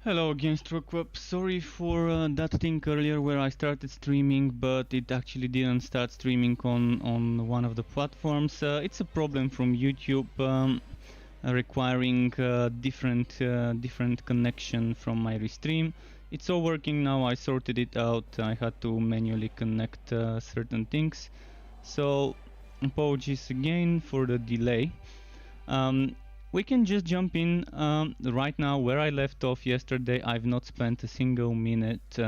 Hello again, Strokeweb. Sorry for that thing earlier where I started streaming, but it actually didn't start streaming on one of the platforms. It's a problem from YouTube, requiring different connection from my restream. It's all working now. I sorted it out. I had to manually connect certain things. So apologies again for the delay. We can just jump in right now where I left off yesterday. I've not spent a single minute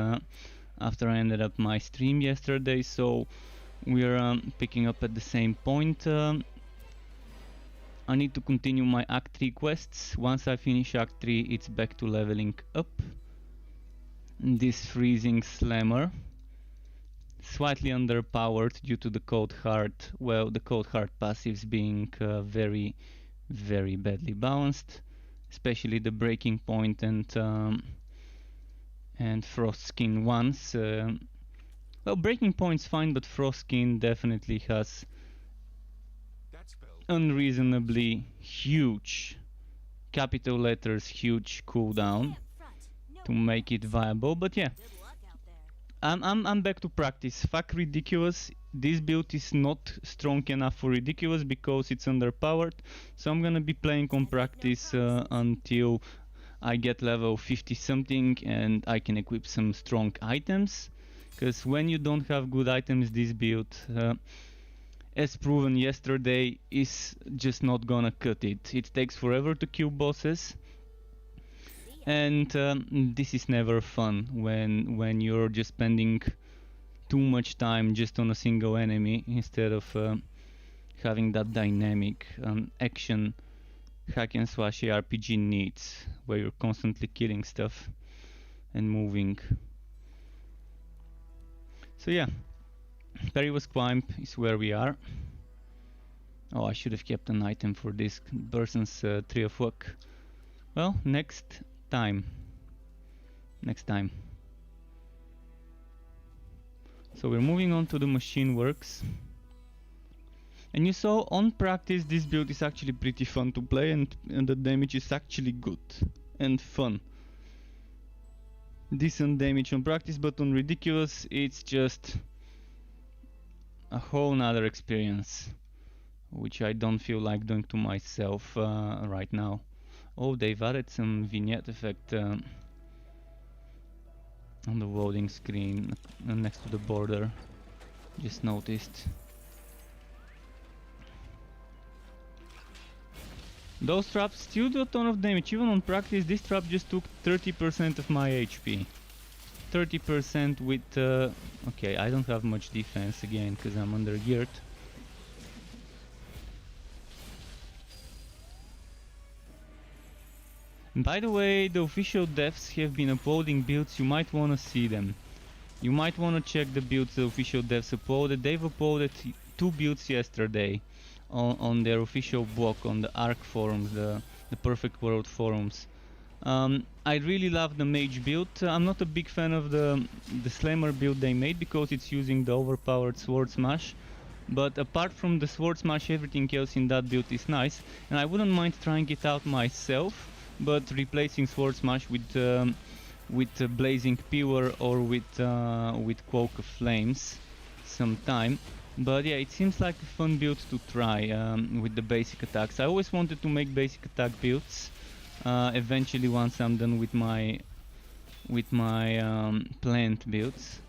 after I ended up my stream yesterday, so we're picking up at the same point. I need to continue my Act 3 quests. Once I finish Act 3, it's back to leveling up. This freezing slammer, slightly underpowered due to the Cold Heart. Well, the Cold Heart passives being very badly balanced, especially the breaking point and frost skin ones. Well, breaking point's fine, but frost skin definitely has unreasonably huge, capital letters huge cooldown to make it viable. But yeah, I'm back to practice. Fuck ridiculous. This build is not strong enough for ridiculous because it's underpowered. So I'm gonna be playing on practice until I get level 50 something and I can equip some strong items. Because when you don't have good items, this build, as proven yesterday, is just not gonna cut it. It takes forever to kill bosses. And this is never fun when you're just spending too much time just on a single enemy instead of having that dynamic action hack and slash RPG needs where you're constantly killing stuff and moving. So yeah, Perilous Climb is where we are. Oh, I should have kept an item for this person's Tree of Luck. Well, next time. So we're moving on to the machine works. And you saw on practice this build is actually pretty fun to play and the damage is actually good and fun. Decent damage on practice, but on ridiculous it's just a whole nother experience, which I don't feel like doing to myself right now. Oh, they've added some vignette effect on the loading screen next to the border. Just noticed. Those traps still do a ton of damage. Even on practice, this trap just took 30% of my HP. 30% with... okay, I don't have much defense again because I'm under geared. By the way, the official devs have been uploading builds. You might want to see them. You might want to check the builds the official devs uploaded. They've uploaded 2 builds yesterday on their official blog on the ARC forums, the Perfect World forums. I really love the mage build. I'm not a big fan of the slammer build they made because it's using the overpowered sword smash. But apart from the sword smash, everything else in that build is nice, and I wouldn't mind trying it out myself. But replacing sword smash with blazing pillar or with cloak of flames sometime. But yeah, it seems like a fun build to try with the basic attacks. I always wanted to make basic attack builds. Eventually, once I'm done with my plant builds.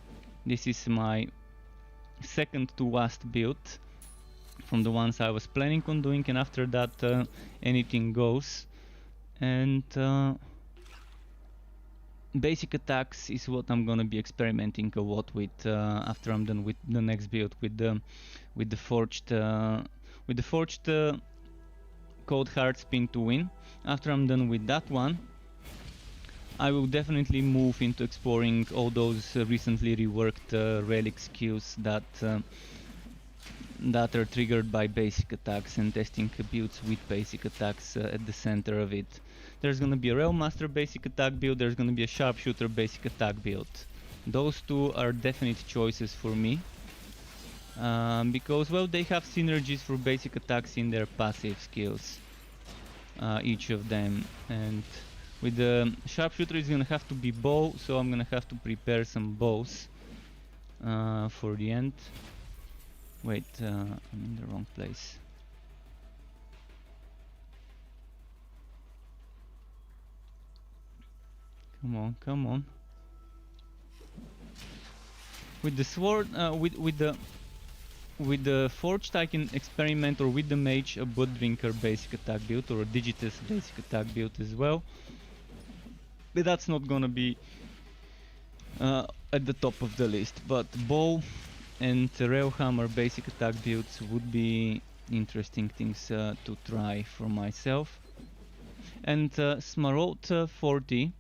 This is my second to last build from the ones I was planning on doing, and after that anything goes. And basic attacks is what I'm gonna be experimenting a lot with after I'm done with the next build with the forged Cold Heart spin to win. After I'm done with that one, I will definitely move into exploring all those recently reworked relic skills that are triggered by basic attacks and testing builds with basic attacks at the center of it. There's gonna be a Railmaster basic attack build, there's gonna be a Sharpshooter basic attack build. Those two are definite choices for me. Because, well, they have synergies for basic attacks in their passive skills, each of them, and With the sharpshooter it's gonna have to be bow, so I'm gonna have to prepare some bows for the end. Wait, I'm in the wrong place. Come on, come on. With the sword, with the forged I can experiment, or with the mage, a blood drinker basic attack build or a digitus basic attack build as well. But that's not gonna be at the top of the list. But bow and railhammer basic attack builds would be interesting things to try for myself. And Smarot 40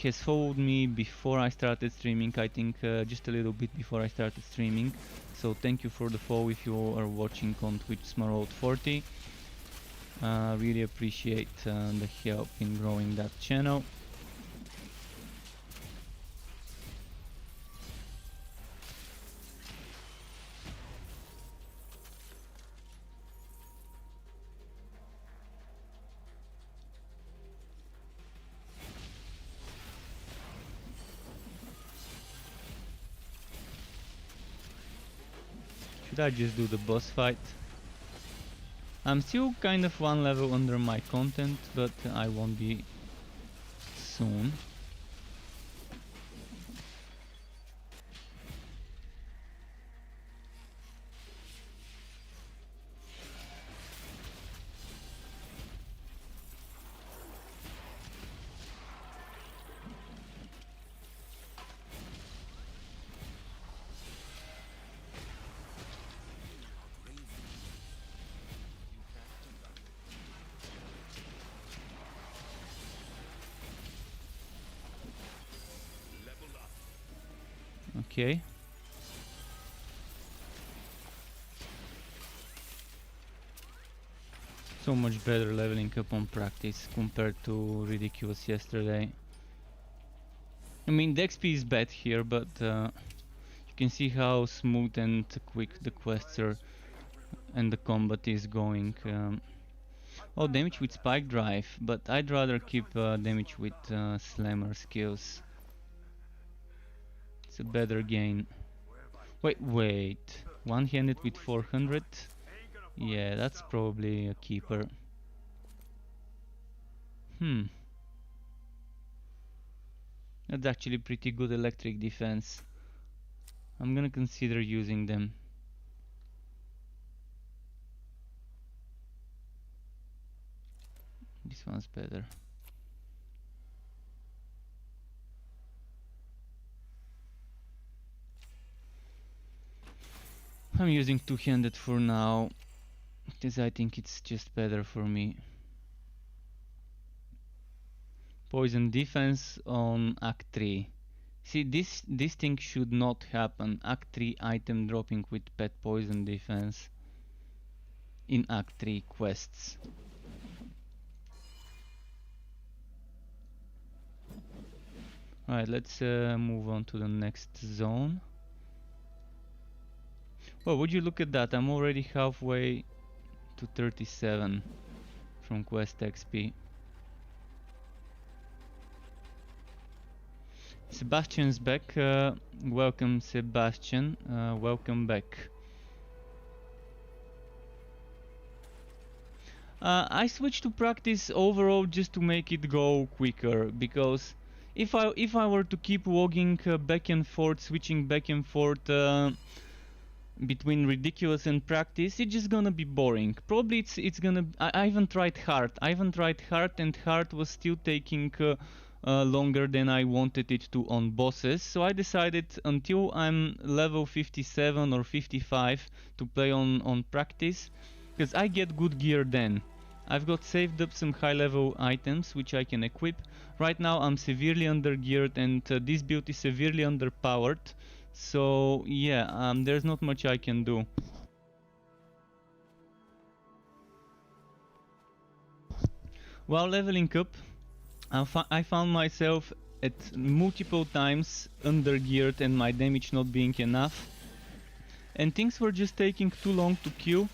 has followed me before I started streaming, I think just a little bit before I started streaming. So thank you for the follow if you are watching on Twitch, Smarot 40. Really appreciate the help in growing that channel. Should I just do the boss fight? I'm still kind of one level under my content, but I won't be soon. Okay. So much better leveling up on practice compared to ridiculous yesterday. I mean, the XP is bad here, but you can see how smooth and quick the quests are and the combat is going. Oh, damage with spike drive, but I'd rather keep damage with slammer skills. It's a better gain. Wait. One-handed with 400? Yeah, that's probably a keeper. That's actually pretty good electric defense. I'm gonna consider using them. This one's better. I'm using two-handed for now, because I think it's just better for me. Poison defense on Act 3. See, this thing should not happen. Act 3 item dropping with pet poison defense in Act 3 quests. Alright, let's move on to the next zone. Well, would you look at that? I'm already halfway to 37 from quest XP. Sebastian's back. Welcome, Sebastian. Welcome back. I switched to practice overall just to make it go quicker, because if I were to keep logging back and forth, switching back and forth between ridiculous and practice, it's just gonna be boring. Probably it's gonna. I haven't tried hard. And hard was still taking longer than I wanted it to on bosses. So I decided until I'm level 57 or 55 to play on practice, because I get good gear then. I've got saved up some high level items which I can equip. Right now I'm severely undergeared, and this build is severely underpowered. So yeah, there's not much I can do. While leveling up, I found myself at multiple times undergeared and my damage not being enough. And things were just taking too long to kill.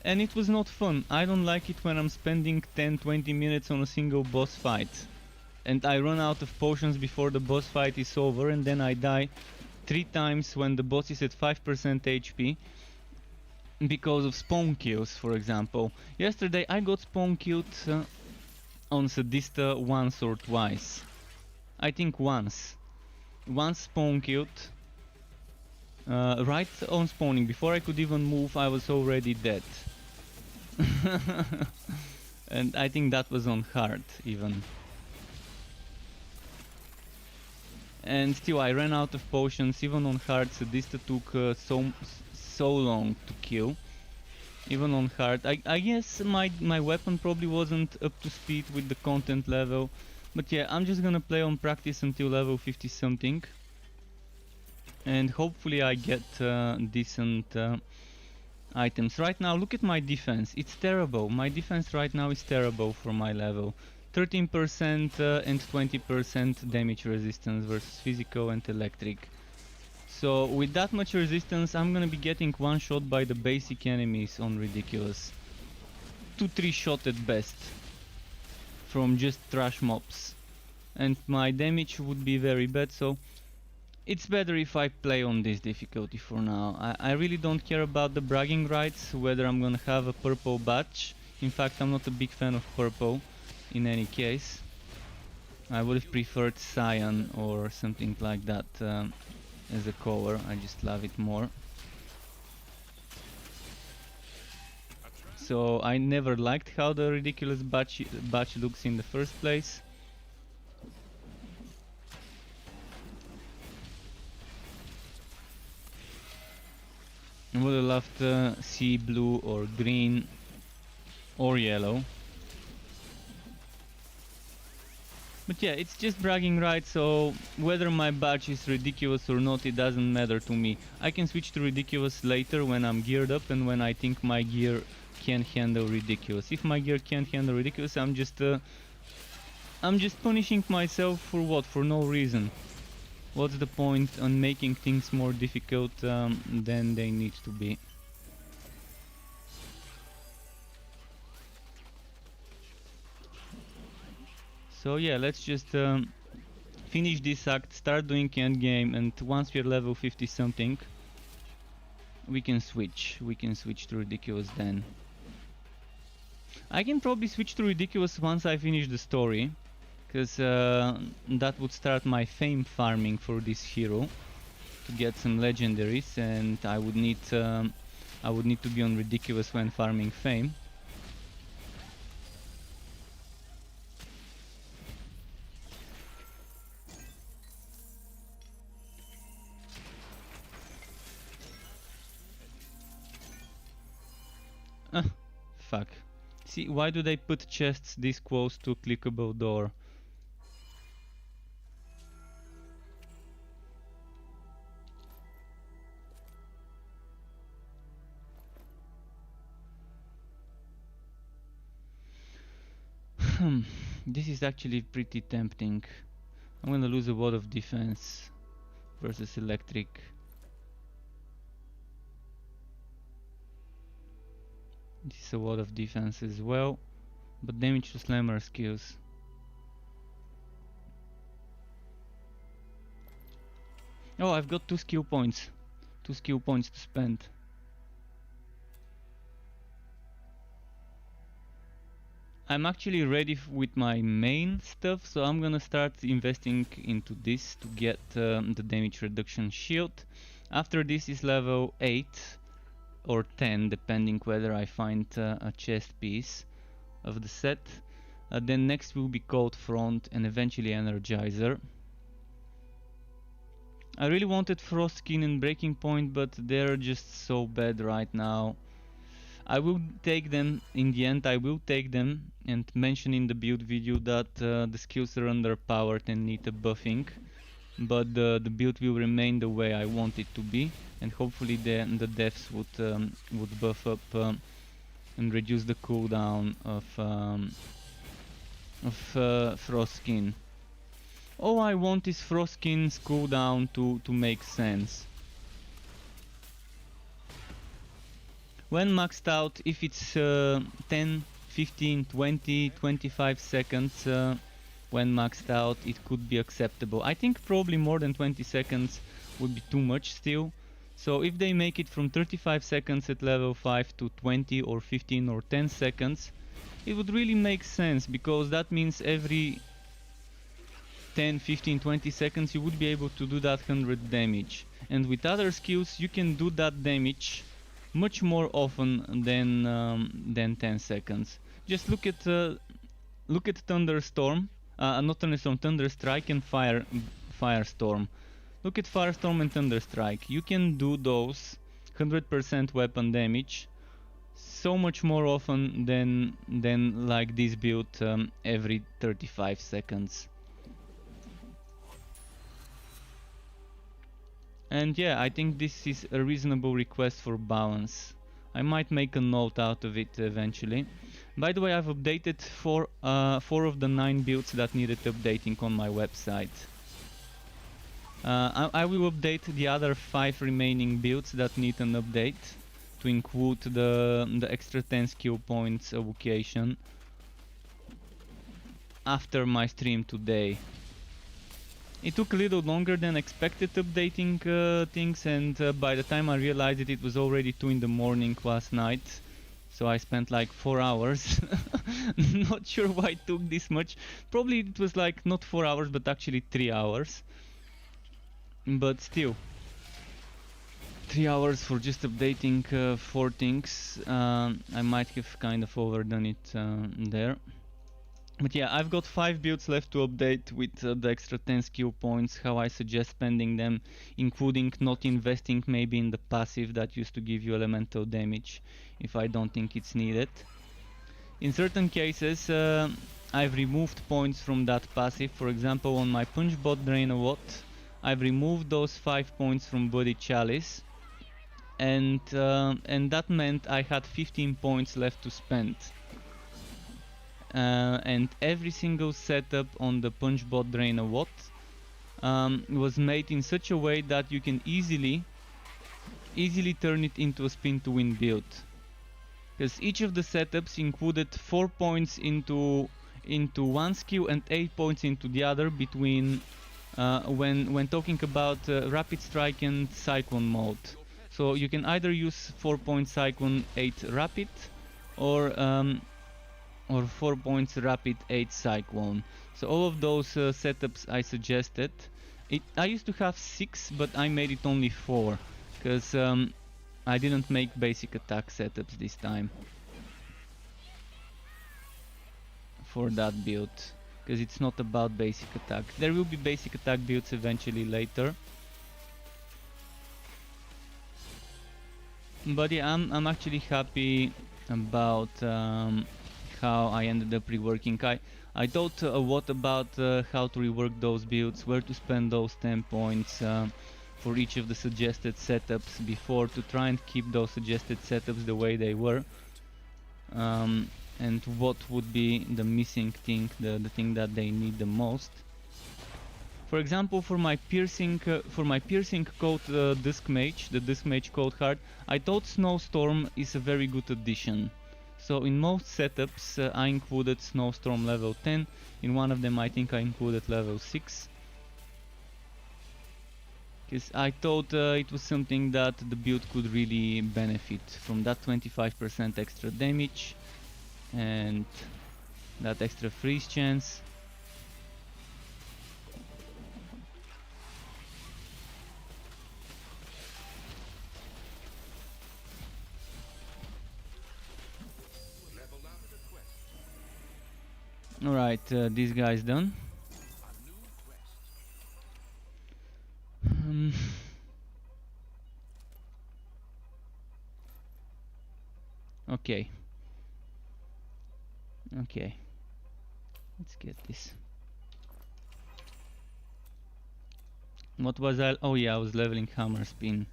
and it was not fun. I don't like it when I'm spending 10-20 minutes on a single boss fight and I run out of potions before the boss fight is over, and then I die 3 times when the boss is at 5% HP because of spawn kills, for example. Yesterday I got spawn killed on Sadista once or twice. I think once. Once spawn killed. Right on spawning, before I could even move, I was already dead. And I think that was on hard even. And still I ran out of potions, even on hard. Sadista took so long to kill. Even on hard. I guess my weapon probably wasn't up to speed with the content level. But yeah, I'm just gonna play on practice until level 50 something. And hopefully I get decent items. Right now, look at my defense. It's terrible. My defense right now is terrible for my level. 13% and 20% damage resistance versus physical and electric. So with that much resistance, I'm gonna be getting one shot by the basic enemies on ridiculous. 2-3 shot at best from just trash mobs. And my damage would be very bad, so it's better if I play on this difficulty for now. I really don't care about the bragging rights, whether I'm gonna have a purple badge. In fact, I'm not a big fan of purple in any case. I would have preferred cyan or something like that as a color. I just love it more. So I never liked how the ridiculous badge looks in the first place. I would have loved to see blue or green or yellow. But yeah, it's just bragging rights, so whether my badge is ridiculous or not, it doesn't matter to me. I can switch to ridiculous later when I'm geared up and when I think my gear can handle ridiculous. If my gear can't handle ridiculous, I'm just punishing myself for what? For no reason. What's the point on making things more difficult than they need to be? So yeah, let's just finish this act, start doing endgame, and once we're level 50 something, we can switch to ridiculous then. I can probably switch to ridiculous once I finish the story, because that would start my fame farming for this hero to get some legendaries, and I would need to be on ridiculous when farming fame. Fuck. See, why do they put chests this close to a clickable door? This is actually pretty tempting. I'm gonna lose a lot of defense versus electric. This is a lot of defense as well, but damage to slammer skills. Oh, I've got 2 skill points. 2 skill points to spend. I'm actually ready with my main stuff, so I'm gonna start investing into this to get the damage reduction shield. After this is level 8 or 10, depending whether I find a chest piece of the set. Then next will be Cold Front and eventually Energizer. I really wanted Frost Skin and Breaking Point, but they're just so bad right now. I will take them, in the end I will take them and mention in the build video that the skills are underpowered and need a buffing. But the build will remain the way I want it to be, and hopefully the deaths would buff up and reduce the cooldown of Frost Skin. All I want is Frost Skin's cooldown to make sense. when maxed out, if it's 10, 15, 20, 25 seconds when maxed out, it could be acceptable. I think probably more than 20 seconds would be too much still. So if they make it from 35 seconds at level 5 to 20 or 15 or 10 seconds, it would really make sense, because that means every 10, 15, 20 seconds you would be able to do that 100 damage. And with other skills you can do that damage much more often than 10 seconds. Just look at Thunderstorm, not Thunderstorm, Thunderstrike and Firestorm. Look at Firestorm and Thunderstrike. You can do those 100% weapon damage so much more often than like this build every 35 seconds. And yeah, I think this is a reasonable request for balance. I might make a note out of it eventually. By the way, I've updated 4 of the 9 builds that needed updating on my website. I will update the other 5 remaining builds that need an update to include the extra 10 skill points allocation after my stream today. It took a little longer than expected updating things, and by the time I realized it was already 2 in the morning last night. So I spent like 4 hours. Not sure why it took this much. Probably it was like not 4 hours but actually 3 hours. But still, 3 hours for just updating 4 things. I might have kind of overdone it there. But yeah, I've got 5 builds left to update with the extra 10 skill points, how I suggest spending them, including not investing maybe in the passive that used to give you elemental damage if I don't think it's needed. In certain cases, I've removed points from that passive. For example, on my Punch Bot Drain a lot, I've removed those 5 points from Bloody Chalice, and that meant I had 15 points left to spend. And every single setup on the Punch Bot Drain a Watt was made in such a way that you can easily turn it into a spin to win build, because each of the setups included 4 points into one skill and 8 points into the other between when talking about Rapid Strike and Cyclone mode. So you can either use 4 point Cyclone, 8 Rapid, or 4 points Rapid, 8 Cyclone. So all of those setups I suggested. I used to have 6, but I made it only 4, because I didn't make basic attack setups this time for that build, because it's not about basic attack. There will be basic attack builds eventually later. But yeah, I'm actually happy about how I ended up reworking. I thought a lot about how to rework those builds, where to spend those 10 points for each of the suggested setups before, to try and keep those suggested setups the way they were, and what would be the missing thing, the thing that they need the most. For example, for my piercing coat disc mage, the disc mage Cold Heart, I thought Snowstorm is a very good addition. So in most setups I included Snowstorm level 10, in one of them I think I included level 6. Because I thought it was something that the build could really benefit from, that 25% extra damage and that extra freeze chance. Alright, this guy's done. Okay. Okay. Let's get this. What was I? Oh yeah, I was leveling Hammer Spin.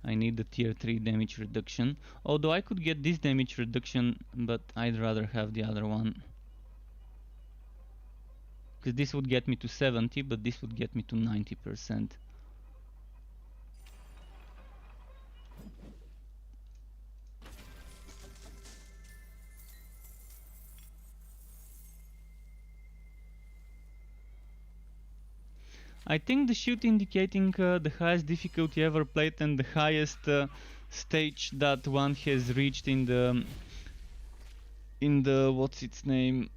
I need the tier 3 damage reduction. Although I could get this damage reduction, but I'd rather have the other one. Because this would get me to 70, but this would get me to 90%. I think the shoot indicating the highest difficulty ever played and the highest stage that one has reached in the what's its name?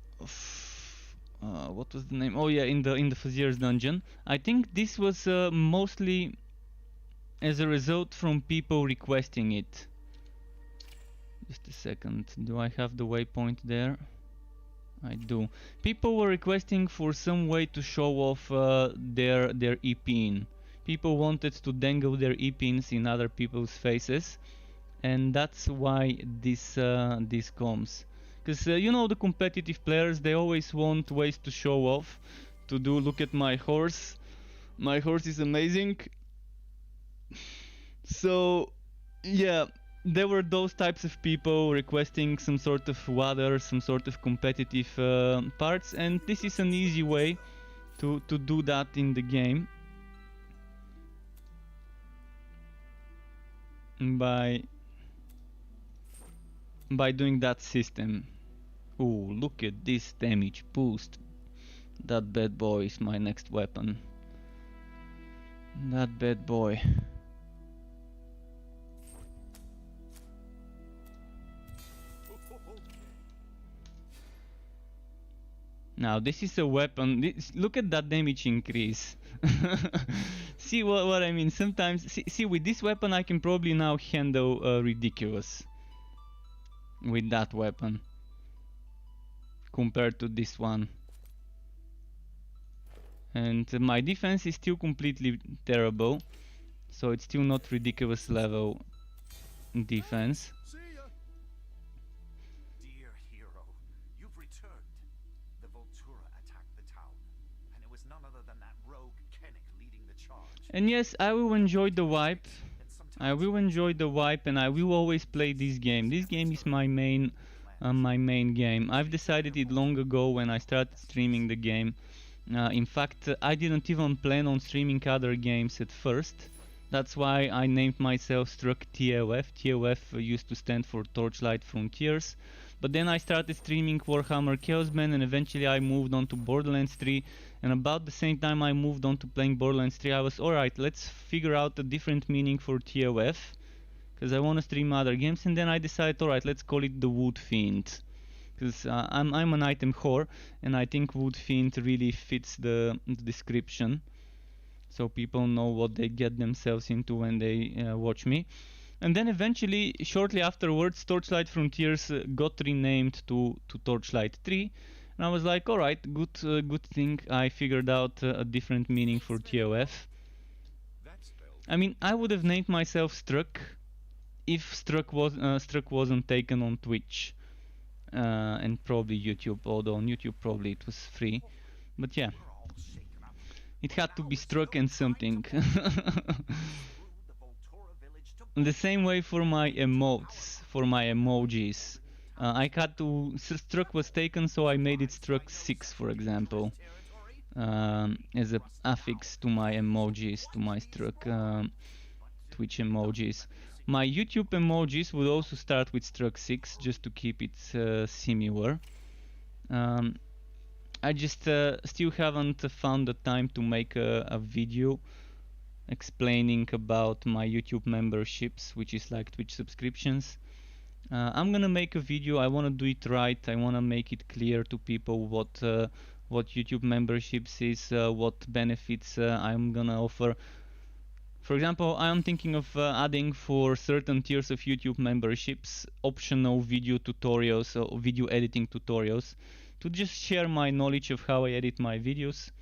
What was the name? Oh yeah, in the Fazier's dungeon. I think this was mostly as a result from people requesting it. Just a second. Do I have the waypoint there? I do. People were requesting for some way to show off their e-pin. People wanted to dangle their e-pins in other people's faces, and that's why this comes. Because you know, the competitive players, they always want ways to show off, to do, look at my horse. My horse is amazing. So yeah, there were those types of people requesting some sort of water, some sort of competitive parts, and this is an easy way to do that in the game by doing that system. Ooh, look at this damage boost. That bad boy is my next weapon. That bad boy. Now this is a weapon. Look at that damage increase. See what I mean? Sometimes, see, with this weapon I can probably now handle ridiculous with that weapon compared to this one. And my defense is still completely terrible, so it's still not ridiculous level defense. And yes, I will enjoy the wipe. I will enjoy the wipe, and I will always play this game. This game is my main game. I've decided it long ago when I started streaming the game. In fact, I didn't even plan on streaming other games at first. That's why I named myself Struck TOF. TOF used to stand for Torchlight Frontiers. But then I started streaming Warhammer Chaosman, and eventually I moved on to Borderlands 3. And about the same time I moved on to playing Borderlands 3, I was alright, let's figure out a different meaning for TOF, because I want to stream other games. And then I decided, alright, let's call it the Wood Fiend, because I'm an item whore, and I think Wood Fiend really fits the description, so people know what they get themselves into when they watch me. And then eventually, shortly afterwards, Torchlight Frontiers got renamed to Torchlight 3. And I was like, alright, good thing I figured out a different meaning for TOF. I mean, I would have named myself Struck if Struck wasn't taken on Twitch and probably YouTube, although on YouTube probably it was free. But yeah, it had to be Struck and something. The same way for my emotes, for my emojis. I had to, Struck was taken, so I made it Struck 6, for example, as a affix to my emojis, to my Struck Twitch emojis. My YouTube emojis would also start with Struck 6, just to keep it similar. I just still haven't found the time to make a video explaining about my YouTube memberships, which is like Twitch subscriptions. I'm gonna make a video. I want to do it right. I want to make it clear to people what YouTube memberships is, what benefits I'm gonna offer. For example, I am thinking of adding for certain tiers of YouTube memberships optional video tutorials or video editing tutorials to just share my knowledge of how I edit my videos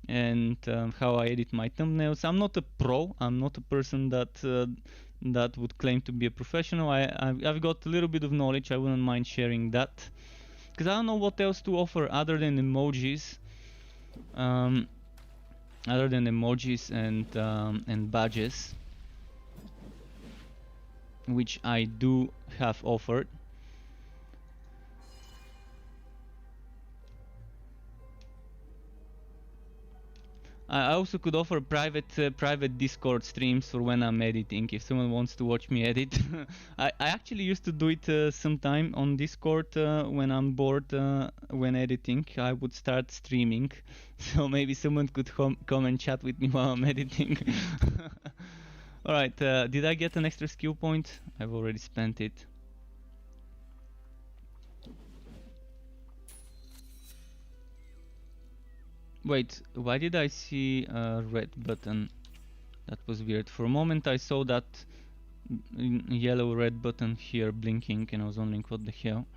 and how I edit my thumbnails. I'm not a pro. I'm not a person that would claim to be a professional. I've got a little bit of knowledge. I wouldn't mind sharing that, because I don't know what else to offer other than emojis, and badges, which I do have offered. I also could offer private Discord streams for when I'm editing, if someone wants to watch me edit. I actually used to do it sometime on Discord when I'm bored when editing. I would start streaming, so maybe someone could come and chat with me while I'm editing. Alright, did I get an extra skill point? I've already spent it. Wait, why did I see a red button? That was weird. For a moment I saw that yellow red button here blinking and I was wondering what the hell.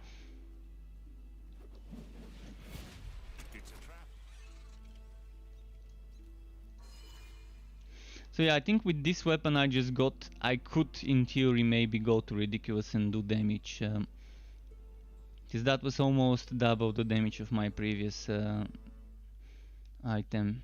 So yeah, I think with this weapon I could in theory maybe go to ridiculous and do damage. Because that was almost double the damage of my previous item.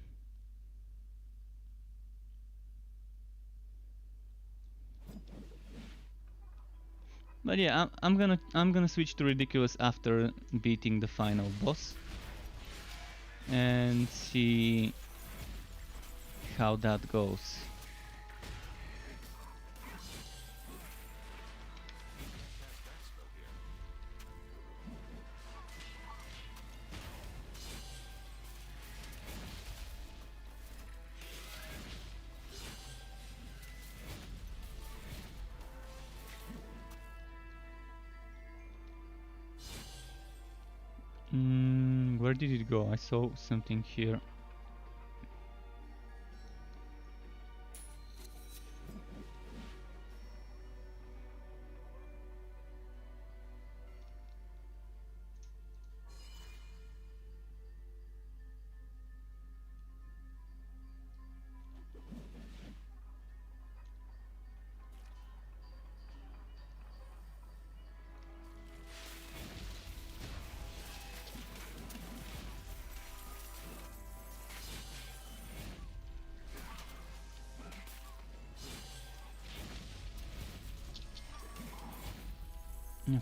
But yeah, I'm gonna switch to ridiculous after beating the final boss and see how that goes. Where did it go? I saw something here.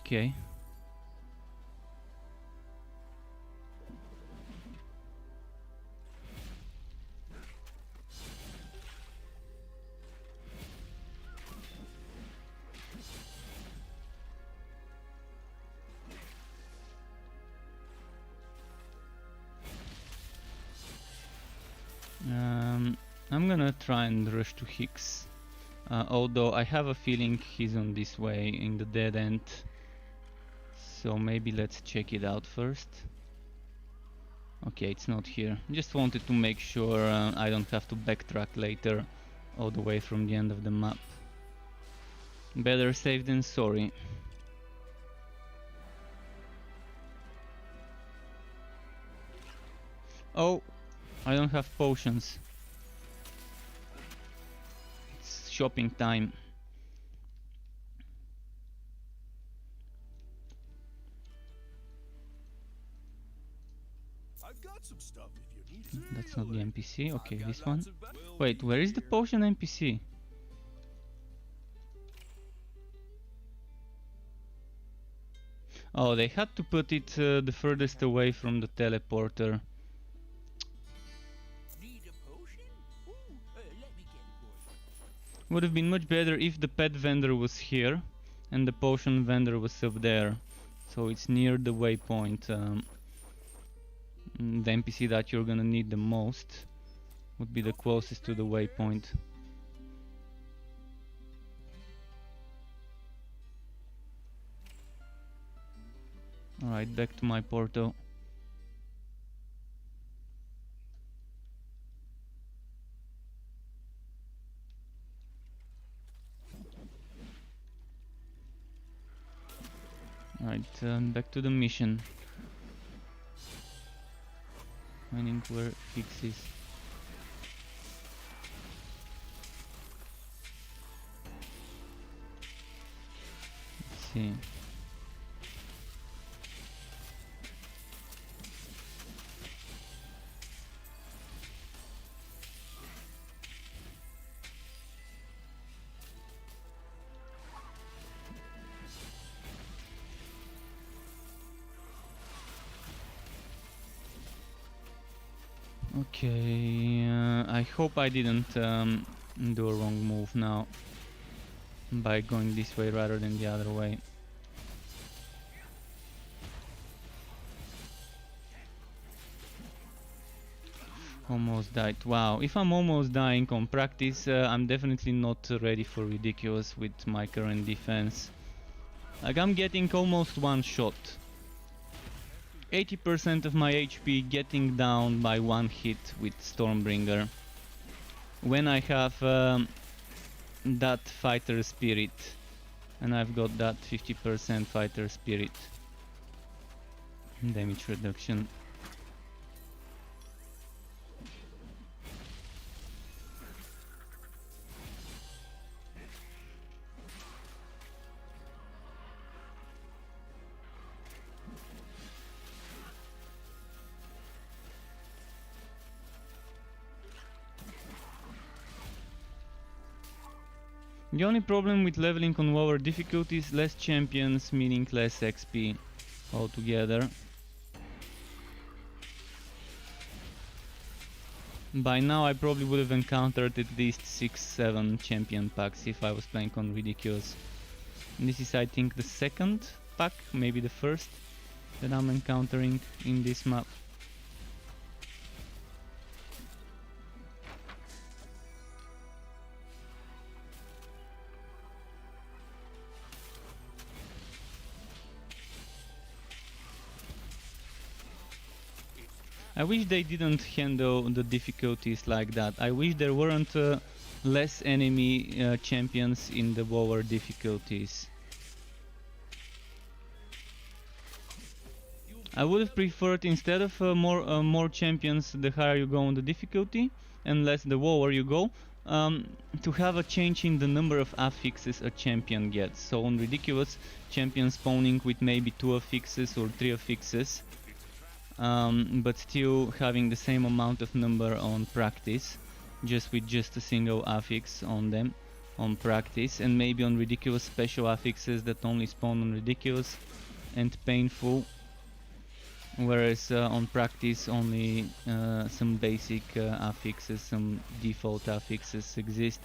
Okay. I'm gonna try and rush to Hicks. Although I have a feeling he's on this way in the dead end. So maybe let's check it out first. Okay, it's not here. Just wanted to make sure I don't have to backtrack later all the way from the end of the map. Better safe than sorry. Oh, I don't have potions. It's shopping time. That's not the NPC. Okay, this one. Wait, where is the potion NPC? Oh, they had to put it the furthest away from the teleporter. Would have been much better if the pet vendor was here and the potion vendor was up there. So it's near the waypoint. The NPC that you're gonna need the most would be the closest to the waypoint. Alright, back to my portal. Alright, back to the mission. Finding where Hicks is. Let's see. Okay, I hope I didn't do a wrong move now by going this way rather than the other way. Almost died. Wow, if I'm almost dying on practice, I'm definitely not ready for ridiculous with my current defense. Like, I'm getting almost one shot. 80% of my HP getting down by one hit with Stormbringer. When I have that fighter spirit, and I've got that 50% fighter spirit damage reduction. The only problem with leveling on lower difficulties, less champions, meaning less XP altogether. By now I probably would have encountered at least 6-7 champion packs if I was playing on Ridiculous. And this is, I think, the second pack, maybe the first, that I'm encountering in this map. I wish they didn't handle the difficulties like that. I wish there weren't less enemy champions in the lower difficulties. I would have preferred, instead of more champions the higher you go on the difficulty and less the lower you go, to have a change in the number of affixes a champion gets. So on Ridiculous, champions spawning with maybe 2 affixes or 3 affixes, but still having the same amount of number on practice, just with just a single affix on them on practice, and maybe on Ridiculous special affixes that only spawn on Ridiculous and painful, whereas on practice only some basic affixes, some default affixes exist.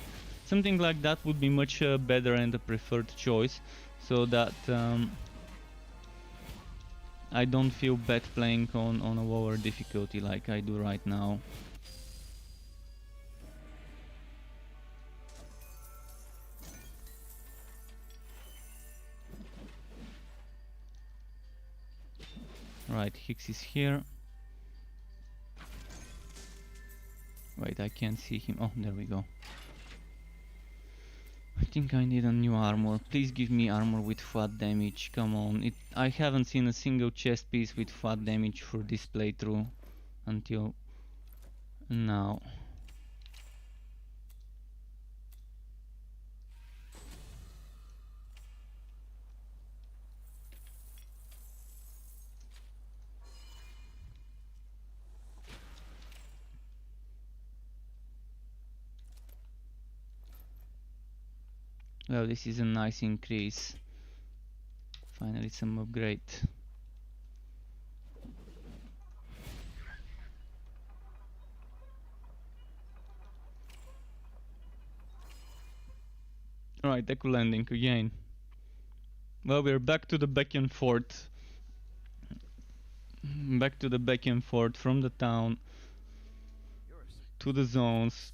Something like that would be much better and a preferred choice, so that I don't feel bad playing on a lower difficulty like I do right now. Right, Hicks is here. Wait, I can't see him. Oh, there we go. I think I need a new armor. Please give me armor with flat damage. Come on. I haven't seen a single chest piece with flat damage for this playthrough until now. Well, this is a nice increase. Finally some upgrade. Alright, Echo landing again. Well, we're back to the back and forth. Back to the back and forth from the town to the zones.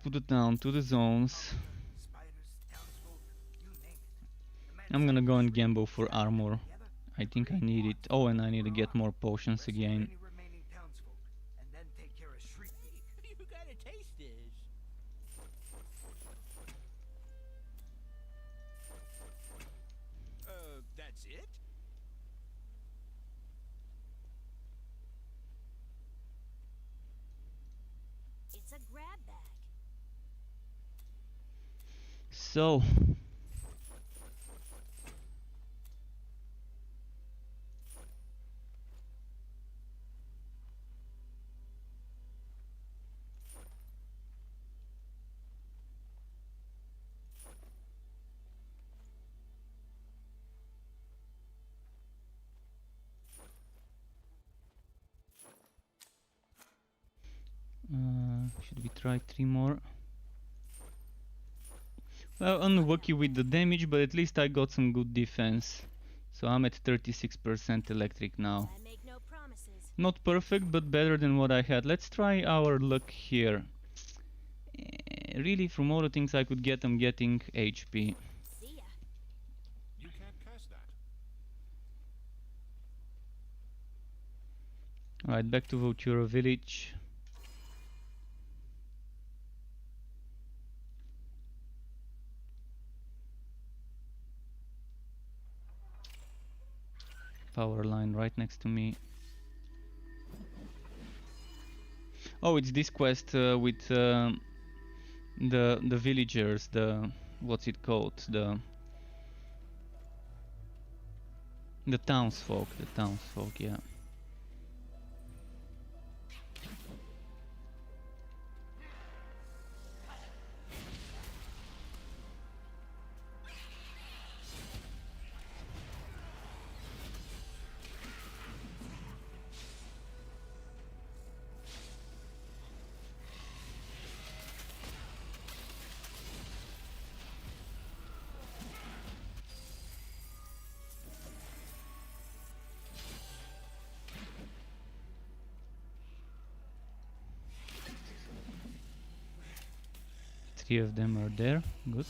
To the town, to the zones. I'm gonna go and gamble for armor. I think I need it. Oh, and I need to get more potions again. That's it? It's a grab bag. So, Should we try 3 more? Well, unlucky with the damage, but at least I got some good defense. So I'm at 36% electric now. I make no promises. Not perfect, but better than what I had. Let's try our luck here. Really, from all the things I could get, I'm getting HP. See ya. You can't cast that. Alright, back to Voltura village. Power line right next to me. Oh, it's this quest with the villagers, the what's it called? The townsfolk, yeah. Three of them are there. Good.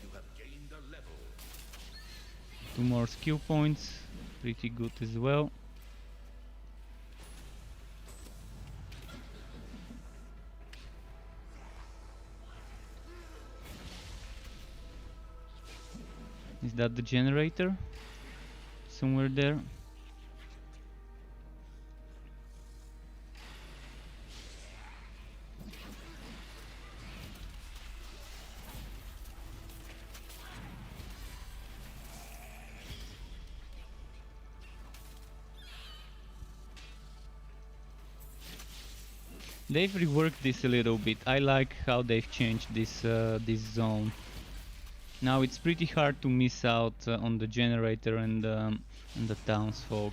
You have gained a level. 2 more skill points. Pretty good as well. Is that the generator? Somewhere there? They've reworked this a little bit. I like how they've changed this zone. Now it's pretty hard to miss out on the generator and the townsfolk.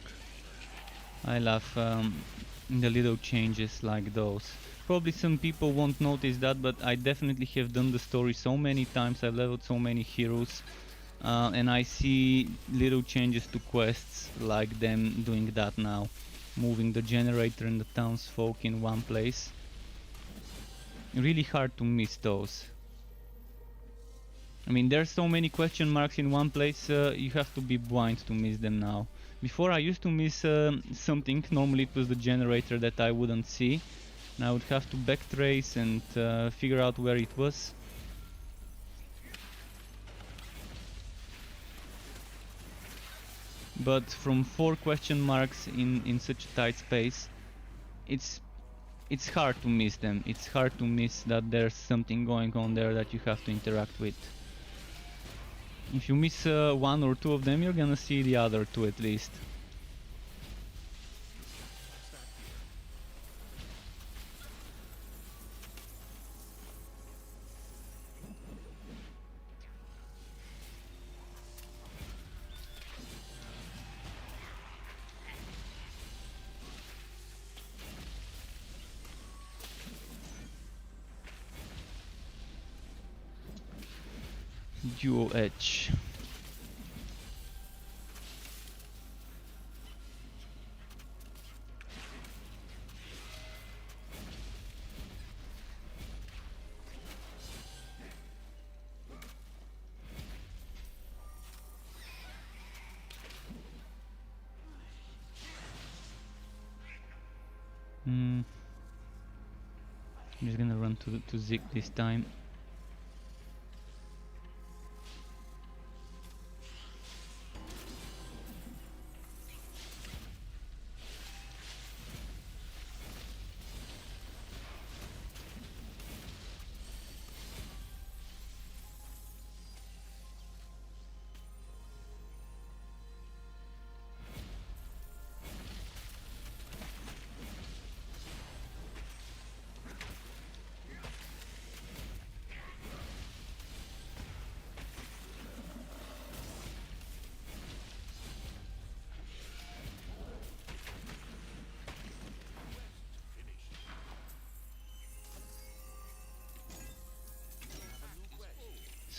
I love the little changes like those. Probably some people won't notice that, but I definitely have done the story so many times. I've leveled so many heroes, and I see little changes to quests like them doing that now. Moving the generator and the townsfolk in one place. Really hard to miss those. I mean, there's so many question marks in one place, you have to be blind to miss them now. Before I used to miss something, normally it was the generator that I wouldn't see. And I would have to backtrace and figure out where it was. But from 4 question marks in such a tight space, it's hard to miss them. It's hard to miss that there's something going on there that you have to interact with. If you miss 1 or 2 of them, you're gonna see the other 2 at least. Dual edge. I'm just gonna run to Zig this time.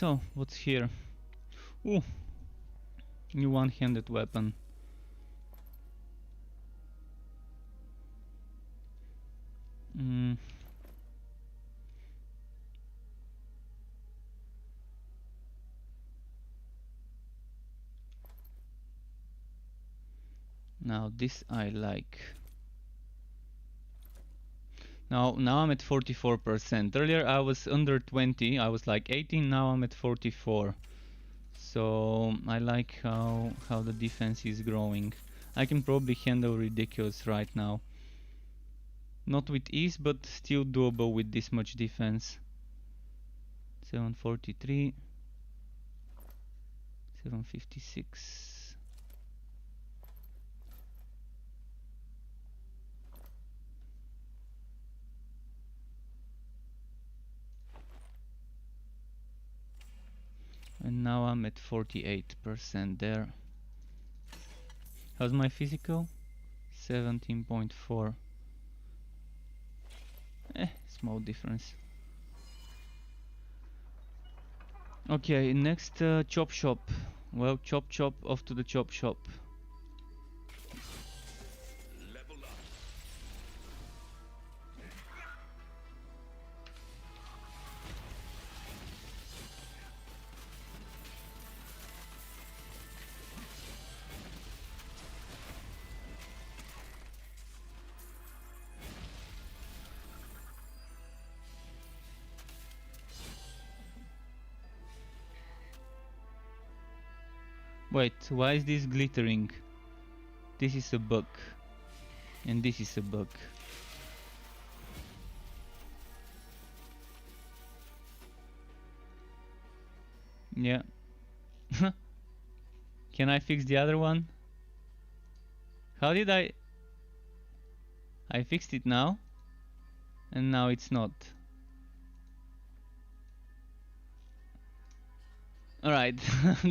So, what's here? Ooh, new one-handed weapon. Mm. Now this I like. Now I'm at 44%. Earlier I was under 20. I was like 18. Now I'm at 44. So I like how the defense is growing. I can probably handle ridiculous right now. Not with ease, but still doable with this much defense. 743, 756. And now I'm at 48% there. How's my physical? 17.4. Small difference. Okay, next chop shop. Well, chop off to the chop shop. Level up. Wait, why is this glittering? This is a bug. And this is a bug. Yeah. Can I fix the other one? How did I fixed it now? And now it's not. Alright,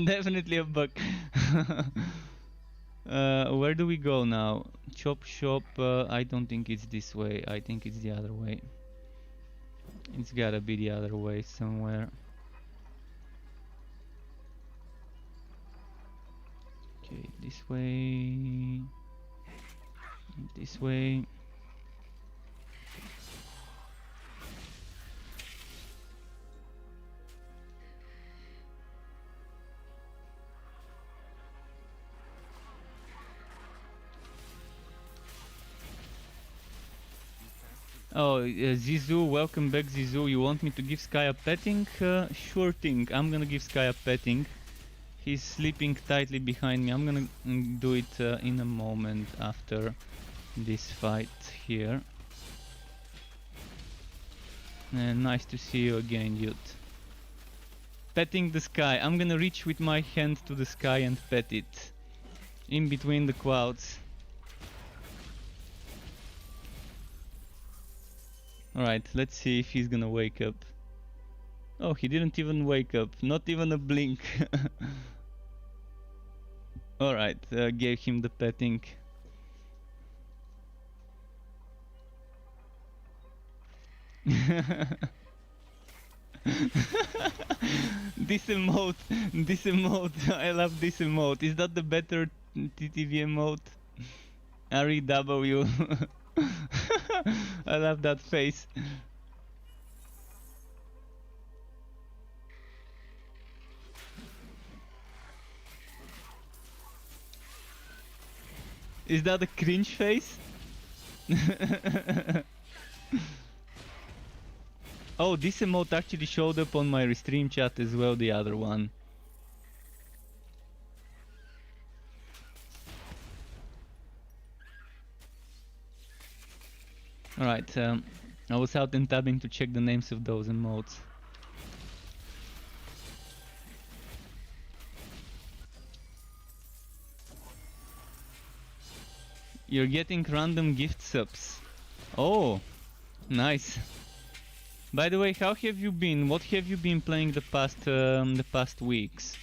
definitely a bug. Where do we go now? Chop shop, I don't think it's this way. I think it's the other way. It's gotta be the other way somewhere. Okay, this way. This way. Oh, Zizou, welcome back Zizou. You want me to give Sky a petting? Sure thing, I'm gonna give Sky a petting. He's sleeping tightly behind me. I'm gonna do it in a moment after this fight here. Nice to see you again, youth. Petting the sky. I'm gonna reach with my hand to the sky and pet it. In between the clouds. Alright, let's see if he's gonna wake up. Oh, he didn't even wake up. Not even a blink. Alright, gave him the petting. This emote, I love this emote. Is that the better TTV emote? REW. I love that face. Is that a cringe face? Oh, this emote actually showed up on my restream chat as well, the other one. Alright, I was out and tabbing to check the names of those emotes. You're getting random gift subs. Oh, nice. By the way, how have you been? What have you been playing the past weeks?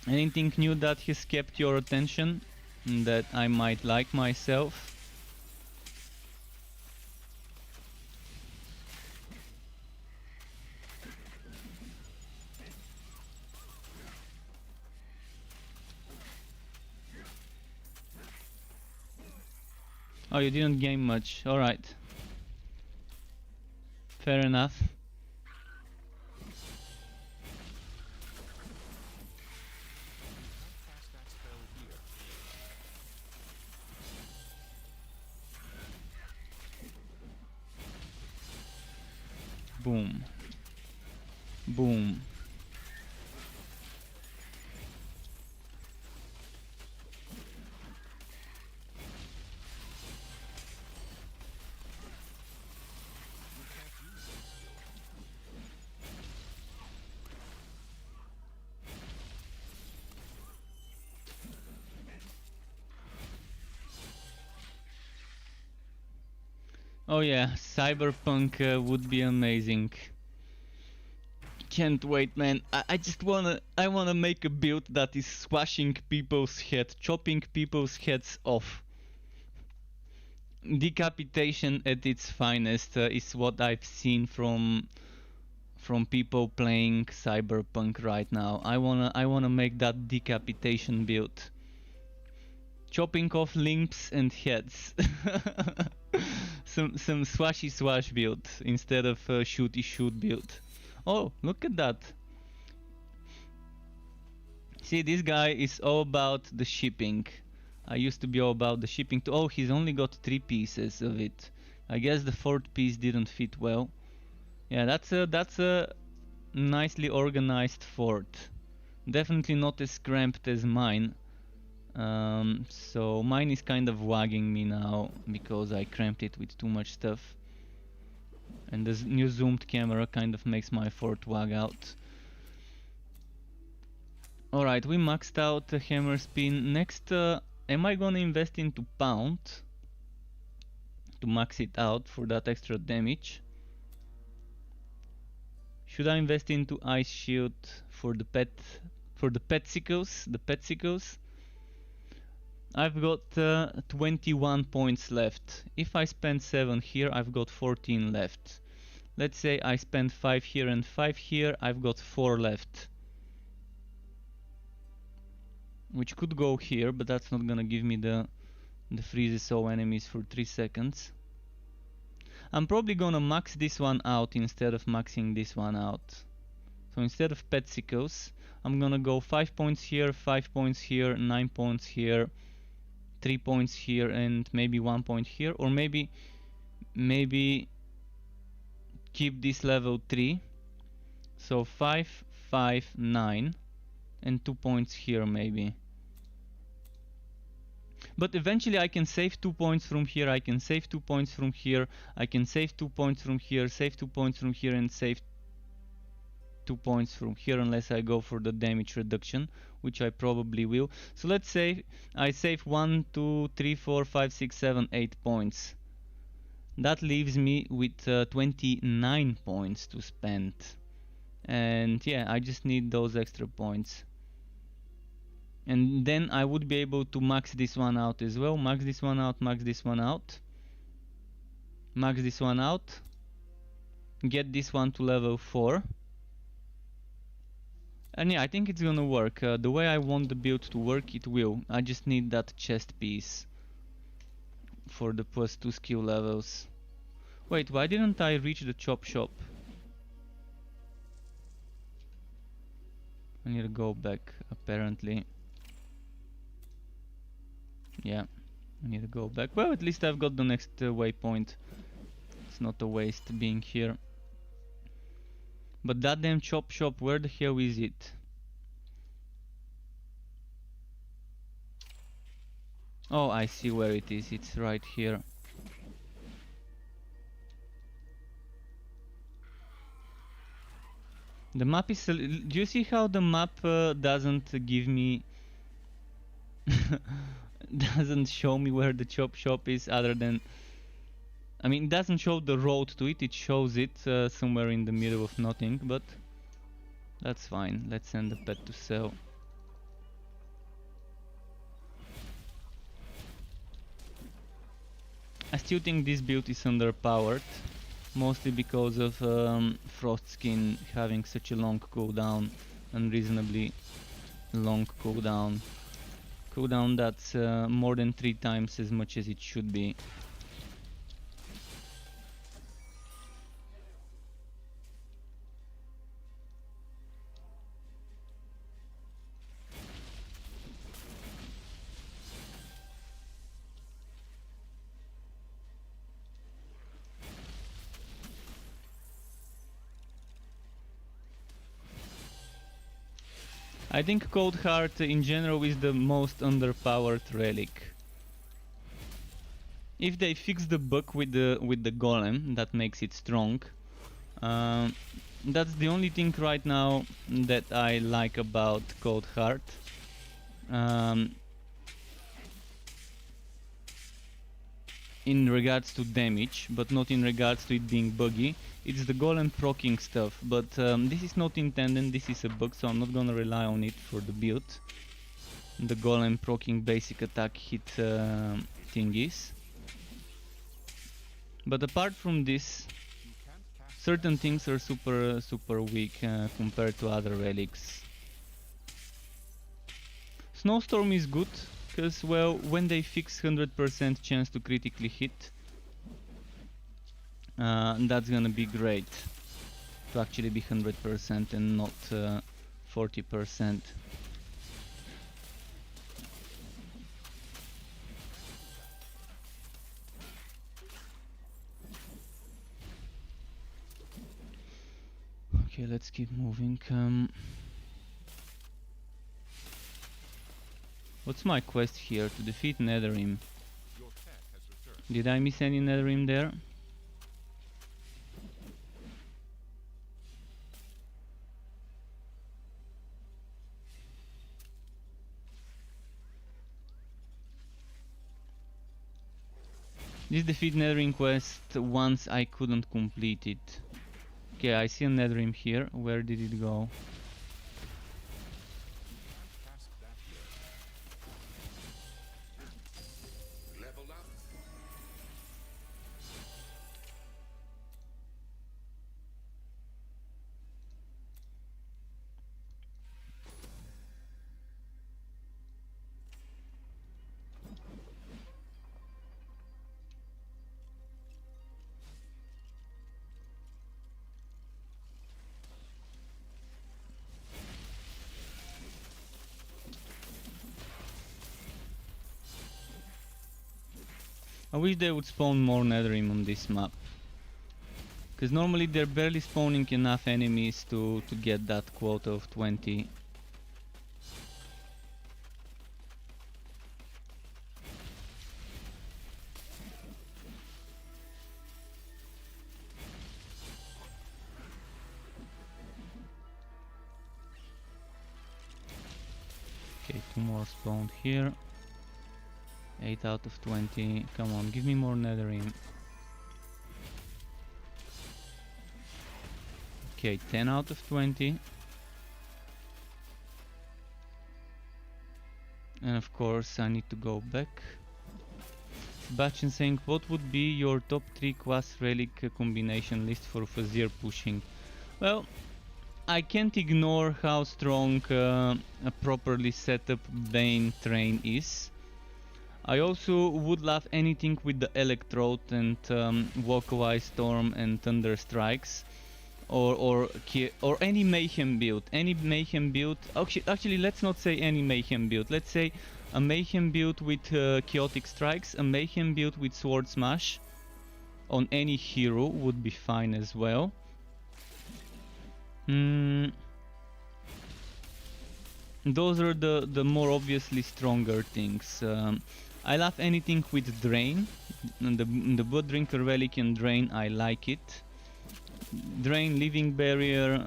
Anything new that has kept your attention that I might like myself? Oh, you didn't gain much. Alright. Fair enough. Cast that spell here. Boom. Boom. Oh yeah, Cyberpunk would be amazing. Can't wait, man. I wanna make a build that is swashing people's head, chopping people's heads off. Decapitation at its finest is what I've seen from people playing Cyberpunk right now. I wanna make that decapitation build. Chopping off limbs and heads. some swashy swash build instead of shooty shoot build. Oh, look at that. See, this guy is all about the shipping. I used to be all about the shipping too. Oh, he's only got 3 pieces of it. I guess the 4th piece didn't fit well. Yeah, that's a nicely organized fort. Definitely not as cramped as mine. So mine is kind of wagging me now because I cramped it with too much stuff. And this new zoomed camera kind of makes my fort wag out. Alright, we maxed out the hammer spin. Next, am I gonna invest into pound to max it out for that extra damage? Should I invest into ice shield for the petsicles? The petsicles? I've got 21 points left. If I spend 7 here, I've got 14 left. Let's say I spend 5 here and 5 here, I've got 4 left. Which could go here, but that's not gonna give me the freezes all enemies for 3 seconds. I'm probably gonna max this one out instead of maxing this one out. So instead of petsicles, I'm gonna go 5 points here, 5 points here, 9 points here, 3 points here, and maybe 1 point here, or maybe keep this level 3. So 5, 5, 9, and 2 points here maybe. But eventually I can save 2 points from here, I can save 2 points from here, I can save 2 points from here, save 2 points from here, and save 2 points from here, unless I go for the damage reduction, which I probably will. So let's say I save 1, 2, 3, 4, 5, 6, 7, 8 points. That leaves me with 29 points to spend. And yeah, I just need those extra points. And then I would be able to max this one out as well. Max this one out, max this one out. Max this one out. Get this one to level 4. And yeah, I think it's gonna work. The way I want the build to work, it will. I just need that chest piece for the +2 skill levels. Wait, why didn't I reach the chop shop? I need to go back, apparently. Yeah, I need to go back. Well, at least I've got the next waypoint. It's not a waste being here. But that damn chop shop, where the hell is it? Oh, I see where it is. It's right here. The map is... Do you see how the map doesn't give me... doesn't show me where the chop shop is, other than... I mean, it doesn't show the road to it, it shows it somewhere in the middle of nothing, but that's fine. Let's send the pet to sell. I still think this build is underpowered, mostly because of Frostskin having such a long cooldown, unreasonably long cooldown. Cooldown that's more than 3 times as much as it should be. I think Cold Heart in general is the most underpowered relic. If they fix the bug with the golem, that makes it strong. That's the only thing right now that I like about Cold Heart. In regards to damage, but not in regards to it being buggy. It's the golem proccing stuff, but this is not intended, this is a bug, so I'm not gonna rely on it for the build. The golem proccing basic attack hit thingies. But apart from this, certain things are super weak compared to other relics. Snowstorm is good, because, well, when they fix 100% chance to critically hit, that's gonna be great. To actually be 100% and not 40%. Okay, let's keep moving. What's my quest here? To defeat Netherim. Your pet has returned. Did I miss any Netherim there? This defeat Netherim quest once I couldn't complete it. Okay, I see a Netherim here. Where did it go? Cast that here. Level up. I wish they would spawn more Netherim on this map. Because normally they're barely spawning enough enemies to get that quota of 20. Okay, 2 more spawned here. 8 out of 20. Come on, give me more Netherim. Okay, 10 out of 20. And of course I need to go back. Sebastian saying, what would be your top 3 quest relic combination list for Fazir pushing? Well, I can't ignore how strong a properly set up Bane train is. I also would love anything with the Electrode and Walkaway Storm and Thunder Strikes, or any Mayhem build. Any Mayhem build. Actually, let's not say any Mayhem build. Let's say a Mayhem build with Chaotic Strikes, a Mayhem build with Sword Smash on any hero would be fine as well. Those are the more obviously stronger things. I love anything with Drain. The Blood Drinker Relic and Drain, I like it. Drain, Living Barrier,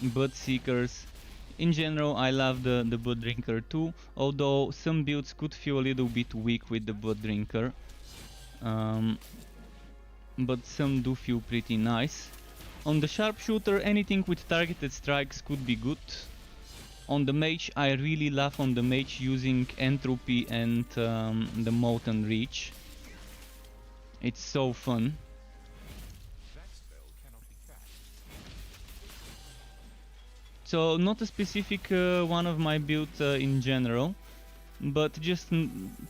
Blood Seekers. In general, I love the Blood Drinker too, although some builds could feel a little bit weak with the Blood Drinker. But some do feel pretty nice. On the Sharpshooter, anything with targeted strikes could be good. On the Mage, I really love on the Mage using Entropy and the Molten Reach. It's so fun. That spell cannot be cast. So not a specific one of my builds in general, but just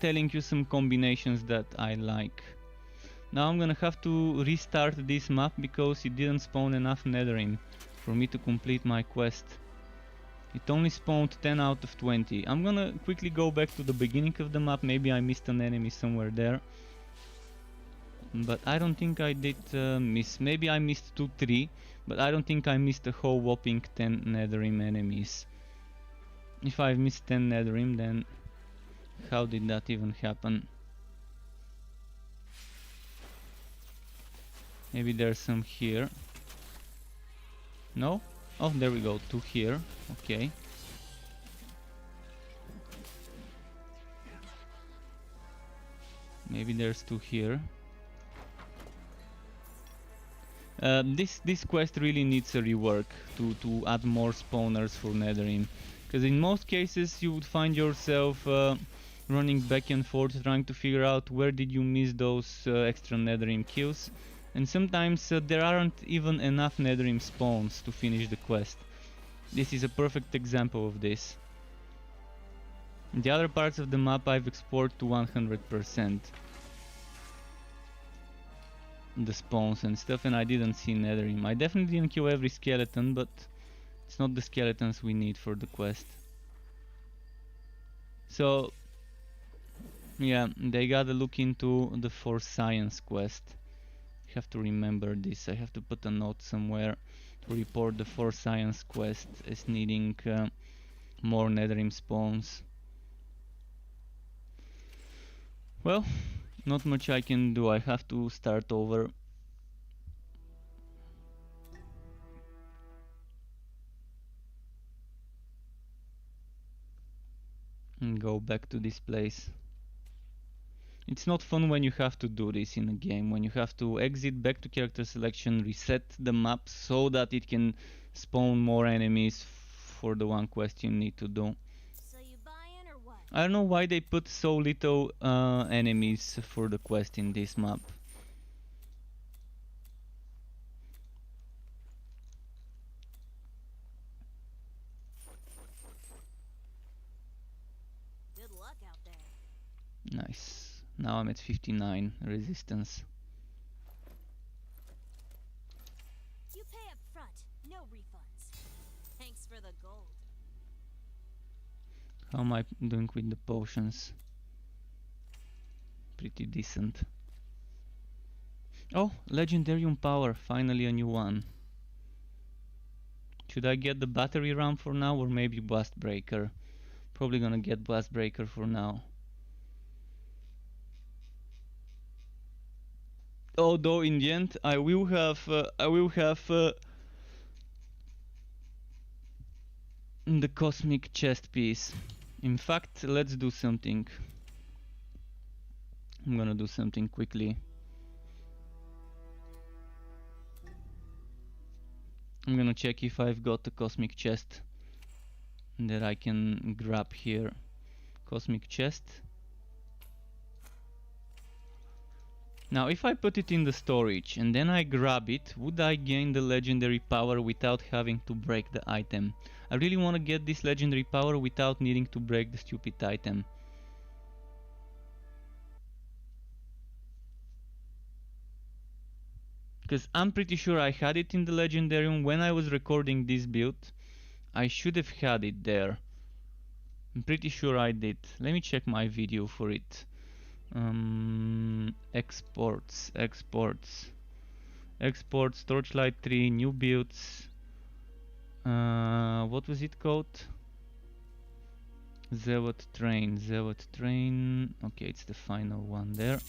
telling you some combinations that I like. Now I'm gonna have to restart this map because it didn't spawn enough Netherim for me to complete my quest. It only spawned 10 out of 20. I'm gonna quickly go back to the beginning of the map. Maybe I missed an enemy somewhere there. But I don't think I did miss. Maybe I missed 2-3. But I don't think I missed a whole whopping 10 Netherim enemies. If I've missed 10 Netherrim, then how did that even happen? Maybe there's some here. No? Oh, there we go, 2 here. Okay. Maybe there's 2 here. This quest really needs a rework to add more spawners for Netherrim, because in most cases you would find yourself running back and forth trying to figure out where did you miss those extra Netherrim kills, and sometimes there aren't even enough Netherrim spawns to finish the quest. This is a perfect example of this. The other parts of the map I've explored to 100%. The spawns and stuff, and I didn't see Netherrim. I definitely didn't kill every skeleton, but it's not the skeletons we need for the quest. So yeah, they gotta look into the For Science quest. I have to remember this. I have to put a note somewhere to report the For Science quest as needing more Netherrim spawns. Well, not much I can do. I have to start over. And go back to this place. It's not fun when you have to do this in a game, when you have to exit back to character selection, reset the map so that it can spawn more enemies for the one quest you need to do. So you buyin' or what? I don't know why they put so little enemies for the quest in this map. Good luck out there. Nice. Now I'm at 59 resistance. You pay up front, no refunds. Thanks for the gold. How am I doing with the potions? Pretty decent. Oh, Legendarium power, finally a new one. Should I get the battery ram for now, or maybe blast breaker? Probably gonna get blast breaker for now. Although in the end I will have the cosmic chest piece. In fact, let's do something. I'm gonna do something quickly. I'm gonna check if I've got the cosmic chest that I can grab here. Cosmic chest. Now if I put it in the storage and then I grab it, would I gain the legendary power without having to break the item? I really want to get this legendary power without needing to break the stupid item. Because I'm pretty sure I had it in the legendarium when I was recording this build. I should have had it there. I'm pretty sure I did. Let me check my video for it. Exports, Torchlight 3, new builds. What was it called? Zealot Train. Okay, it's the final one there.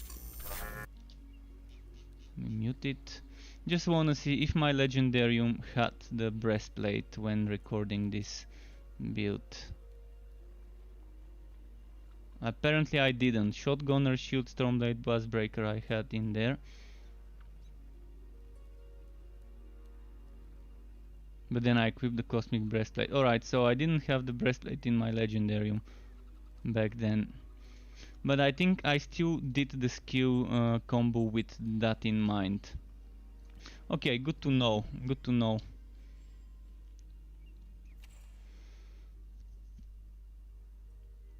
Let me mute it. Just wanna see if my legendarium had the breastplate when recording this build. Apparently I didn't. Shotgunner, shield, stormblade, blast breaker I had in there. But then I equipped the cosmic breastplate. Alright, so I didn't have the breastplate in my legendarium back then. But I think I still did the skill combo with that in mind. Okay, good to know, good to know.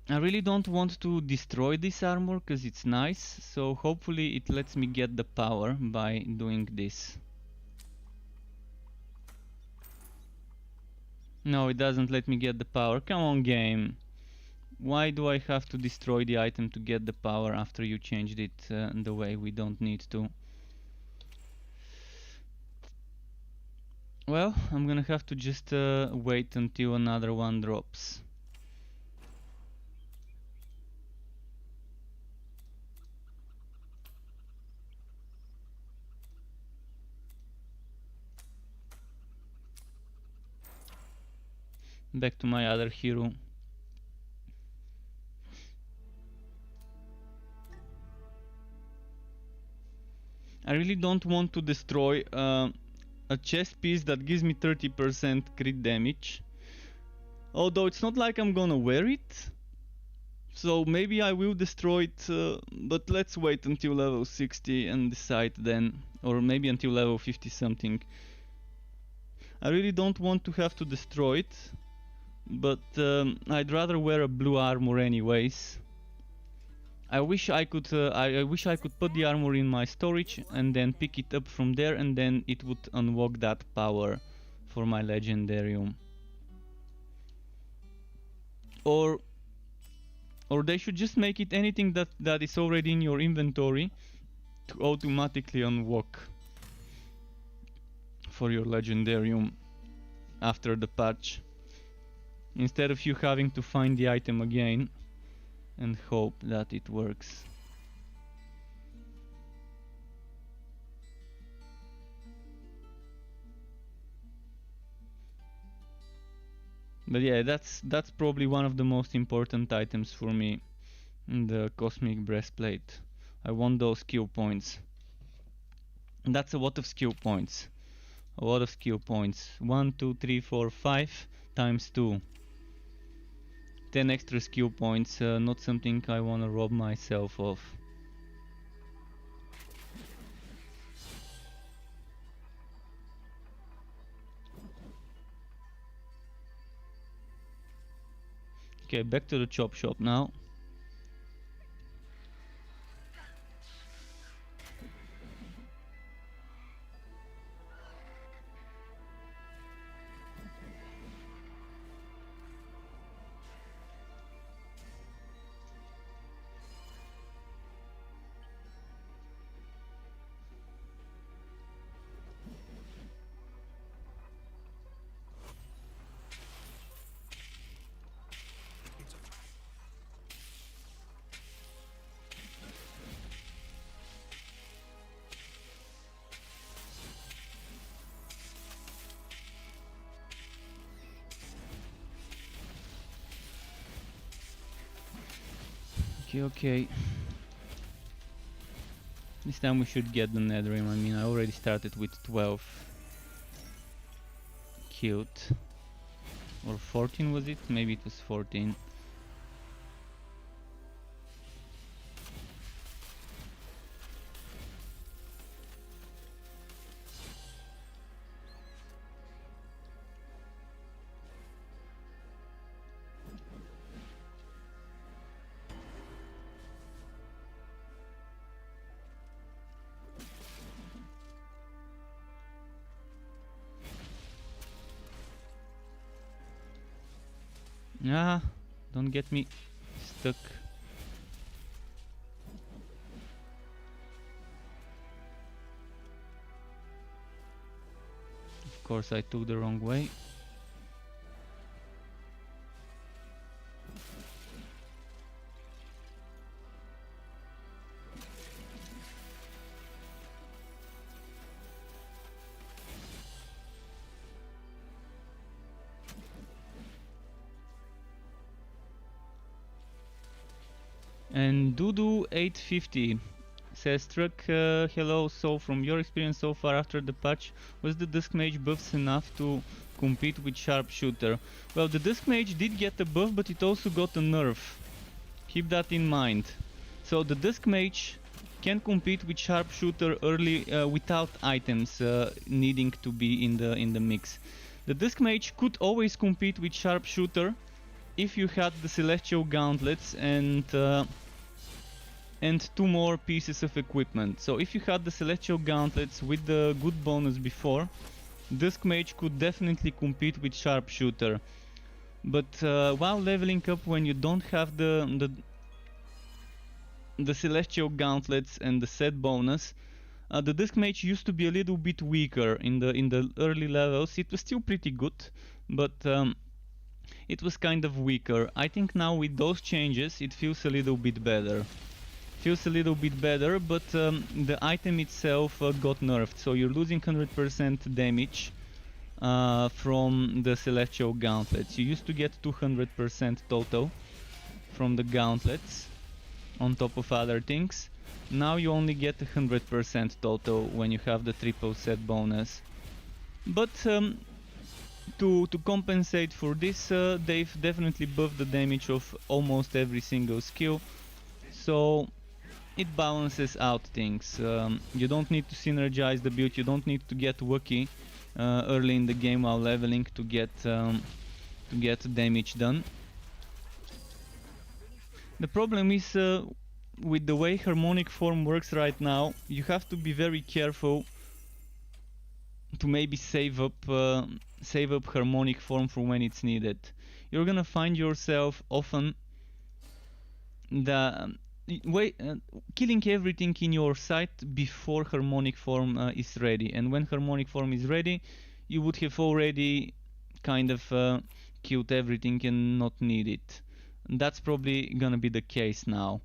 I really don't want to destroy this armor because it's nice, so hopefully it lets me get the power by doing this. No, it doesn't let me get the power. Come on, game. Why do I have to destroy the item to get the power after you changed it the way we don't need to? Well, I'm gonna have to just wait until another one drops. back to my other hero. I really don't want to destroy a chest piece that gives me 30% crit damage. Although it's not like I'm gonna wear it. So maybe I will destroy it, but let's wait until level 60 and decide then. Or maybe until level 50 something. I really don't want to have to destroy it. But I'd rather wear a blue armor anyways. I wish I could put the armor in my storage and then pick it up from there, and then it would unlock that power for my legendarium. Or they should just make it anything that is already in your inventory to automatically unlock for your legendarium after the patch, instead of you having to find the item again and hope that it works. But yeah, that's probably one of the most important items for me in the Cosmic Breastplate. I want those skill points. And that's a lot of skill points. A lot of skill points. 1, 2, 3, 4, 5 times 2. 10 extra skill points, not something I wanna rob myself of. Okay, back to the chop shop now. Okay. This time we should get the Netherrim. I mean, I already started with 12 killed. Or 14 was it? Maybe it was 14. Ah, don't get me stuck. Of course, I took the wrong way. And Dudu850 says, Truck, hello, so from your experience so far after the patch, was the Dusk Mage buffs enough to compete with Sharpshooter? Well, the Dusk Mage did get a buff, but it also got a nerf. Keep that in mind. So the Dusk Mage can compete with Sharpshooter early without items needing to be in the mix. The Dusk Mage could always compete with Sharpshooter if you had the Celestial Gauntlets and 2 more pieces of equipment. So if you had the Celestial Gauntlets with the good bonus before, Dusk Mage could definitely compete with Sharpshooter. But while leveling up, when you don't have the Celestial Gauntlets and the set bonus, the Dusk Mage used to be a little bit weaker in the early levels. It was still pretty good, but it was kind of weaker. I think now with those changes it feels a little bit better. But the item itself got nerfed, so you're losing 100% damage from the Celestial Gauntlets. You used to get 200% total from the gauntlets on top of other things. Now you only get 100% total when you have the triple set bonus. But to compensate for this, they've definitely buffed the damage of almost every single skill, so it balances out things. You don't need to synergize the build, you don't need to get wacky early in the game while leveling to get damage done. The problem is with the way harmonic form works right now, you have to be very careful to maybe save up harmonic form for when it's needed. You're gonna find yourself often killing everything in your sight before harmonic form is ready, and when harmonic form is ready, you would have already kind of killed everything and not need it. And that's probably gonna be the case now.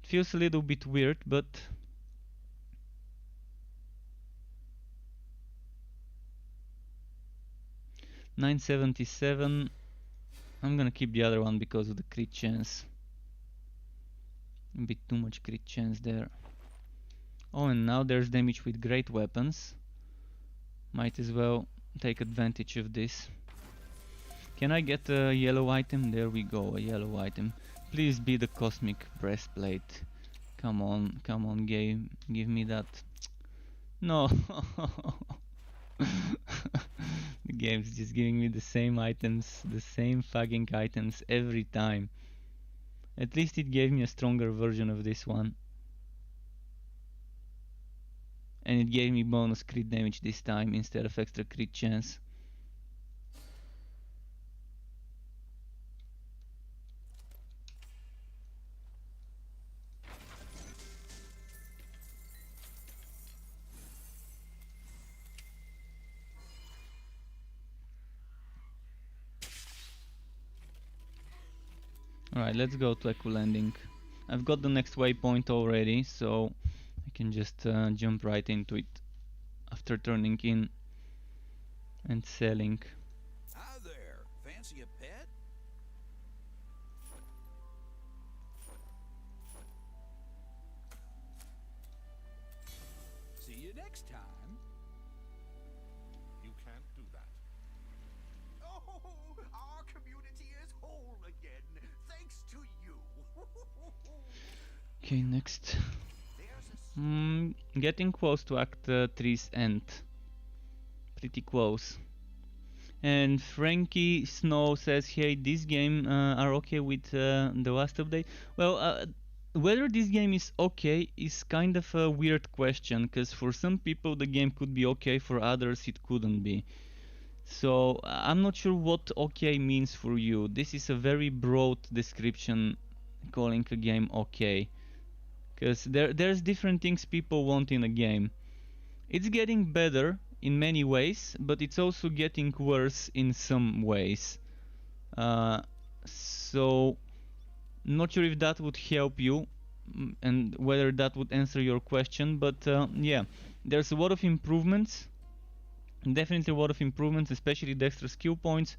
It feels a little bit weird, but $977. I'm gonna keep the other one because of the crit chance. A bit too much crit chance there. Oh, and now there's damage with great weapons. Might as well take advantage of this. Can I get a yellow item? There we go, a yellow item. Please be the cosmic breastplate. Come on game, give me that. No. The game's just giving me the same items, the same fucking items every time. At least it gave me a stronger version of this one. And it gave me bonus crit damage this time instead of extra crit chance. Alright, let's go to Echo Landing. I've got the next waypoint already, so I can just jump right into it after turning in and selling. Hi there. Fancy a pet? See you next time. You can't do that. Oh, our community is whole again, thanks to you. Okay, next. There's a Getting close to Act 3's end. Pretty close. And Frankie Snow says, hey, this game are okay with the last update. Well, whether this game is okay is kind of a weird question, because for some people the game could be okay, for others it couldn't be. So I'm not sure what okay means for you. This is a very broad description, calling a game okay. Because there's different things people want in a game. It's getting better in many ways, but it's also getting worse in some ways. So not sure if that would help you and whether that would answer your question, but yeah, there's a lot of improvements. Definitely a lot of improvements, especially the extra skill points.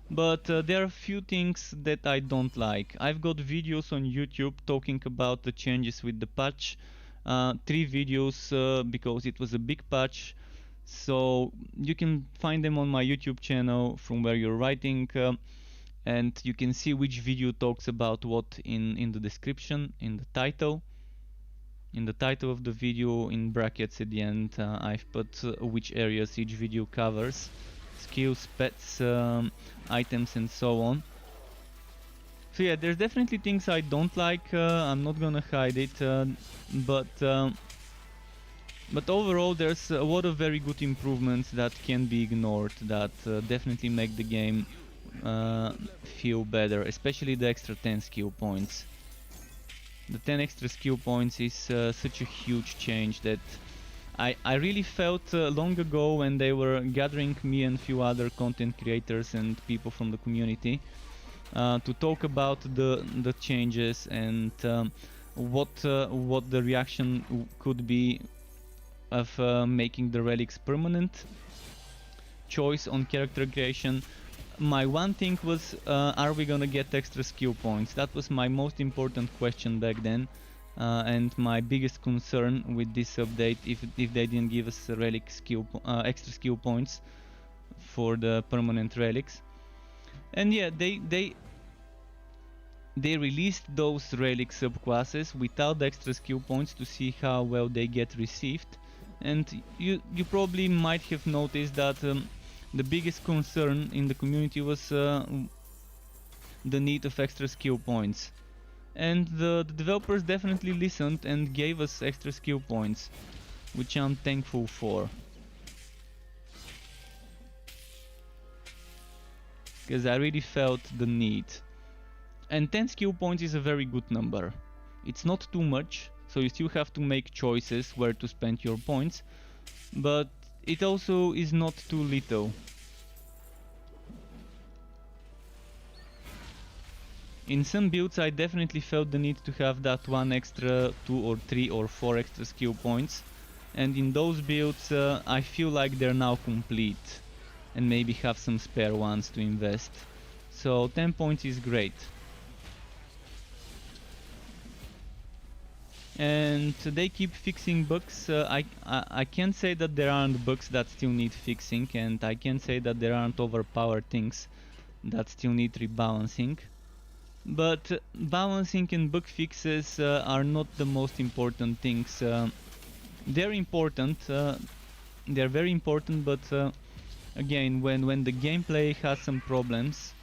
But there are a few things that I don't like. I've got videos on YouTube talking about the changes with the patch. 3 videos because it was a big patch. So you can find them on my YouTube channel from where you're writing. And you can see which video talks about what in the description, in the title. In the title of the video, in brackets at the end, I've put which areas each video covers. Skills, pets, items and so on. So yeah, there's definitely things I don't like, I'm not gonna hide it, but overall there's a lot of very good improvements that can be ignored, that definitely make the game feel better, especially the extra 10 skill points. The 10 extra skill points is such a huge change that I really felt long ago when they were gathering me and few other content creators and people from the community to talk about the changes and what the reaction could be of making the relics permanent. choice on character creation. My one thing was, are we gonna get extra skill points? That was my most important question back then, and my biggest concern with this update, if they didn't give us a relic extra skill points for the permanent relics. And yeah, they released those relic subclasses without extra skill points to see how well they get received. And you probably might have noticed that the biggest concern in the community was the need of extra skill points. And the developers definitely listened and gave us extra skill points, which I'm thankful for. Because I really felt the need. And 10 skill points is a very good number. It's not too much, so you still have to make choices where to spend your points, but it also is not too little. In some builds I definitely felt the need to have that one extra 2 or 3 or 4 extra skill points, and in those builds I feel like they're now complete and maybe have some spare ones to invest. So 10 points is great. And they keep fixing bugs. I can't say that there aren't bugs that still need fixing, and I can't say that there aren't overpowered things that still need rebalancing. But balancing and bug fixes are not the most important things. They're important, they're very important, but again, when the gameplay has some problems,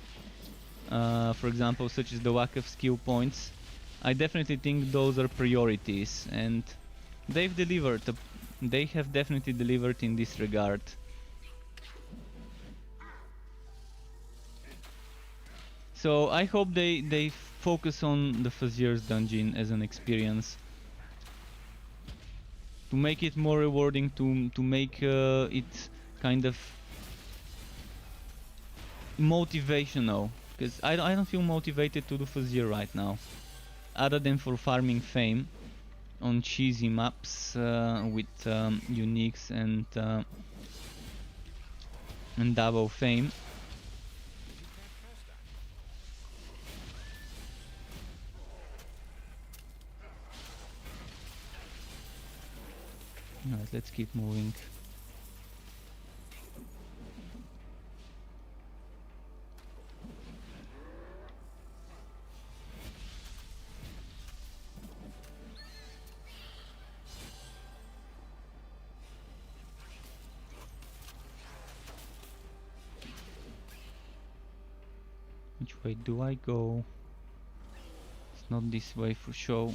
for example, such as the lack of skill points, I definitely think those are priorities, and they've delivered. They have definitely delivered in this regard. So I hope they focus on the Fazier's dungeon as an experience, to make it more rewarding, to make it kind of motivational, because I don't feel motivated to do Fazier right now, other than for farming fame on cheesy maps with uniques and double fame. Alright, let's keep moving. Which way do I go? It's not this way for sure.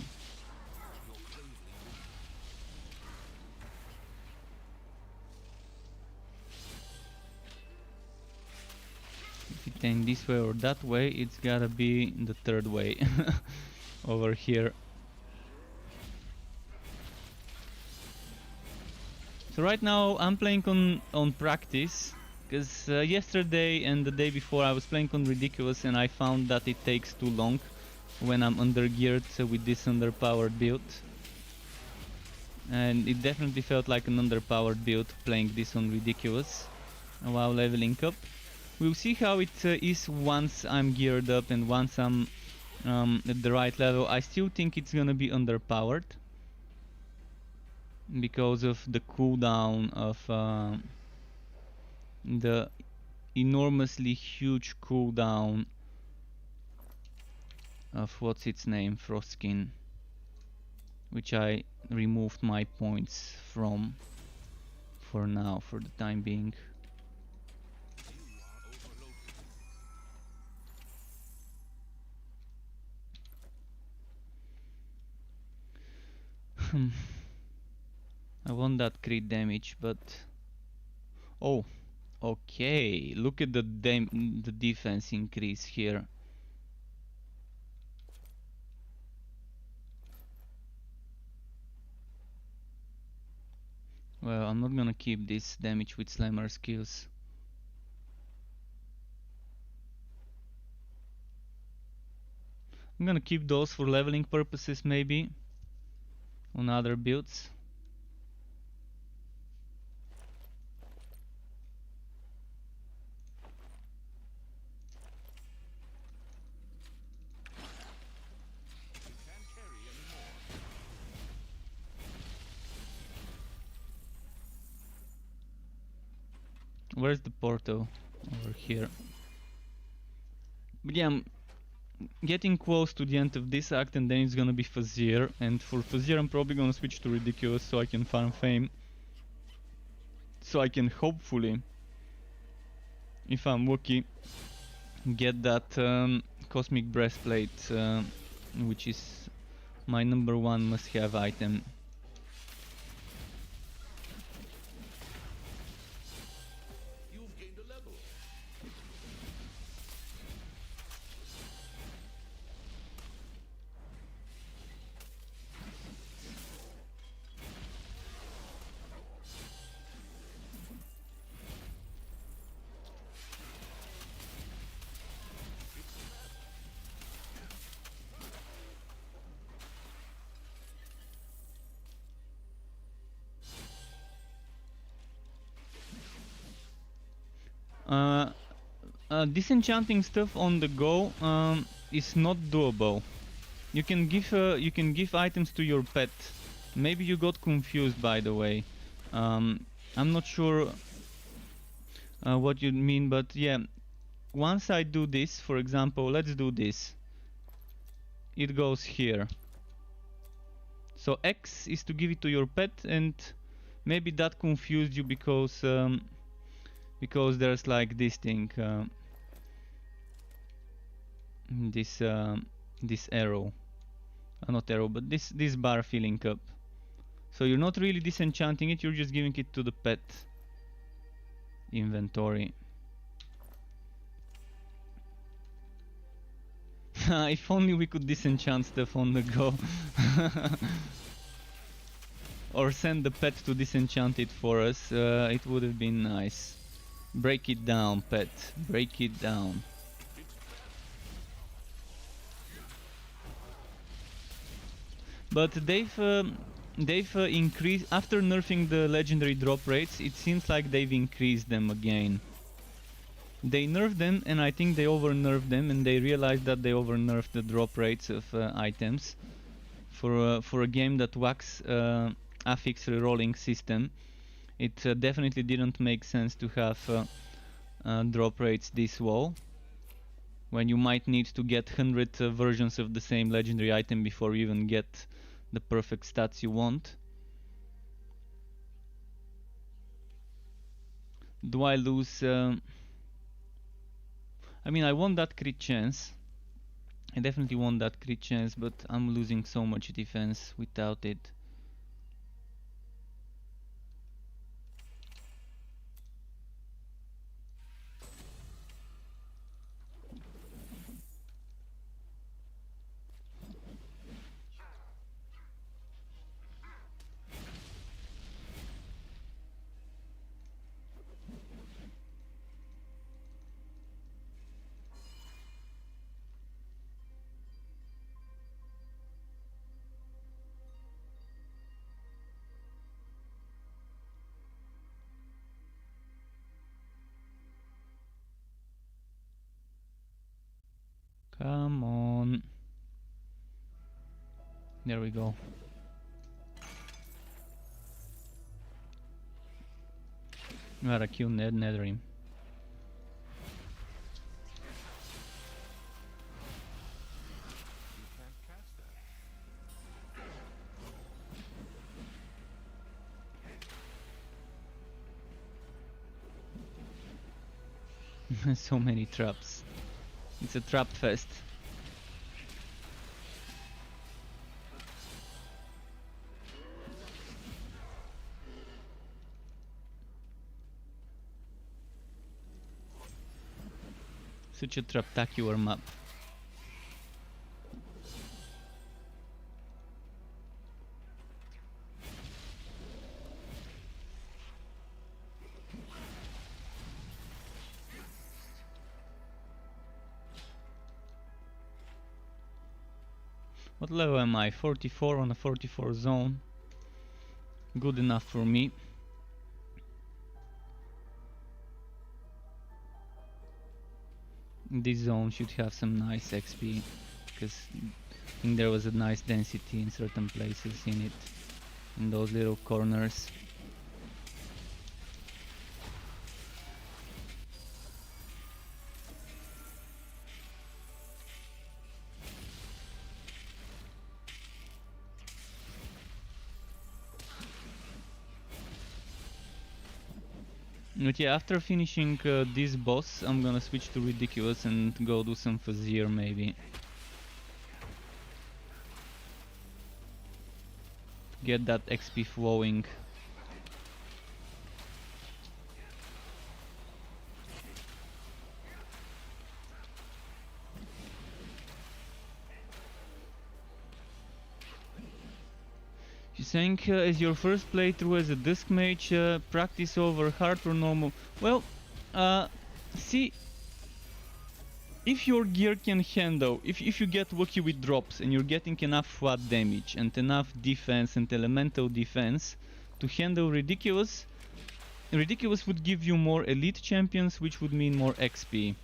If it ain't this way or that way, it's gotta be the third way over here. So right now I'm playing on practice, because yesterday and the day before I was playing on ridiculous, and I found that it takes too long when I'm undergeared with this underpowered build. And it definitely felt like an underpowered build playing this on ridiculous while leveling up. We'll see how it is once I'm geared up and once I'm at the right level. I still think it's gonna be underpowered because of the cooldown of the enormously huge cooldown of what's its name, Frostskin, which I removed my points from for now, for the time being. I want that crit damage, but oh, okay. Look at the defense increase here. Well, I'm not gonna keep this damage with slammer skills. I'm gonna keep those for leveling purposes, maybe on other builds. Where's the portal? Over here. But yeah, I'm getting close to the end of this act, and then it's gonna be Fazir. And for Fazir, I'm probably gonna switch to Ridiculous so I can farm fame. So I can hopefully, if I'm lucky, get that Cosmic Breastplate, which is my #1 must-have item. You've gained a level. Disenchanting stuff on the go is not doable. You can give items to your pet. Maybe you got confused, by the way. I'm not sure what you mean, but yeah. Once I do this, for example, let's do this. It goes here. So X is to give it to your pet, and maybe that confused you because there's like this thing, this arrow, not arrow, but this bar filling up. So you're not really disenchanting it, you're just giving it to the pet inventory. If only we could disenchant stuff on the go. Or send the pet to disenchant it for us, it would have been nice. Break it down, pet. Break it down. But they've increased after nerfing the legendary drop rates. It seems like they've increased them again. They nerfed them, and I think they over-nerfed them, and they realized that they over-nerfed the drop rates of items. For a game that whacks affix rerolling system, it definitely didn't make sense to have drop rates this low, when you might need to get 100 versions of the same legendary item before you even get the perfect stats you want. Do I lose? I mean, I want that crit chance. I definitely want that crit chance, but I'm losing so much defense without it. Come on. There we go. Gotta kill Netherim. You can't catch that. So many traps. It's a trap fest. Such a traptacular map. What level am I? 44 on a 44 zone. Good enough for me. This zone should have some nice XP, because I think there was a nice density in certain places in it, in those little corners. But yeah, after finishing this boss, I'm gonna switch to Ridiculous and go do some Fazir maybe. Get that XP flowing. She's saying, as your first playthrough as a disc mage, practice over hard or normal. Well, see, if your gear can handle, if you get lucky with drops and you're getting enough flat damage and enough defense and elemental defense to handle Ridiculous, Ridiculous would give you more elite champions, which would mean more XP.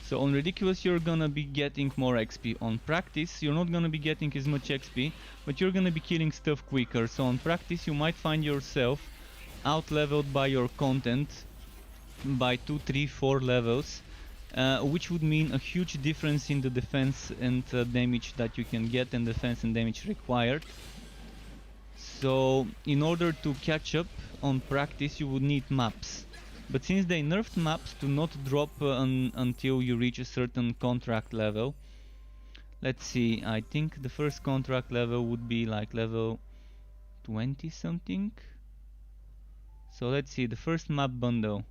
So on Ridiculous you're gonna be getting more XP. On Practice you're not gonna be getting as much XP, but you're gonna be killing stuff quicker. So on Practice you might find yourself out-leveled by your content by 2, 3, 4 levels, which would mean a huge difference in the defense and damage that you can get and defense and damage required. So in order to catch up on Practice you would need maps. But since they nerfed maps to not drop until you reach a certain contract level, let's see, I think the first contract level would be like level 20 something. So let's see, the first map bundle.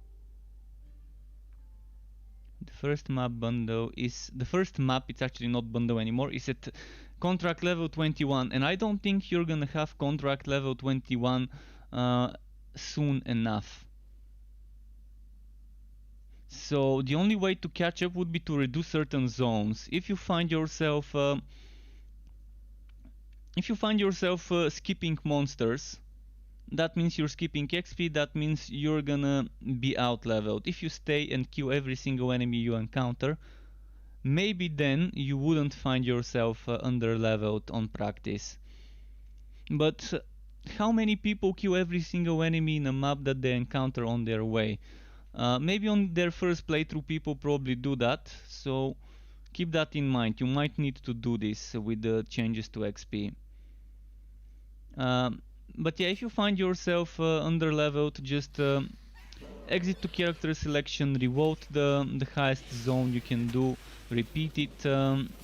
The first map bundle is, the first map, it's actually not bundle anymore, is at contract level 21, and I don't think you're gonna have contract level 21 soon enough. So the only way to catch up would be to redo certain zones. If you find yourself skipping monsters, that means you're skipping XP, that means you're gonna be out leveled. If you stay and kill every single enemy you encounter, maybe then you wouldn't find yourself under leveled on Practice. But how many people kill every single enemy in a map that they encounter on their way? Maybe on their first playthrough people probably do that, so keep that in mind. You might need to do this with the changes to XP. But yeah, if you find yourself underleveled, just exit to character selection, revolt the highest zone you can do, repeat it,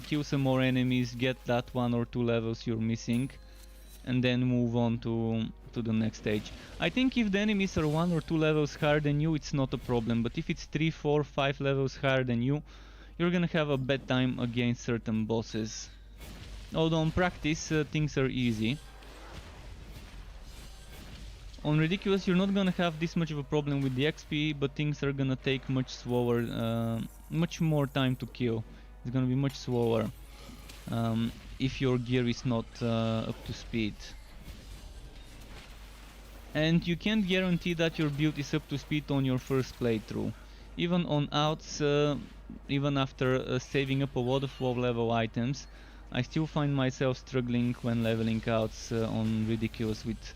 kill some more enemies, get that 1 or 2 levels you're missing, and then move on to the next stage. I think if the enemies are 1 or 2 levels higher than you, it's not a problem, but if it's 3, 4, 5 levels higher than you, you're gonna have a bad time against certain bosses. Although on Practice things are easy. On Ridiculous you're not gonna have this much of a problem with the XP, but things are gonna take much slower, much more time to kill. It's gonna be much slower if your gear is not up to speed. And you can't guarantee that your build is up to speed on your first playthrough. Even on outs, even after saving up a lot of low level items, I still find myself struggling when leveling outs on Ridiculous with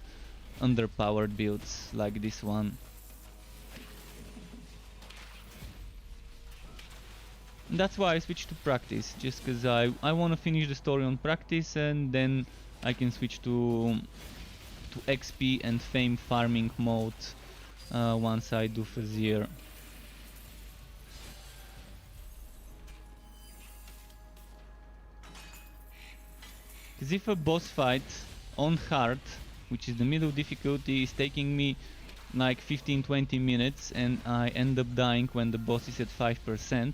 underpowered builds like this one. That's why I switched to Practice, just because I want to finish the story on Practice and then I can switch to XP and fame farming mode once I do Fazir. Because if a boss fight on hard, which is the middle difficulty, is taking me like 15-20 minutes and I end up dying when the boss is at 5%,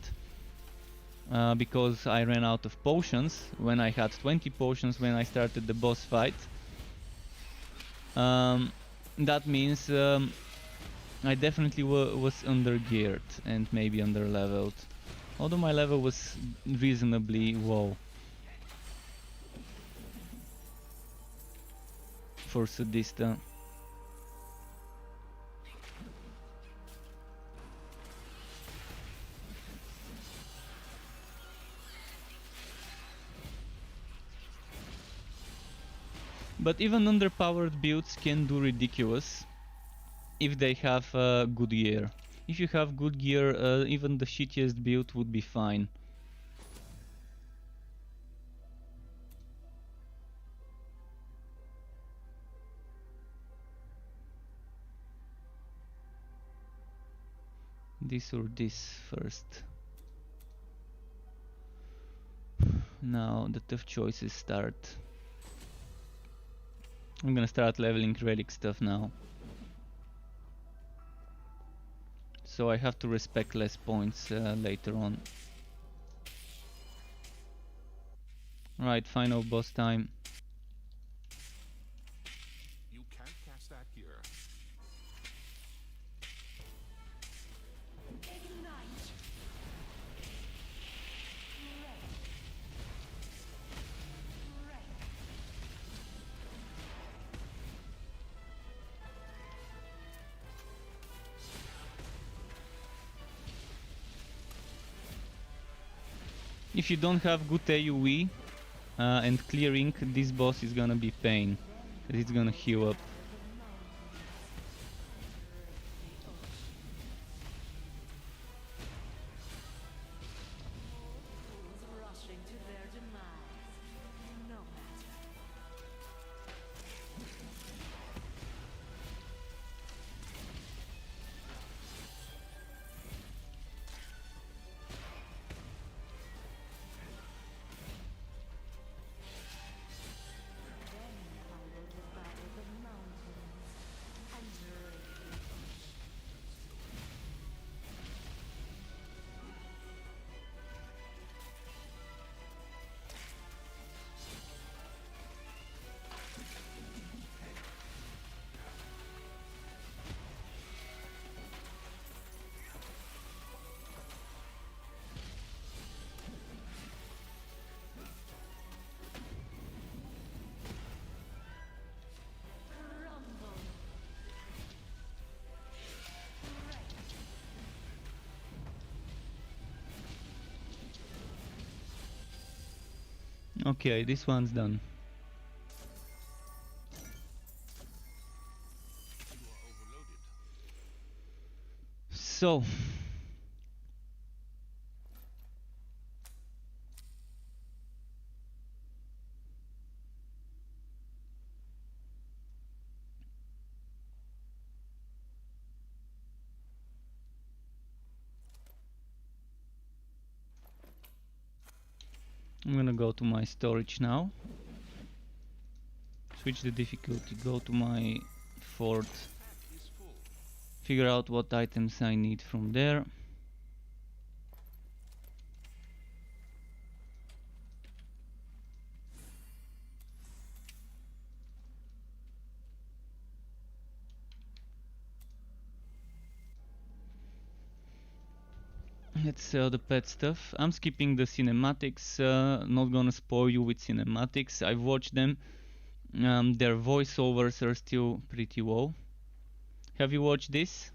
because I ran out of potions when I had 20 potions when I started the boss fight. That means I definitely was under-geared and maybe under-leveled. Although my level was reasonably low for Sadista. But even underpowered builds can do Ridiculous if they have good gear. If you have good gear, even the shittiest build would be fine. This or this first. Now the tough choices start. I'm gonna start leveling relic stuff now. So I have to respect less points later on. Right, final boss time. You can't cast that here. If you don't have good AoE and clearing, this boss is gonna be pain, because it's gonna heal up. Rushing to their demise. No matter. Okay, this one's done. You are overloaded. So, I'm gonna go to my storage now. Switch the difficulty, go to my fort, Pack is full. figure out what items I need from there. Let's sell the pet stuff. I'm skipping the cinematics, not gonna spoil you with cinematics. I've watched them. Their voiceovers are still pretty low. Have you watched this?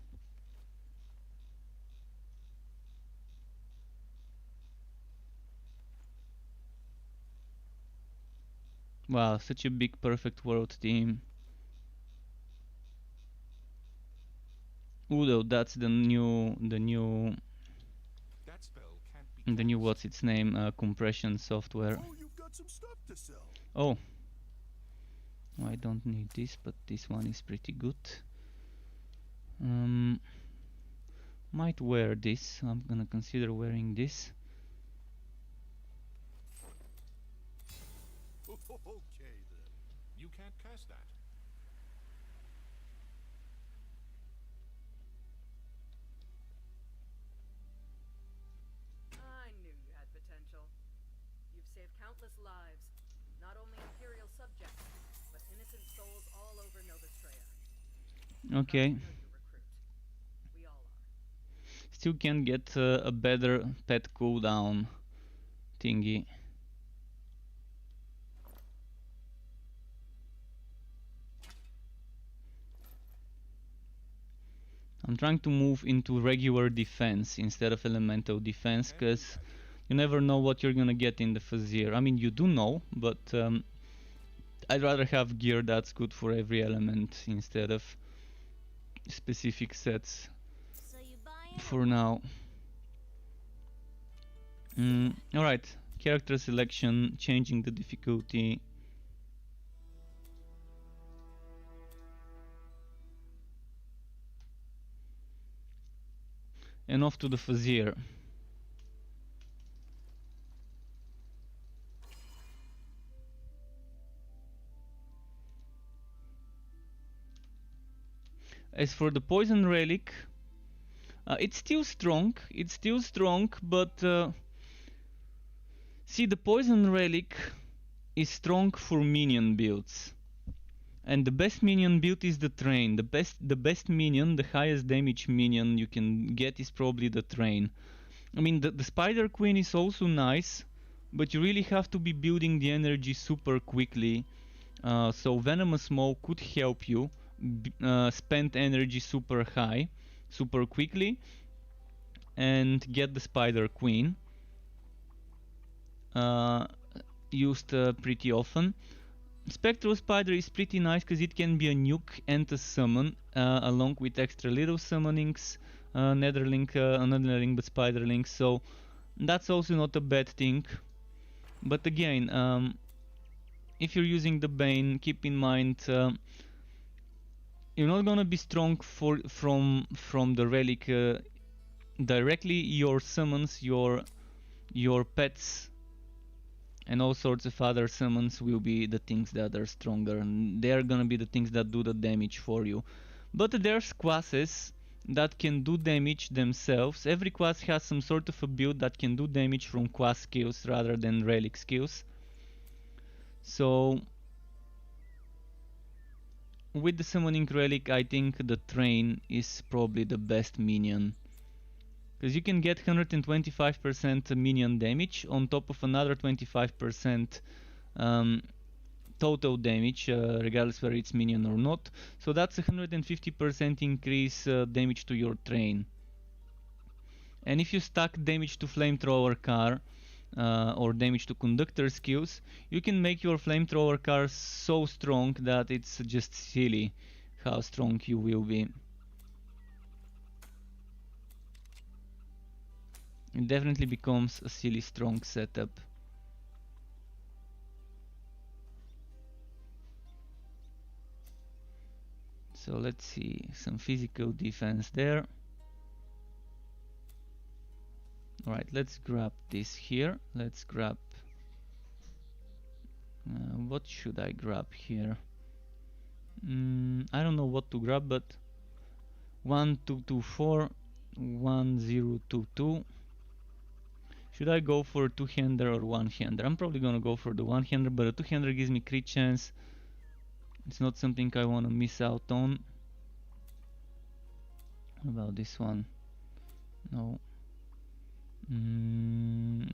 Wow, such a big perfect world team. Udo, that's the new That spell can't be what's its name, compression software. Oh, you've got some stuff to sell. Oh, I don't need this, but this one is pretty good. Might wear this. I'm gonna consider wearing this. Okay, then. You can't cast that. I knew you had potential. You've saved countless lives, not only Imperial subjects, but innocent souls all over Novastrea. Okay. Proud to know you, recruit. We all are. Still can get a better pet cooldown thingy. I'm trying to move into regular defense instead of elemental defense, because you never know what you're gonna get in the Fazir. I mean, you do know, but I'd rather have gear that's good for every element instead of specific sets So you buy for now. Alright, character selection, changing the difficulty. and off to the Fazir. As for the Poison Relic, it's still strong, but see, the Poison Relic is strong for minion builds. And the best minion build is the Train. The best minion, the highest damage minion you can get is probably the Train. I mean, the Spider Queen is also nice, but you really have to be building the energy super quickly. So Venomous Maw could help you spend energy super high, super quickly, and get the Spider Queen used pretty often. Spectral Spider is pretty nice because it can be a nuke and a summon, along with extra little summonings, Netherlink, but Spiderlink, so that's also not a bad thing. But again, if you're using the Bane, keep in mind you're not gonna be strong from the relic directly. Your summons, your pets, and all sorts of other summons will be the things that are stronger, and they're gonna be the things that do the damage for you. But there's classes that can do damage themselves. Every class has some sort of a build that can do damage from class skills rather than relic skills. So with the Summoning Relic, I think the Train is probably the best minion. Because you can get 125% minion damage on top of another 25% total damage, regardless whether it's minion or not. So that's a 150% increase damage to your Train. And if you stack damage to Flamethrower car or damage to Conductor skills, you can make your Flamethrower car so strong that it's just silly how strong you will be. It definitely becomes a silly strong setup. So let's see, some physical defense there. Alright, let's grab this here. Let's grab... what should I grab here? I don't know what to grab, but 1224, 1022. Should I go for a two-hander or one-hander? I'm probably gonna go for the one-hander, but a two-hander gives me crit chance. It's not something I wanna miss out on. How about this one? No.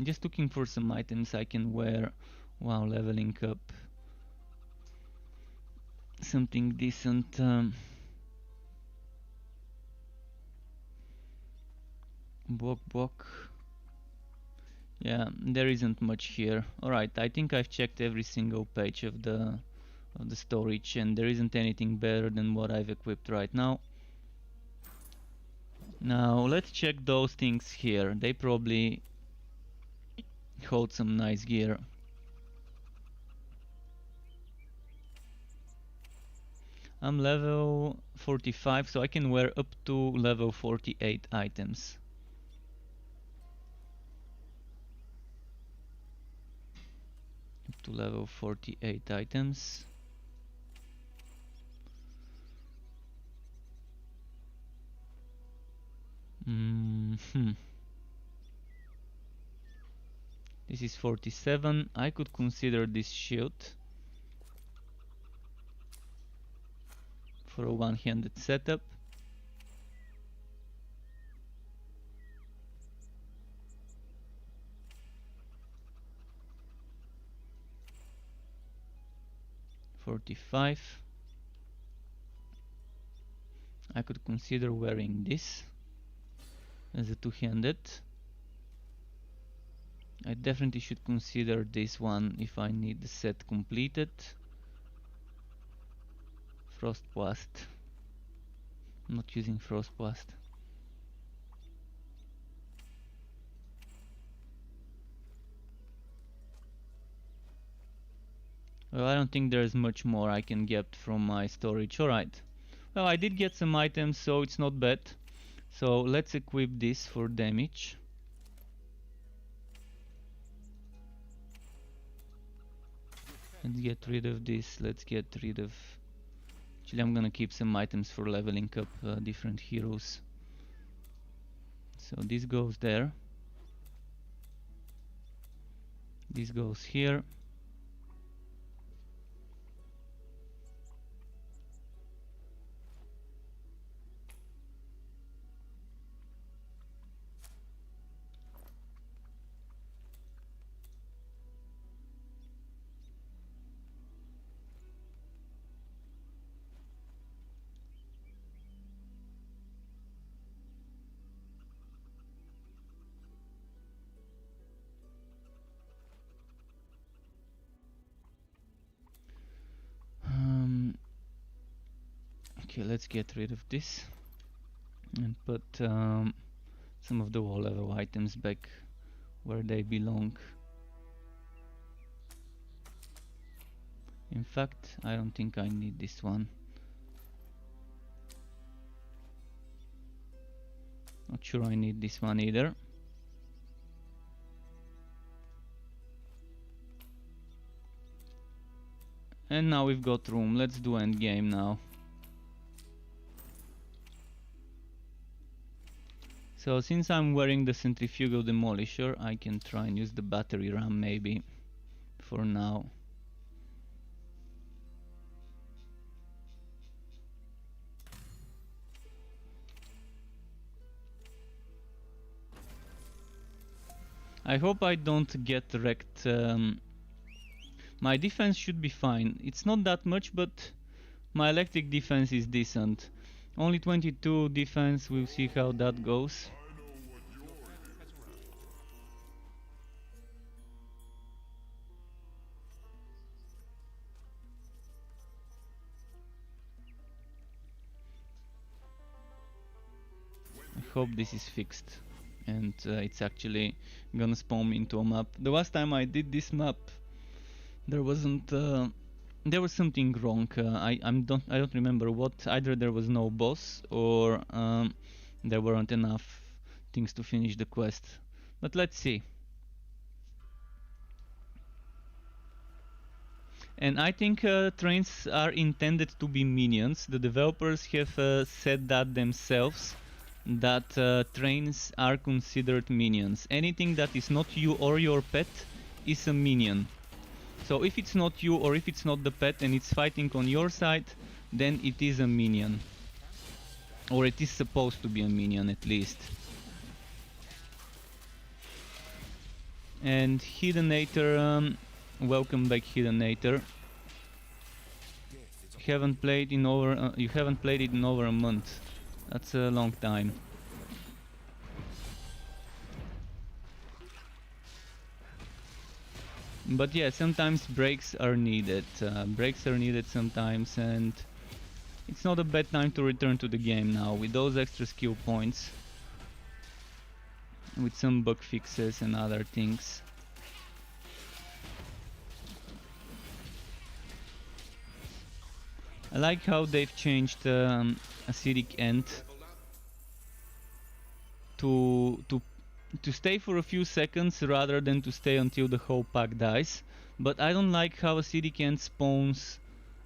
Just looking for some items I can wear while leveling up. Something decent. Bok. Yeah, there isn't much here. Alright, I think I've checked every single page of the storage, and there isn't anything better than what I've equipped right now. Now let's check those things here. They probably hold some nice gear. I'm level 45, so I can wear up to level 48 items. Up to level 48 items. This is 47. I could consider this shield for a one-handed setup. $45. I could consider wearing this as a two-handed. I definitely should consider this one if I need the set completed. Frostblast. I'm not using Frostblast. Well, I don't think there's much more I can get from my storage. Alright. Well, I did get some items, so it's not bad. So let's equip this for damage. Let's get rid of this. Let's get rid of... Actually, I'm gonna keep some items for leveling up different heroes. So this goes there. This goes here. Okay, let's get rid of this and put some of the wall level items back where they belong. In fact, I don't think I need this one. Not sure I need this one either. And now we've got room. Let's do endgame now. So since I'm wearing the centrifugal demolisher, I can try and use the battery ram maybe for now. I hope I don't get wrecked. My defense should be fine. It's not that much, but my electric defense is decent. Only 22 defense, we'll see how that goes. I hope this is fixed and it's actually gonna spawn me into a map. The last time I did this map, there wasn't there was something wrong. I don't remember what. Either there was no boss or there weren't enough things to finish the quest. But let's see. And I think trains are intended to be minions. The developers have said that themselves, that trains are considered minions. Anything that is not you or your pet is a minion. So if it's not you or if it's not the pet and it's fighting on your side, then it is a minion. Or it is supposed to be a minion at least. And Hiddenator, welcome back Hiddenator. You haven't played it in over a month. That's a long time. But yeah, sometimes breaks are needed. Breaks are needed sometimes, and it's not a bad time to return to the game now with those extra skill points, with some bug fixes and other things. I like how they've changed acidic end to stay for a few seconds rather than to stay until the whole pack dies. But I don't like how acidic end spawns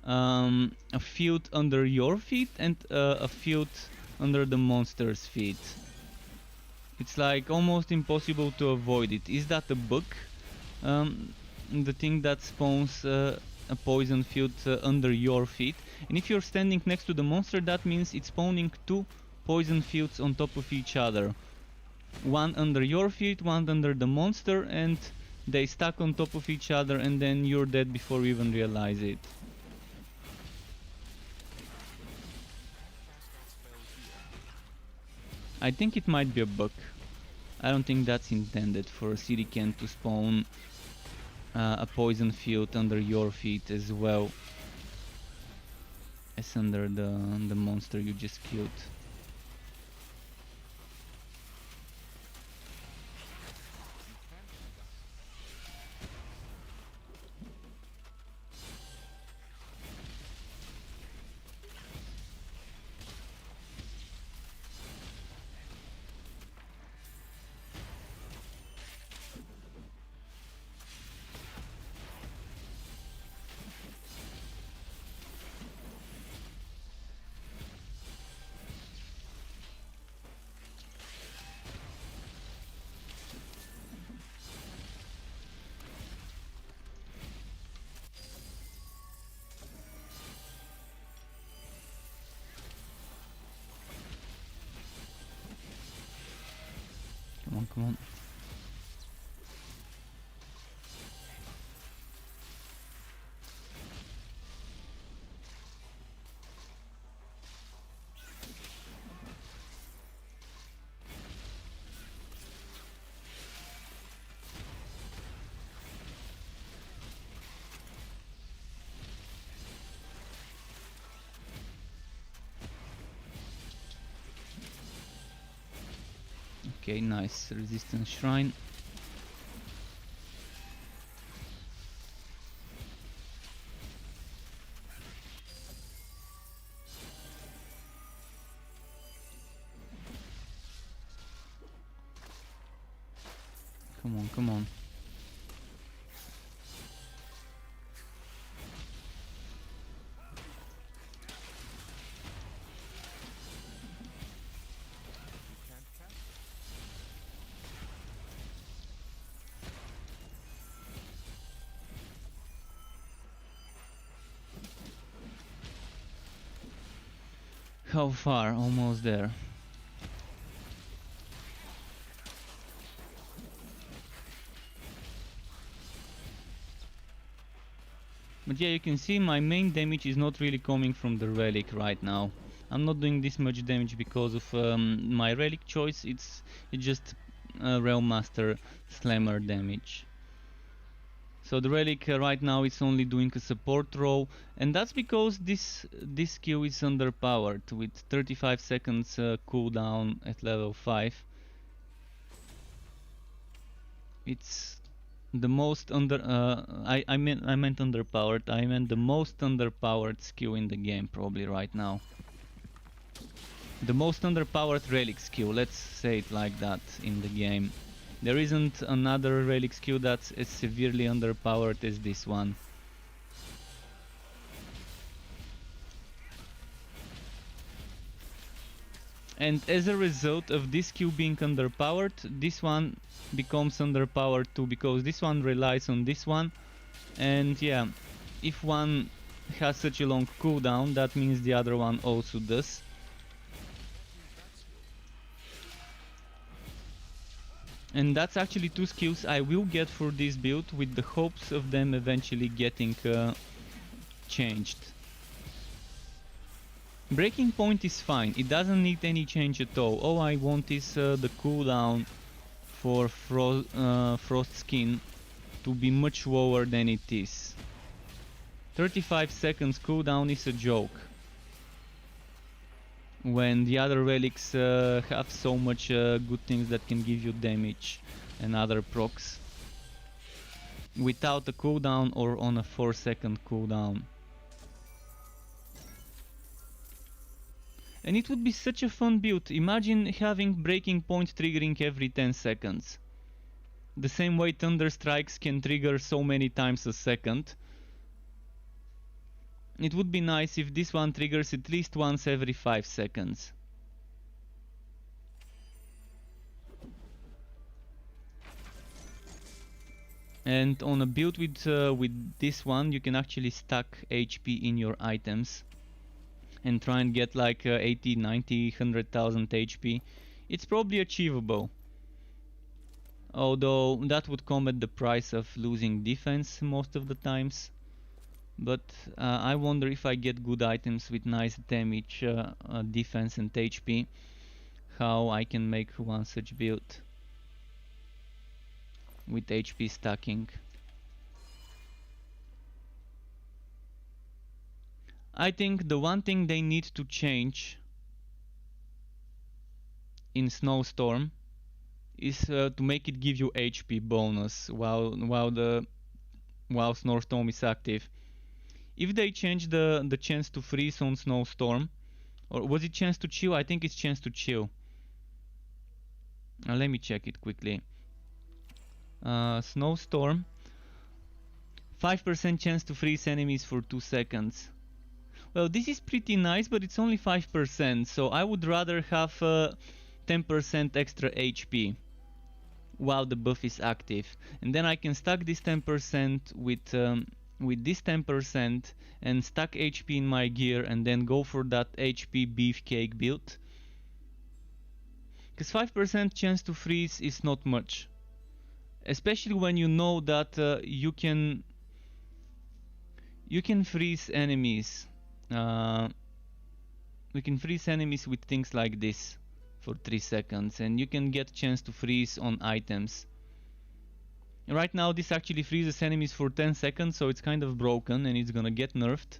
a field under your feet and a field under the monster's feet. It's like almost impossible to avoid it. Is that a bug? The thing that spawns a poison field under your feet. And if you're standing next to the monster, that means it's spawning two poison fields on top of each other. One under your feet, one under the monster, and they stack on top of each other, and then you're dead before you even realize it. I think it might be a bug. I don't think that's intended for a acidic end to spawn a poison field under your feet as well as under the monster you just killed. on, come on. Okay, nice. Resistance shrine. Come on, come on. Can't cast it. How far? Almost there. But yeah, you can see my main damage is not really coming from the relic right now. I'm not doing this much damage because of my relic choice. It's just Railmaster Slammer damage. So the relic right now is only doing a support row, and that's because this skill is underpowered with 35 seconds cooldown at level 5. It's the most I meant underpowered. I meant the most underpowered skill in the game probably right now. The most underpowered relic skill, let's say it like that, in the game. There isn't another relic skill that's as severely underpowered as this one. And as a result of this skill being underpowered, this one becomes underpowered too, because this one relies on this one. And yeah, if one has such a long cooldown, that means the other one also does. And that's actually two skills I will get for this build, with the hopes of them eventually getting changed. Breaking point is fine, it doesn't need any change at all. All I want is the cooldown for Frost Skin to be much lower than it is. 35 seconds cooldown is a joke, when the other relics have so much good things that can give you damage and other procs without a cooldown or on a 4-second cooldown. And it would be such a fun build. Imagine having breaking point triggering every 10 seconds. The same way thunder strikes can trigger so many times a second. It would be nice if this one triggers at least once every 5 seconds. And on a build with this one, you can actually stack HP in your items and try and get like 80, 90, 100,000 HP. It's probably achievable. Although that would come at the price of losing defense most of the times. But I wonder if I get good items with nice damage, defense and HP, how I can make one such build with HP stacking. I think the one thing they need to change in Snowstorm is to make it give you HP bonus while Snowstorm is active. If they change the chance to freeze on Snowstorm, or was it chance to chill? I think it's chance to chill. Let me check it quickly. Snowstorm, 5% chance to freeze enemies for 2 seconds. Well, this is pretty nice, but it's only 5%, so I would rather have 10% extra HP while the buff is active. And then I can stack this 10% with this 10% and stack HP in my gear and then go for that HP beefcake build. Because 5% chance to freeze is not much. Especially when you know that you can freeze enemies. We can freeze enemies with things like this for 3 seconds, and you can get chance to freeze on items. Right now this actually freezes enemies for 10 seconds, so it's kind of broken and it's gonna get nerfed.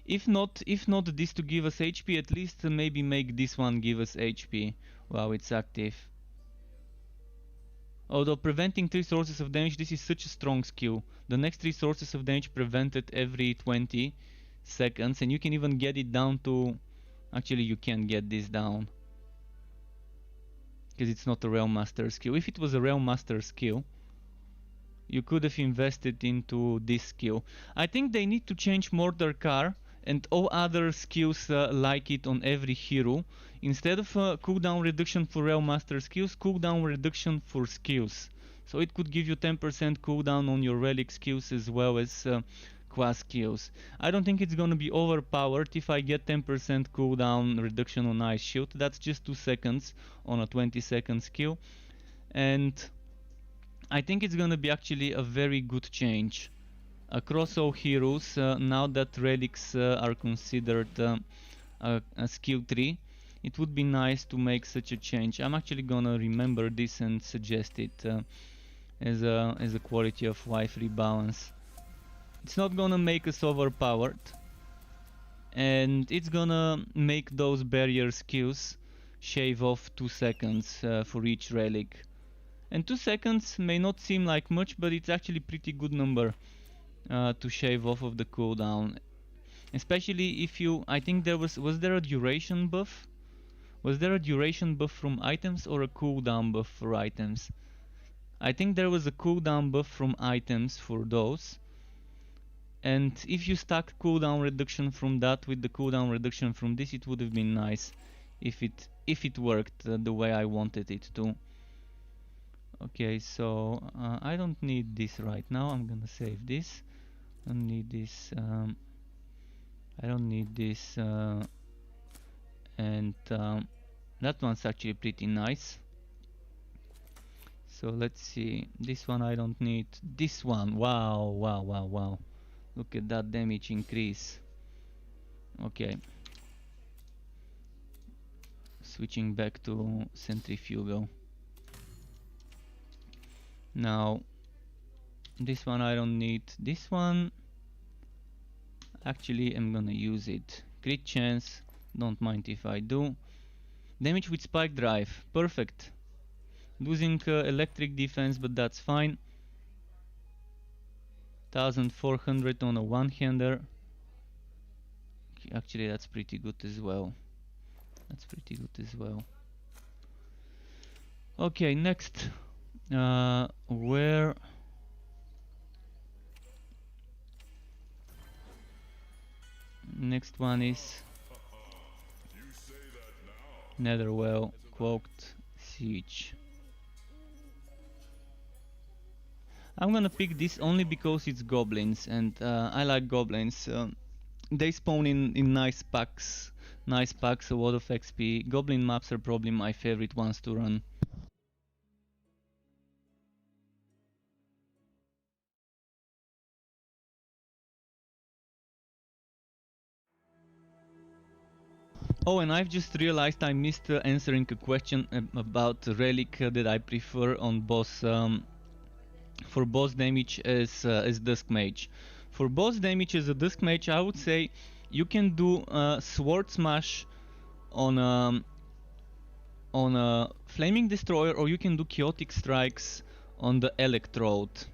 If not this to give us HP, at least maybe make this one give us HP. Wow, it's active. Although preventing 3 sources of damage, this is such a strong skill. The next 3 sources of damage prevented every 20 seconds, and you can even get it down to... Actually, you can't get this down, because it's not a Railmaster skill. If it was a Railmaster skill, you could have invested into this skill. I think they need to change Mortar Car and all other skills like it on every hero. Instead of cooldown reduction for Railmaster skills, cooldown reduction for skills. So it could give you 10% cooldown on your relic skills as well as quas skills. I don't think it's gonna be overpowered if I get 10% cooldown reduction on Ice Shield. That's just 2 seconds on a 20-second skill. And I think it's gonna be actually a very good change across all heroes now that relics are considered a skill tree. It would be nice to make such a change. I'm actually gonna remember this and suggest it as a quality of life rebalance. It's not gonna make us overpowered, and it's gonna make those barrier skills shave off 2 seconds for each relic. And 2 seconds may not seem like much, but it's actually pretty good number to shave off of the cooldown. Especially if you... I think there was there a duration buff? Was there a duration buff from items or a cooldown buff for items? I think there was a cooldown buff from items for those. And if you stack cooldown reduction from that with the cooldown reduction from this, it would have been nice if it worked the way I wanted it to. Okay, so I don't need this right now. I'm gonna save this. I don't need this. I don't need this. And that one's actually pretty nice. So let's see. This one I don't need. This one. Wow, wow, wow, wow. Look at that damage increase. Okay. Switching back to centrifugal. Now, this one I don't need. This one, actually I'm gonna use it. Crit chance, don't mind if I do. Damage with spike drive, perfect. Losing electric defense, but that's fine. 1400 on a one-hander. Actually, that's pretty good as well. That's pretty good as well. Okay, next. Where... Next one is Netherwell Cloaked Siege. I'm gonna pick this only because it's goblins, and I like goblins. They spawn in nice packs, a lot of XP. Goblin maps are probably my favorite ones to run. Oh, and I've just realized I missed answering a question about relic that I prefer on boss for boss damage as Dusk Mage. For boss damage as a Dusk Mage, I would say you can do Sword Smash on a Flaming Destroyer, or you can do Chaotic Strikes on the Electrode.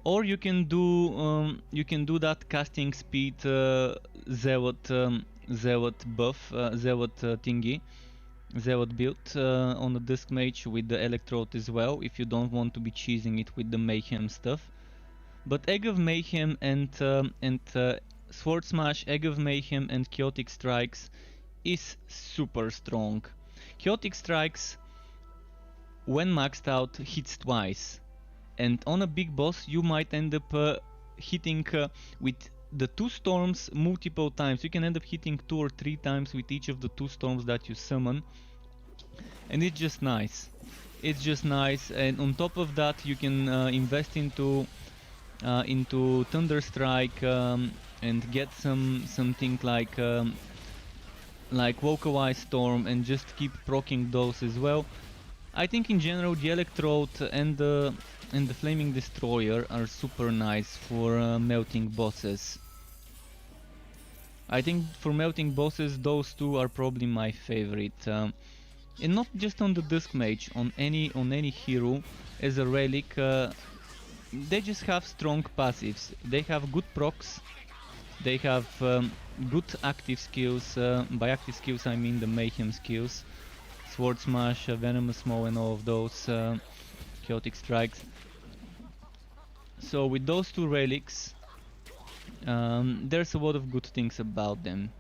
Or you can do that casting speed Zealot buff, Zealot thingy, Zealot build on the Dusk Mage with the Electrode as well, if you don't want to be cheesing it with the Mayhem stuff. But Egg of Mayhem and Sword Smash, Egg of Mayhem and Chaotic Strikes is super strong. Chaotic Strikes, when maxed out, hits twice. And on a big boss you might end up hitting with the 2 storms multiple times. You can end up hitting 2 or 3 times with each of the 2 storms that you summon, and it's just nice. It's just nice, and on top of that, you can invest into Thunderstrike and get something like Walkaway Storm, and just keep proccing those as well. I think in general the Electrode and the Flaming Destroyer are super nice for melting bosses. I think for melting bosses those two are probably my favorite. And not just on the Dusk Mage, on any hero as a relic. They just have strong passives. They have good procs. They have good active skills. By active skills I mean the Mayhem skills. Sword Smash, Venomous Maw and all of those chaotic strikes. So with those two relics, there's a lot of good things about them.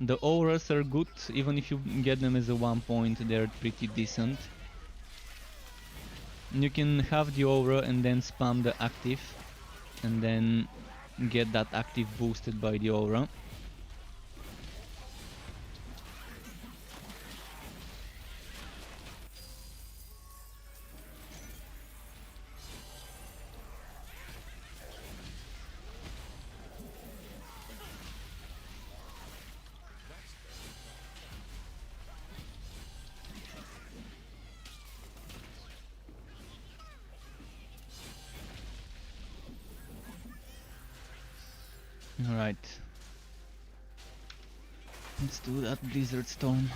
The auras are good, even if you get them as a 1 point, they're pretty decent. You can have the aura and then spam the active, and then get that active boosted by the aura. Alright. Let's do that Blizzard Storm.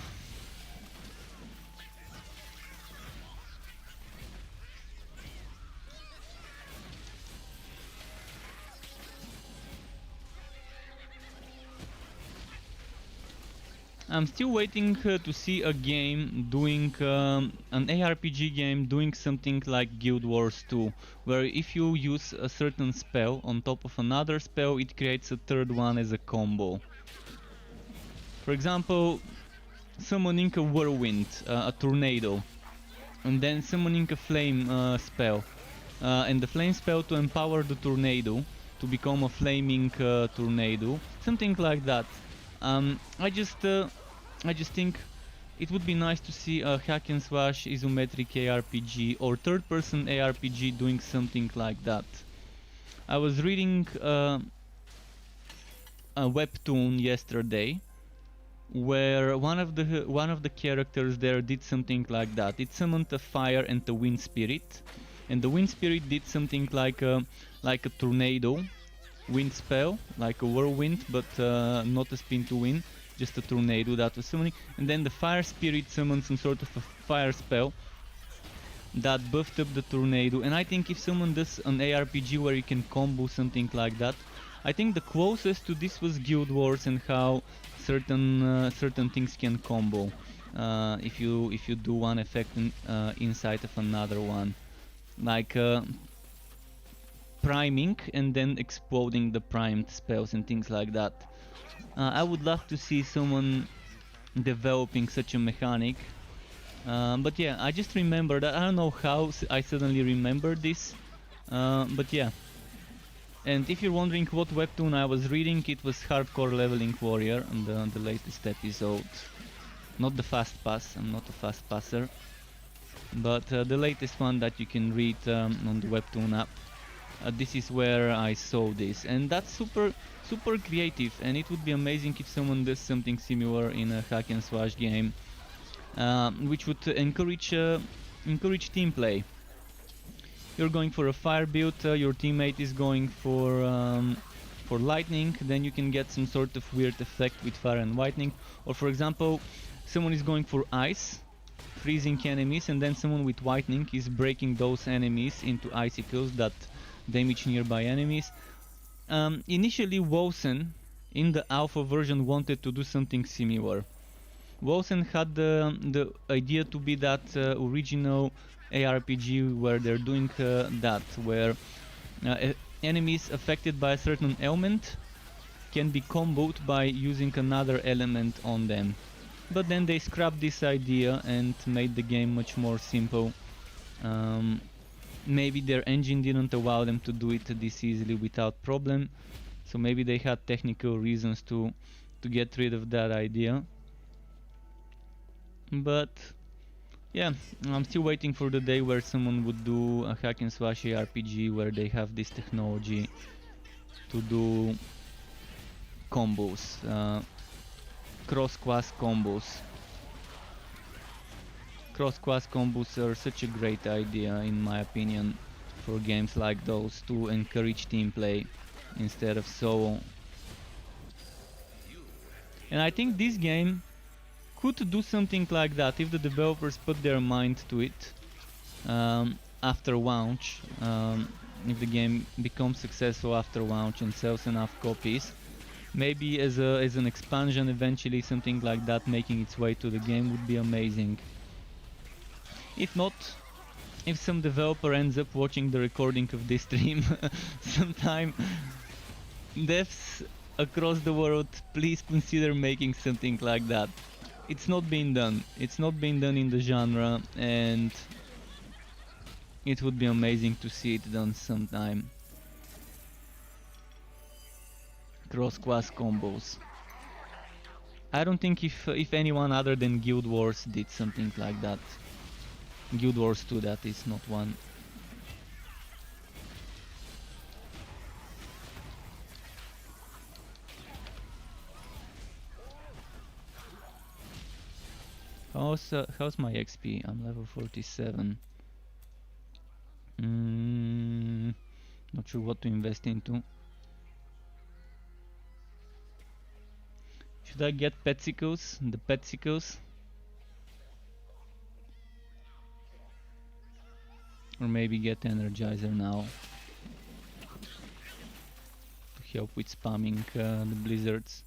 I'm still waiting to see a game doing an ARPG game doing something like Guild Wars 2, where if you use a certain spell on top of another spell, it creates a third one as a combo. For example, summoning a whirlwind, a tornado, and then summoning a flame spell, and the flame spell to empower the tornado to become a flaming tornado, something like that. I just think it would be nice to see a hack and slash isometric ARPG or third-person ARPG doing something like that. I was reading a webtoon yesterday where one of the characters there did something like that. It summoned a fire and a wind spirit, and the wind spirit did something like a tornado wind spell, like a whirlwind, but not a spin to win, just a tornado that was summoning. And then the fire spirit summoned some sort of a fire spell that buffed up the tornado. And I think if someone does an ARPG where you can combo something like that, I think the closest to this was Guild Wars, and how certain things can combo if you do one effect inside of another one, like priming and then exploding the primed spells and things like that. I would love to see someone developing such a mechanic, but yeah, I just remember that. I don't know how I suddenly remembered this, but yeah. And if you're wondering what webtoon I was reading, it was Hardcore Leveling Warrior on the latest episode. Not the Fast Pass, I'm not a fast passer, but the latest one that you can read on the webtoon app. This is where I saw this, and that's super creative, and it would be amazing if someone does something similar in a hack and slash game, which would encourage team play. You're going for a fire build, your teammate is going for lightning, then you can get some sort of weird effect with fire and lightning. Or for example, someone is going for ice, freezing enemies, and then someone with lightning is breaking those enemies into icicles that damage nearby enemies. Initially Wosen in the alpha version wanted to do something similar. Wosen had the idea to be that original ARPG where they're doing that, where enemies affected by a certain element can be comboed by using another element on them. But then they scrapped this idea and made the game much more simple. Maybe their engine didn't allow them to do it this easily without problem, So maybe they had technical reasons to get rid of that idea. But yeah, I'm still waiting for the day where someone would do a hack and slash RPG where they have this technology to do combos, cross-class combos. Cross-class combos are such a great idea, in my opinion, for games like those, to encourage team play instead of solo. And I think this game could do something like that if the developers put their mind to it after launch. If the game becomes successful after launch and sells enough copies, maybe as an expansion eventually, something like that making its way to the game would be amazing. If not, if some developer ends up watching the recording of this stream sometime, devs across the world, please consider making something like that. It's not being done. It's not being done in the genre, and it would be amazing to see it done sometime. Cross-class combos. I don't think if anyone other than Guild Wars did something like that. Guild Wars 2, that is, not one. How's my XP? I'm level 47. Not sure what to invest into. Should I get Petsicles? The Petsicles? Or maybe get Energizer now to help with spamming the blizzards.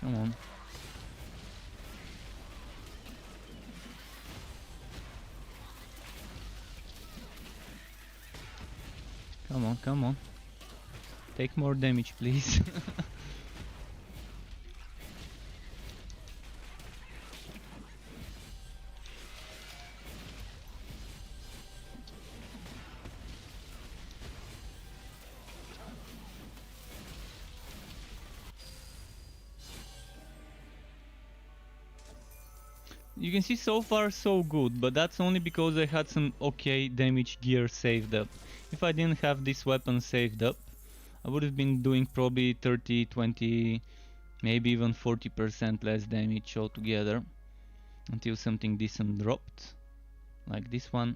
Come on. Come on, come on. Take more damage, please. You can see so far so good, but that's only because I had some okay damage gear saved up. If I didn't have this weapon saved up, I would have been doing probably 30, 20, maybe even 40% less damage altogether, until something decent dropped, like this one.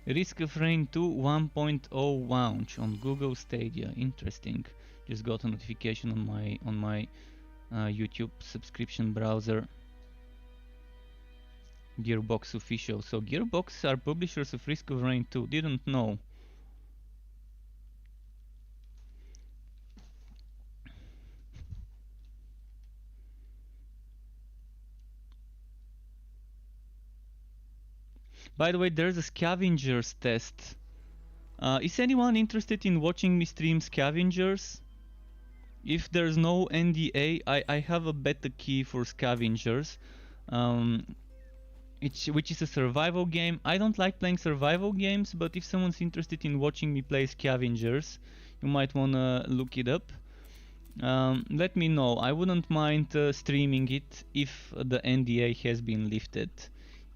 Risk of Rain 2 1.0 launch on Google Stadia. Interesting. Just got a notification on my YouTube subscription browser. Gearbox official. So Gearbox are publishers of Risk of Rain 2. Didn't know. By the way, there's a scavengers test. Is anyone interested in watching me stream scavengers? If there's no NDA, I have a beta key for scavengers, which is a survival game. I don't like playing survival games, but if someone's interested in watching me play scavengers, you might wanna look it up. Let me know. I wouldn't mind streaming it if the NDA has been lifted.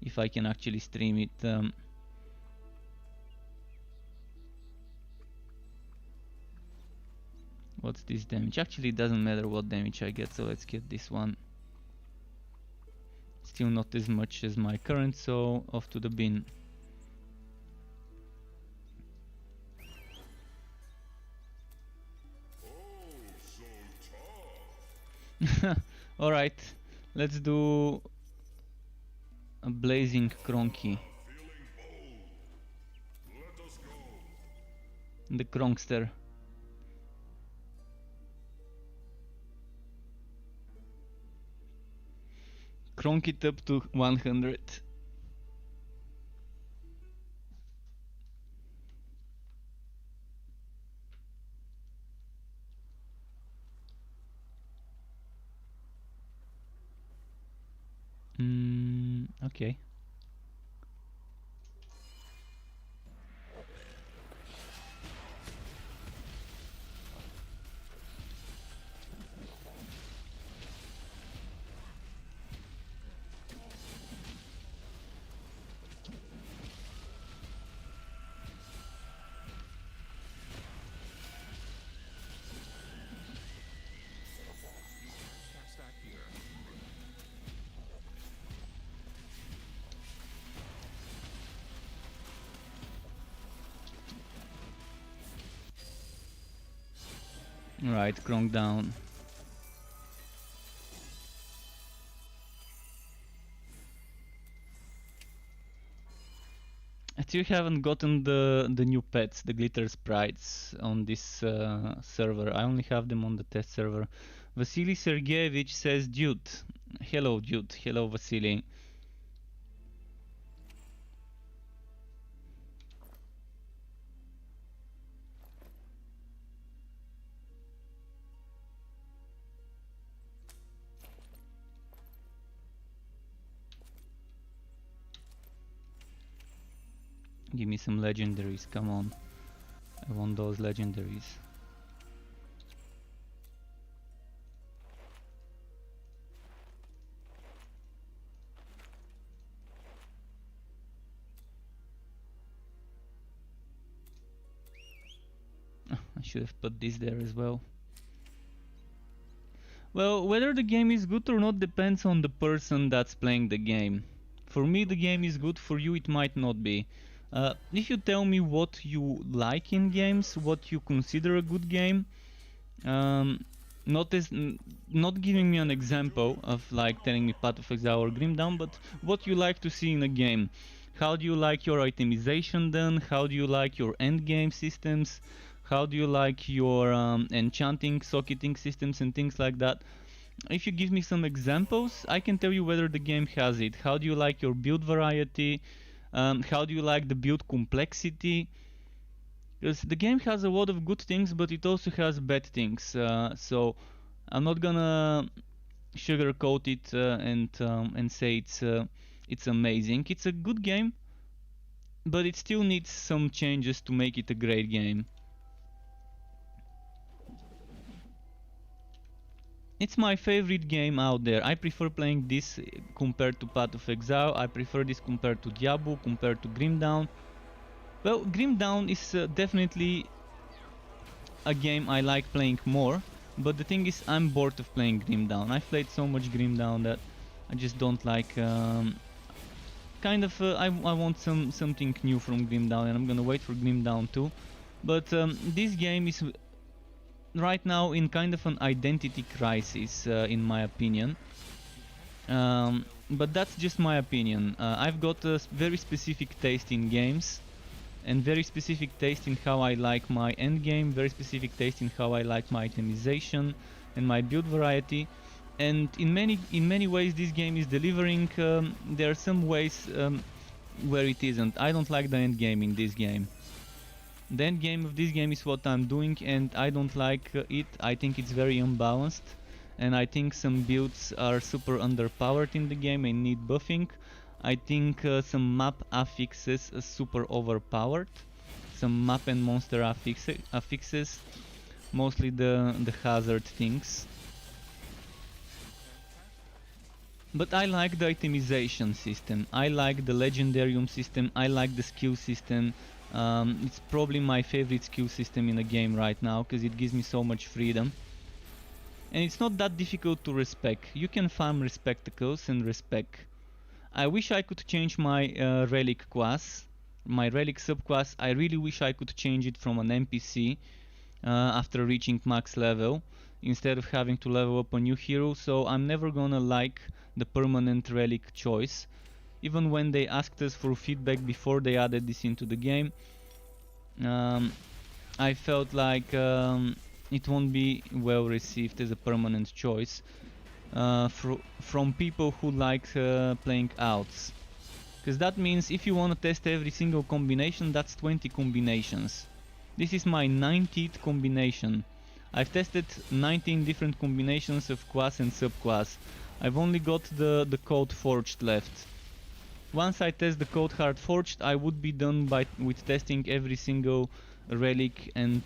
If I can actually stream it. What's this damage? Actually, it doesn't matter what damage I get, so let's get this one. Still not as much as my current, so off to the bin. Alright, let's do a blazing cronky. The Kronkster. Cronk it up to 100. Okay. Cast that here. Right, Kronk down. I still haven't gotten the new pets, the glitter sprites, on this server. I only have them on the test server. Vasily Sergeyevich says, "Dude, hello, dude, hello, Vasily." Give me some legendaries, come on. I want those legendaries. I should have put this there as well. Well, whether the game is good or not depends on the person that's playing the game. For me the game is good, for you it might not be. If you tell me what you like in games, what you consider a good game, not giving me an example of like telling me Path of Exile or Grim Dawn, but what you like to see in a game. How do you like your itemization done? How do you like your end game systems? How do you like your enchanting, socketing systems and things like that? If you give me some examples, I can tell you whether the game has it. How do you like your build variety? How do you like the build complexity? Because the game has a lot of good things, but it also has bad things. So I'm not gonna sugarcoat it and say it's amazing. It's a good game, but it still needs some changes to make it a great game. It's my favorite game out there. I prefer playing this compared to Path of Exile. I prefer this compared to Diablo, compared to Grim Dawn. Well, Grim Dawn is definitely a game I like playing more, but the thing is I'm bored of playing Grim Dawn. I've played so much Grim Dawn that I just don't like... I want something new from Grim Dawn, and I'm gonna wait for Grim Dawn 2. But this game is right now in kind of an identity crisis, in my opinion. But that's just my opinion. I've got a very specific taste in games, and very specific taste in how I like my end game, very specific taste in how I like my itemization and my build variety. And in many ways this game is delivering. There are some ways where it isn't. I don't like the end game in this game. The end game of this game is what I'm doing, and I don't like it. I think it's very unbalanced, and I think some builds are super underpowered in the game and need buffing. I think some map affixes are super overpowered. Some map and monster affixes, mostly the hazard things. But I like the itemization system, I like the legendarium system, I like the skill system. It's probably my favorite skill system in a game right now, because it gives me so much freedom. And it's not that difficult to respec. You can farm respectacles and respec. I wish I could change my relic class, my relic subclass. I really wish I could change it from an NPC after reaching max level, instead of having to level up a new hero. So I'm never gonna like the permanent relic choice. Even when they asked us for feedback before they added this into the game, I felt like it won't be well received as a permanent choice from people who like playing outs. Because that means if you want to test every single combination, that's 20 combinations. This is my 19th combination. I've tested 19 different combinations of class and subclass. I've only got the Cold Forged left. Once I test the Cold Heart Forged, I would be done with testing every single relic and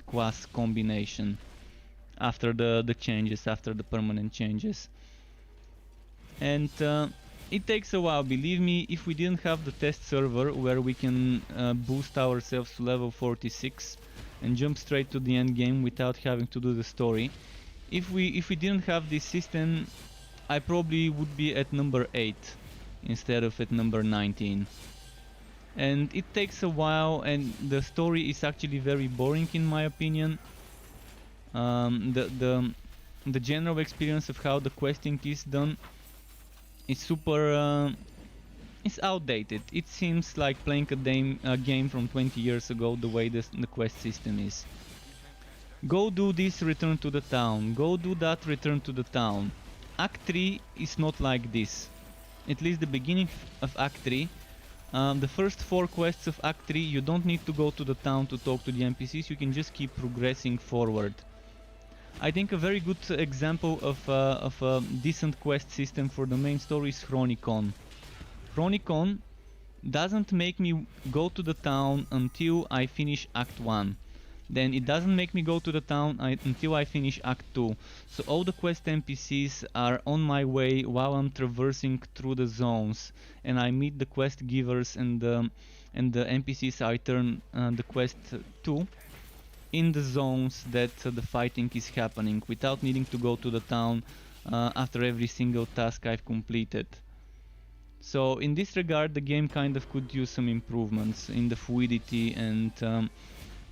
class combination after the changes, after the permanent changes. And it takes a while, believe me. If we didn't have the test server where we can boost ourselves to level 46 and jump straight to the end game without having to do the story, if we didn't have this system, I probably would be at number 8 instead of at number 19. And it takes a while, and the story is actually very boring in my opinion. The general experience of how the questing is done is super it's outdated. It seems like playing a game from 20 years ago, the way the quest system is. Go do this, return to the town. Go do that, return to the town. Act 3 is not like this. At least the beginning of Act 3. The first 4 quests of Act 3, you don't need to go to the town to talk to the NPCs, you can just keep progressing forward. I think a very good example of a decent quest system for the main story is Chronicon. Chronicon doesn't make me go to the town until I finish Act 1. Then it doesn't make me go to the town until I finish Act 2. So all the quest NPCs are on my way while I'm traversing through the zones, and I meet the quest givers and the NPCs I turn the quest to in the zones that the fighting is happening, without needing to go to the town after every single task I've completed. So in this regard, the game kind of could use some improvements in the fluidity and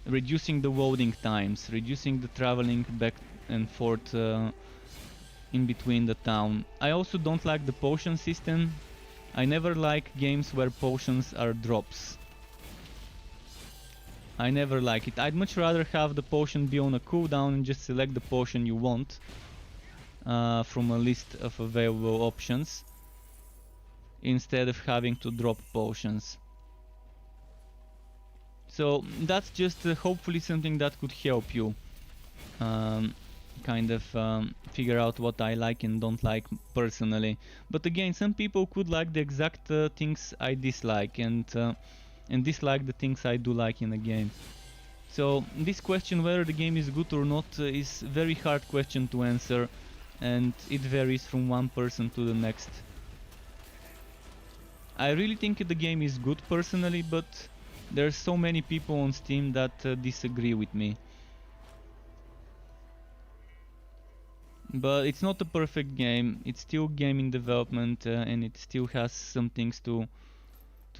reducing the loading times, reducing the traveling back and forth in between the town. I also don't like the potion system. I never like games where potions are drops. I never like it. I'd much rather have the potion be on a cooldown and just select the potion you want from a list of available options, instead of having to drop potions. So that's just hopefully something that could help you kind of figure out what I like and don't like personally. But again, some people could like the exact things I dislike, and dislike the things I do like in a game. So this question, whether the game is good or not, is a very hard question to answer, and it varies from one person to the next. I really think the game is good personally, but there's so many people on Steam that disagree with me. But it's not a perfect game. It's still game in development, and it still has some things to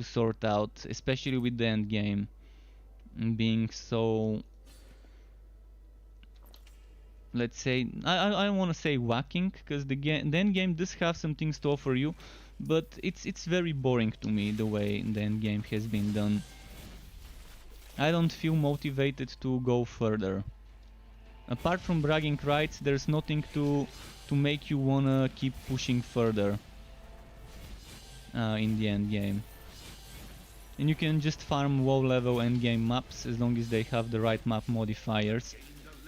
sort out, especially with the end game being so, let's say, I don't want to say whacking, because the end game does have some things to offer you, but it's very boring to me the way the end game has been done. I don't feel motivated to go further. Apart from bragging rights, there's nothing to make you wanna keep pushing further in the end game. And you can just farm low level end game maps as long as they have the right map modifiers,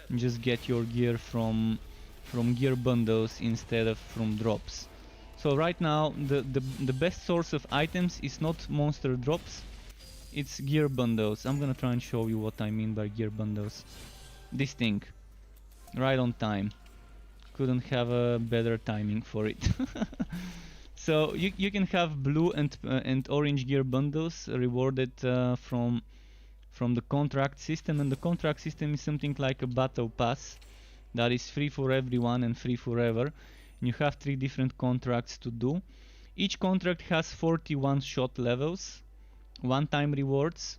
and just get your gear from gear bundles instead of from drops. So right now the best source of items is not monster drops, it's gear bundles. I'm gonna try and show you what I mean by gear bundles. This thing, right on time. Couldn't have a better timing for it. So you can have blue and orange gear bundles rewarded from the contract system, and the contract system is something like a battle pass that is free for everyone and free forever. And you have 3 different contracts to do. Each contract has 41 shot levels, one-time rewards.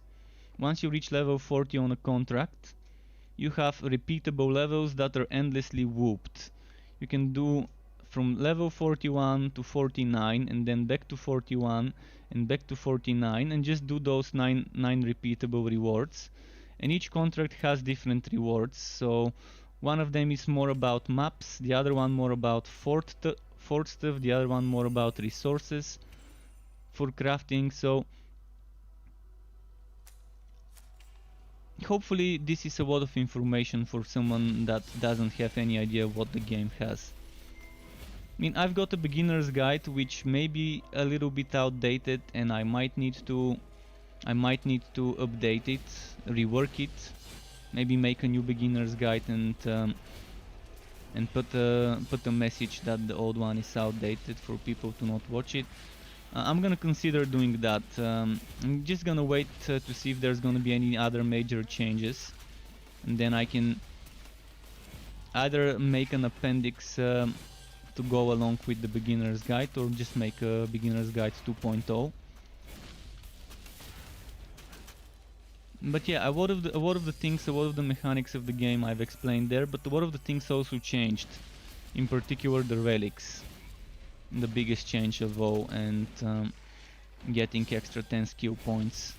Once you reach level 40 on a contract, you have repeatable levels that are endlessly whooped. You can do from level 41 to 49 and then back to 41 and back to 49 and just do those 9 repeatable rewards. And each contract has different rewards. So one of them is more about maps, the other one more about fort stuff, the other one more about resources for crafting. So hopefully this is a lot of information for someone that doesn't have any idea what the game has. I mean, I've got a beginner's guide which may be a little bit outdated, and I might need to update it, rework it, maybe make a new beginner's guide and put a message that the old one is outdated for people to not watch it. I'm gonna consider doing that. I'm just gonna wait to see if there's gonna be any other major changes, and then I can either make an appendix to go along with the beginner's guide, or just make a beginner's guide 2.0. But yeah, a lot of the mechanics of the game I've explained there, but a lot of the things also changed. In particular, the relics, the biggest change of all, and getting extra 10 skill points.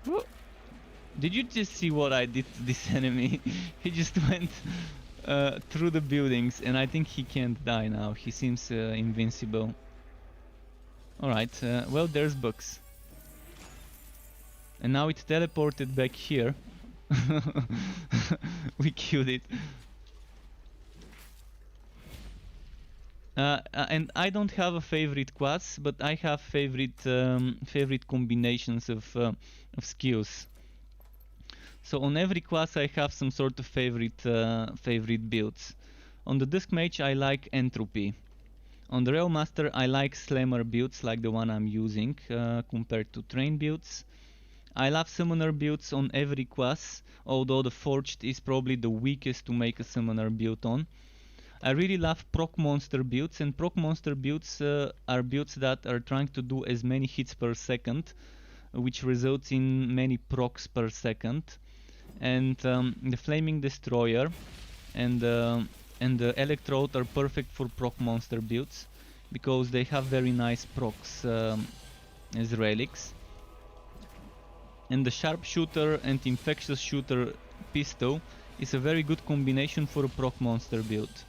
Whoa. Did you just see what I did to this enemy? He just went through the buildings, and I think he can't die now. He seems invincible. Alright, well, there's Bugs. And now it's teleported back here. We killed it. And I don't have a favorite class, but I have favorite combinations of skills. So on every class I have some sort of favorite builds. On the Dusk Mage I like Entropy. On the Railmaster I like Slammer builds like the one I'm using compared to Train builds. I love Summoner builds on every class, although the Forged is probably the weakest to make a Summoner build on. I really love proc monster builds, and proc monster builds are builds that are trying to do as many hits per second, which results in many procs per second. And the Flaming Destroyer and the Electrode are perfect for proc monster builds because they have very nice procs as relics. And the Sharpshooter and Infectious Shooter pistol is a very good combination for a proc monster build.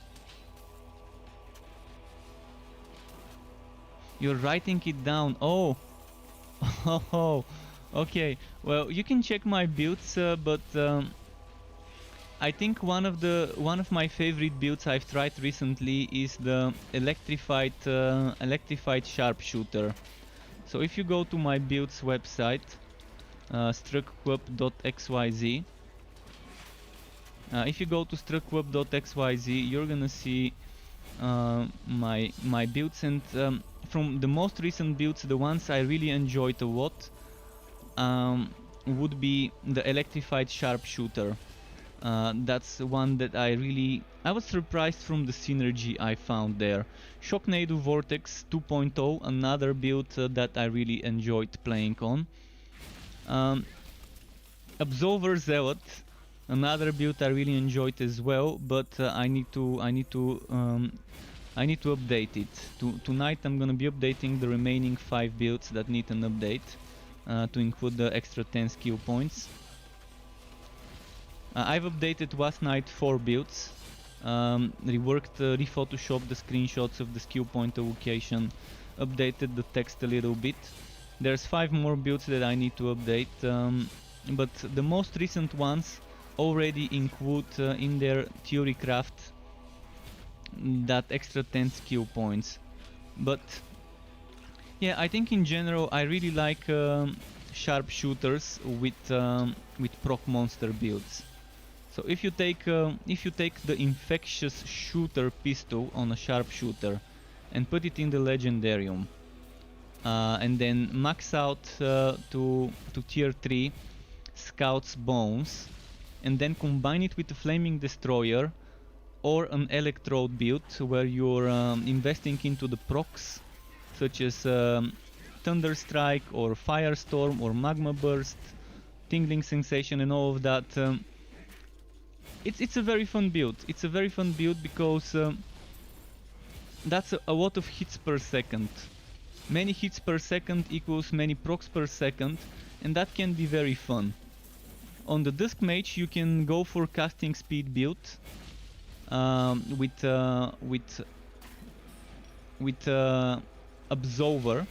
You're writing it down. Oh, oh, okay. Well, you can check my builds, but I think one of my favorite builds I've tried recently is the electrified Sharpshooter. So if you go to my builds website, struckquip.xyz, if you go to struckquip.xyz, you're gonna see my builds, and from the most recent builds, the ones I really enjoyed a lot would be the electrified Sharpshooter. That's one that I was surprised from the synergy I found there. Shocknado Vortex 2.0, another build that I really enjoyed playing on. Absolver Zealot, another build I really enjoyed as well, but I need to update it. Tonight I'm gonna be updating the remaining 5 builds that need an update to include the extra 10 skill points. I've updated last night 4 builds, reworked, refotoshopped the screenshots of the skill point location, updated the text a little bit. There's 5 more builds that I need to update, but the most recent ones already include in their Theorycraft that extra 10 skill points. But yeah, I think in general I really like sharpshooters with proc monster builds. So if you take the infectious shooter pistol on a sharpshooter and put it in the legendarium, and then max out to tier 3 Scout's Bones, and then combine it with the Flaming Destroyer or an Electrode build where you're investing into the procs such as Thunderstrike or Firestorm or Magma Burst, Tingling Sensation and all of that. It's a very fun build. It's a very fun build because that's a lot of hits per second. Many hits per second equals many procs per second, and that can be very fun. On the Dusk Mage you can go for casting speed build with Absolver,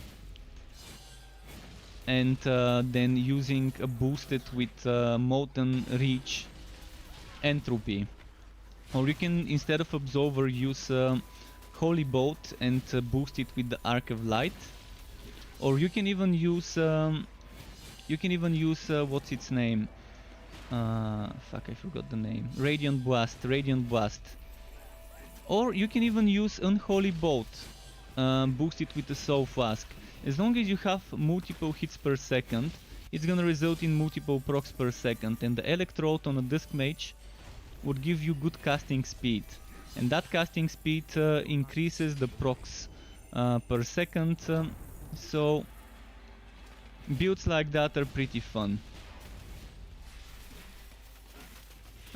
and then using a boosted with Molten Reach Entropy. Or you can, instead of Absolver, use Holy Bolt and boost it with the Arc of Light. Or you can even use what's its name? Fuck, I forgot the name. Radiant Blast. Or you can even use Unholy Bolt, boost it with the Soul Flask. As long as you have multiple hits per second, it's gonna result in multiple procs per second, and the Electrode on a Dusk Mage would give you good casting speed. And that casting speed increases the procs per second, so builds like that are pretty fun.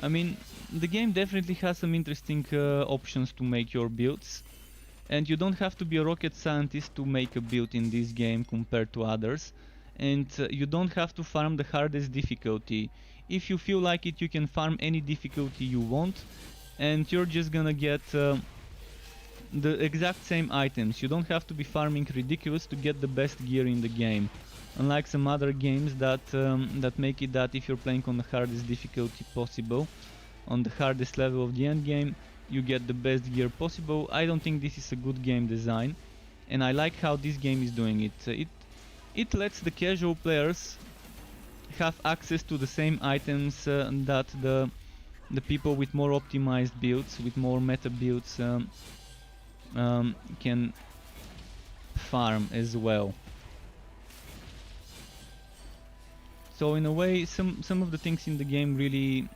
I mean, the game definitely has some interesting options to make your builds, and you don't have to be a rocket scientist to make a build in this game compared to others, and you don't have to farm the hardest difficulty. If you feel like it, you can farm any difficulty you want, and you're just gonna get the exact same items. You don't have to be farming ridiculous to get the best gear in the game. Unlike some other games that make it that if you're playing on the hardest difficulty possible, on the hardest level of the end game, you get the best gear possible. I don't think this is a good game design, and I like how this game is doing it. It lets the casual players have access to the same items that the people with more optimized builds, with more meta builds, can farm as well. So in a way, some of the things in the game really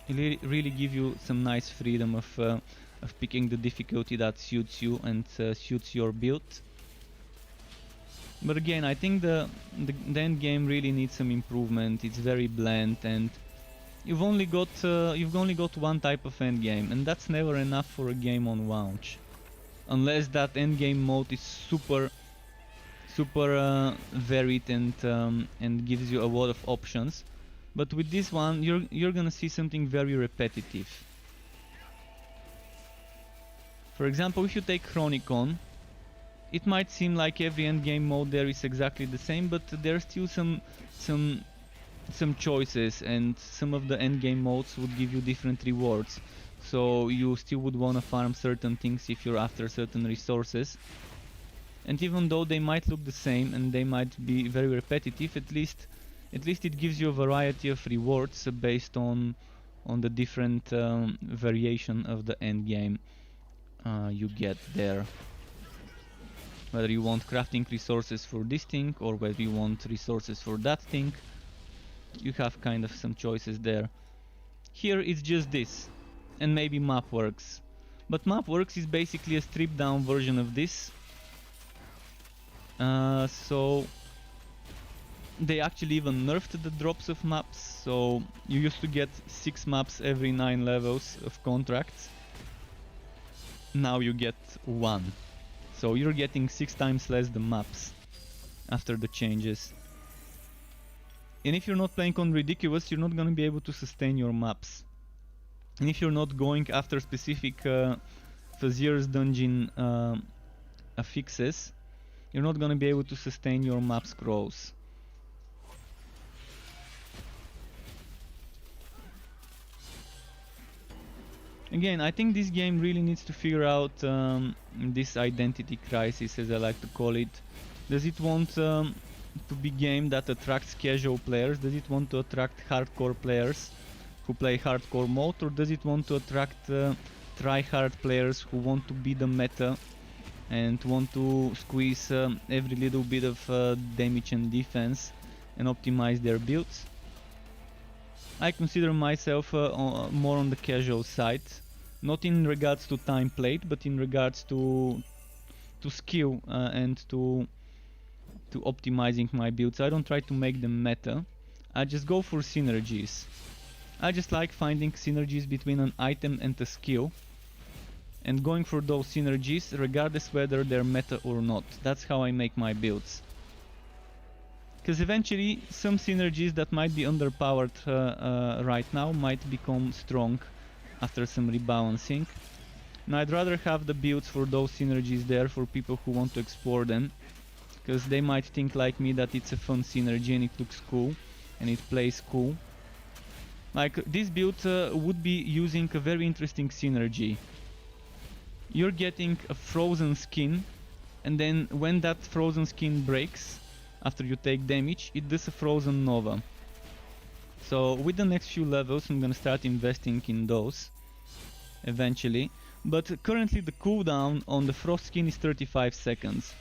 give you some nice freedom of picking the difficulty that suits you and suits your build. But again, I think the end game really needs some improvement. It's very bland, and you've only got one type of end game, and that's never enough for a game on launch, unless that end game mode is super varied and gives you a lot of options. But with this one, you're gonna see something very repetitive. For example, if you take Chronicon, it might seem like every endgame mode there is exactly the same, but there are still some choices, and some of the endgame modes would give you different rewards. So you still would want to farm certain things if you're after certain resources. And even though they might look the same and they might be very repetitive, at least it gives you a variety of rewards based on the different variation of the end game you get there. Whether you want crafting resources for this thing or whether you want resources for that thing, you have kind of some choices there. Here it's just this, and maybe Mapworks. But Mapworks is basically a stripped down version of this. So they actually even nerfed the drops of maps, so you used to get 6 maps every 9 levels of contracts. Now you get 1. So you're getting 6 times less the maps after the changes. And if you're not playing on Ridiculous, you're not gonna be able to sustain your maps. And if you're not going after specific Fazier's dungeon affixes, you're not gonna be able to sustain your map scrolls. Again, I think this game really needs to figure out this identity crisis, as I like to call it. Does it want to be a game that attracts casual players? Does it want to attract hardcore players who play hardcore mode, or does it want to attract try-hard players who want to be the meta and want to squeeze every little bit of damage and defense and optimize their builds? I consider myself more on the casual side, not in regards to time played, but in regards to skill and to optimizing my builds. I don't try to make them meta, I just go for synergies. I just like finding synergies between an item and a skill and going for those synergies regardless whether they're meta or not. That's how I make my builds. Because eventually some synergies that might be underpowered right now might become strong after some rebalancing. And I'd rather have the builds for those synergies there for people who want to explore them, because they might think like me that it's a fun synergy and it looks cool and it plays cool. Like this build would be using a very interesting synergy. You're getting a frozen skin, and then when that frozen skin breaks after you take damage, it does a frozen nova. So with the next few levels I'm gonna start investing in those eventually, but currently the cooldown on the frost skin is 35 seconds,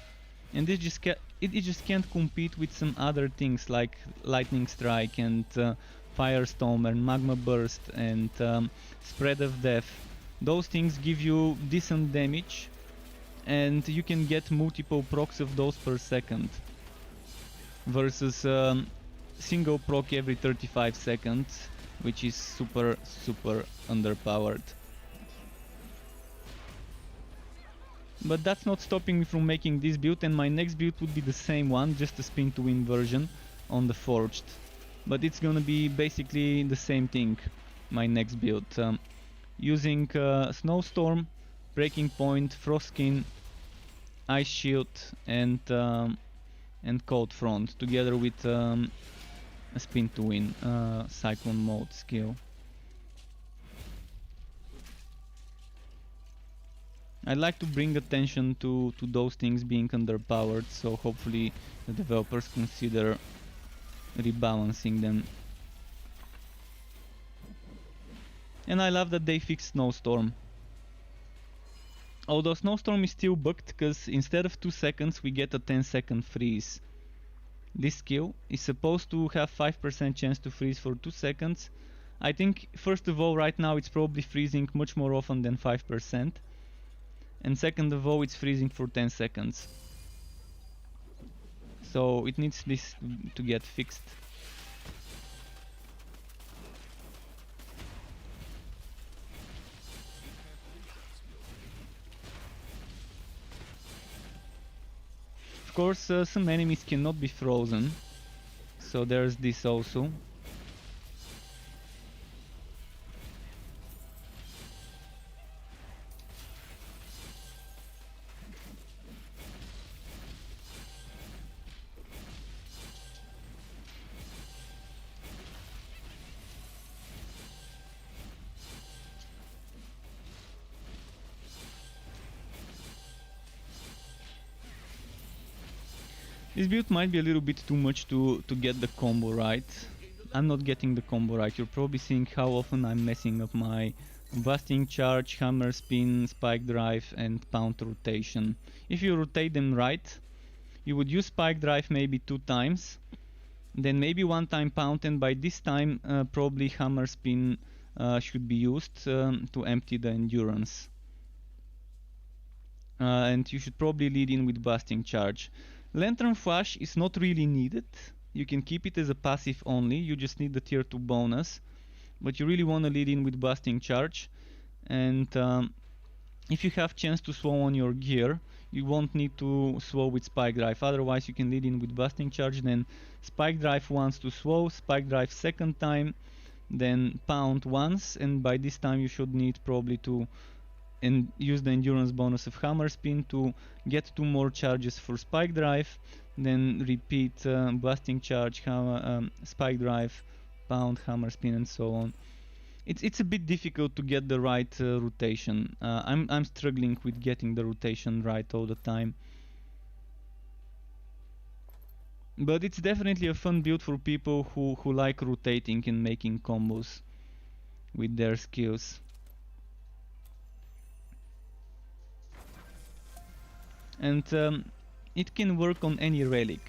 and it just can't compete with some other things like lightning strike and firestorm and magma burst and spread of death. Those things give you decent damage and you can get multiple procs of those per second versus single proc every 35 seconds, which is super underpowered. But that's not stopping me from making this build, and my next build would be the same one, just a spin to win version on the forged. But it's gonna be basically the same thing, my next build. Using Snowstorm, Breaking Point, Frost Skin, Ice Shield and Cold Front, together with a spin to win Cyclone mode skill. I'd like to bring attention to those things being underpowered, so hopefully the developers consider rebalancing them. And I love that they fixed Snowstorm. Although Snowstorm is still bugged, because instead of 2 seconds we get a 10-second freeze. This skill is supposed to have 5% chance to freeze for 2 seconds. I think first of all right now it's probably freezing much more often than 5. And second of all it's freezing for 10 seconds. So it needs this to get fixed. Of course, some enemies cannot be frozen, so there's this also. This build might be a little bit too much to get the combo right. I'm not getting the combo right. You're probably seeing how often I'm messing up my Busting Charge, Hammer Spin, Spike Drive and Pound rotation. If you rotate them right, you would use Spike Drive maybe 2 times, then maybe 1 time Pound, and by this time probably Hammer Spin should be used to empty the endurance. And you should probably lead in with Busting Charge. Lantern Flash is not really needed. You can keep it as a passive only, you just need the tier 2 bonus. But you really want to lead in with Busting Charge. And if you have chance to slow on your gear, you won't need to slow with Spike Drive. Otherwise you can lead in with Busting Charge, then Spike Drive once to slow, Spike Drive second time, then Pound once, and by this time you should need probably to use the endurance bonus of Hammer Spin to get 2 more charges for Spike Drive, then repeat Busting Charge, Spike Drive, Pound, Hammer Spin and so on. It's a bit difficult to get the right rotation. I'm struggling with getting the rotation right all the time. But it's definitely a fun build for people who like rotating and making combos. with their skills. And it can work on any relic,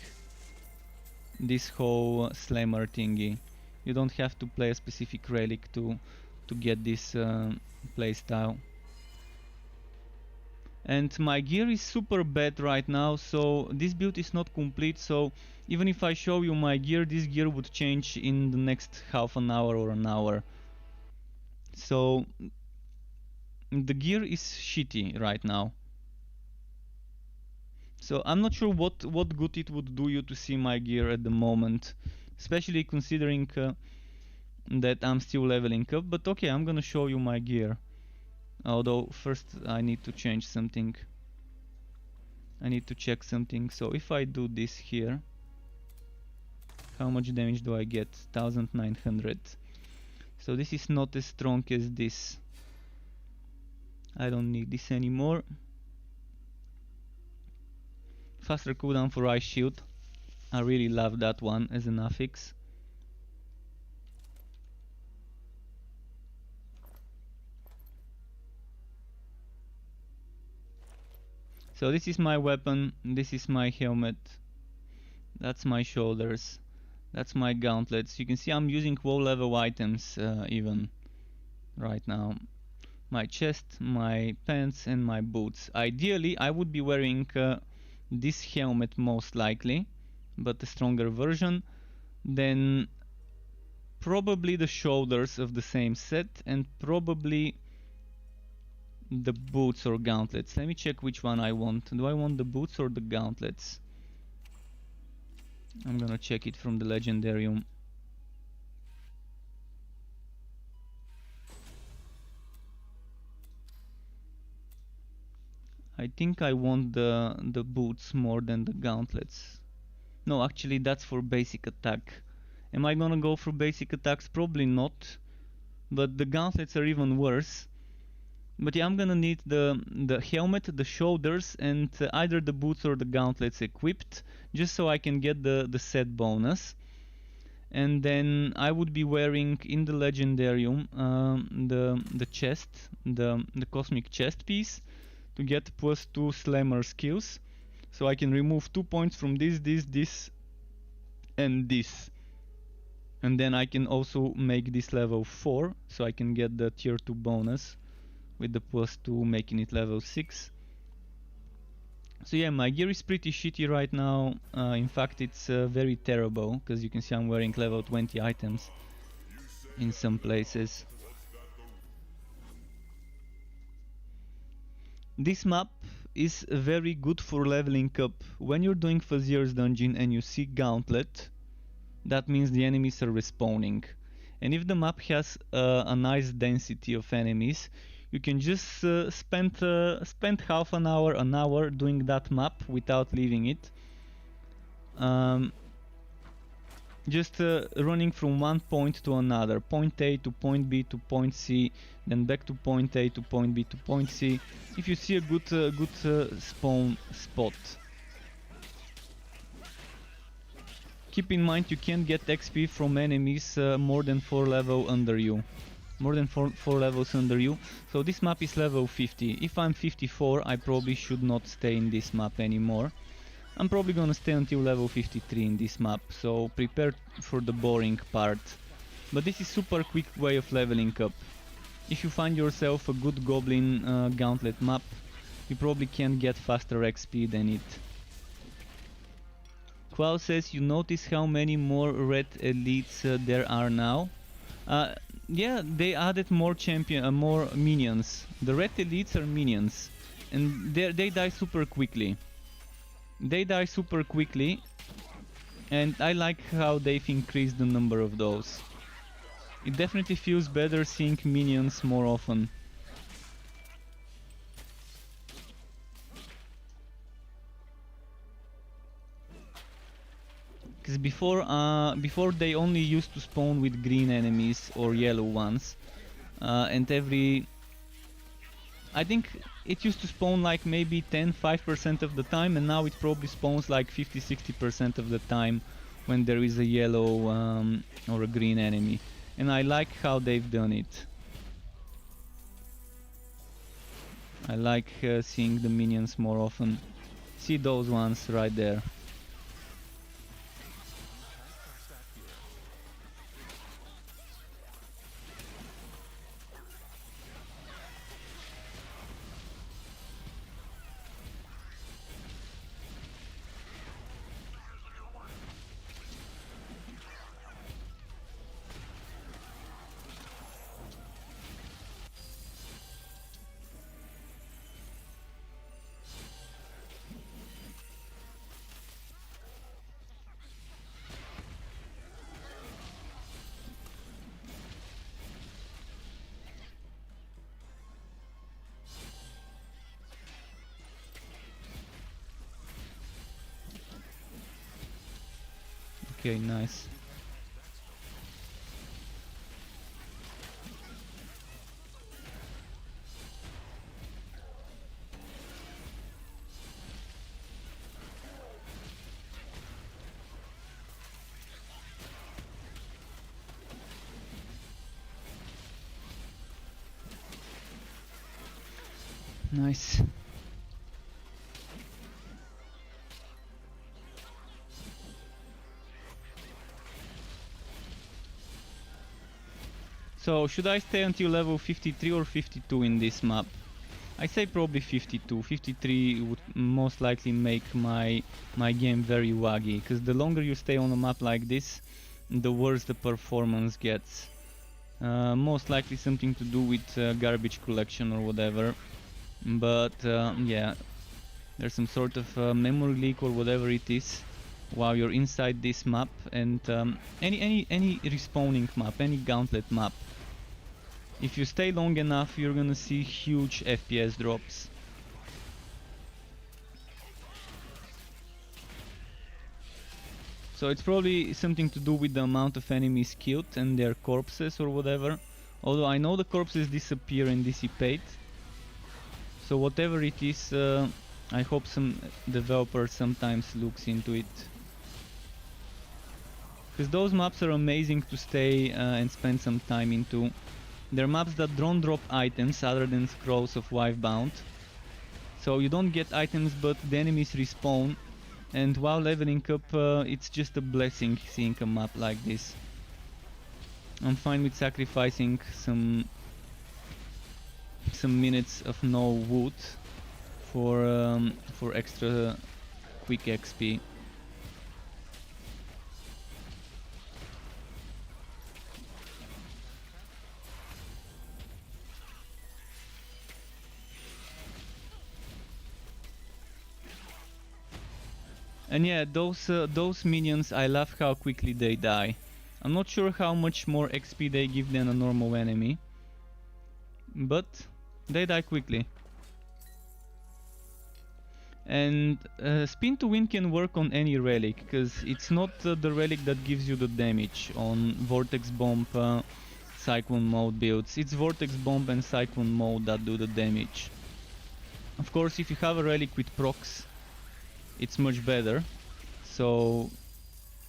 this whole slammer thingy. You don't have to play a specific relic to get this playstyle. And my gear is super bad right now, so this build is not complete, so even if I show you my gear, this gear would change in the next half an hour or an hour. So the gear is shitty right now. So I'm not sure what good it would do you to see my gear at the moment, especially considering that I'm still leveling up. But okay, I'm gonna show you my gear. Although first I need to change something. I need to check something. So if I do this here, how much damage do I get? 1900. So this is not as strong as this. I don't need this anymore. Faster cooldown for Ice Shield. I really love that one as an affix. So this is my weapon, this is my helmet, that's my shoulders, that's my gauntlets. You can see I'm using low level items even right now. My chest, my pants and my boots. Ideally I would be wearing this helmet most likely, but a stronger version, then probably the shoulders of the same set, and probably the boots or gauntlets. Let me check which one I want. Do I want the boots or the gauntlets? I'm gonna check it from the legendarium. I think I want the boots more than the gauntlets. No, actually that's for basic attack. Am I gonna go for basic attacks? Probably not. But the gauntlets are even worse. But yeah, I'm gonna need the helmet, the shoulders, and either the boots or the gauntlets equipped, just so I can get the set bonus. And then I would be wearing in the legendarium the chest, the cosmic chest piece, to get +2 slammer skills, so I can remove 2 points from this, and this. And then I can also make this level 4, so I can get the tier 2 bonus with the +2, making it level 6. So yeah, my gear is pretty shitty right now. In fact, it's very terrible, because you can see I'm wearing level 20 items in some places. This map is very good for leveling up. When you're doing Fazier's dungeon and you see Gauntlet, that means the enemies are respawning. And if the map has a nice density of enemies, you can just spend half an hour doing that map without leaving it. Just running from one point to another, point A to point B to point C, then back to point A to point B to point C. If you see a good spawn spot. Keep in mind you can't get XP from enemies more than 4 levels under you. More than 4 levels under you. So this map is level 50. If I'm 54, I probably should not stay in this map anymore. I'm probably gonna stay until level 53 in this map, so prepare for the boring part. But this is super quick way of leveling up. If you find yourself a good goblin gauntlet map, you probably can get faster XP than it. Qual says, you notice how many more red elites there are now? Yeah, they added more more minions. The red elites are minions, and they die super quickly. They die super quickly, and I like how they've increased the number of those. It definitely feels better seeing minions more often. Because before they only used to spawn with green enemies or yellow ones, and I think it used to spawn like maybe 5% of the time, and now it probably spawns like 50-60% of the time when there is a yellow or a green enemy. And I like how they've done it. I like seeing the minions more often. See those ones right there. Contrast that here. Okay, nice. Nice. So, should I stay until level 53 or 52 in this map? I say probably 52. 53 would most likely make my game very waggy, because the longer you stay on a map like this, the worse the performance gets. Most likely something to do with garbage collection or whatever. But yeah, there's some sort of memory leak or whatever it is while you're inside this map, and any respawning map, any gauntlet map. If you stay long enough, you're gonna see huge FPS drops. So it's probably something to do with the amount of enemies killed and their corpses or whatever. Although I know the corpses disappear and dissipate. So whatever it is, I hope some developer sometimes looks into it. Because those maps are amazing to stay and spend some time into. They're maps that don't drop items other than scrolls of Wifebound. So you don't get items, but the enemies respawn. And while leveling up, it's just a blessing seeing a map like this. I'm fine with sacrificing some minutes of no wood for extra quick XP. And yeah, those minions, I love how quickly they die. I'm not sure how much more XP they give than a normal enemy, but they die quickly. And spin to win can work on any relic, because it's not the relic that gives you the damage on Vortex Bomb Cyclone mode builds. It's Vortex Bomb and Cyclone mode that do the damage. Of course, if you have a relic with procs, it's much better. So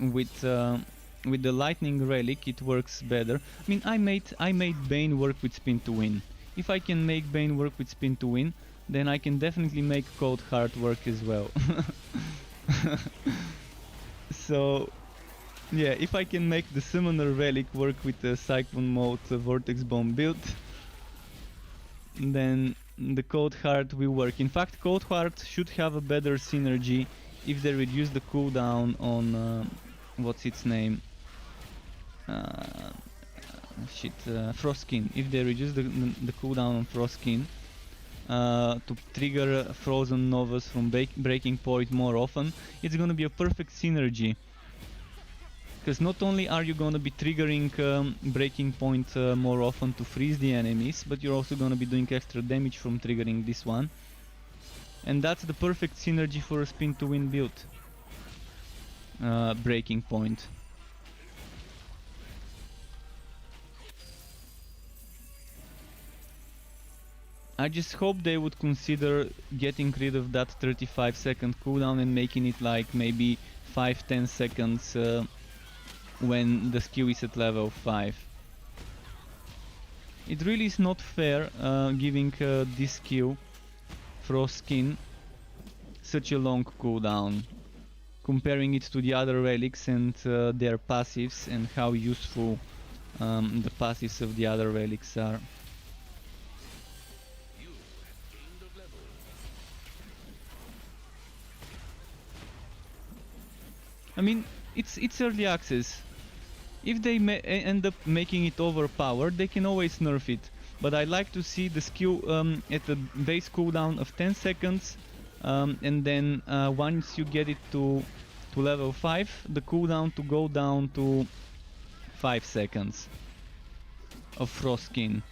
with the lightning relic it works better. I mean, I made Bane work with spin to win. If I can make Bane work with spin to win, then I can definitely make Cold Heart work as well. So yeah, if I can make the summoner relic work with the Cyclone mode Vortex Bomb build, then the Cold Heart will work. In fact, Cold Heart should have a better synergy if they reduce the cooldown on what's its name? Frostskin. If they reduce the cooldown on Frostskin to trigger Frozen Novas from Breaking Point more often, it's gonna be a perfect synergy. Because not only are you gonna be triggering Breaking Point more often to freeze the enemies, but you're also gonna be doing extra damage from triggering this one. And that's the perfect synergy for a spin to win build. Breaking Point. I just hope they would consider getting rid of that 35-second cooldown and making it like maybe 5-10 seconds when the skill is at level 5. It really is not fair giving this skill Frost Skin such a long cooldown, comparing it to the other relics and their passives and how useful the passives of the other relics are. I mean, it's early access. If they end up making it overpowered, they can always nerf it. But I like to see the skill at a base cooldown of 10 seconds, and then once you get it to level 5, the cooldown to go down to 5 seconds of Frost Skin.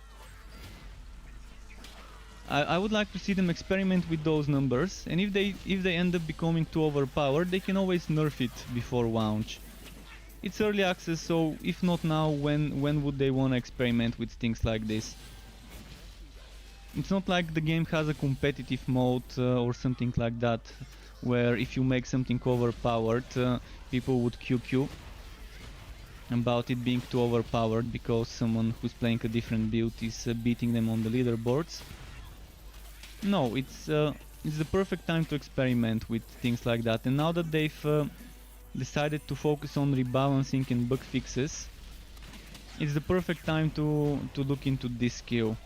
I would like to see them experiment with those numbers, and if they end up becoming too overpowered, they can always nerf it before launch. It's early access, so if not now, when would they want to experiment with things like this? It's not like the game has a competitive mode or something like that, where if you make something overpowered, people would QQ about it being too overpowered because someone who's playing a different build is beating them on the leaderboards. No, it's the perfect time to experiment with things like that, and now that they've decided to focus on rebalancing and bug fixes, it's the perfect time to look into this skill,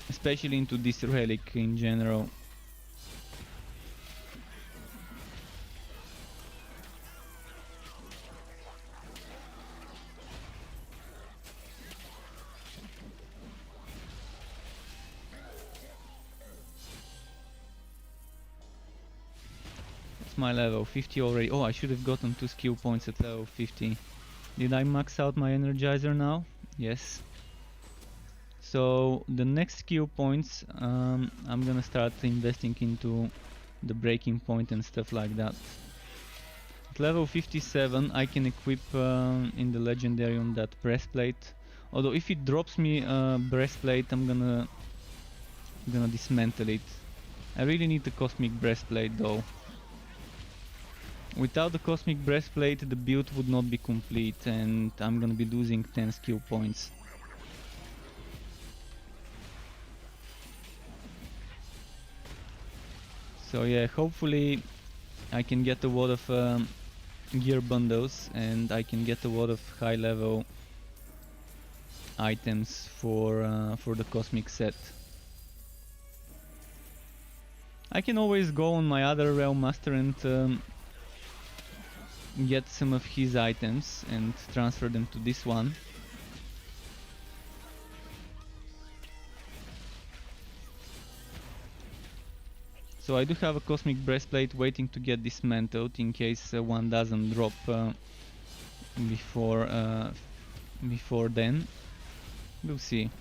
especially into this relic in general. My level 50 already. Oh, I should have gotten 2 skill points at level 50. Did I max out my energizer now? Yes. So the next skill points, I'm gonna start investing into the breaking point and stuff like that. At level 57 I can equip in the legendary on that breastplate. Although if it drops me breastplate, I'm gonna dismantle it. I really need the cosmic breastplate though. Without the cosmic breastplate, the build would not be complete, and I'm gonna be losing 10 skill points. So yeah, hopefully I can get a lot of gear bundles, and I can get a lot of high level items for the cosmic set. I can always go on my other Railmaster and get some of his items and transfer them to this one. So I do have a cosmic breastplate waiting to get dismantled in case one doesn't drop before then. We'll see.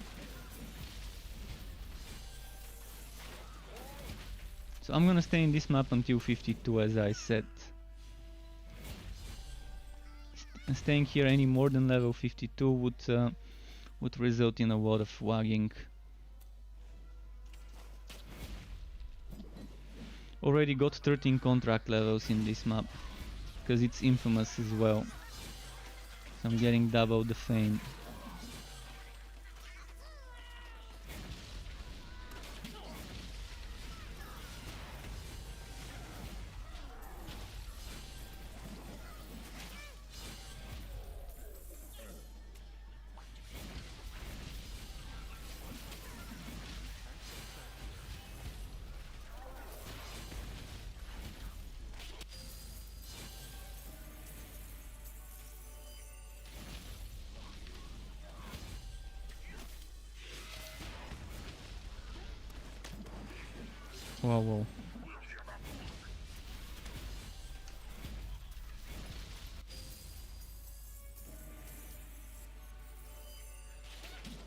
So I'm gonna stay in this map until 52, as I said. Staying here any more than level 52 would result in a lot of wagging. Already got 13 contract levels in this map, because it's infamous as well. So I'm getting double the fame. Whoa, whoa.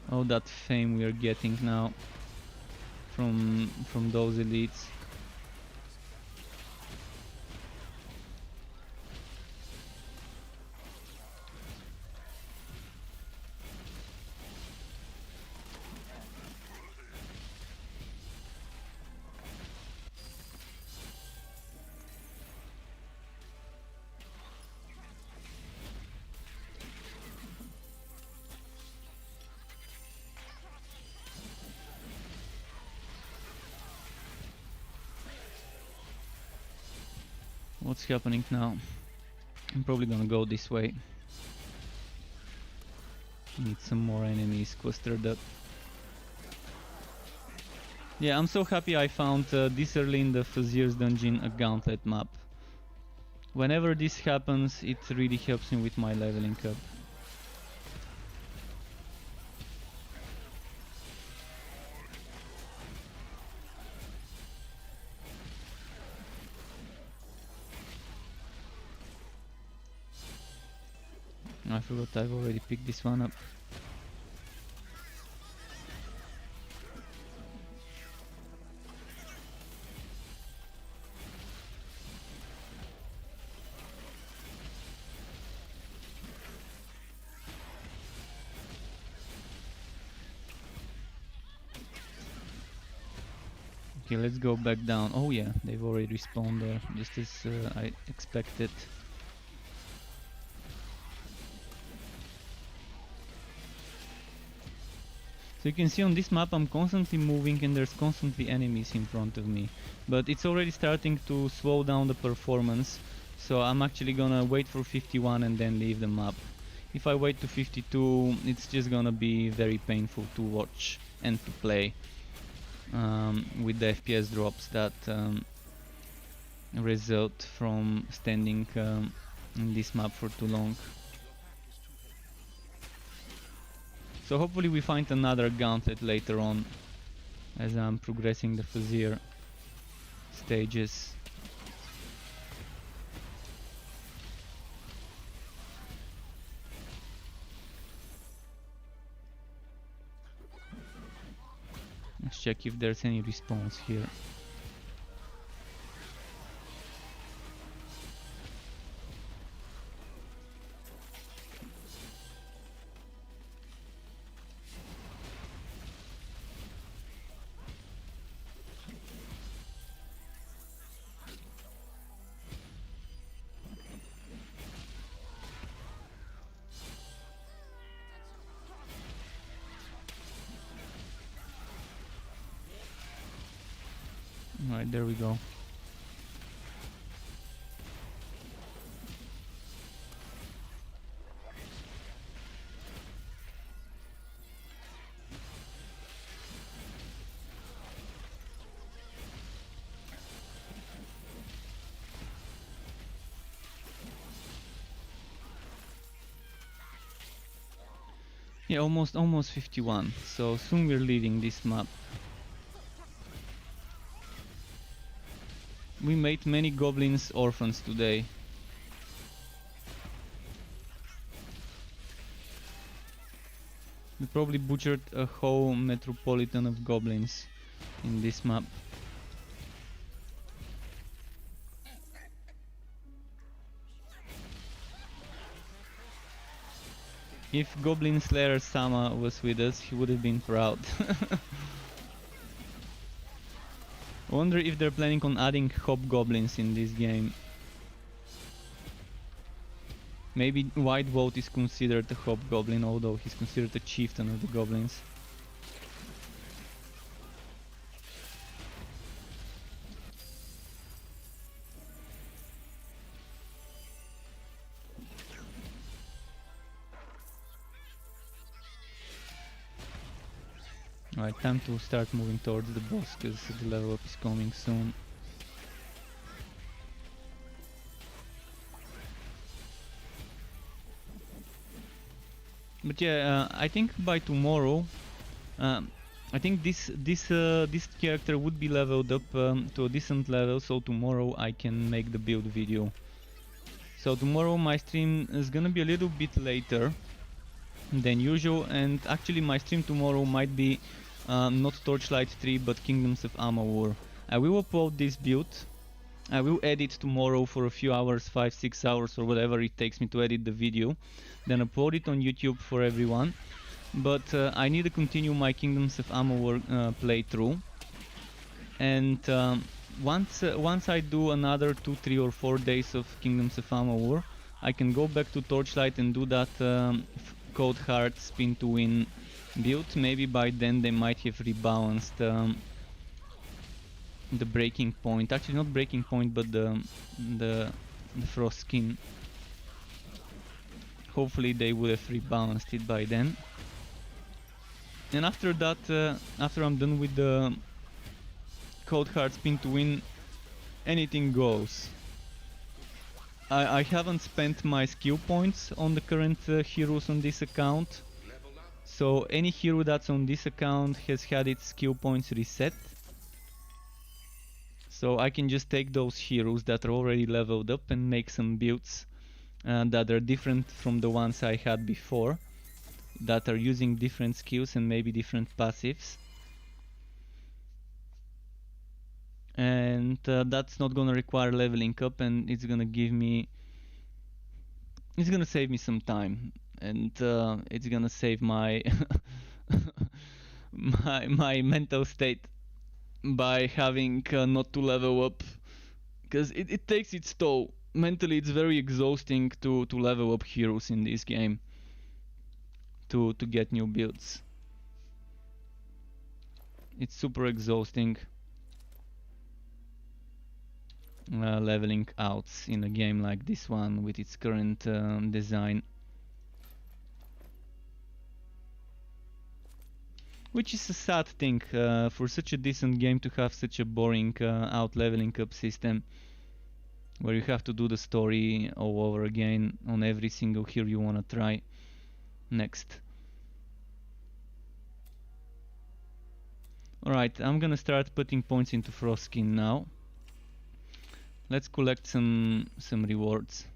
Oh, that fame we are getting now from those elites. What's happening now? I'm probably gonna go this way. Need some more enemies clustered up. Yeah, I'm so happy I found this early in the Fazir's dungeon a gauntlet map. Whenever this happens, it really helps me with my leveling up. I forgot I've already picked this one up. Okay, let's go back down. Oh yeah, they've already respawned there, just as I expected. So you can see on this map I'm constantly moving and there's constantly enemies in front of me. But it's already starting to slow down the performance, so I'm actually gonna wait for 51 and then leave the map. If I wait to 52, it's just gonna be very painful to watch and to play. With the FPS drops that result from standing in this map for too long. So hopefully we find another gauntlet later on as I'm progressing the Fazir stages. Let's check if there's any response here. Alright, there we go. Yeah, almost 51. So soon we're leaving this map. We made many goblins orphans today. We probably butchered a whole metropolitan of goblins in this map. If Goblin Slayer Sama was with us, he would have been proud. I wonder if they're planning on adding hobgoblins in this game. Maybe White Vote is considered a hobgoblin, although he's considered a chieftain of the goblins. Alright, time to start moving towards the boss, because the level up is coming soon. But yeah, I think by tomorrow, I think this character would be leveled up to a decent level, so tomorrow I can make the build video. So tomorrow my stream is gonna be a little bit later than usual, and actually my stream tomorrow might be not Torchlight 3 but Kingdoms of Amalur. I will upload this build. I will edit tomorrow for a few hours, 5-6 hours or whatever it takes me to edit the video, then upload it on YouTube for everyone. But I need to continue my Kingdoms of Amalur playthrough, and once I do another 2, 3 or 4 days of Kingdoms of Amalur, I can go back to Torchlight and do that Cold Heart spin to win build. Maybe by then they might have rebalanced the breaking point. Actually not breaking point, but the the frost skin. Hopefully they would have rebalanced it by then. And after that, after I'm done with the Cold Heart spin to win, anything goes. I haven't spent my skill points on the current heroes on this account, so any hero that's on this account has had its skill points reset. So I can just take those heroes that are already leveled up and make some builds that are different from the ones I had before, that are using different skills and maybe different passives. And that's not gonna require leveling up, and it's gonna save me some time, and it's gonna save my my mental state by having not to level up, because it takes its toll. Mentally it's very exhausting to level up heroes in this game, to get new builds. It's super exhausting leveling outs in a game like this one with its current design, which is a sad thing for such a decent game to have such a boring out leveling up system, where you have to do the story all over again on every single hero you wanna try next. Alright, I'm gonna start putting points into Frostskin now. Let's collect some rewards.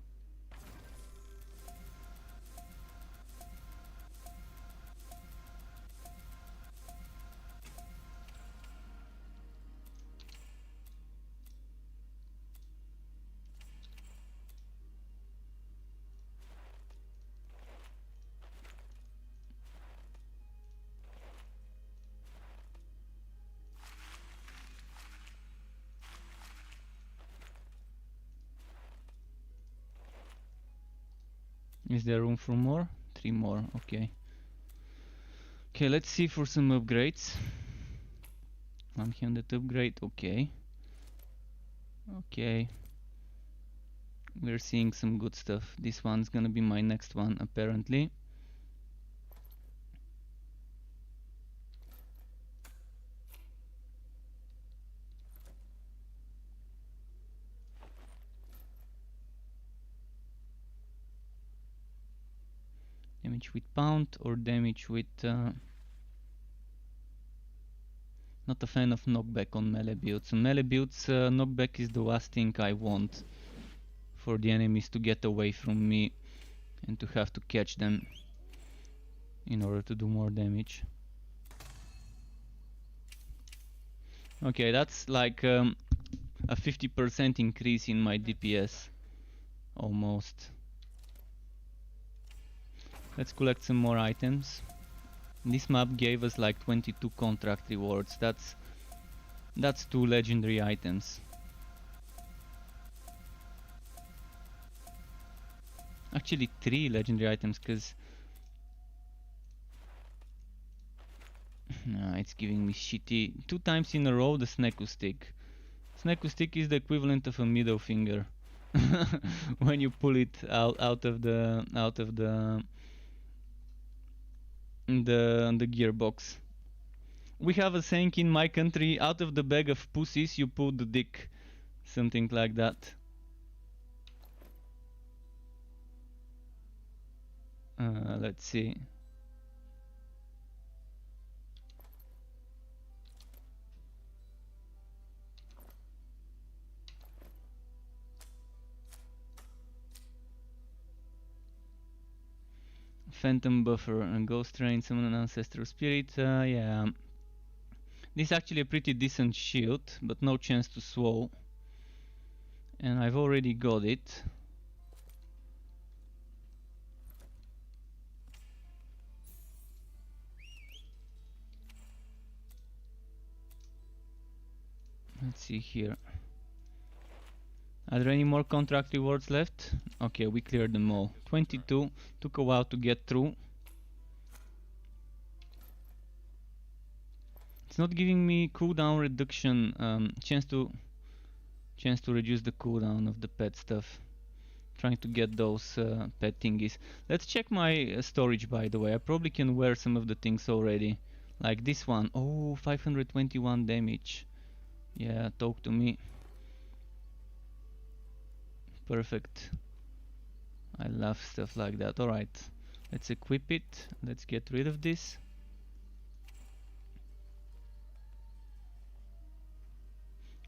Is there room for more? 3 more, okay. Okay, let's see for some upgrades. One-handed upgrade, okay. Okay. We're seeing some good stuff. This one's gonna be my next one, apparently. Damage with pound or damage with... Not a fan of knockback on melee builds. On melee builds, knockback is the last thing I want, for the enemies to get away from me and to have to catch them in order to do more damage. Okay, that's like a 50% increase in my DPS, almost. Let's collect some more items. This map gave us like 22 contract rewards. That's 2 legendary items. Actually 3 legendary items, because it's giving me shitty 2 times in a row the Sneku stick. Sneku stick is the equivalent of a middle finger when you pull it out of the gearbox. We have a saying in my country: out of the bag of pussies you pull the dick. Something like that. Let's see. Phantom buffer and ghost train, summon an ancestral spirit. Yeah, this is actually a pretty decent shield, but no chance to swow, and I've already got it. Let's see here. Are there any more contract rewards left? Okay, we cleared them all. 22, took a while to get through. It's not giving me cooldown reduction, chance to reduce the cooldown of the pet stuff. trying to get those pet thingies. Let's check my storage, by the way. I probably can wear some of the things already. Like this one. Oh, 521 damage. Yeah, talk to me. Perfect. I love stuff like that. Alright, let's equip it. Let's get rid of this.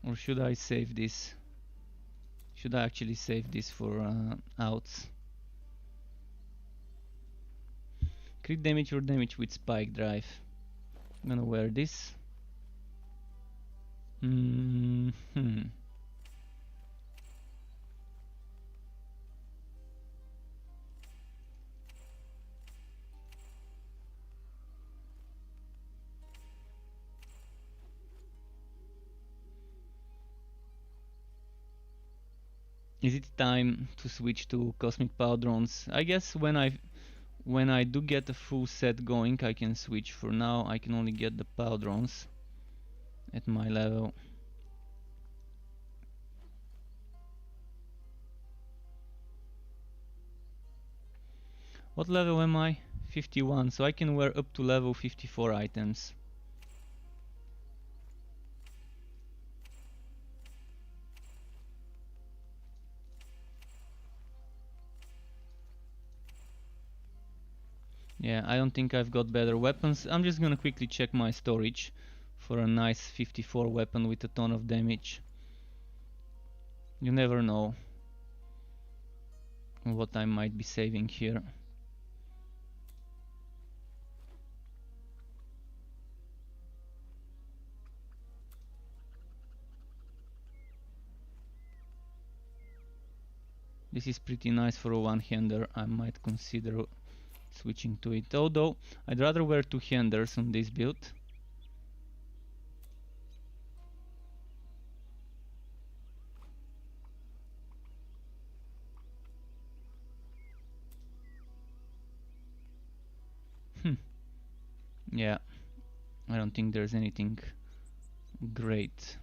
Or should I save this? Should I actually save this for outs? Crit damage or damage with spike drive. I'm gonna wear this. Is it time to switch to cosmic power drones? I guess when I do get a full set going, I can switch. For now, I can only get the power drones at my level. What level am I? 51, so I can wear up to level 54 items. Yeah, I don't think I've got better weapons. I'm just gonna quickly check my storage for a nice 54 weapon with a ton of damage. You never know what I might be saving here. This is pretty nice for a one-hander. I might consider switching to it, although I'd rather wear two-handers on this build. Yeah, I don't think there's anything great.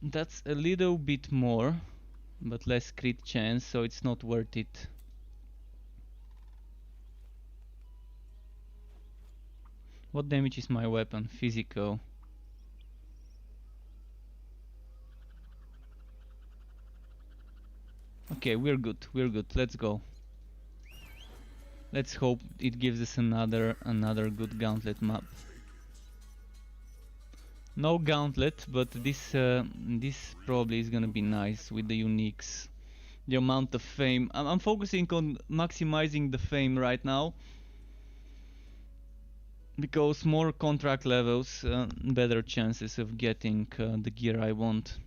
That's a little bit more, but less crit chance, so it's not worth it. What damage is my weapon? Physical. Okay, we're good, let's go. Let's hope it gives us another good gauntlet map. No gauntlet, but this probably is gonna be nice with the uniques. The amount of fame. I'm focusing on maximizing the fame right now, because more contract levels, better chances of getting the gear I want.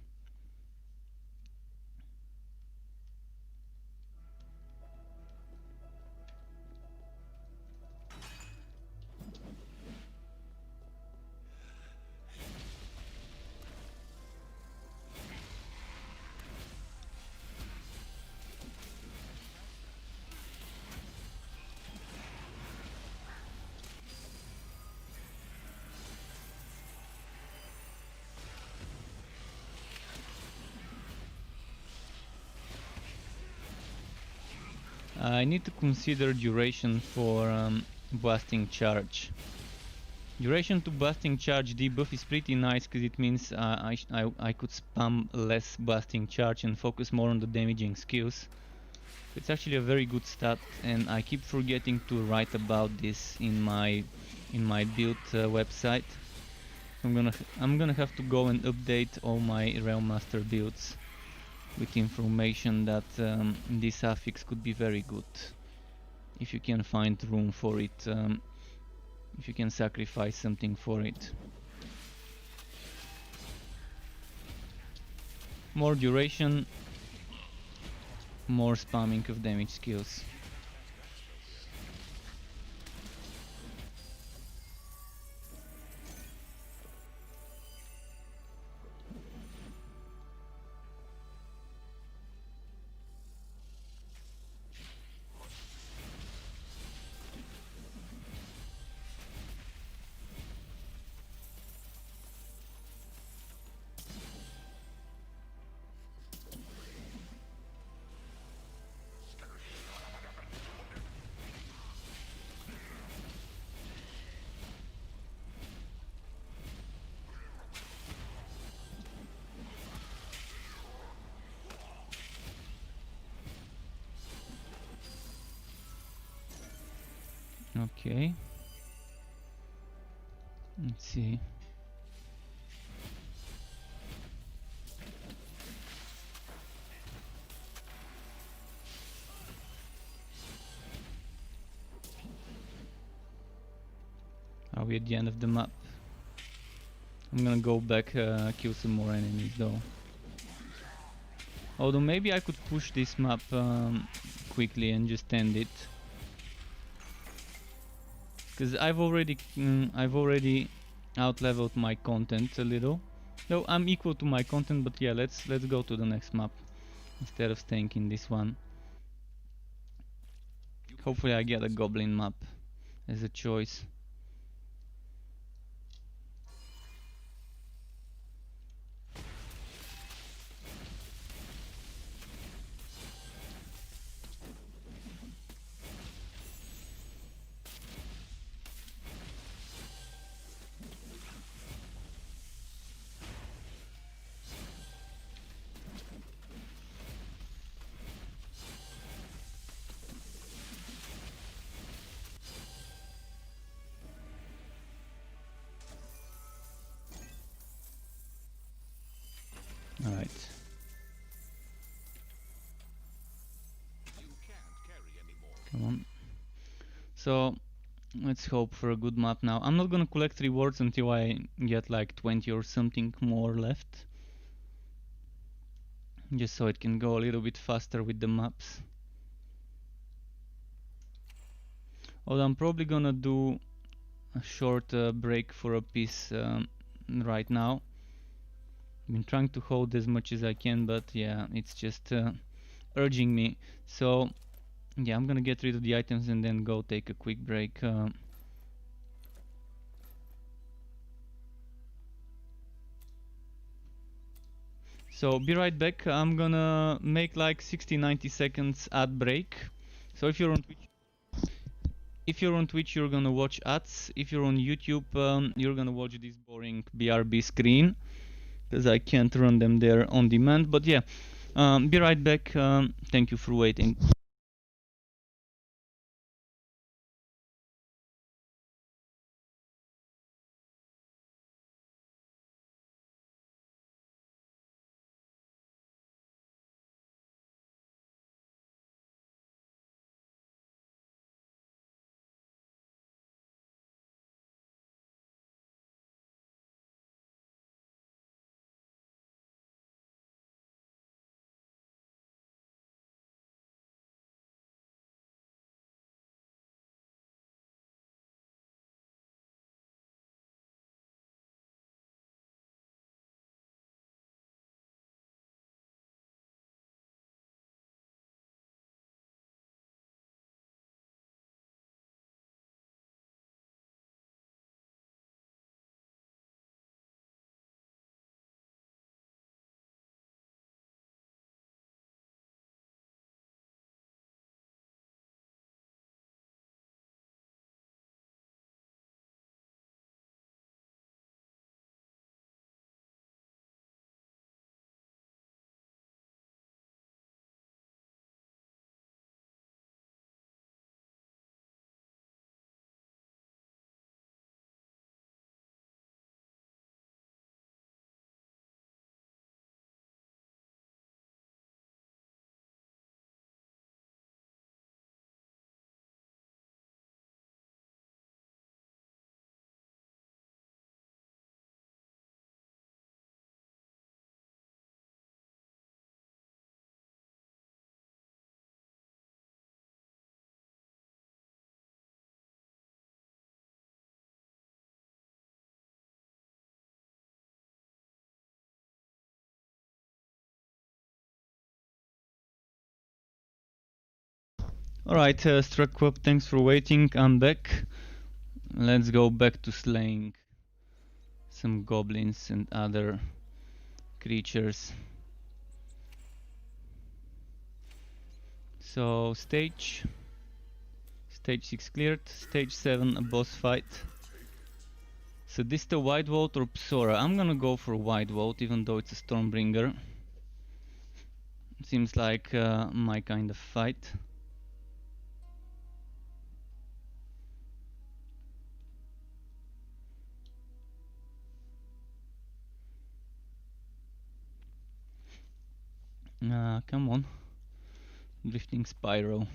I need to consider duration for blasting charge. Duration to blasting charge debuff is pretty nice, because it means I could spam less blasting charge and focus more on the damaging skills. It's actually a very good stat, and I keep forgetting to write about this in my build website. I'm gonna have to go and update all my Railmaster builds with information that this affix could be very good if you can find room for it, if you can sacrifice something for it. More duration, more spamming of damage skills. Okay. Let's see. Are we at the end of the map? I'm gonna go back, kill some more enemies though. Although maybe I could push this map quickly and just end it. Because I've already outleveled my content a little. No, I'm equal to my content, but yeah, let's go to the next map instead of staying in this one. Hopefully I get a goblin map as a choice. Alright. You can't carry anymore. Come on. So let's hope for a good map now. I'm not gonna collect rewards until I get like 20 or something more left. Just so it can go a little bit faster with the maps. Although I'm probably gonna do a short break for a piece right now. I've been trying to hold as much as I can, but yeah, it's just urging me. So yeah, I'm gonna get rid of the items and then go take a quick break. So be right back. I'm gonna make like 60-90 seconds ad break. So if you're on Twitch, you're gonna watch ads. If you're on YouTube, you're gonna watch this boring BRB screen, because I can't run them there on demand. But yeah, be right back. Thank you for waiting. Alright, Struck Up, thanks for waiting. I'm back. Let's go back to slaying some goblins and other creatures. So stage 6 cleared, stage 7 a boss fight. So this the White Vault or Psora? I'm gonna go for White Vault even though it's a Stormbringer. Seems like my kind of fight. Come on. Drifting Spyro.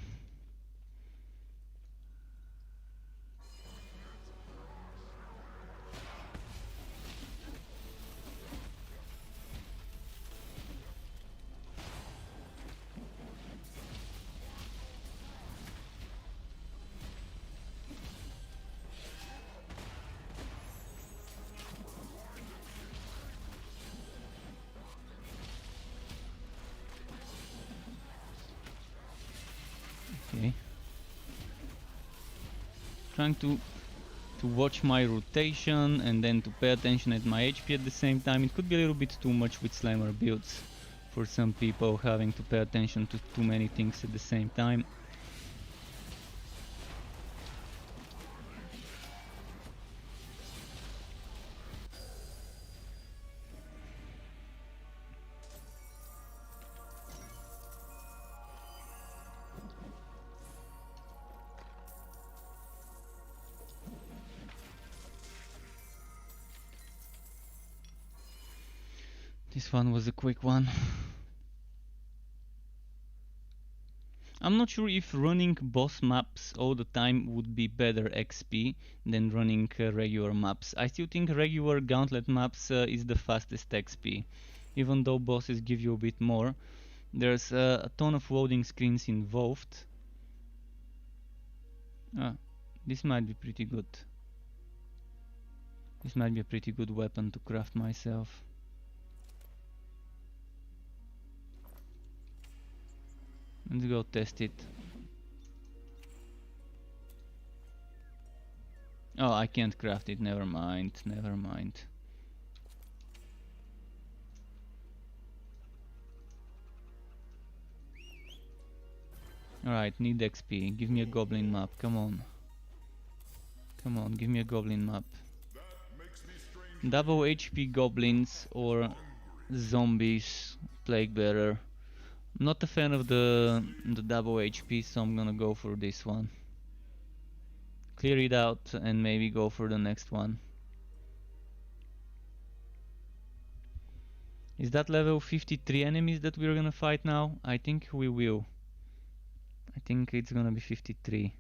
Okay. Trying to watch my rotation and then to pay attention at my HP at the same time. It could be a little bit too much with Slammer builds for some people, having to pay attention to too many things at the same time. This one was a quick one. I'm not sure if running boss maps all the time would be better XP than running regular maps. I still think regular gauntlet maps is the fastest XP. Even though bosses give you a bit more, there's a ton of loading screens involved. This might be pretty good. This might be a pretty good weapon to craft myself. Let's go test it. Oh, I can't craft it, never mind, never mind. Alright, need XP, give me a goblin map, come on. Come on, give me a goblin map. Double HP goblins or zombies, plague bearer. Not a fan of the double HP, so I'm gonna go for this one. Clear it out and maybe go for the next one. Is that level 53 enemies that we're gonna fight now? I think we will. I think it's gonna be 53.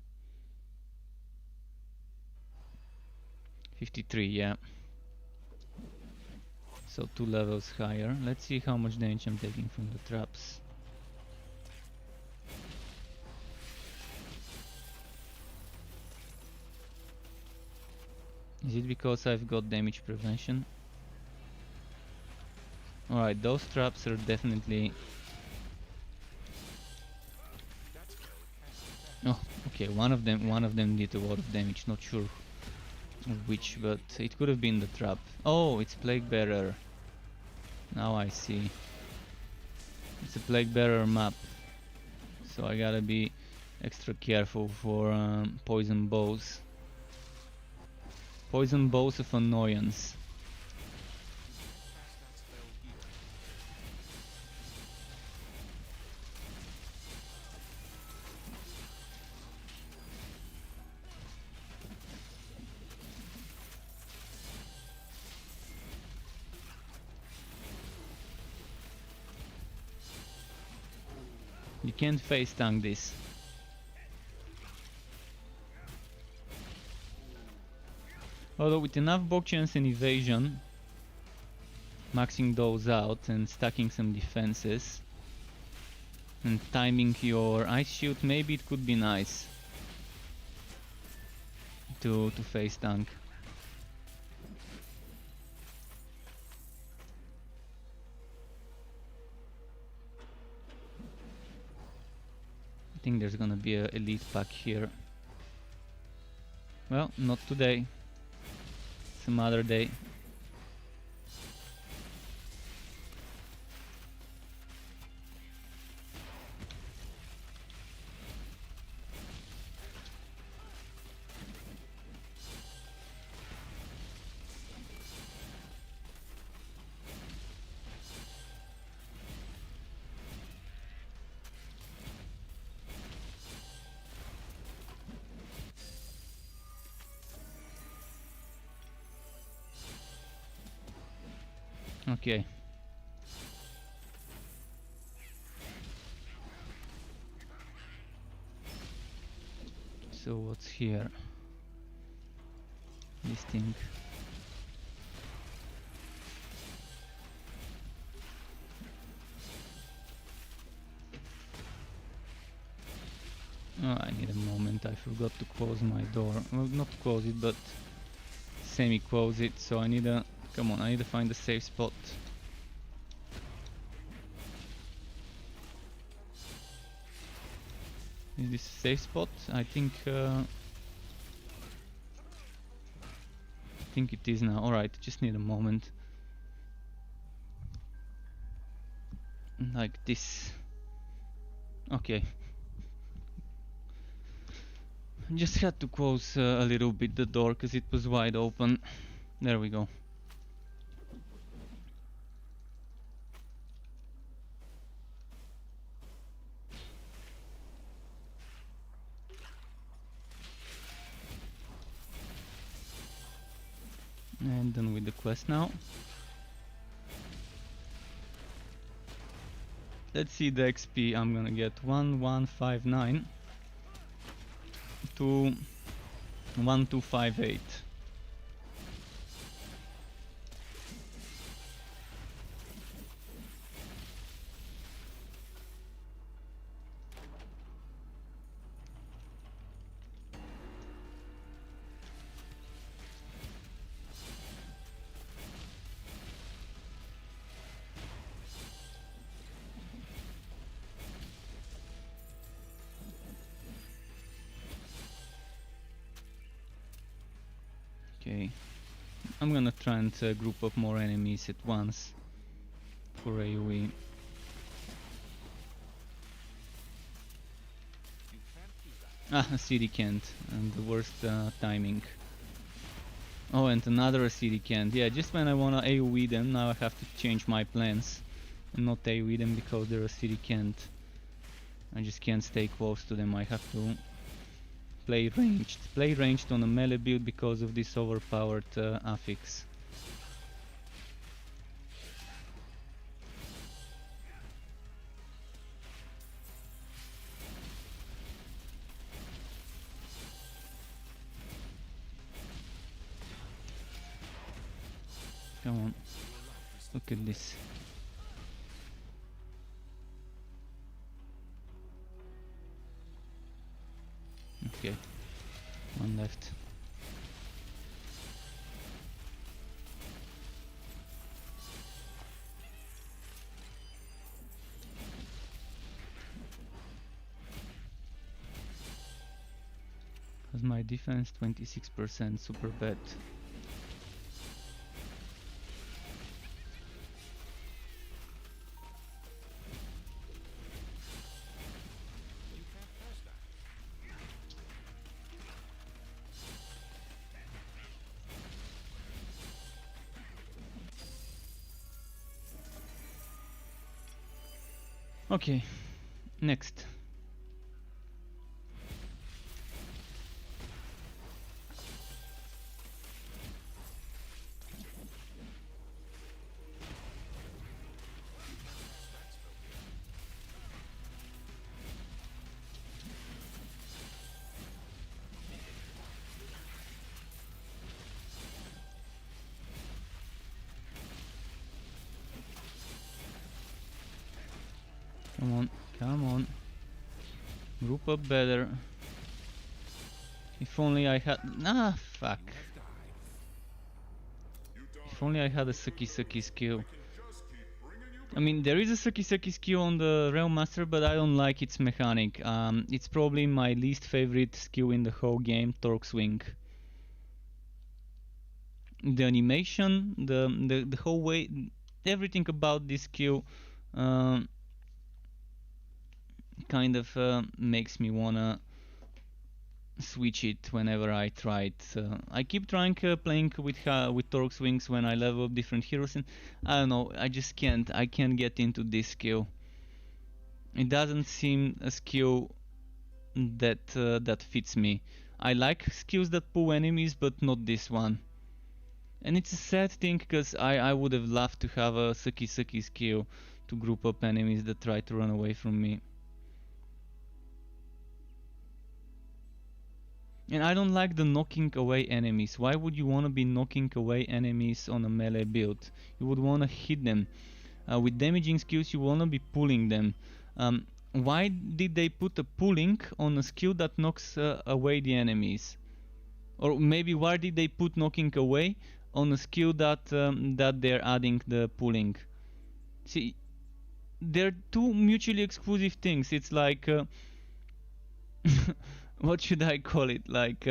53, yeah. So 2 levels higher. Let's see how much damage I'm taking from the traps. Is it because I've got damage prevention? Alright, those traps are definitely... Oh, okay, one of them did a lot of damage, not sure which, but it could have been the trap. Oh, it's Plague Bearer. Now I see. It's a Plague Bearer map, so I gotta be extra careful for poison bows. Poison bows of annoyance. You can't face tank this. Although with enough bog chance and evasion, maxing those out and stacking some defenses and timing your ice shield, maybe it could be nice to face tank. I think there's gonna be a elite pack here. Well, not today. Some other day. Okay. here? This thing. Oh, I need a moment. I forgot to close my door. Well, not close it, but semi-close it. So I need a... Come on, I need to find a safe spot. Is this a safe spot? I think it is now. Alright, just need a moment. Like this. Okay. Just had to close a little bit the door because it was wide open. There we go. And done with the quest now. Let's see the XP I'm gonna get. 1159 to 1258. Okay, I'm gonna try and group up more enemies at once for AoE. You can't do that. Ah, a CD can't, and the worst timing. Oh, and another CD can't. Yeah, just when I wanna AoE them, now I have to change my plans and not AoE them because they're a CD can't. I just can't stay close to them. I have to play ranged. Play ranged on a melee build because of this overpowered affix. Come on, look at this. Okay, one left. Has my defense 26%, super bad. You can't pass that. Okay, next. Come on, come on. Group up better. If only I had... Ah, fuck. If only I had a sucky skill. I mean, there is a sucky skill on the Railmaster, but I don't like its mechanic. It's probably my least favorite skill in the whole game, Torque Swing. The animation, the whole way, everything about this skill kind of makes me wanna switch it whenever I try it. I keep trying playing with Torque Swings when I level up different heroes, and I don't know, I just can't. I can't get into this skill. It doesn't seem a skill that fits me. I like skills that pull enemies, but not this one. And it's a sad thing, because I would have loved to have a sucky skill to group up enemies that try to run away from me. And I don't like the knocking away enemies. Why would you want to be knocking away enemies on a melee build? You would want to hit them. With damaging skills, you want to be pulling them. Why did they put a pulling on a skill that knocks away the enemies? Or maybe why did they put knocking away on a skill that that they're adding the pulling? See, they're two mutually exclusive things. It's like what should I call it? Like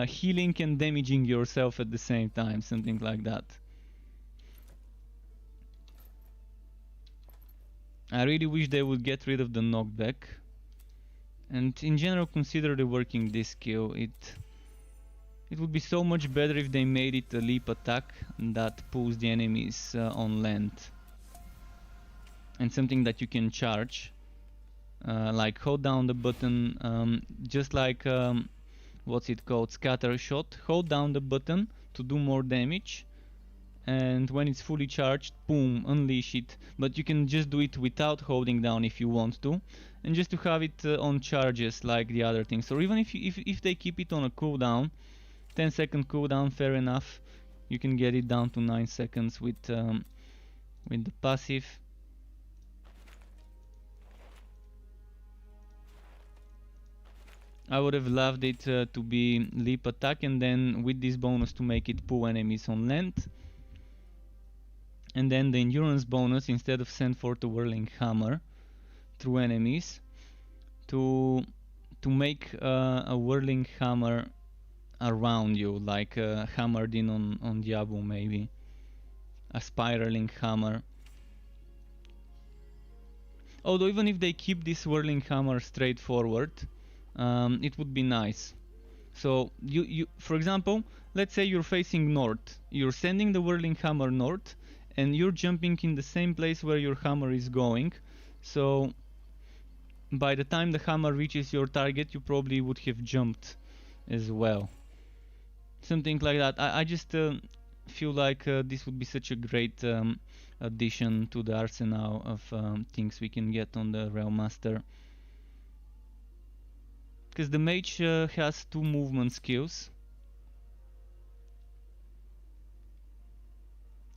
healing and damaging yourself at the same time, something like that. I really wish they would get rid of the knockback, and in general consider reworking this skill. It would be so much better if they made it a leap attack that pulls the enemies on land, and something that you can charge, like hold down the button, just like what's it called, scatter shot. Hold down the button to do more damage, and when it's fully charged, boom, unleash it. But you can just do it without holding down if you want to, and just to have it on charges like the other things. Or even if they keep it on a cooldown, 10-second cooldown, fair enough. You can get it down to 9 seconds with the passive. I would have loved it to be leap attack, and then with this bonus to make it pull enemies on land. And then the endurance bonus, instead of send forth a whirling hammer through enemies, to make a whirling hammer around you, like hammered in on Diablo, maybe a spiraling hammer. Although even if they keep this whirling hammer straightforward, it would be nice. So you for example, let's say you're facing north, you're sending the whirling hammer north, and you're jumping in the same place where your hammer is going. So by the time the hammer reaches your target, you probably would have jumped as well. Something like that. I just feel like this would be such a great addition to the arsenal of things we can get on the Railmaster. Because the mage has 2 movement skills,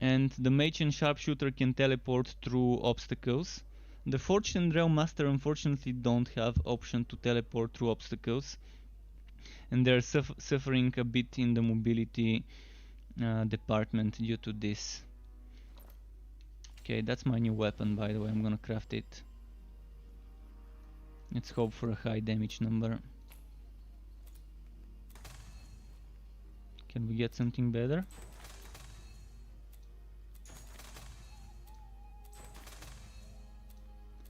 and the mage and sharpshooter can teleport through obstacles. The forged and Railmaster unfortunately don't have option to teleport through obstacles, and they're suffering a bit in the mobility department due to this. Okay, that's my new weapon, by the way. I'm gonna craft it. Let's hope for a high damage number. Can we get something better?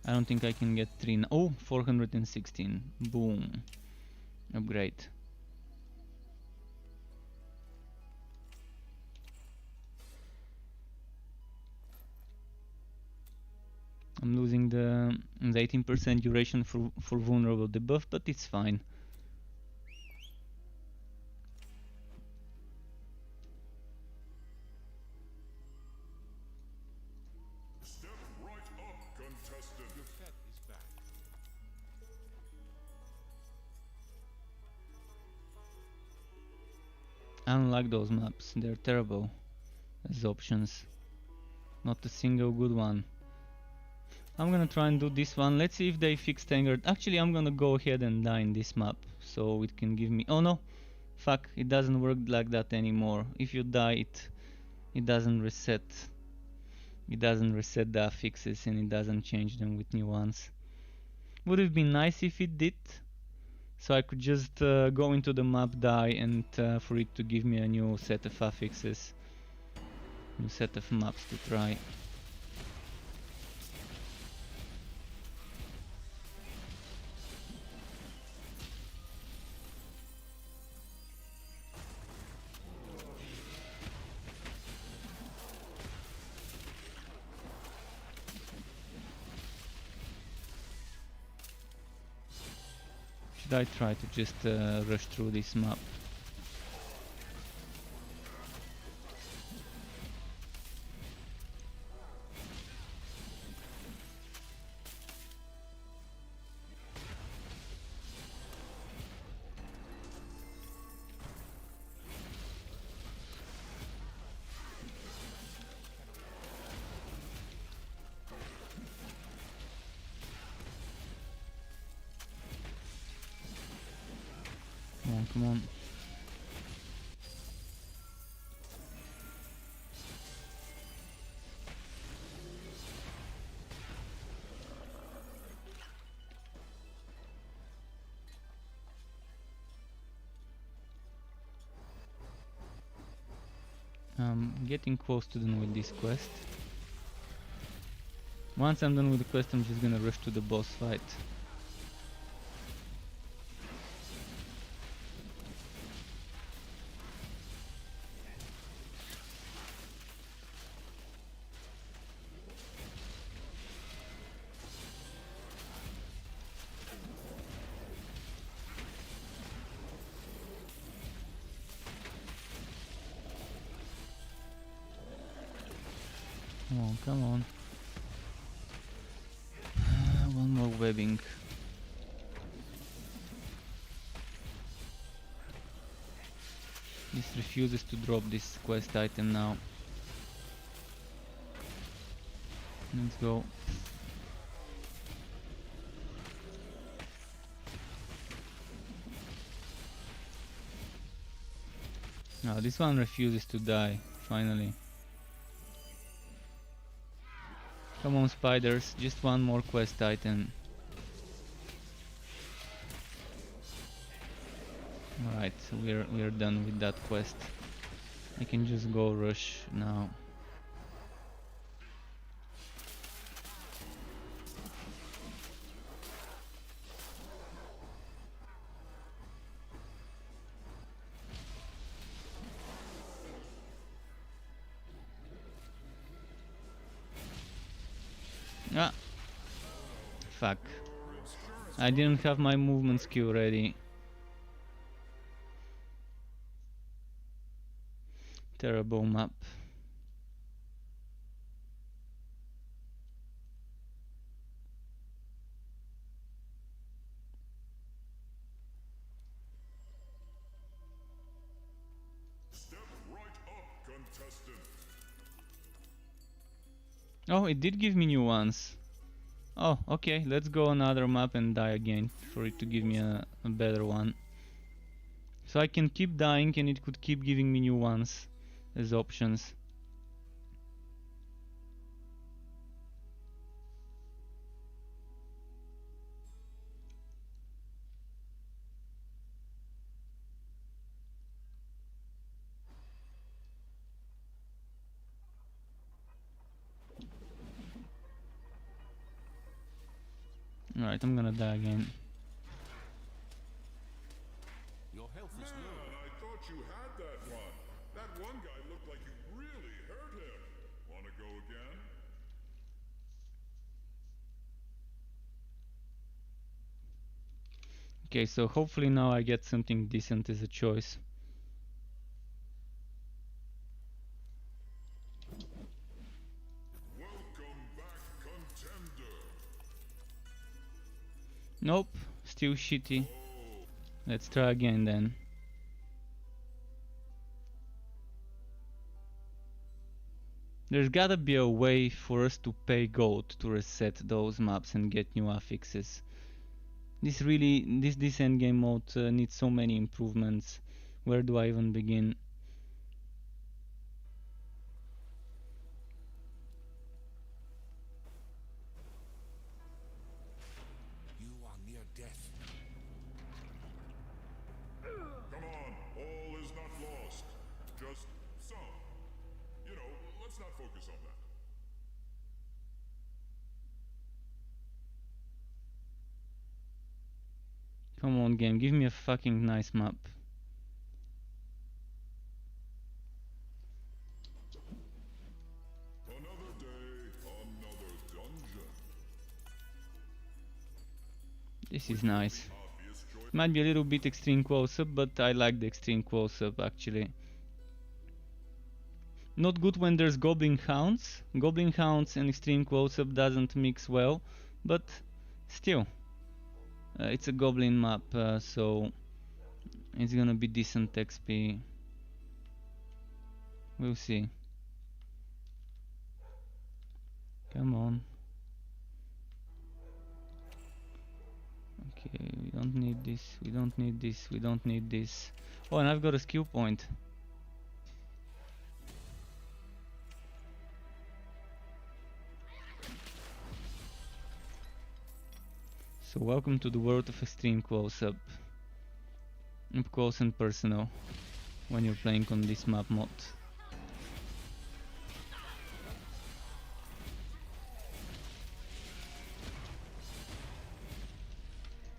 I don't think I can get 3 now. Oh, 416. Boom. Upgrade. I'm losing the 18% duration for vulnerable debuff, but it's fine. Step right up, contestant. Your pet is back. I don't like those maps. They're terrible as options. Not a single good one. I'm gonna try and do this one. Let's see if they fix Tanger. Actually, I'm gonna go ahead and die in this map, so it can give me... Oh no! Fuck, it doesn't work like that anymore. If you die, it doesn't reset. It doesn't reset the affixes, and it doesn't change them with new ones. Would have been nice if it did, so I could just go into the map, die, and for it to give me a new set of affixes. New set of maps to try. Should I try to just rush through this map? on, come on. Getting close to done with this quest. Once I'm done with the quest, I'm just gonna rush to the boss fight. Come on, come on. One more webbing. This refuses to drop this quest item now. Let's go. Now this one refuses to die, finally. Come on, spiders, just one more quest item. Alright, so we're done with that quest. I can just go rush now. Ah! Fuck. I didn't have my movement skill ready. Terrible map. Step right up, contestant. Oh, it did give me new ones. Oh, okay, let's go another map and die again for it to give me a better one. So I can keep dying and it could keep giving me new ones as options. Alright, I'm gonna die again. Your health is low. Man, I thought you had that one. That one guy looked like you really hurt him. Wanna go again? Okay, so hopefully now I get something decent as a choice. Welcome back, contender. Nope, still shitty. Let's try again then. There's gotta be a way for us to pay gold to reset those maps and get new affixes. This endgame mode needs so many improvements. Where do I even begin? You are near death. Come on, all is not lost. Just some. You know, let's not focus on that. Come on, game, give me a fucking nice map. Another day, another dungeon. This is nice. Obvious choice. Might be a little bit extreme close-up, but I like the extreme close-up actually. Not good when there's goblin hounds. Goblin hounds and extreme close-up doesn't mix well, but still. It's a goblin map, so it's gonna be decent XP. We'll see. Come on. Okay, we don't need this, we don't need this, we don't need this. Oh, and I've got a skill point. So welcome to the world of extreme close-up. Up close and personal when you're playing on this map mod.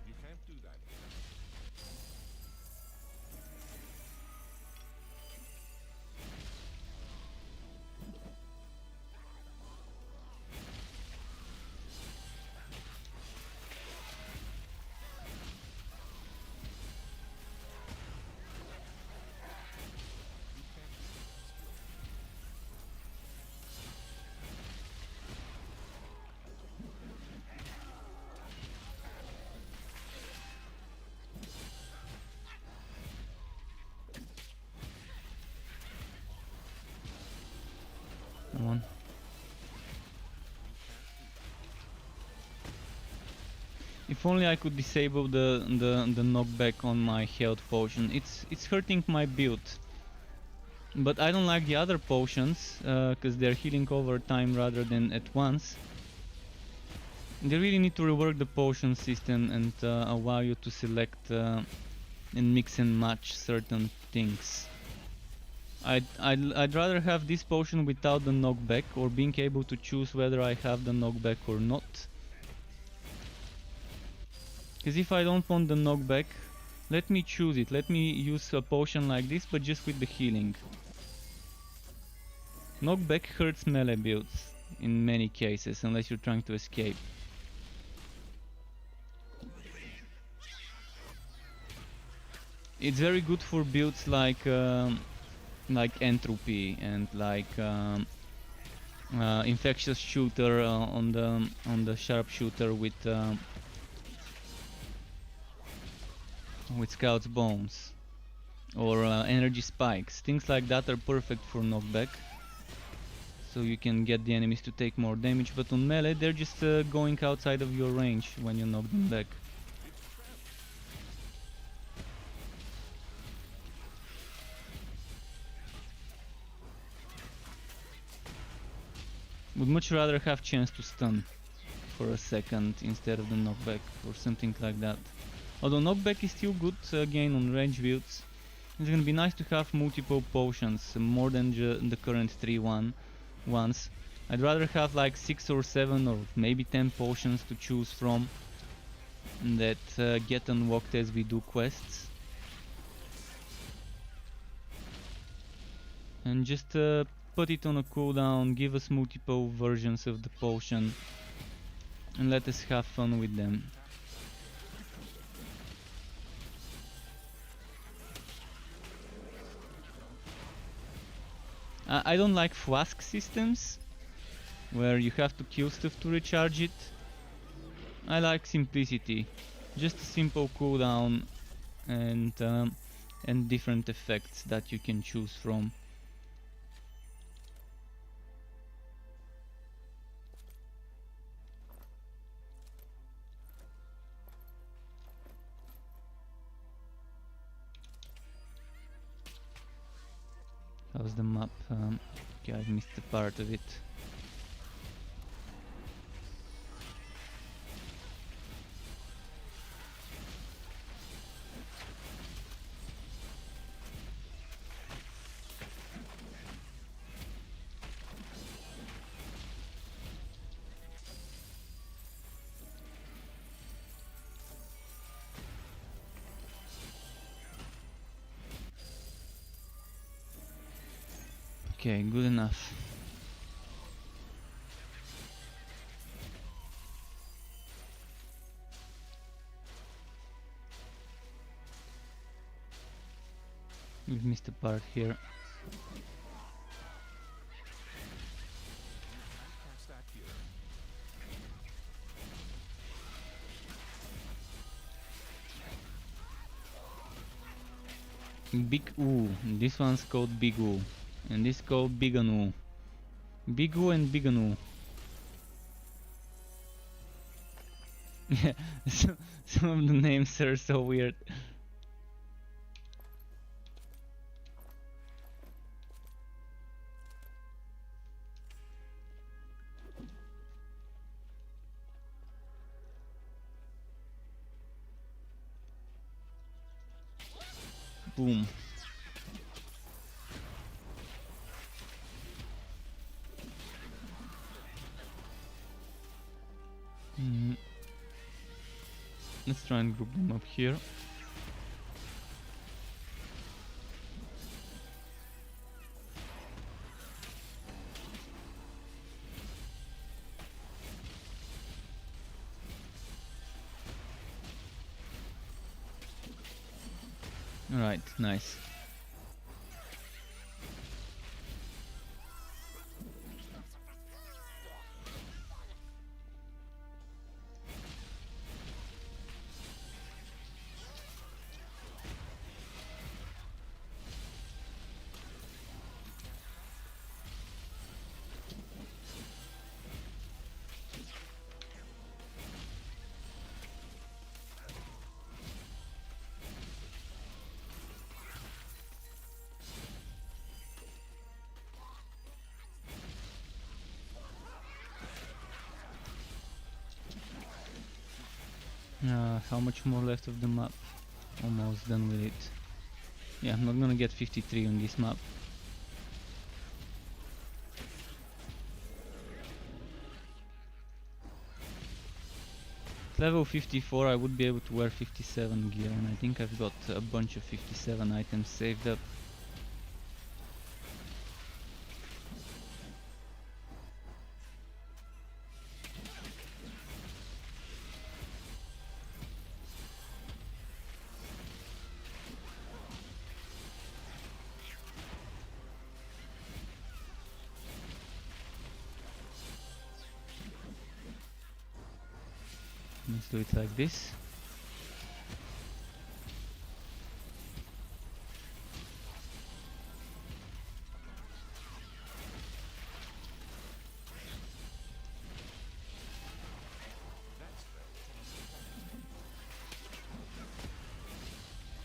You can't do that. Come on. If only I could disable the knockback on my health potion. It's hurting my build. But I don't like the other potions, cause they're healing over time rather than at once. They really need to rework the potion system and allow you to select and mix and match certain things. I'd rather have this potion without the knockback, or being able to choose whether I have the knockback or not. Because if I don't want the knockback, let me choose it. Let me use a potion like this, but just with the healing. Knockback hurts melee builds in many cases, unless you're trying to escape. It's very good for builds like Entropy and like Infectious Shooter on the Sharpshooter with Scout's Bones, or Energy Spikes. Things like that are perfect for knockback, so you can get the enemies to take more damage, but on melee they're just going outside of your range when you knock them back. Would much rather have chance to stun for a second instead of the knockback or something like that. Although knockback is still good again on range builds. It's gonna be nice to have multiple potions, more than the current 3 ones. I'd rather have like 6 or 7 or maybe 10 potions to choose from that get unlocked as we do quests. And just put it on a cooldown, give us multiple versions of the potion, and let us have fun with them. I don't like flask systems, where you have to kill stuff to recharge it. I like simplicity, just a simple cooldown and different effects that you can choose from. How's the map? Okay, I've missed a part of it. Okay, good enough. We've missed a part here. Can't stack here. Big Oo. This one's called Big Oo. And this called Biganu. Big Oo and Biganu. Yeah, some of the names are so weird. Boom. Mm. Let's try and group them up here. Alright, nice. How much more left of the map? Almost done with it. Yeah, I'm not gonna get 53 on this map. Level 54 I would be able to wear 57 gear, and I think I've got a bunch of 57 items saved up. Let's do it like this.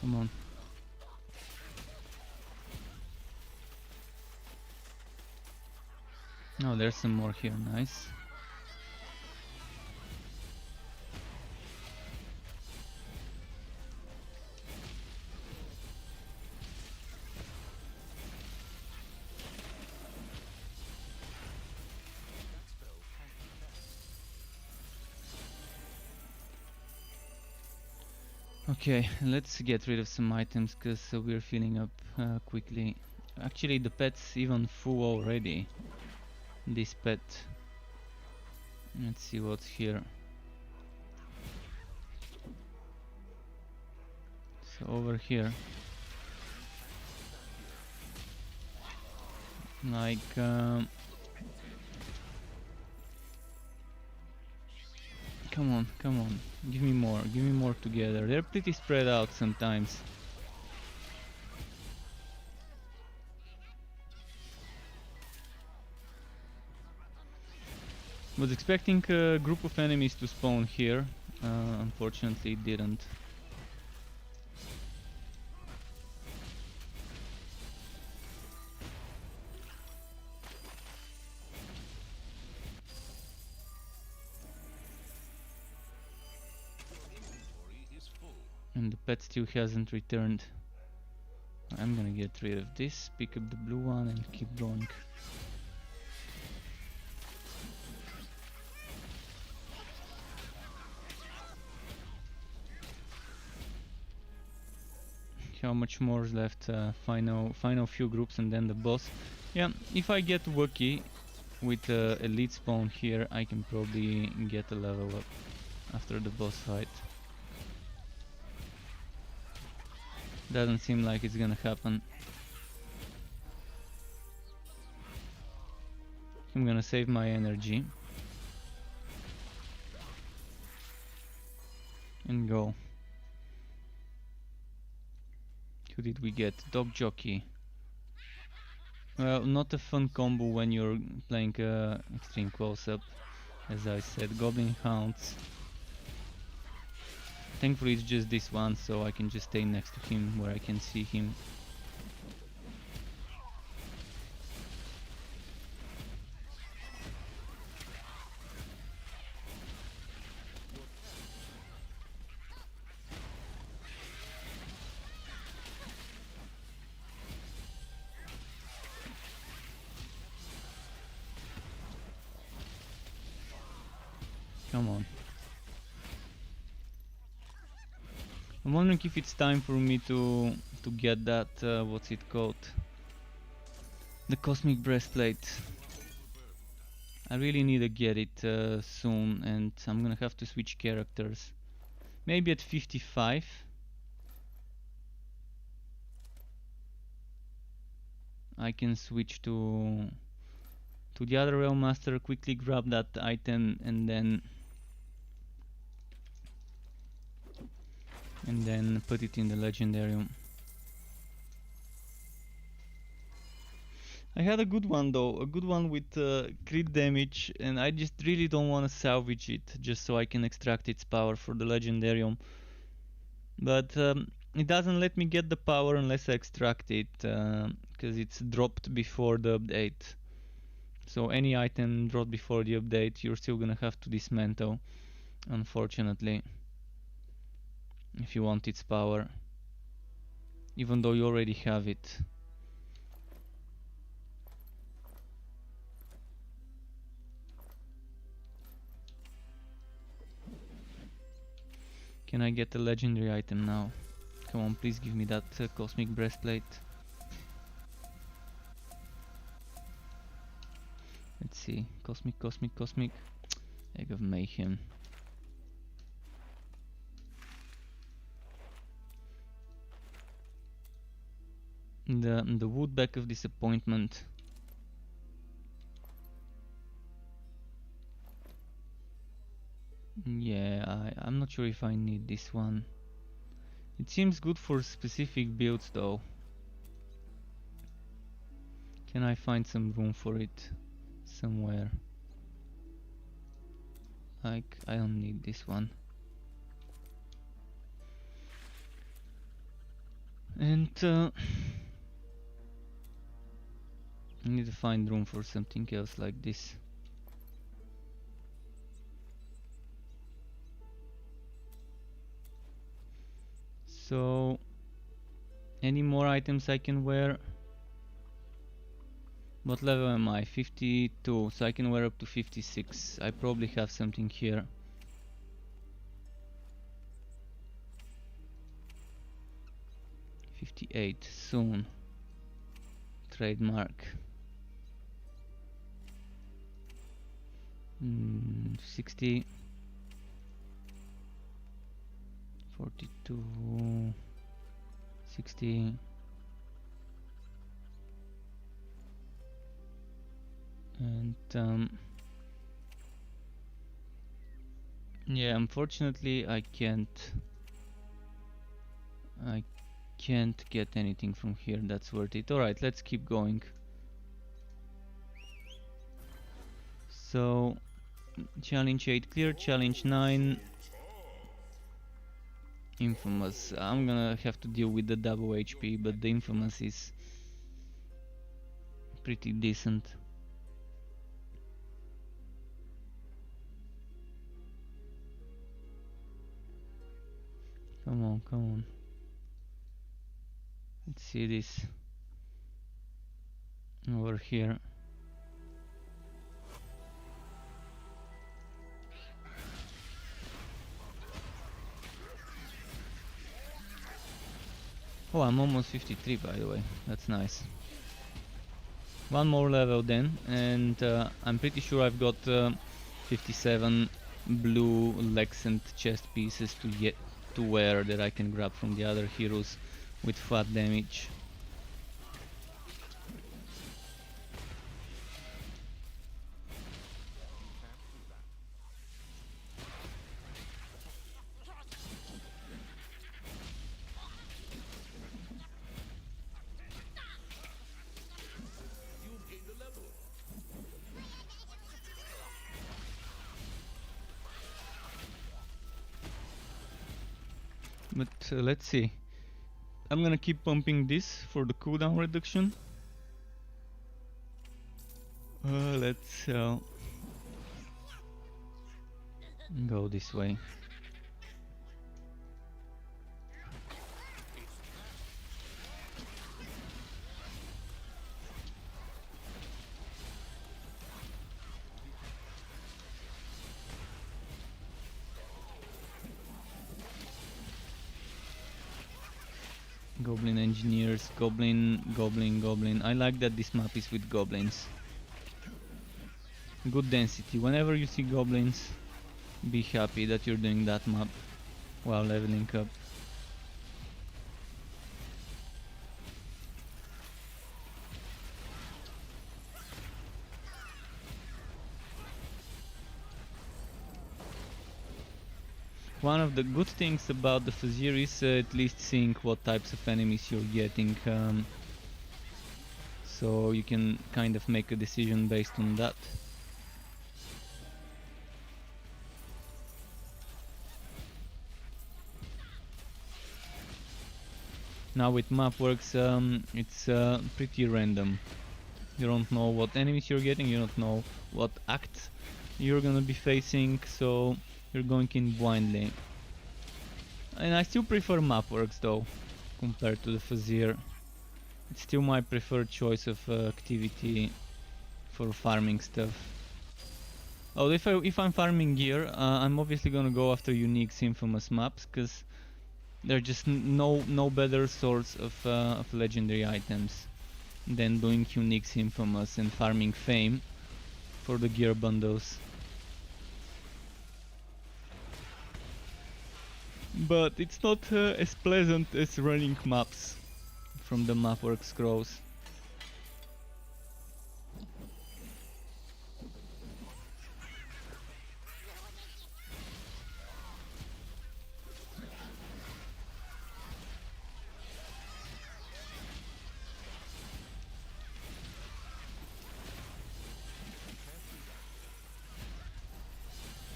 Come on. Oh, there's some more here, nice. Okay, let's get rid of some items because we're filling up quickly. Actually, the pet's even full already. This pet. Let's see what's here. So over here, like come on, come on, give me more together. They're pretty spread out sometimes. Was expecting a group of enemies to spawn here, unfortunately it didn't. And the pet still hasn't returned. I'm gonna get rid of this, pick up the blue one and keep going. How much more is left? Final few groups and then the boss. Yeah, if I get lucky with elite spawn here, I can probably get a level up after the boss fight. Doesn't seem like it's gonna happen. I'm gonna save my energy and go. Who did we get? Dog Jockey. Well, not a fun combo when you're playing extreme close-up, as I said. Goblin Hounds. Thankfully it's just this one, so I can just stay next to him where I can see him. Come on. I'm wondering if it's time for me to get that, what's it called? The Cosmic Breastplate. I really need to get it soon, and I'm gonna have to switch characters. Maybe at 55. I can switch to the other Railmaster, quickly grab that item, and then put it in the Legendarium. I had a good one though, a good one with crit damage, and I just really don't want to salvage it just so I can extract its power for the Legendarium. But it doesn't let me get the power unless I extract it, because it's dropped before the update. So any item dropped before the update, you're still gonna have to dismantle, unfortunately, if you want its power, even though you already have it. Can I get a legendary item now? Come on, please give me that Cosmic Breastplate. Let's see, Cosmic. Egg of Mayhem. The Woodback of Disappointment. Yeah, I'm not sure if I need this one. It seems good for specific builds though. Can I find some room for it somewhere? Like, I don't need this one. And I need to find room for something else like this. So, any more items I can wear? What level am I? 52, so I can wear up to 56. I probably have something here. $58 soon. Trademark. 60. 42. 60. And yeah, unfortunately I can't get anything from here that's worth it. Alright, let's keep going. So challenge 8 clear, challenge 9 Infamous. I'm gonna have to deal with the double HP, but the Infamous is pretty decent. Come on. Let's see this over here. Oh, I'm almost 53 by the way, that's nice. One more level then, and I'm pretty sure I've got 57 blue legs and chest pieces to wear that I can grab from the other heroes with flat damage. But let's see. I'm gonna keep pumping this for the cooldown reduction. Let's go this way. Goblin engineers, goblin. I like that this map is with goblins. Good density. Whenever you see goblins, be happy that you're doing that map while leveling up. One of the good things about the Fazir is at least seeing what types of enemies you're getting, so you can kind of make a decision based on that. Now with Mapworks, it's pretty random. You don't know what enemies you're getting, you don't know what act you're gonna be facing, so you're going in blindly. And I still prefer Mapworks though, compared to the Fazir. It's still my preferred choice of activity for farming stuff. Oh, if I'm farming gear, I'm obviously gonna go after unique infamous maps, cause they're just no better source of legendary items than doing unique infamous and farming fame for the gear bundles. But it's not as pleasant as running maps from the Mapworks scrolls.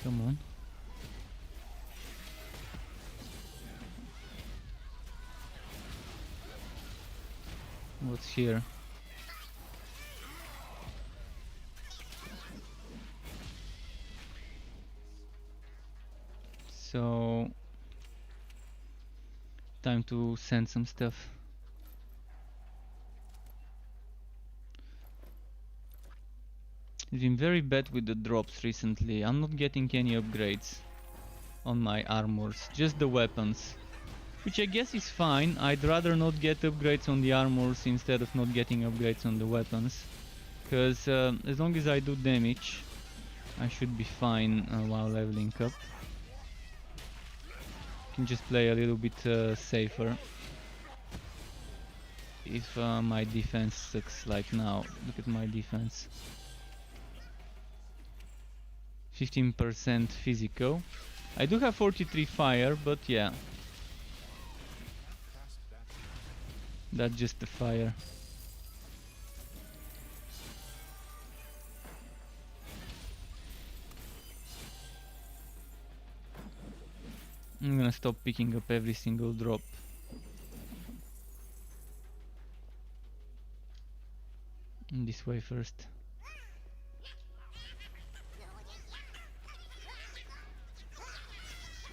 Come on. What's here? So time to send some stuff. It's been very bad with the drops recently. I'm not getting any upgrades on my armors, just the weapons. Which I guess is fine. I'd rather not get upgrades on the armors instead of not getting upgrades on the weapons. Because as long as I do damage, I should be fine while leveling up. Can just play a little bit safer. If my defense sucks like now. Look at my defense. 15% physical. I do have 43 fire, but yeah. That's just the fire. I'm gonna stop picking up every single drop. This way first.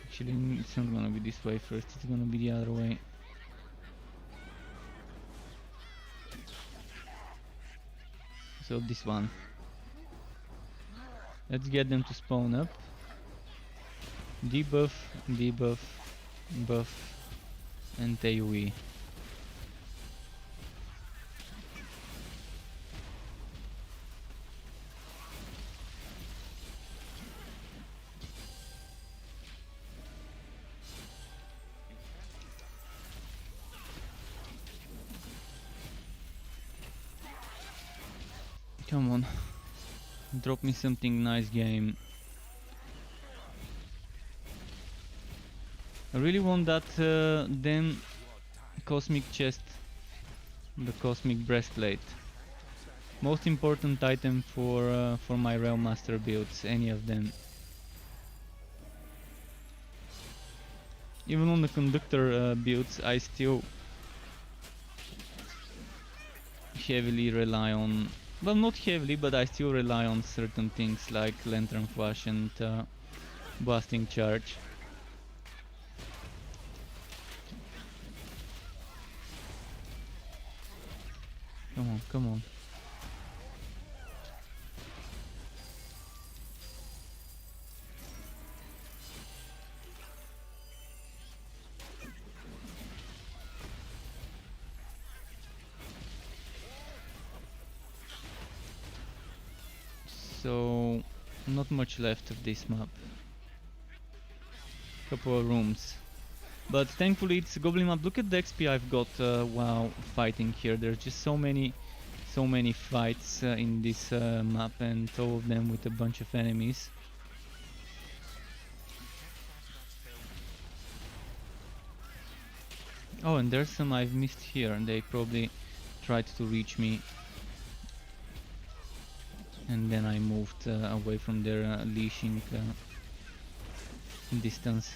Actually, it's not gonna be this way first, it's gonna be the other way. So this one. Let's get them to spawn up. Debuff, debuff, buff, and AoE. Come on, drop me something nice, game. I really want that damn cosmic chest, the cosmic breastplate. Most important item for my Railmaster builds, any of them. Even on the conductor builds, I still heavily rely on, well, not heavily, but I still rely on certain things like Lantern Flash and Blasting Charge. Come on, come on. So, not much left of this map. Couple of rooms. But thankfully it's a goblin map. Look at the XP I've got while fighting here. There's just so many fights in this map, and all of them with a bunch of enemies. Oh, and there's some I've missed here, and they probably tried to reach me. And then I moved away from their leashing distance.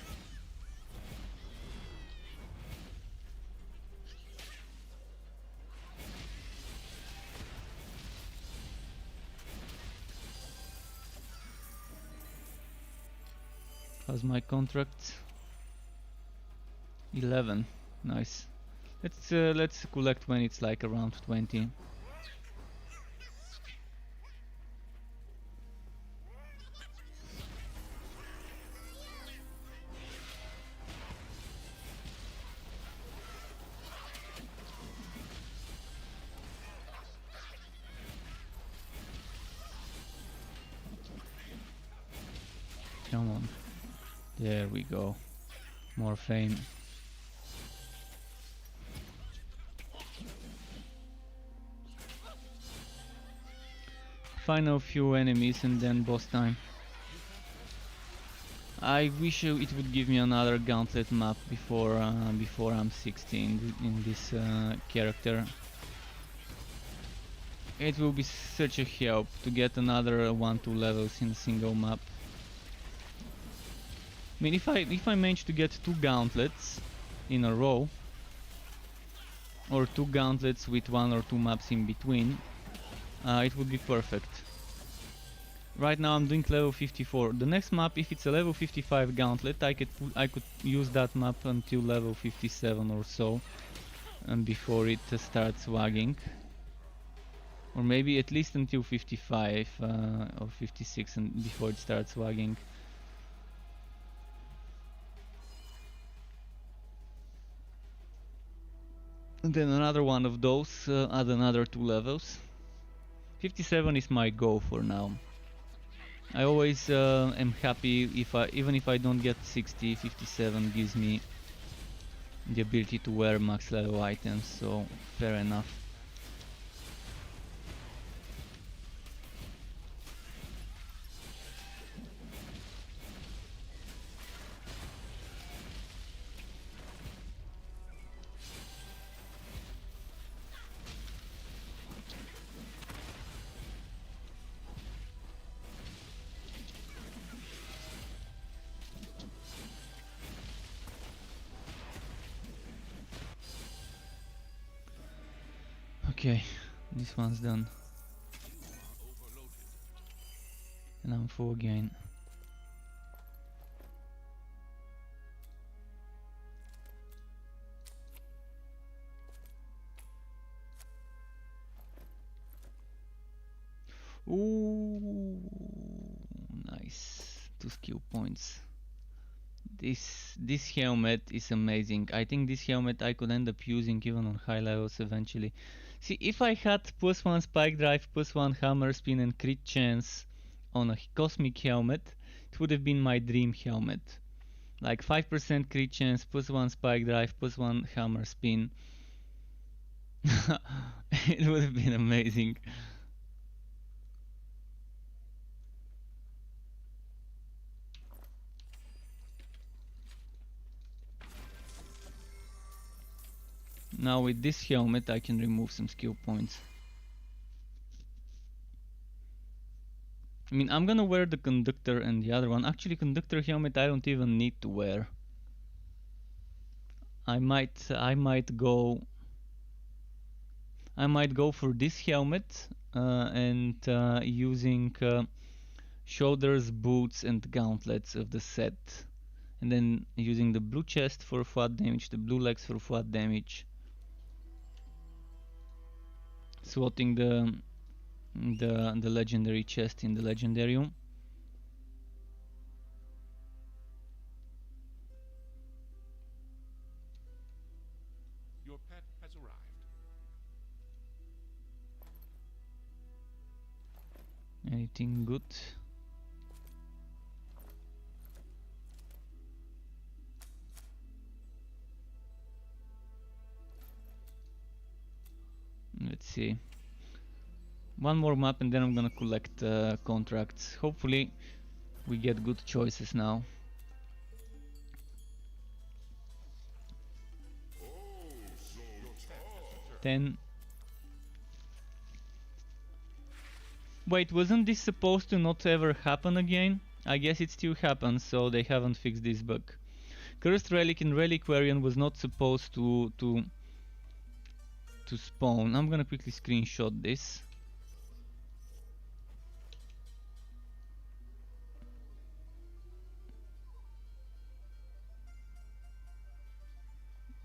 How's my contract? 11. Nice. Let's collect when it's like around 20. Come on. There we go. More fame. Final few enemies and then boss time. I wish it would give me another gauntlet map before I'm 16 in this character. It will be such a help to get another 1-2 levels in a single map. I mean, if I manage to get 2 gauntlets in a row, or 2 gauntlets with 1 or 2 maps in between, it would be perfect. Right now I'm doing level 54. The next map, if it's a level 55 gauntlet, I could use that map until level 57 or so, and before it starts lagging. Or maybe at least until 55 or 56 and before it starts lagging. And then another one of those, add another 2 levels. 57 is my goal for now. I always am happy even if I don't get 60, 57 gives me the ability to wear max level items, so fair enough. Okay, this one's done. And I'm full again. Ooh, nice. 2 skill points. This helmet is amazing. I think this helmet I could end up using even on high levels eventually. See, if I had +1 spike drive, +1 hammer spin and crit chance on a cosmic helmet, it would have been my dream helmet. Like 5% crit chance, +1 spike drive, +1 hammer spin. It would have been amazing. Now with this helmet I can remove some skill points. I mean, I'm gonna wear the conductor and the other one. Actually, conductor helmet I don't even need to wear. I might go for this helmet and using shoulders, boots and gauntlets of the set, and then using the blue chest for flat damage, the blue legs for flat damage, swatting the legendary chest in the legendarium. Your pet has arrived. Anything good? Let's see. One more map and then I'm gonna collect contracts. Hopefully we get good choices now. Oh, so tough. 10. Wait, wasn't this supposed to not ever happen again? I guess it still happens, so they haven't fixed this bug. Cursed Relic in Reliquarian was not supposed to spawn. I'm gonna quickly screenshot this.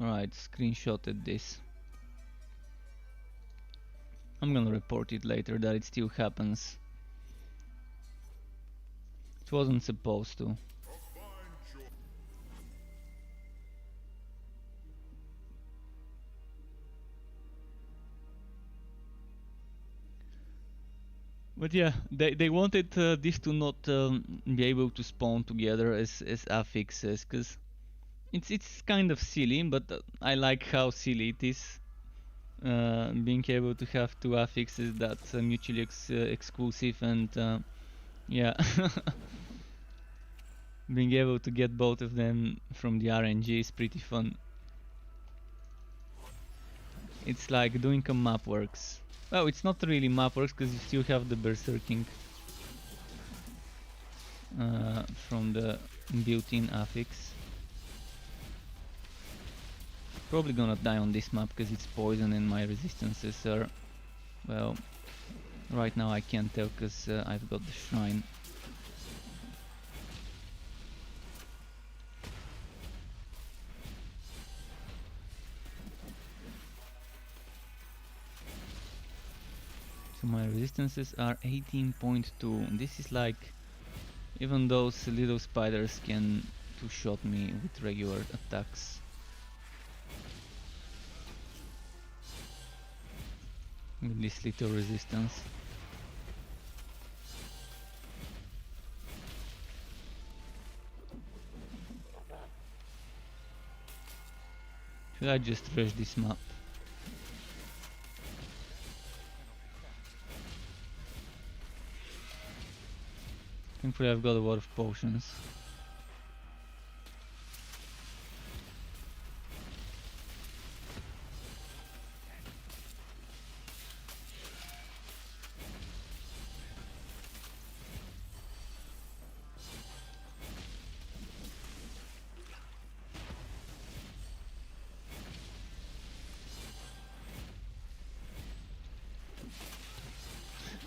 Alright, screenshotted this. I'm gonna report it later that it still happens. It wasn't supposed to. But yeah, they wanted this to not be able to spawn together as affixes, cause it's kind of silly, but I like how silly it is. Being able to have two affixes that's mutually exclusive, and yeah, being able to get both of them from the RNG is pretty fun. It's like doing a map works. Well, it's not really map works because you still have the berserking from the built-in affix. Probably gonna die on this map because it's poison and my resistances are, well, right now I can't tell because I've got the shrine. So my resistances are 18.2. This is like, even those little spiders can two-shot me with regular attacks. With this little resistance. Should I just rush this map? Thankfully I've got a lot of potions.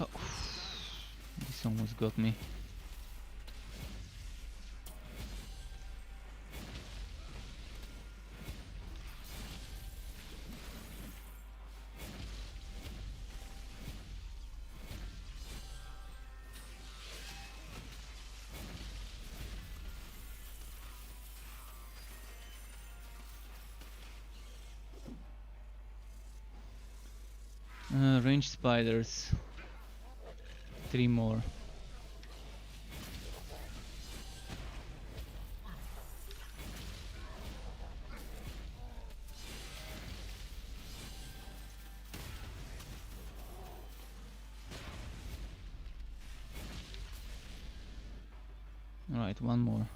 Oh, this almost got me. Ranged spiders. 3 more. Alright, one more.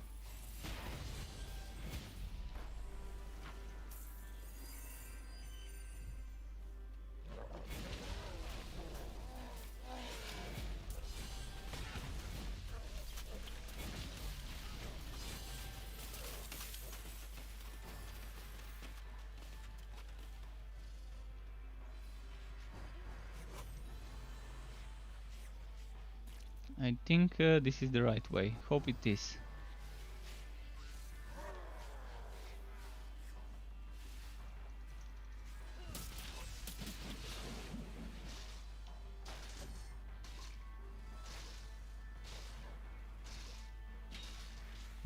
I think this is the right way. Hope it is.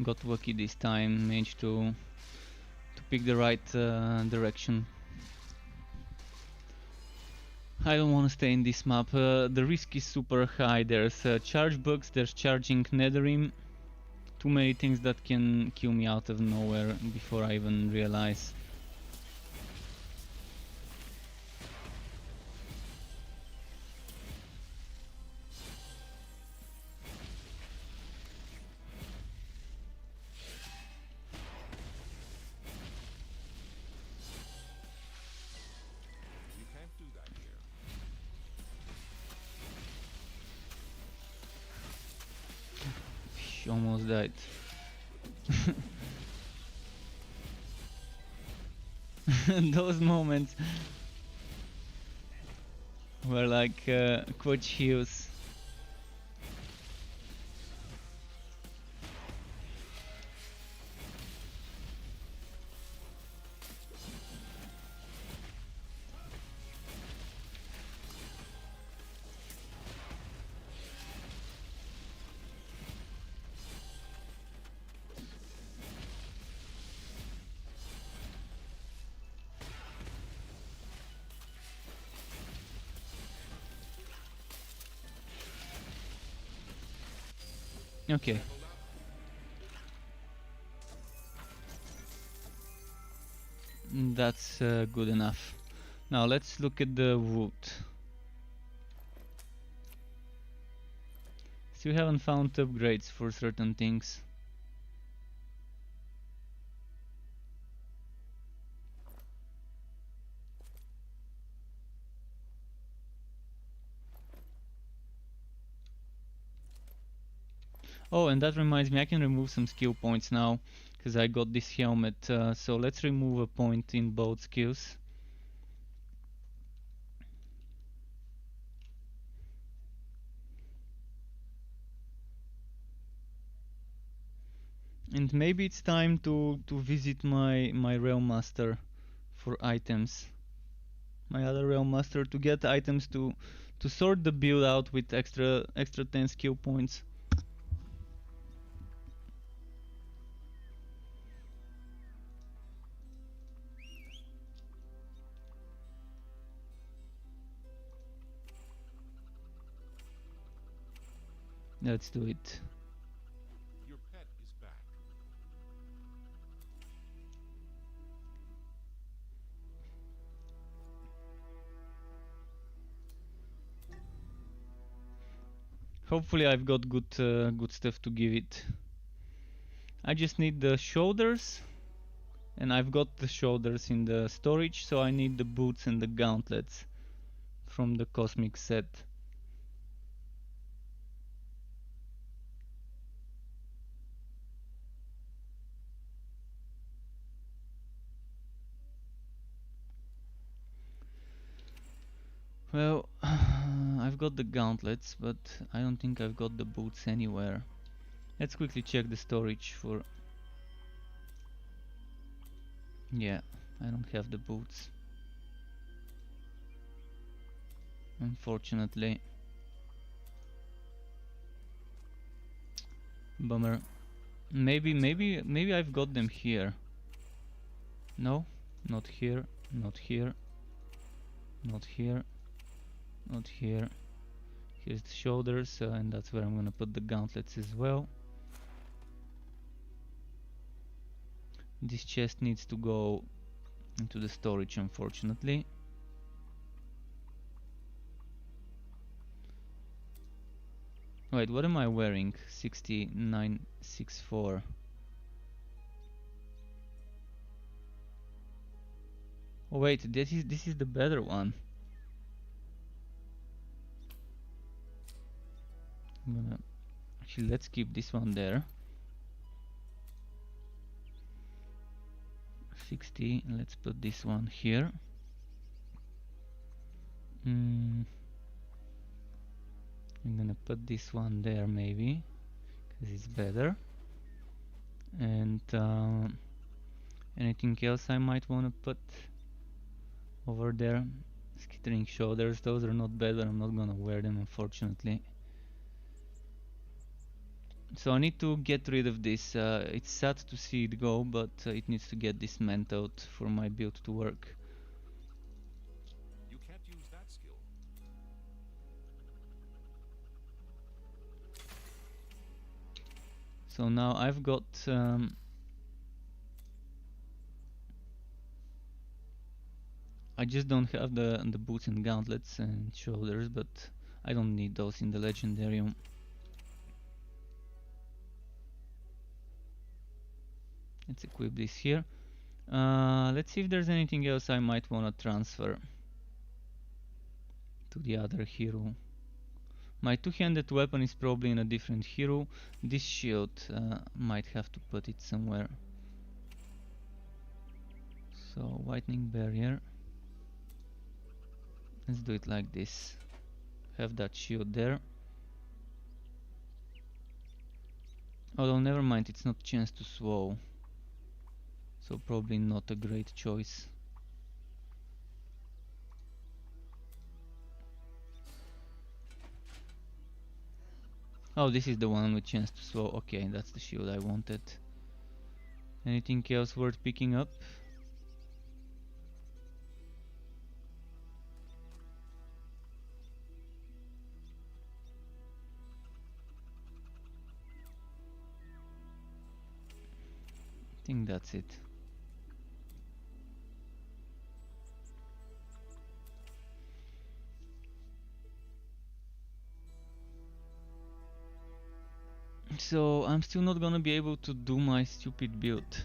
Got lucky this time, managed to pick the right direction. I don't want to stay in this map. The risk is super high. There's charge bugs, there's charging Netherim. Too many things that can kill me out of nowhere before I even realize. You can't do that here. Almost died. Those moments were like quite huge. Okay. That's good enough. Now let's look at the wood. Still haven't found upgrades for certain things. Oh, and that reminds me, I can remove some skill points now, because I got this helmet. So let's remove a point in both skills. And maybe it's time to visit my Railmaster for items. My other Railmaster to get items to sort the build out with extra 10 skill points. Let's do it. Your pet is back. Hopefully I've got good stuff to give it. I just need the shoulders, and I've got the shoulders in the storage, so I need the boots and the gauntlets from the cosmic set. Well, I've got the gauntlets, but I don't think I've got the boots anywhere. Let's quickly check the storage for... Yeah, I don't have the boots, unfortunately. Bummer. Maybe I've got them here. No, not here, not here, not here, not here. Here's the shoulders, and that's where I'm gonna put the gauntlets as well. This chest needs to go into the storage, unfortunately. Wait, what am I wearing? 6964. Oh wait, this is the better one. I'm gonna actually, let's keep this one there. 60. Let's put this one here. I'm gonna put this one there maybe, because it's better. And anything else I might want to put over there? Skittering shoulders, those are not bad, but I'm not gonna wear them unfortunately. So I need to get rid of this. It's sad to see it go, but it needs to get dismantled for my build to work. You can't use that skill. So now I've got I just don't have the boots and gauntlets and shoulders, but I don't need those in the legendarium. Let's equip this here. Let's see if there's anything else I might want to transfer to the other hero. My two-handed weapon is probably in a different hero. This shield, might have to put it somewhere. So, whitening barrier. Let's do it like this. Have that shield there. Although, never mind, it's not chance to swow. So, probably not a great choice. Oh, this is the one with chance to swow. Okay, that's the shield I wanted. Anything else worth picking up? I think that's it. So I'm still not gonna be able to do my stupid build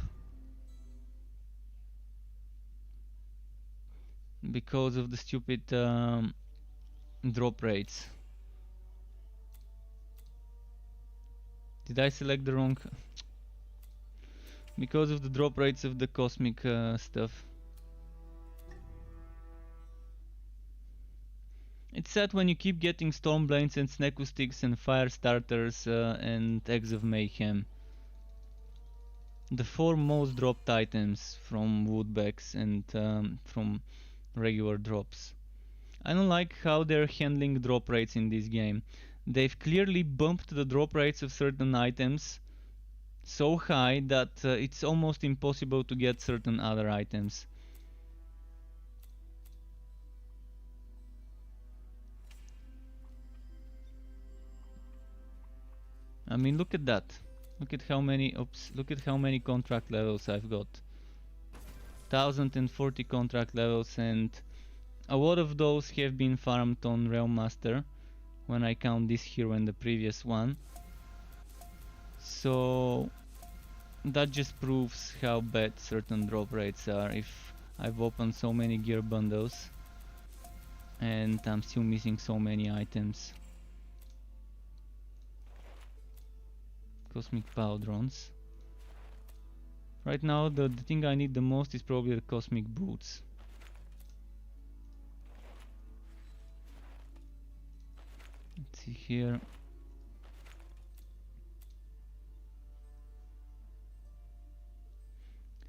because of the stupid drop rates. Did I select the wrong? Because of the drop rates of the cosmic stuff. It's sad when you keep getting Stormblades and Sneku Sticks and Fire Starters and Eggs of Mayhem. The four most dropped items from woodbecks and from regular drops. I don't like how they're handling drop rates in this game. They've clearly bumped the drop rates of certain items so high that it's almost impossible to get certain other items. I mean, look at that. Look at how many contract levels I've got. 1040 contract levels, and a lot of those have been farmed on Railmaster when I count this hero and the previous one. So that just proves how bad certain drop rates are if I've opened so many gear bundles and I'm still missing so many items. Cosmic Pauldrons. Right now the thing I need the most is probably the Cosmic Boots. Let's see here.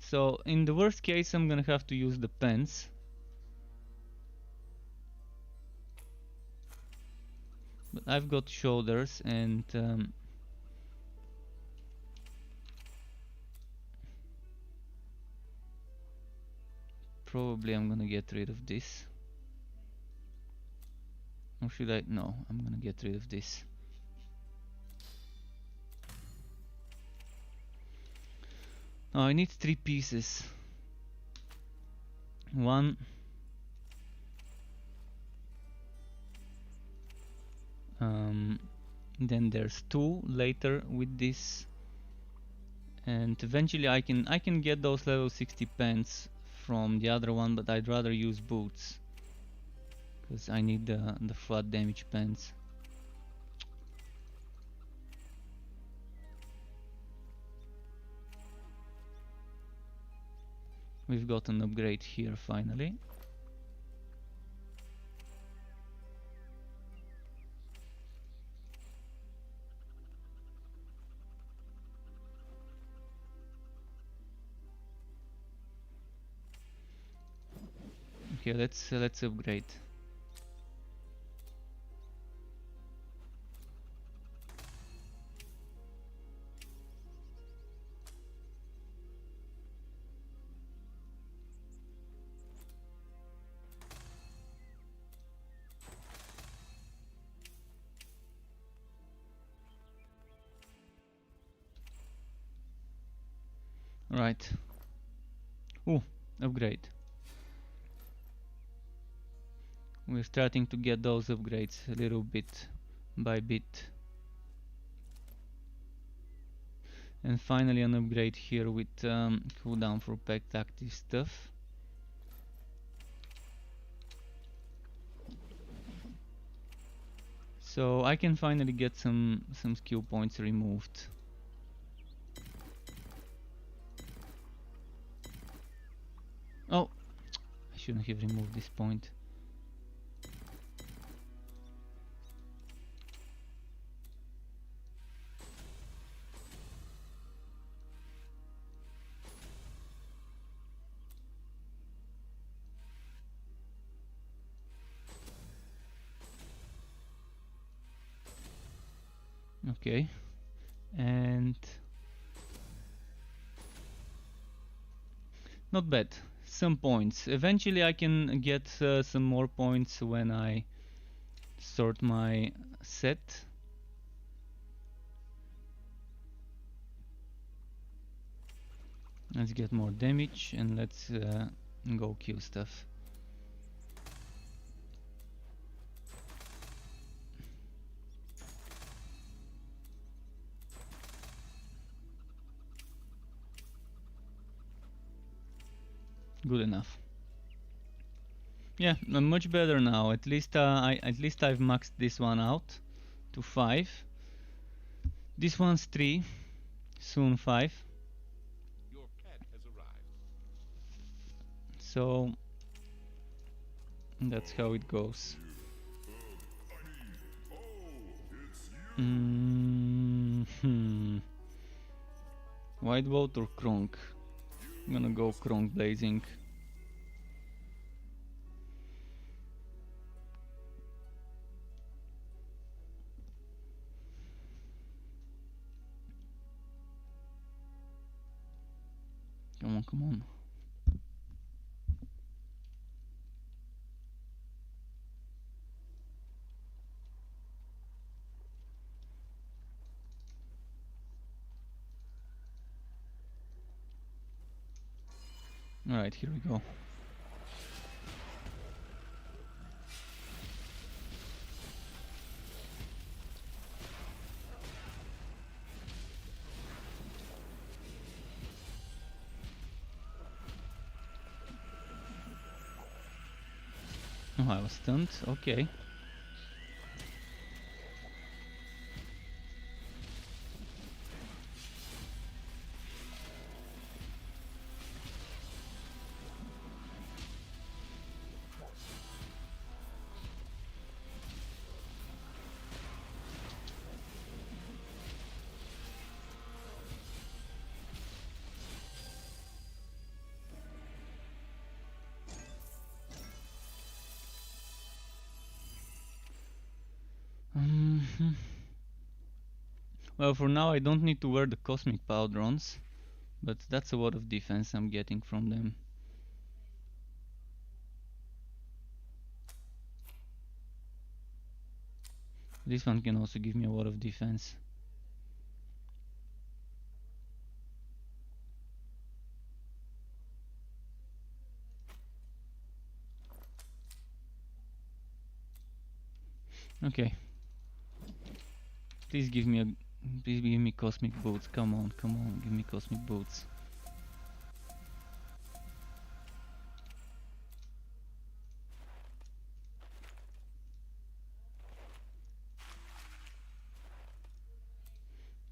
So in the worst case I'm gonna have to use the pens. But I've got shoulders and probably I'm gonna get rid of this. Or should I? No, I'm gonna get rid of this. Oh, I need 3 pieces. One. Then there's 2 later with this. And eventually I can get those level 60 pens from the other one, but I'd rather use boots because I need the flat damage pens. We've got an upgrade here finally. Okay, let's upgrade. Right. Ooh, upgrade. We're starting to get those upgrades a little bit by bit. And finally an upgrade here with cooldown for packed active stuff. So I can finally get some skill points removed. Oh, I shouldn't have removed this point. Okay, and not bad. Some points. Eventually I can get some more points when I sort my set. Let's get more damage and let's go kill stuff. Good enough. Yeah, much better now. At least I've maxed this one out to 5. This one's 3, soon 5. Your pet has arrived. So that's how it goes. White Bolt or Kronk? I'm gonna go Kronk Blazing. Come on, come on. Alright, here we go. Oh, I was stunned. Okay. Well, for now I don't need to wear the Cosmic Powdrons, but that's a lot of defense I'm getting from them. This one can also give me a lot of defense. Okay. Please give me Cosmic Boots. Come on, give me Cosmic Boots.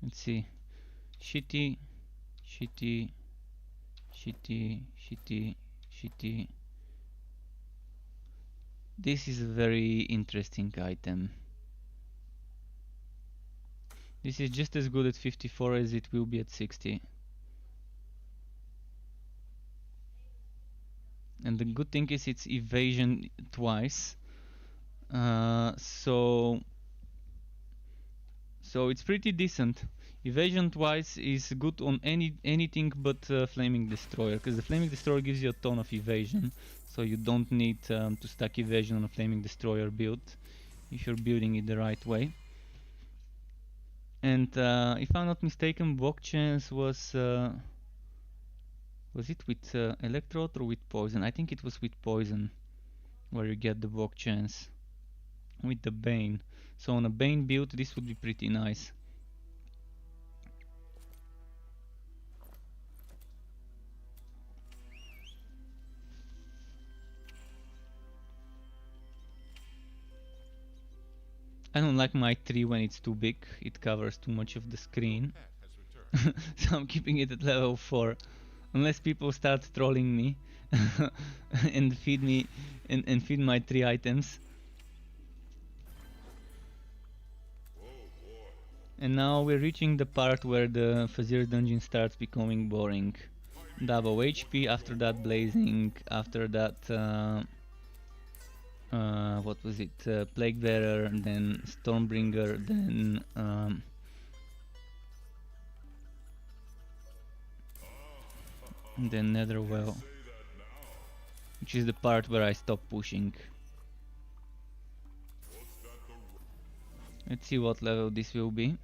Let's see. Shitty, shitty, shitty, shitty, shitty. This is a very interesting item. This is just as good at 54 as it will be at 60. And the good thing is it's evasion twice. So it's pretty decent. Evasion twice is good on anything but Flaming Destroyer, because the Flaming Destroyer gives you a ton of evasion, so you don't need to stack evasion on a Flaming Destroyer build if you're building it the right way. And if I'm not mistaken, Walk Chance was it with Electrode or with Poison? I think it was with Poison where you get the Walk Chance with the Bane. So on a Bane build this would be pretty nice. I don't like my tree when it's too big, it covers too much of the screen. Pet has returned. So I'm keeping it at level 4. Unless people start trolling me and feed me and feed my 3 items. And now we're reaching the part where the Fazir dungeon starts becoming boring. Double HP, after that Blazing, after that what was it? Plague Bearer, then Stormbringer, then Netherwell, which is the part where I stop pushing. Let's see what level this will be.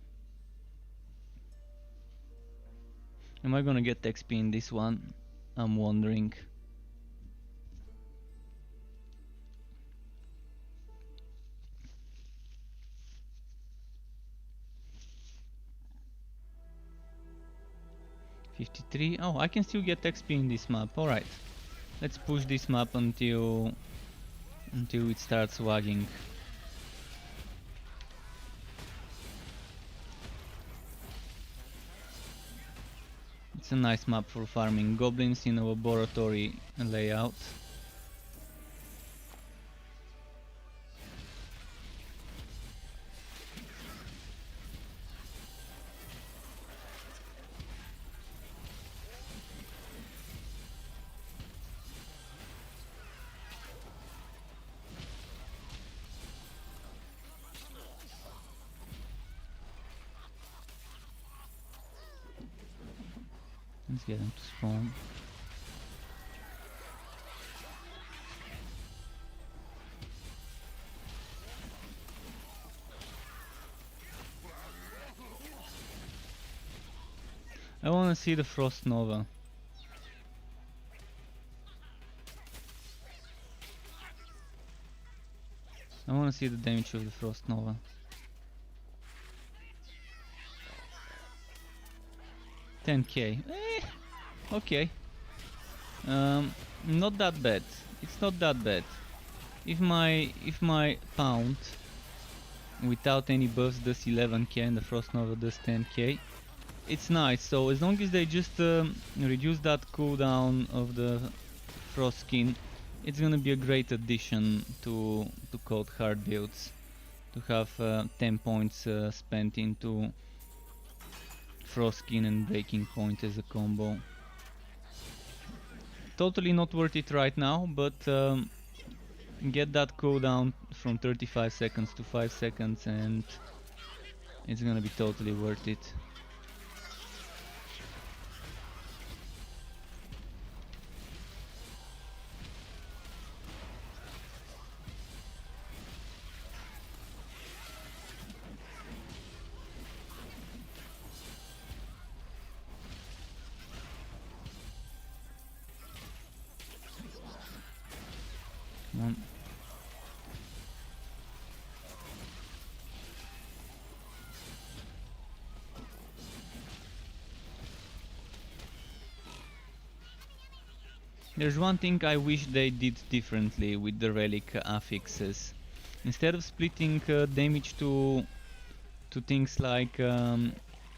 Am I gonna get XP in this one? I'm wondering. $53. Oh, I can still get XP in this map. Alright. Let's push this map until it starts wagging. It's a nice map for farming goblins in a laboratory layout. Let's get them to spawn. I wanna see the Frost Nova. I wanna see the damage of the Frost Nova. $10k. Okay. Not that bad. It's not that bad. If my pound without any buffs does 11k and the Frost Nova does 10k, it's nice. So as long as they just reduce that cooldown of the Frost skin, it's gonna be a great addition to Cold Heart builds. To have 10 points spent into Frost skin and Breaking Point as a combo. Totally not worth it right now, but get that cooldown from 35 seconds to 5 seconds and it's gonna be totally worth it. Come on. There's one thing I wish they did differently with the relic affixes. Instead of splitting damage to things like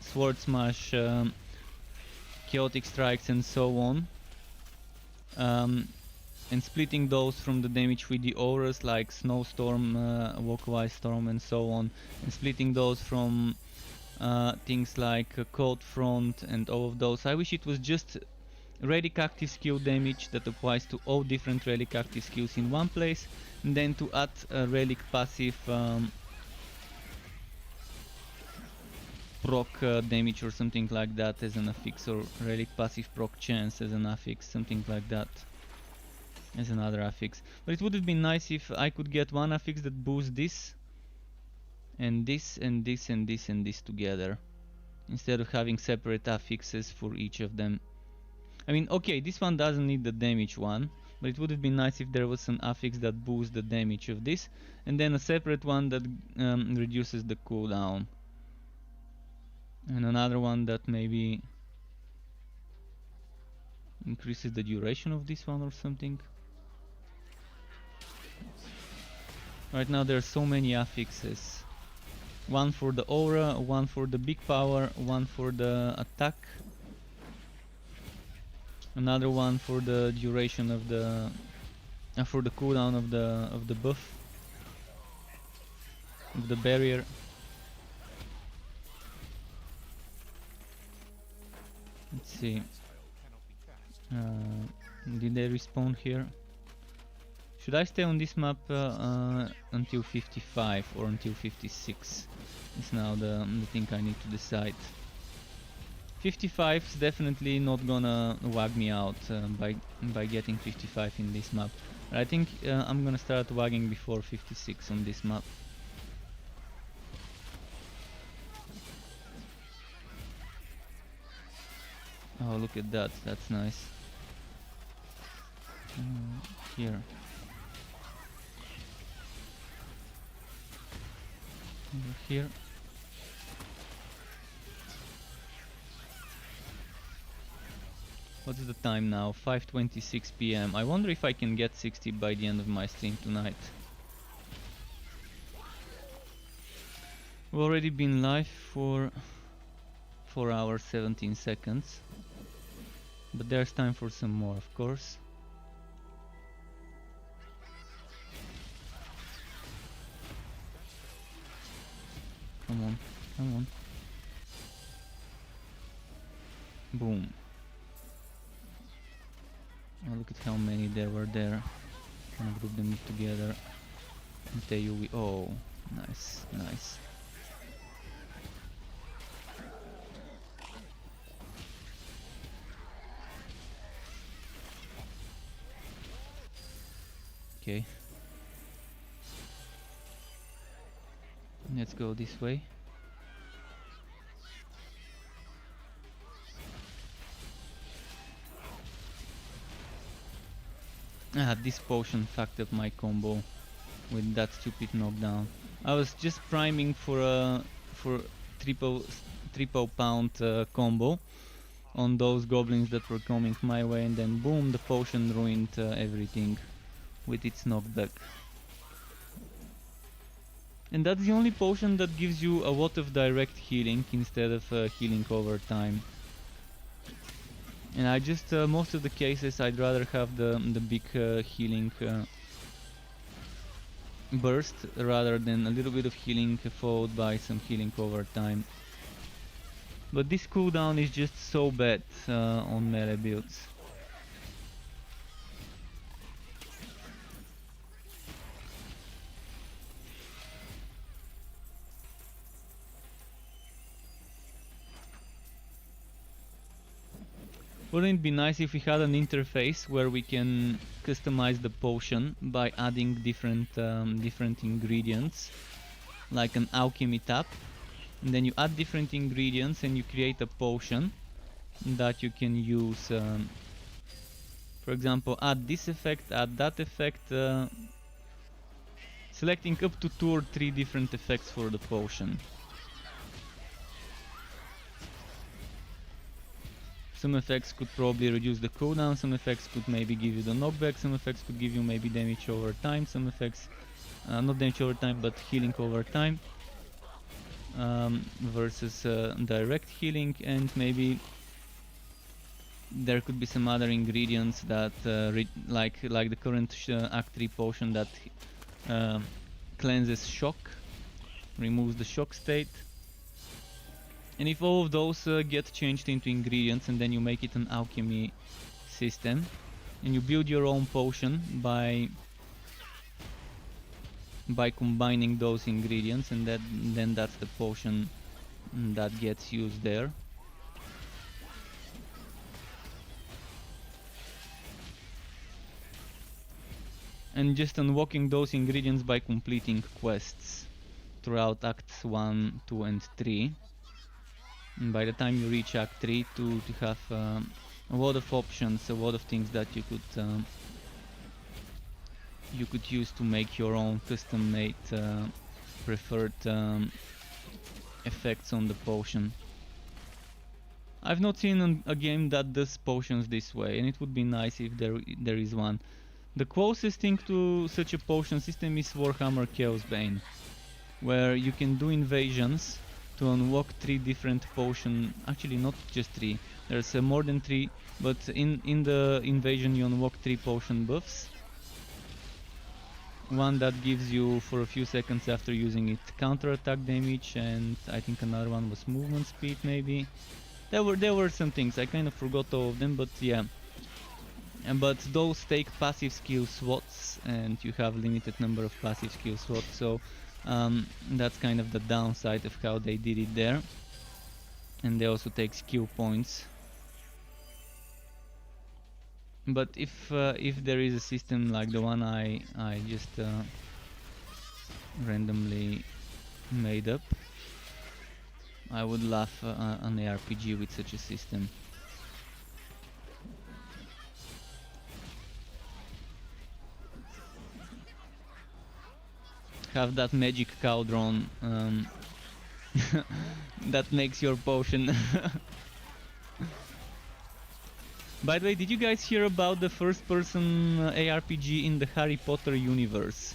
Sword Smash, Chaotic Strikes and so on, and splitting those from the damage with the auras like Snowstorm, Walkwise Storm and so on, and splitting those from things like Cold Front and all of those. I wish it was just relic active skill damage that applies to all different relic active skills in one place, and then to add a relic passive proc damage or something like that as an affix, or relic passive proc chance as an affix, something like that as another affix. But it would have been nice if I could get one affix that boosts this and this and this and this and this together, instead of having separate affixes for each of them. I mean, okay, this one doesn't need the damage one, but it would have been nice if there was an affix that boosts the damage of this, and then a separate one that reduces the cooldown, and another one that maybe increases the duration of this one or something. Right now there are so many affixes. One for the aura, one for the big power, one for the attack, another one for the duration of the for the cooldown of the buff, of the barrier. Let's see. Did they respawn here? Should I stay on this map until 55 or until 56? Is now the thing I need to decide. 55 is definitely not gonna wag me out by getting 55 in this map. But I think I'm gonna start wagging before 56 on this map. Oh, look at that, that's nice. Here. Over here. What's the time now? 5:26 p.m. I wonder if I can get 60 by the end of my stream tonight. We've already been live for 4 hours 17 seconds. But there's time for some more, of course. Come on, come on. Boom. Oh, look at how many there were there. Gonna group them together. And tell you oh, nice, nice. Okay. Let's go this way. Ah, this potion fucked up my combo with that stupid knockdown. I was just priming for a triple pound combo on those goblins that were coming my way, and then boom, the potion ruined everything with its knockback. And that's the only potion that gives you a lot of direct healing instead of healing over time. And I just, most of the cases, I'd rather have the big healing burst rather than a little bit of healing followed by some healing over time. But this cooldown is just so bad on melee builds. Wouldn't it be nice if we had an interface where we can customize the potion by adding different ingredients, like an alchemy tab, and then you add different ingredients and you create a potion that you can use. For example, add this effect, add that effect, selecting up to 2 or 3 different effects for the potion. Some effects could probably reduce the cooldown, some effects could maybe give you the knockback, some effects could give you maybe damage over time, some effects, not damage over time, but healing over time, versus direct healing, and maybe there could be some other ingredients that, like the current Act 3 potion that cleanses shock, removes the shock state. And if all of those get changed into ingredients and then you make it an alchemy system, and you build your own potion by combining those ingredients, and then that's the potion that gets used there. And just unlocking those ingredients by completing quests throughout Acts 1, 2 and 3. And by the time you reach Act 3 to have a lot of options, a lot of things that you could use to make your own custom-made preferred effects on the potion. I've not seen a game that does potions this way, and it would be nice if there is one. The closest thing to such a potion system is Warhammer Chaos Bane, where you can do invasions to unlock 3 different potion, actually not just 3, there's more than 3, but in the invasion you unlock 3 potion buffs. One that gives you, for a few seconds after using it, counter-attack damage, and I think another one was movement speed maybe. There were some things, I kind of forgot all of them, but yeah. But those take passive skill slots, and you have limited number of passive skill slots, so that's kind of the downside of how they did it there. And they also take skill points. But if there is a system like the one I just randomly made up, I would love an ARPG with such a system. Have that magic cauldron that makes your potion. By the way, did you guys hear about the first-person ARPG in the Harry Potter universe?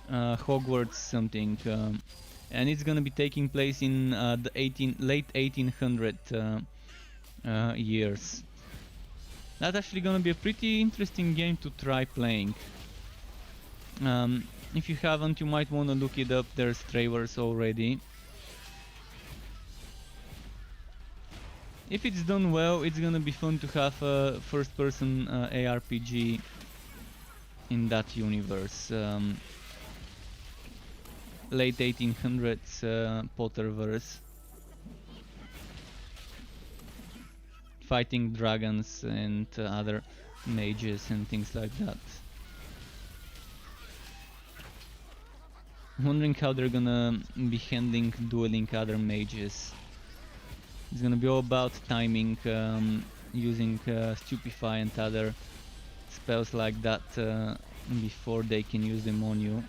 Hogwarts something, and it's gonna be taking place in the late 1800 years. That's actually gonna be a pretty interesting game to try playing. If you haven't, you might wanna look it up. There's trailers already. If it's done well, it's gonna be fun to have a first-person ARPG in that universe. Late 1800s Potterverse. Fighting dragons and other mages and things like that. Wondering how they're gonna be handling dueling other mages. It's gonna be all about timing, using Stupefy and other spells like that before they can use them on you.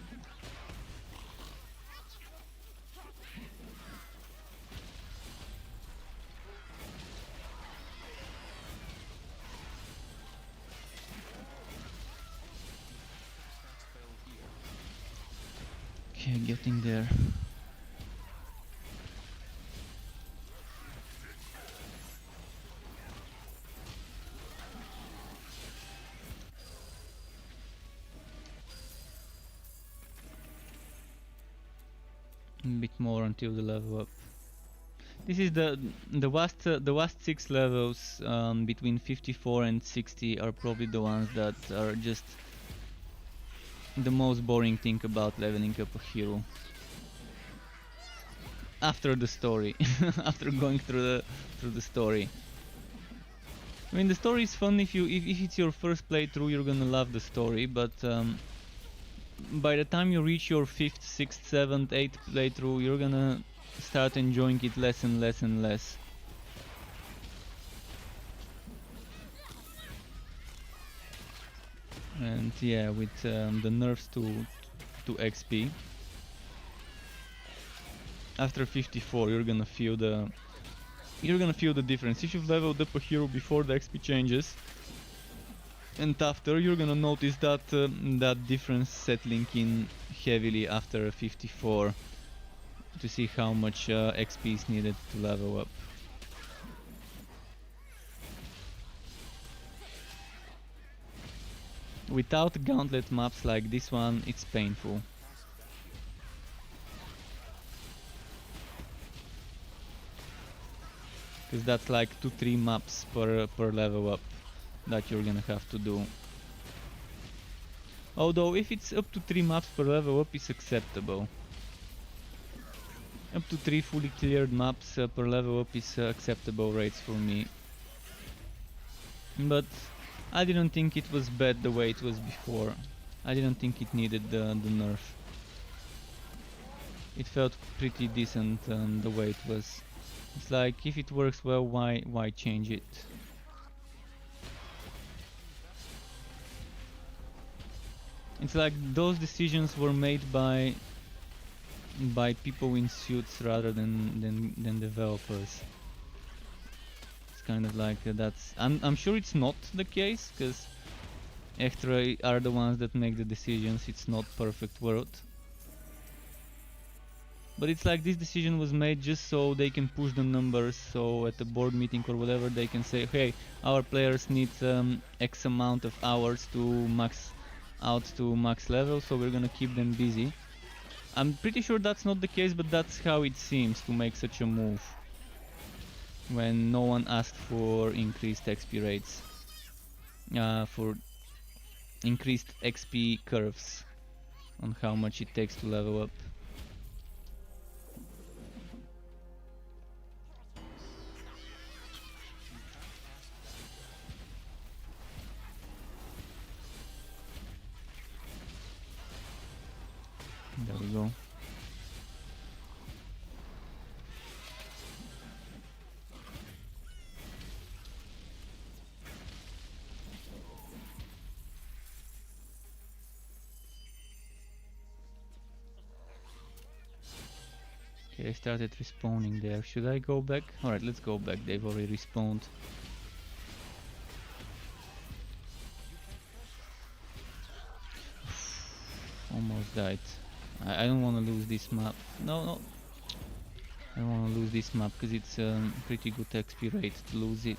Okay, getting there. A bit more until the level up. This is the last 6 levels between 54 and 60 are probably the ones that are just the most boring thing about leveling up a hero. After the story, after going through the story. I mean, the story is fun if it's your first playthrough. You're gonna love the story, but by the time you reach your 5th, 6th, 7th, 8th playthrough, you're gonna start enjoying it less and less and less. And yeah, with the nerfs to XP, after 54 you're gonna feel the difference. If you've leveled up a hero before the XP changes, and after, you're gonna notice that that difference settling in heavily after 54 to see how much XP is needed to level up. Without gauntlet maps like this one, it's painful. Because that's like 2-3 maps per level up. that you're gonna have to do. Although if it's up to 3 maps per level up is acceptable. Up to 3 fully cleared maps per level up is acceptable rates for me. But I didn't think it was bad the way it was before. I didn't think it needed the nerf. It felt pretty decent the way it was. It's like, if it works well, why change it? It's like those decisions were made by people in suits rather than developers. It's kind of like that's. I'm sure it's not the case, because Echtra are the ones that make the decisions. It's not perfect world. But it's like this decision was made just so they can push the numbers, so at the board meeting or whatever they can say, hey, our players need X amount of hours to max out to max level, so we're gonna keep them busy. I'm pretty sure that's not the case, but that's how it seems to make such a move. When no one asked for increased XP rates. For increased XP curves on how much it takes to level up. There we go. Okay, I started respawning there. Should I go back? Alright, let's go back. They've already respawned. Almost died. I don't want to lose this map. No. I don't want to lose this map because it's a pretty good XP rate to lose it.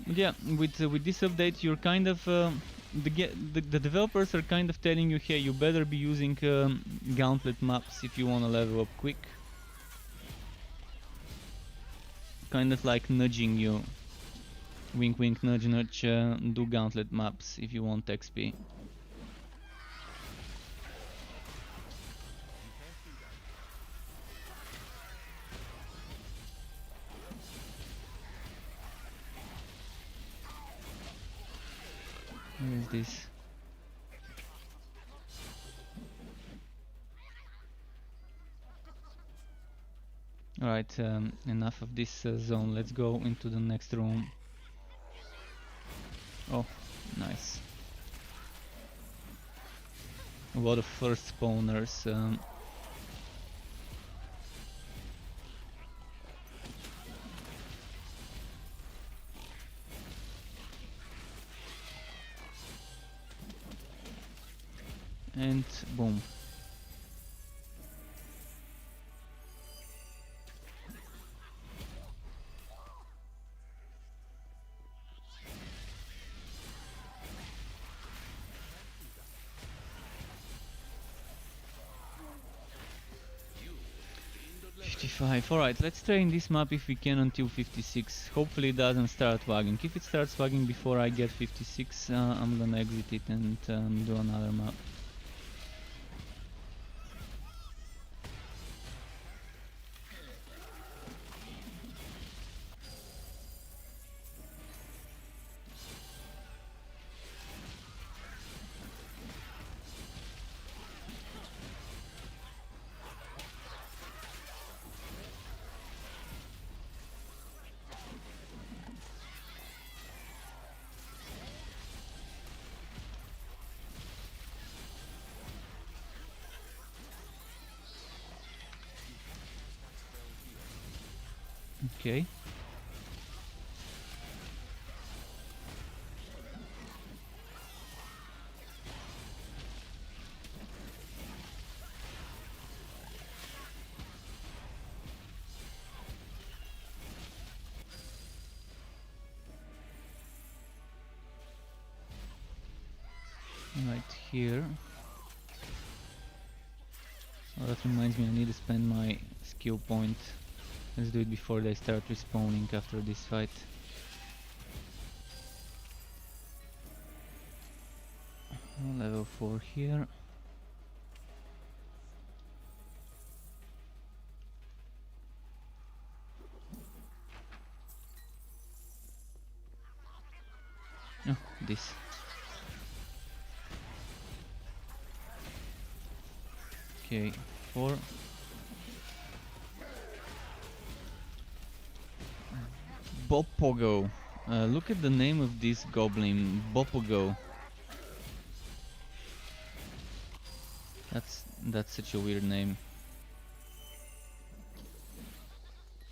But yeah, with this update, you're kind of the developers are kind of telling you, hey, you better be using gauntlet maps if you want to level up quick. Kind of like nudging you. Wink wink, nudge nudge, do gauntlet maps if you want XP. Where is this? Alright, enough of this zone, let's go into the next room. Oh, nice. A lot of first spawners. And boom. Alright, let's train this map if we can until 56. Hopefully it doesn't start wagging. If it starts wagging before I get 56, I'm gonna exit it and do another map. Okay. Right here. That reminds me, I need to spend my skill point. Let's do it before they start respawning after this fight. Level 4 here. Oh, this. Okay, 4. Bopogo. Look at the name of this goblin, Bopogo. That's such a weird name.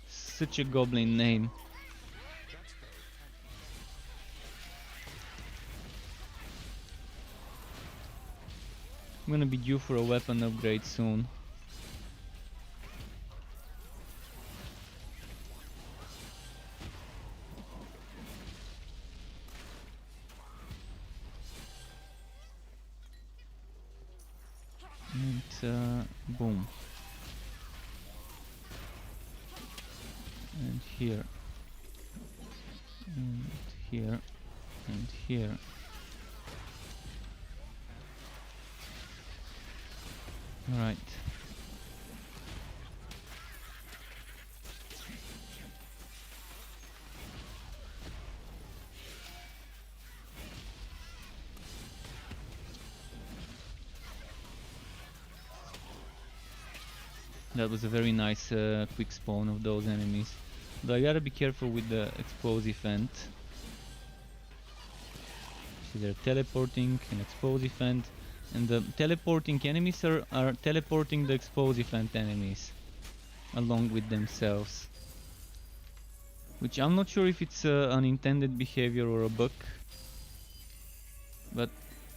Such a goblin name. I'm gonna be due for a weapon upgrade soon. And boom. And here. And here. And here. Alright. That was a very nice quick spawn of those enemies. Though I gotta be careful with the explosive vent. See, they're teleporting an explosive vent, and the teleporting enemies are teleporting the explosive vent enemies along with themselves. Which I'm not sure if it's an intended behavior or a bug. But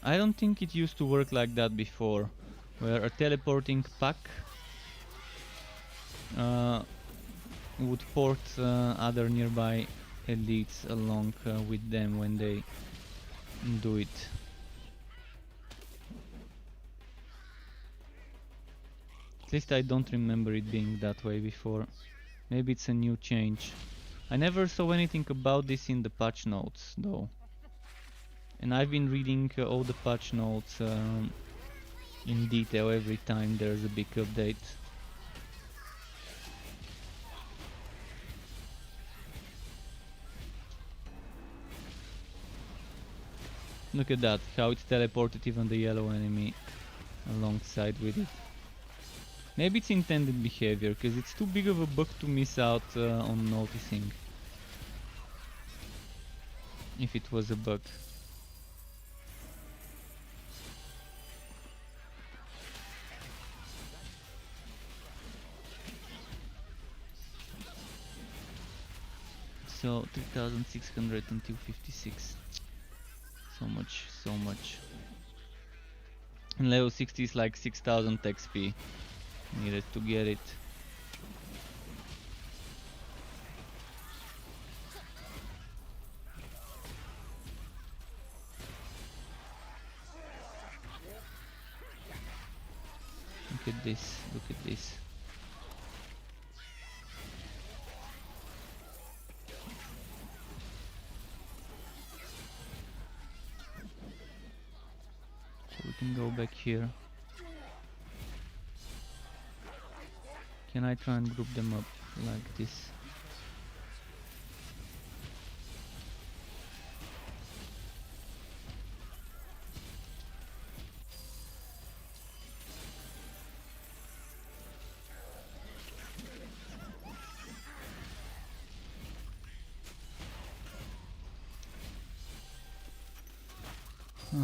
I don't think it used to work like that before, where a teleporting pack would port other nearby elites along with them when they do it. At least I don't remember it being that way before. Maybe it's a new change. I never saw anything about this in the patch notes though. And I've been reading all the patch notes in detail every time there's a big update. Look at that, how it's teleported even the yellow enemy alongside with it. Maybe it's intended behavior, because it's too big of a bug to miss out on noticing. If it was a bug. So 3600 until 56. So much. And level 60 is like 6000 XP needed to get it. Look at this, look at this. We can go back here. Can I try and group them up like this?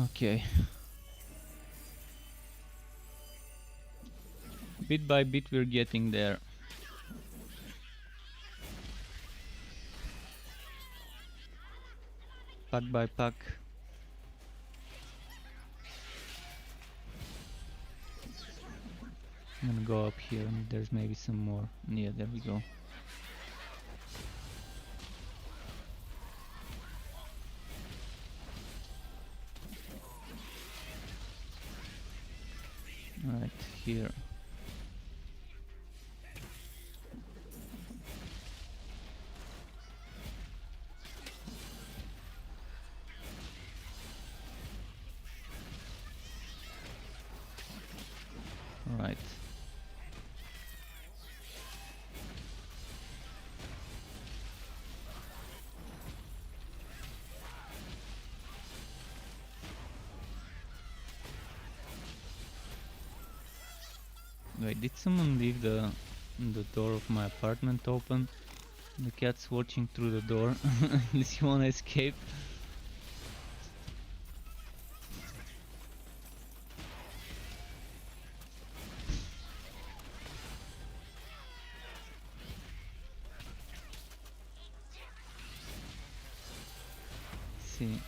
Okay. Bit by bit we're getting there. Pack by pack. I'm gonna go up here and there's maybe some more. Yeah, there we go. Right here. Wait, did someone leave the door of my apartment open? The cat's watching through the door. Does he wanna escape? See.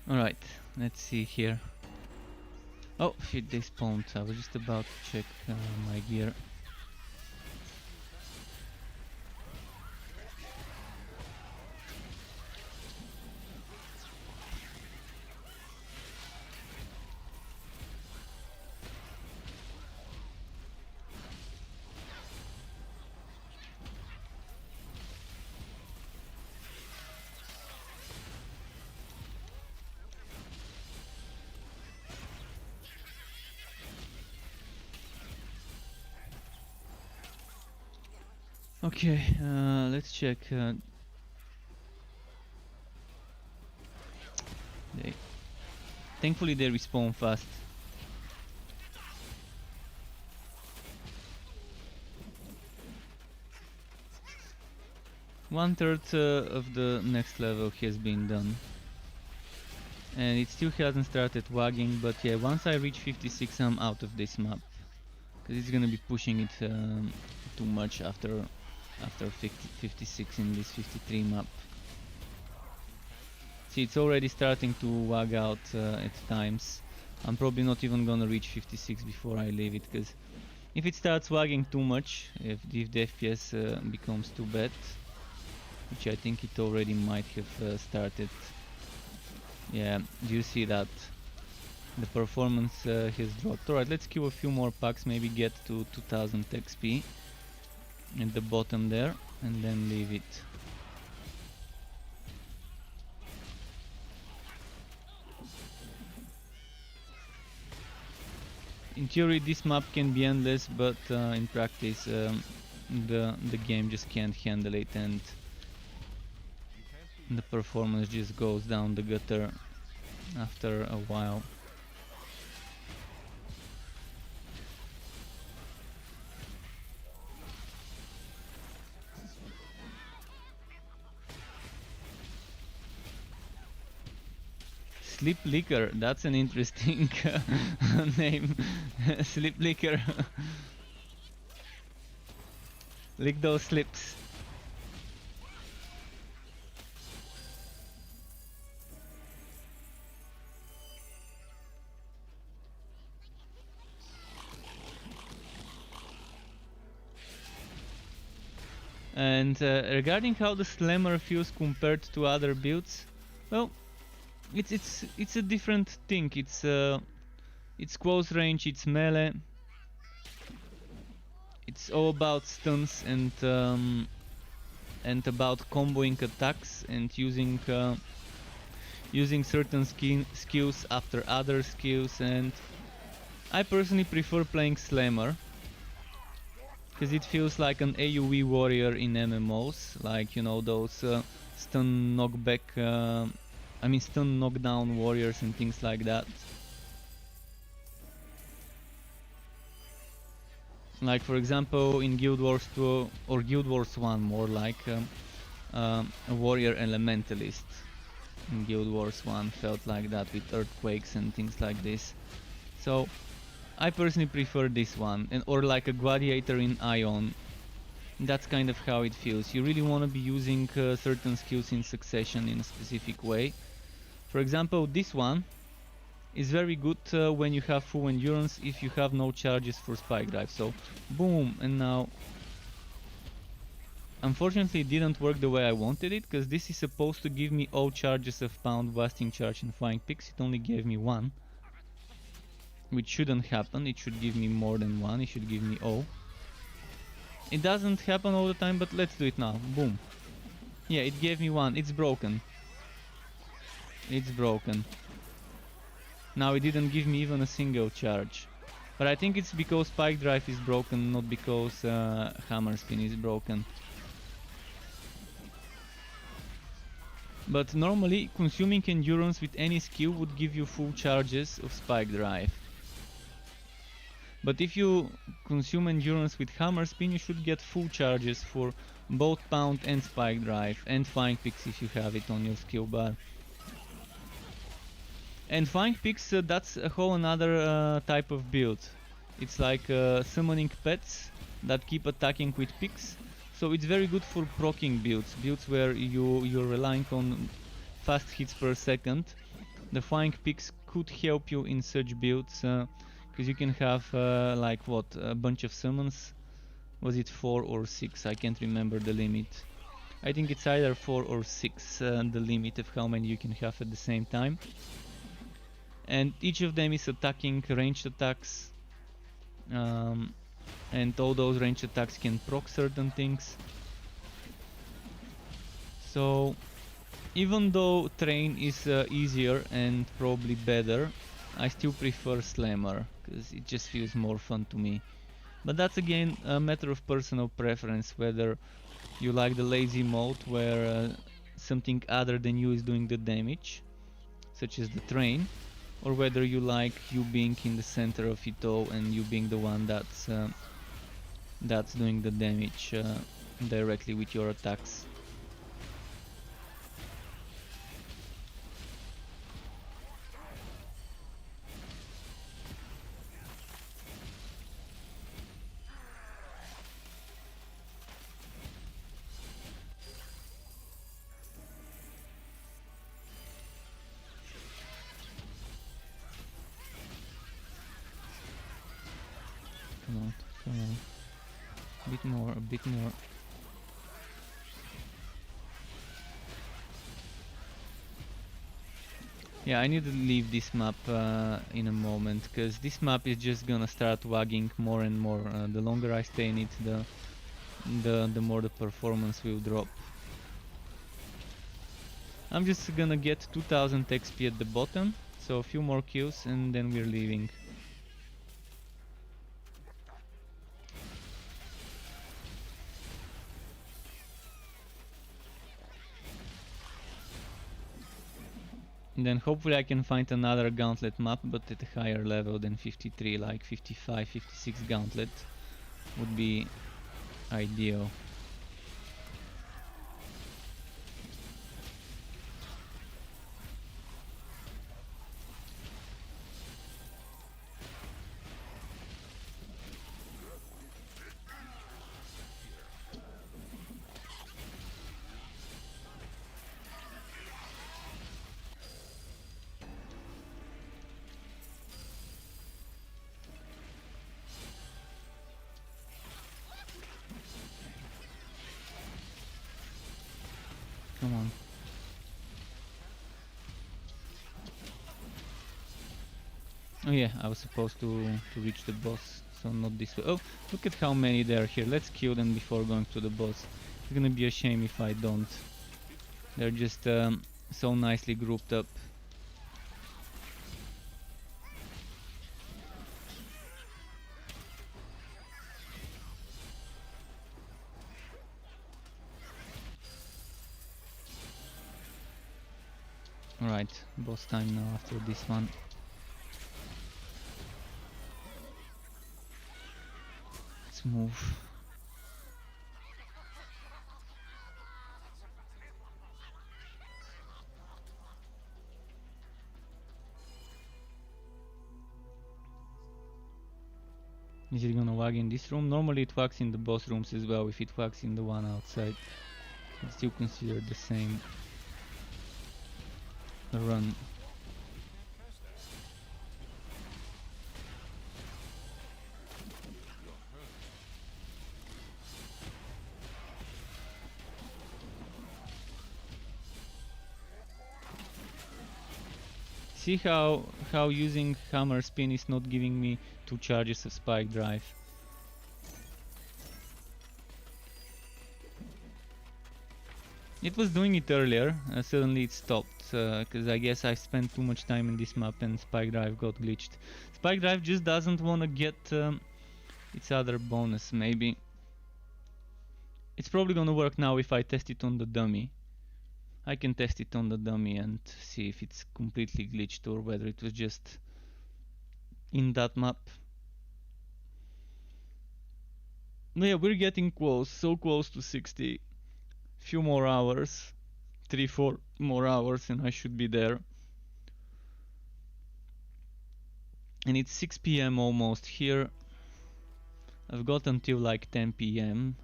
Alright, let's see here. Oh shit, they spawned. I was just about to check my gear. Okay, let's check. Thankfully they respawn fast. One third of the next level has been done. And it still hasn't started wagging, but yeah, once I reach 56 I'm out of this map. Because it's gonna be pushing it too much after 56 in this 53 map. See, it's already starting to wag out at times. I'm probably not even gonna reach 56 before I leave it, because if it starts wagging too much, if the FPS becomes too bad, which I think it already might have started. Yeah, do you see that? The performance has dropped. Alright, let's queue a few more packs, maybe get to 2000 XP at the bottom there, and then leave it. In theory this map can be endless, but in practice the game just can't handle it, and the performance just goes down the gutter after a while. Sleep Licker, that's an interesting name. Sleep Licker. Lick those slips. And regarding how the Slammer feels compared to other builds, well, it's a different thing. It's close range, it's melee. It's all about stuns and about comboing attacks and using certain skills after other skills. And I personally prefer playing Slammer, because it feels like an AoE warrior in MMOs, like, you know, those stun knockback, stun knockdown warriors and things like that. Like for example in Guild Wars 2 or Guild Wars 1, more like a warrior elementalist in Guild Wars 1 felt like that, with earthquakes and things like this. So I personally prefer this one, or like a gladiator in Ion. That's kind of how it feels. You really want to be using certain skills in succession in a specific way. For example, this one is very good when you have full endurance, if you have no charges for spike drive. So boom, and now unfortunately it didn't work the way I wanted it, because this is supposed to give me all charges of pound, blasting charge and flying picks. It only gave me one, which shouldn't happen. It should give me more than one. It should give me all. It doesn't happen all the time, but let's do it now. Boom. Yeah, it gave me one. It's broken. It's broken. Now it didn't give me even a single charge. But But I think it's because Spike Drive is broken, not because Hammer Spin is broken. But normally, consuming endurance with any skill would give you full charges of Spike Drive. But if you consume endurance with Hammer Spin, you should get full charges for both Pound and Spike Drive, and Flying Picks if you have it on your skill bar. And Flying Picks, that's a whole another type of build. It's like summoning pets that keep attacking with picks. So it's very good for proccing builds, where you're relying on fast hits per second. The Flying Picks could help you in such builds, because you can have like what, a bunch of summons. Was it 4 or 6? I can't remember the limit. I think it's either 4 or 6, the limit of how many you can have at the same time. And each of them is attacking ranged attacks. And all those ranged attacks can proc certain things. So even though Train is easier and probably better, I still prefer Slammer, because it just feels more fun to me. But that's again a matter of personal preference, whether you like the lazy mode where something other than you is doing the damage, such as the Train, or whether you like you being in the center of it all and you being the one that's doing the damage directly with your attacks. Come on, come on. A bit more, a bit more. Yeah, I need to leave this map in a moment, because this map is just gonna start wagging more and more. The longer I stay in it, the more the performance will drop. I'm just gonna get 2000 XP at the bottom, so a few more kills and then we're leaving. And then hopefully I can find another gauntlet map, but at a higher level than 53, like 55, 56 gauntlet would be ideal. Come on. Oh yeah, I was supposed to reach the boss, so not this way. Oh, look at how many there are here. Let's kill them before going to the boss. It's gonna be a shame if I don't. They're just so nicely grouped up. Alright, boss time now after this one. Let's move. Is it gonna wag in this room? Normally it wags in the boss rooms as well. If it wags in the one outside, it's still considered the same run. See how using hammer spin is not giving me 2 charges of spike drive. It was doing it earlier, suddenly it stopped, because I guess I spent too much time in this map and Spike Drive got glitched. Spike Drive just doesn't want to get its other bonus, maybe. It's probably gonna work now if I test it on the dummy. I can test it on the dummy and see if it's completely glitched or whether it was just in that map. No, yeah, we're getting close, so close to 60. Few more hours, 3-4 more hours and I should be there. And it's 6 p.m. almost here. I've got until like 10 p.m.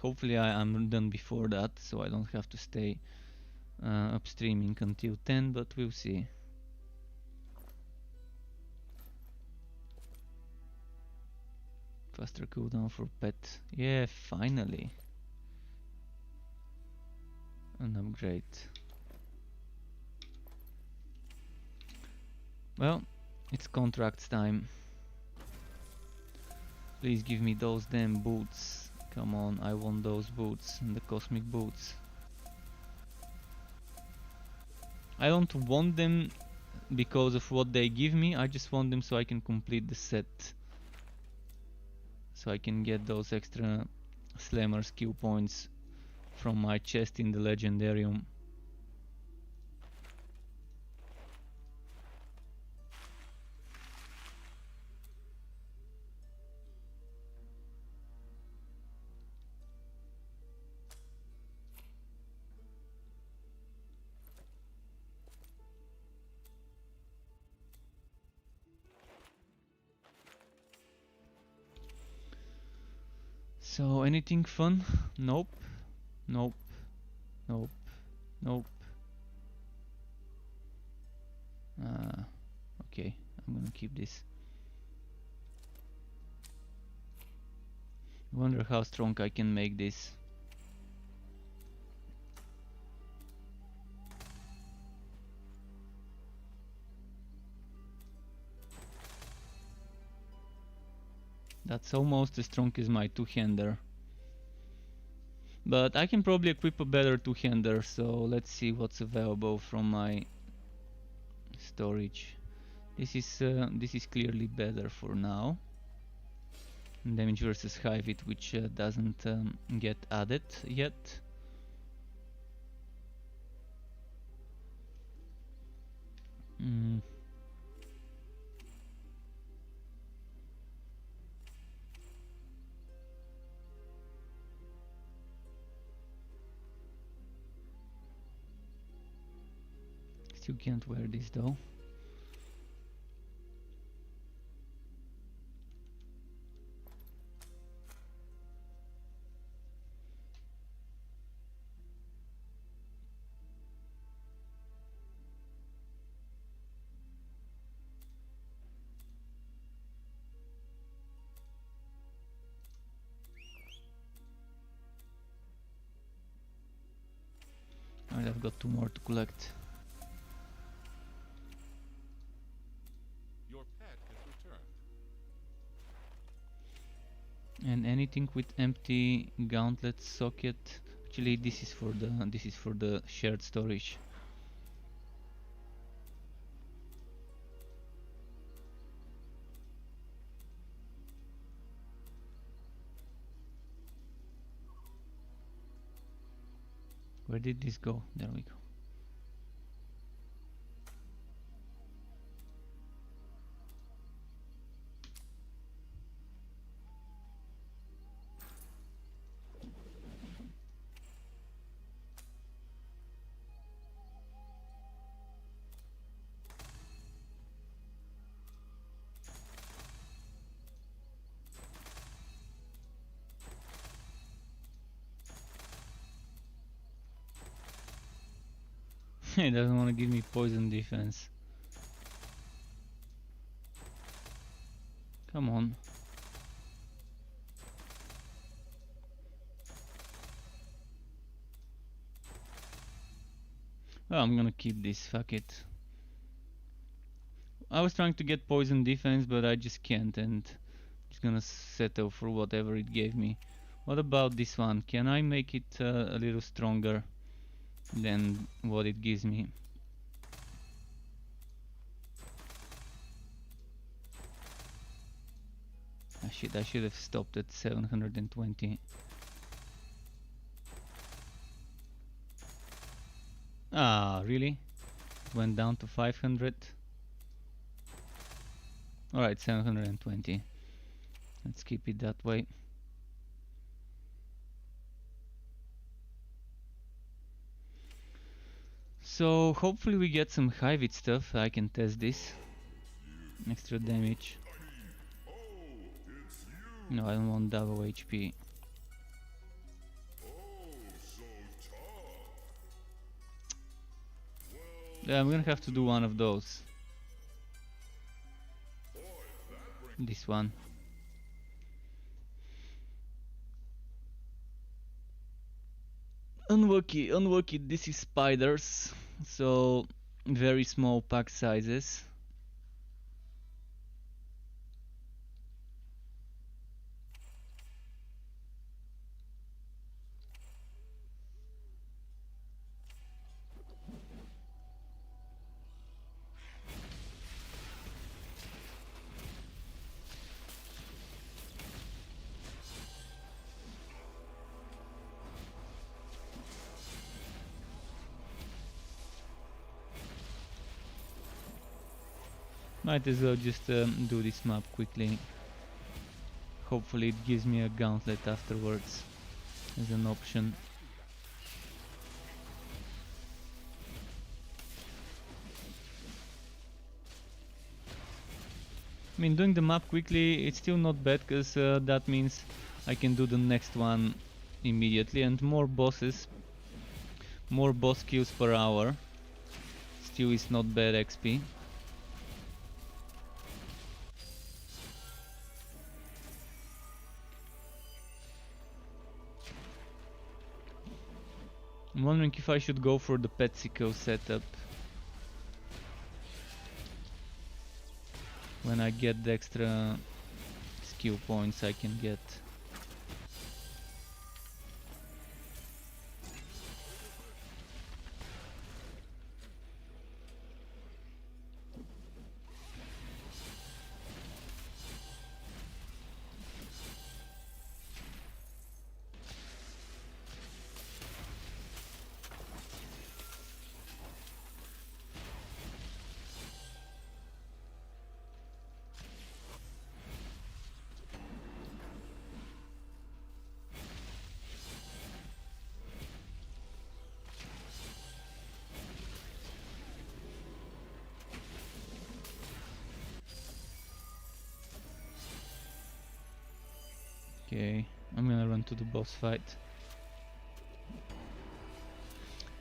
Hopefully I'm done before that, so I don't have to stay up streaming until 10, but we'll see. Faster cooldown for pet. Yeah, finally. An upgrade. Well, it's contracts time. Please give me those damn boots. Come on, I want those boots, the cosmic boots. I don't want them because of what they give me, I just want them so I can complete the set. So I can get those extra slammer skill points from my chest in the Legendarium. So anything fun? Nope. Nope. Nope. Nope. Okay, I'm gonna keep this. Wonder how strong I can make this. That's almost as strong as my two-hander. But I can probably equip a better two-hander, so let's see what's available from my storage. This is clearly better for now. Damage versus high hit, which doesn't get added yet. Still can't wear this though. Alright, I've got 2 more to collect. Your pet has returned. And anything with empty gauntlet socket. Actually, this is for the shared storage. Where did this go? There we go. He doesn't want to give me poison defense. Come on. Well, I'm gonna keep this, fuck it. I was trying to get poison defense, but I just can't, and just gonna settle for whatever it gave me. What about this one? Can I make it a little stronger? than what it gives me. I should have stopped at 720. Ah, really? Went down to 500. Alright, 720. Let's keep it that way. So hopefully we get some high-wit stuff. I can test this. Extra damage. No, I don't want double HP. Yeah, I'm gonna have to do one of those. This one. Unlucky, this is spiders. So, very small pack sizes. Might as well just do this map quickly. Hopefully it gives me a gauntlet afterwards as an option. I mean, doing the map quickly, it's still not bad, because that means I can do the next one immediately, and more bosses, more boss kills per hour. Still is not bad XP. I'm wondering if I should go for the Petsico setup when I get the extra skill points I can get. Okay, I'm gonna run to the boss fight.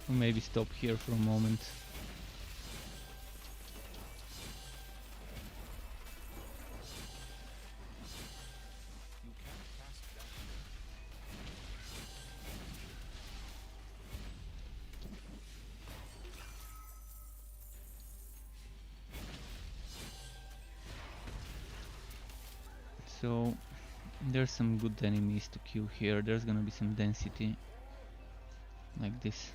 Or maybe stop here for a moment. You can't cast that. So there's some good enemies to kill here. There's gonna be some density like this.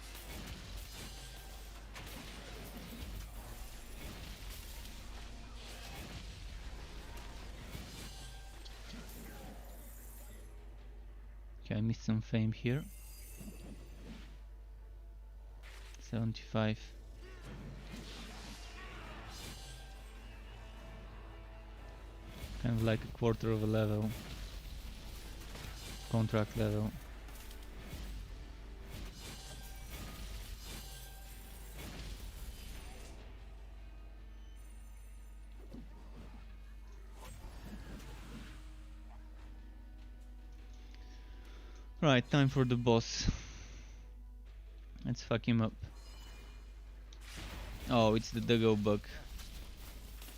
Okay, I missed some fame here. 75. Kind of like a quarter of a level. Contract level. Right, time for the boss. Let's fuck him up. Oh, it's the Duggo Bug.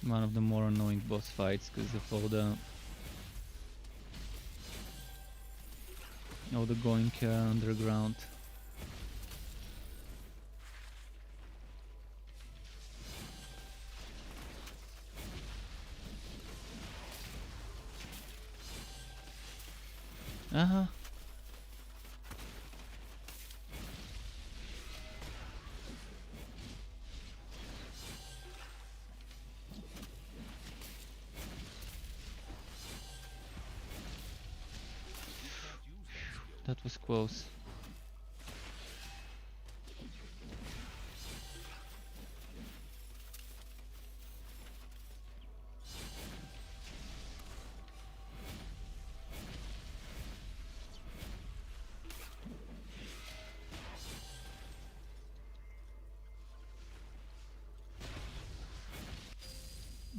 One of the more annoying boss fights because of all the going underground. that was close.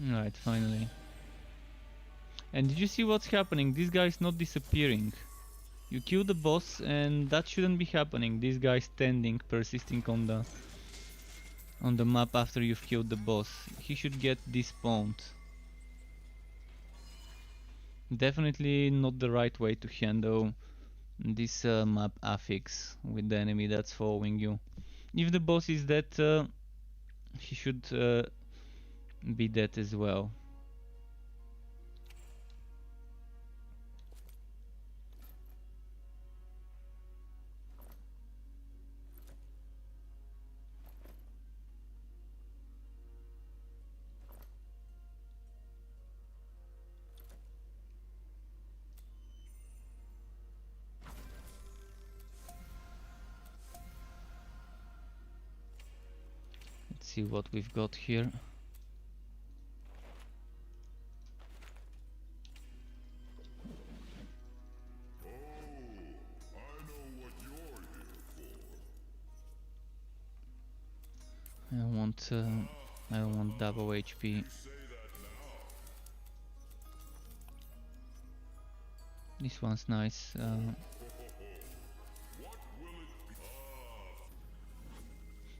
Right, finally. And did you see what's happening? This guy's not disappearing. You kill the boss and that shouldn't be happening. This guy's standing, persisting on the map after you've killed the boss. He should get despawned. Definitely not the right way to handle this map affix with the enemy that's following you. If the boss is dead, he should be dead as well. Let's see what we've got here. I don't want double HP. This one's nice.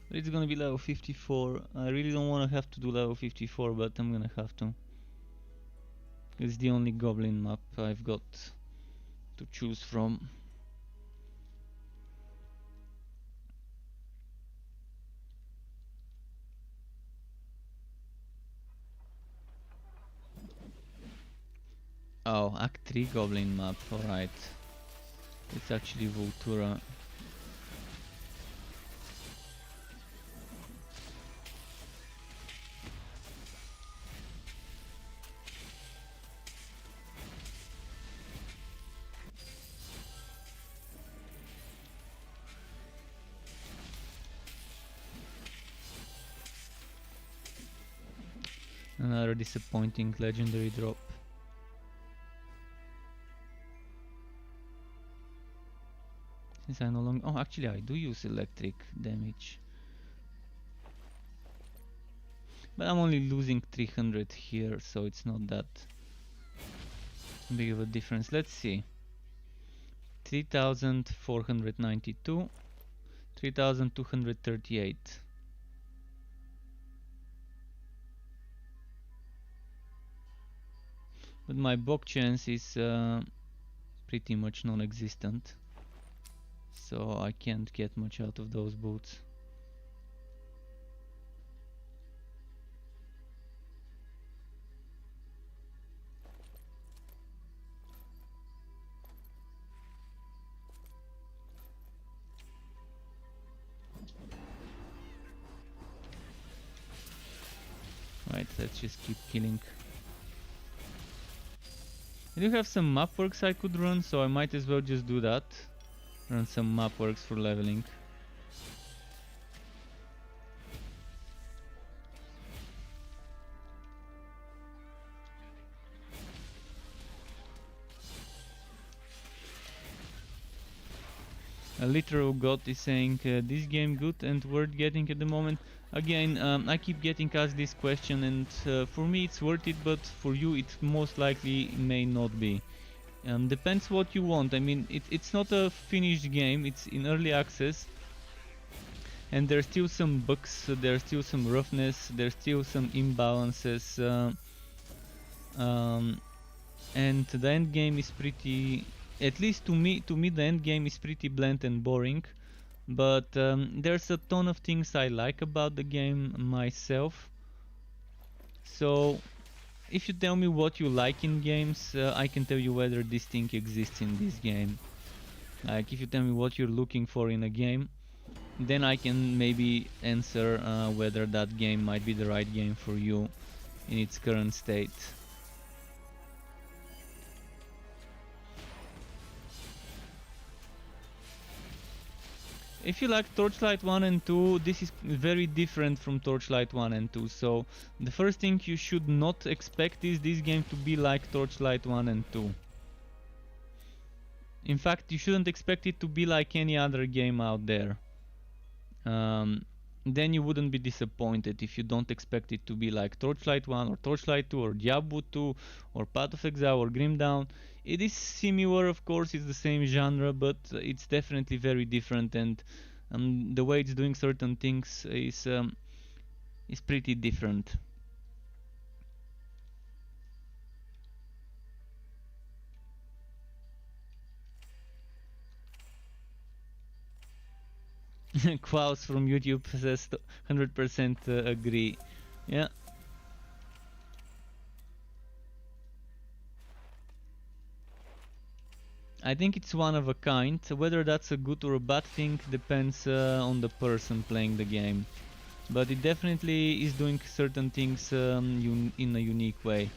But it's gonna be level 54. I really don't wanna have to do level 54, but I'm gonna have to. It's the only goblin map I've got to choose from. Oh, Act 3 goblin map, alright. It's actually Vultura. Another disappointing legendary drop. Since I no longer... Oh, actually I do use electric damage. But I'm only losing 300 here, so it's not that big of a difference. Let's see. 3492, 3238. But my bog chance is pretty much non-existent, so I can't get much out of those boots. Right, let's just keep killing. I do have some map works I could run, so I might as well just do that. Run some map works for leveling. A literal god is saying this game good and worth getting at the moment. Again, I keep getting asked this question, and for me it's worth it, but for you it most likely may not be. Depends what you want. I mean, it's not a finished game, it's in early access, and there's still some bugs, there's still some roughness, there's still some imbalances, and the end game is pretty, at least to me the end game is pretty bland and boring. But there's a ton of things I like about the game myself. So if you tell me what you like in games, I can tell you whether this thing exists in this game. Like, if you tell me what you're looking for in a game, then I can maybe answer whether that game might be the right game for you in its current state. if you like Torchlight 1 and 2, this is very different from Torchlight 1 and 2. So the first thing you should not expect is this game to be like Torchlight 1 and 2. In fact, you shouldn't expect it to be like any other game out there. Then you wouldn't be disappointed if you don't expect it to be like Torchlight 1 or Torchlight 2 or Diablo 2 or Path of Exile or Grim Dawn. It is similar, of course, it's the same genre, but it's definitely very different, and the way it's doing certain things is pretty different. Klaus from YouTube says 100% agree. Yeah. I think it's one of a kind. Whether that's a good or a bad thing depends on the person playing the game. But it definitely is doing certain things in a unique way.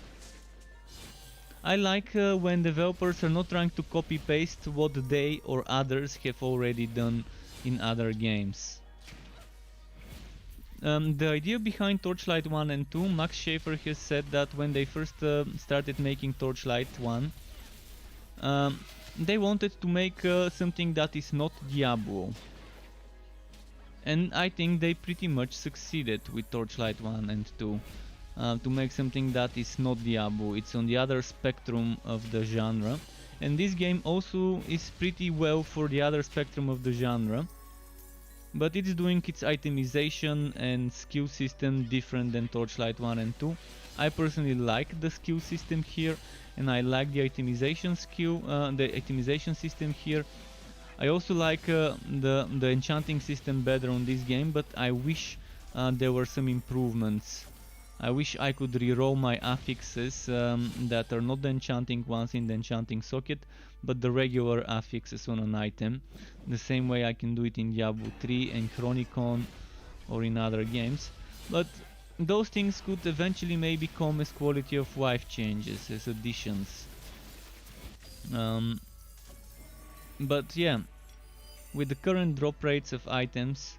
I like when developers are not trying to copy-paste what they or others have already done in other games. The idea behind Torchlight 1 and 2, Max Schaefer has said that when they first started making Torchlight 1, they wanted to make something that is not Diablo. And I think they pretty much succeeded with Torchlight 1 and 2. To make something that is not Diablo, it's on the other spectrum of the genre. And this game also is pretty well for the other spectrum of the genre. But it's doing its itemization and skill system different than Torchlight 1 and 2. I personally like the skill system here, and I like the itemization system here. I also like the enchanting system better on this game, but I wish there were some improvements. I wish I could reroll my affixes that are not the enchanting ones in the enchanting socket, but the regular affixes on an item, the same way I can do it in Diablo 3 and Chronicon or in other games. But those things could eventually maybe come as quality of life changes, as additions. But yeah, with the current drop rates of items,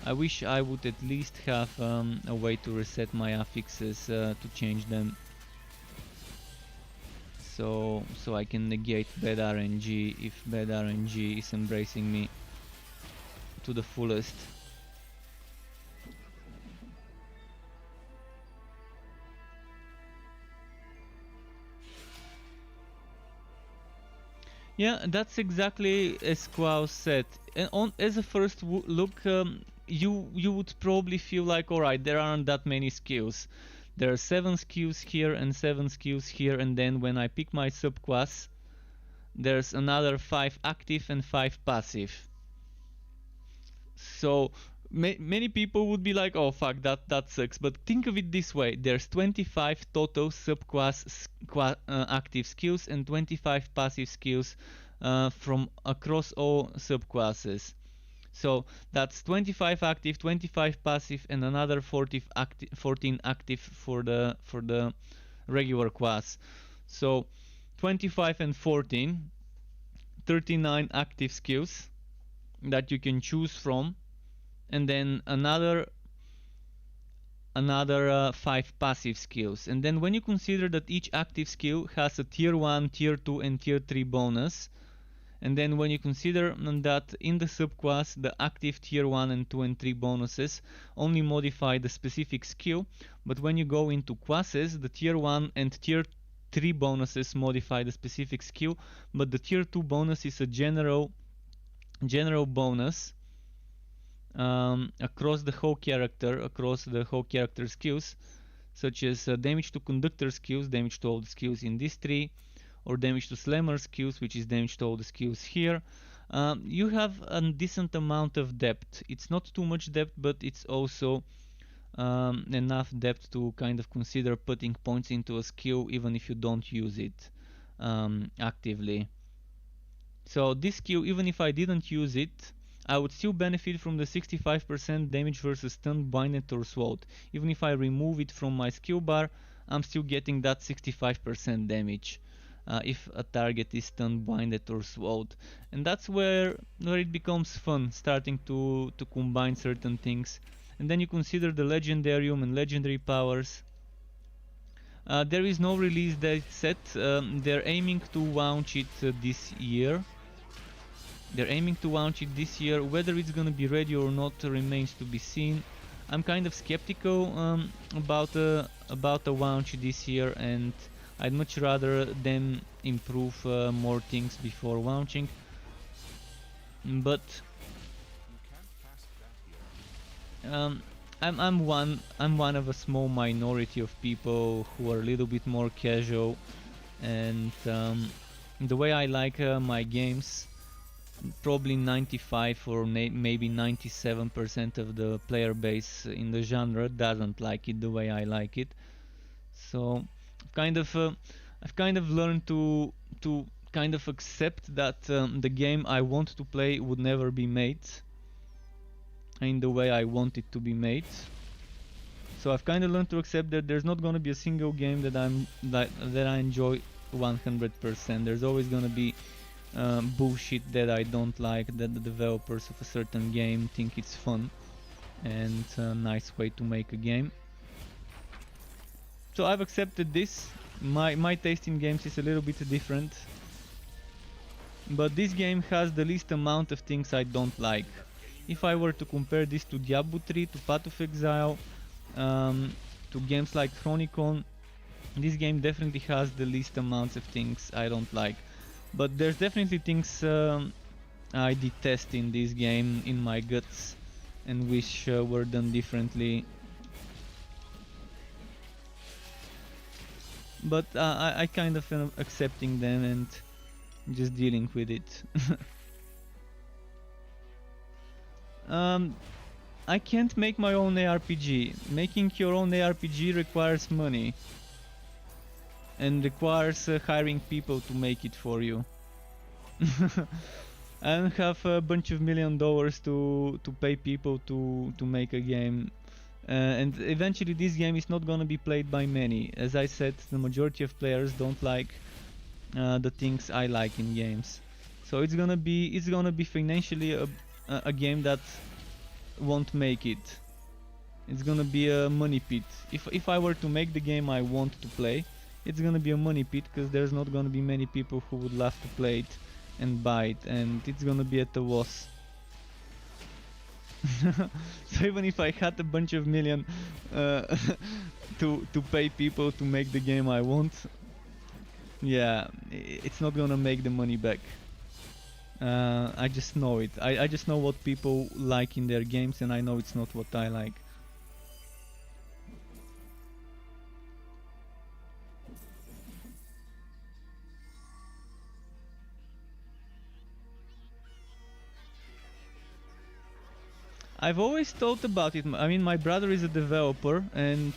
I wish I would at least have a way to reset my affixes to change them, so I can negate bad RNG if bad RNG is embracing me to the fullest. Yeah, that's exactly as Klaus said. And as a first look, you would probably feel like, alright, there aren't that many skills. There are 7 skills here and 7 skills here, and then when I pick my subclass, there's another 5 active and 5 passive. So many people would be like, oh fuck, that sucks. But think of it this way: there's 25 total subclass active skills and 25 passive skills from across all subclasses. So that's 25 active, 25 passive, and another 14 active for the regular class. So 25 and 14, 39 active skills that you can choose from, and then another 5 passive skills. And then when you consider that each active skill has a tier 1, tier 2 and tier 3 bonus, and then when you consider that in the subclass the active tier 1 and 2 and 3 bonuses only modify the specific skill, but when you go into classes, the tier 1 and tier 3 bonuses modify the specific skill, but the tier 2 bonus is a general bonus across the whole character skills, such as damage to conductor skills, damage to all the skills in this tree, or damage to slammer skills, which is damage to all the skills here. You have a decent amount of depth. It's not too much depth, but it's also enough depth to kind of consider putting points into a skill even if you don't use it actively. So this skill, even if I didn't use it, I would still benefit from the 65% damage versus stun, blinded or sword. Even if I remove it from my skill bar, I'm still getting that 65% damage. if a target is stunned, blinded or swallowed. And that's where it becomes fun, starting to combine certain things. And then you consider the legendarium and legendary powers. There is no release date set. They're aiming to launch it this year. Whether it's gonna be ready or not remains to be seen. I'm kind of skeptical about a launch this year, and I'd much rather them improve more things before launching. But You can't cast that here. I'm one of a small minority of people who are a little bit more casual, and the way I like my games, probably 95 or maybe 97% of the player base in the genre doesn't like it the way I like it. So I've kind of learned to kind of accept that the game I want to play would never be made in the way I want it to be made. So I've kind of learned to accept that there's not gonna be a single game that I enjoy 100%. There's always gonna be bullshit that I don't like, that the developers of a certain game think it's fun and a nice way to make a game. So I've accepted this. My taste in games is a little bit different, but this game has the least amount of things I don't like. If I were to compare this to Diablo 3, to Path of Exile, to games like Chronicon, this game definitely has the least amounts of things I don't like. But there's definitely things I detest in this game in my guts and wish were done differently. But I kind of am accepting them and just dealing with it. I can't make my own ARPG. Making your own ARPG requires money and requires hiring people to make it for you. I don't have a bunch of $1 million to pay people to make a game. And eventually this game is not gonna be played by many. As I said, the majority of players don't like the things I like in games. So it's gonna be financially a game that won't make it. It's gonna be a money pit. If I were to make the game I want to play, it's gonna be a money pit because there's not gonna be many people who would love to play it and buy it, and it's gonna be at a loss. So even if I had a bunch of million to pay people to make the game I want, yeah, it's not gonna make the money back. I just know it. I just know what people like in their games, and I know it's not what I like. I've always thought about it. I mean, my brother is a developer, and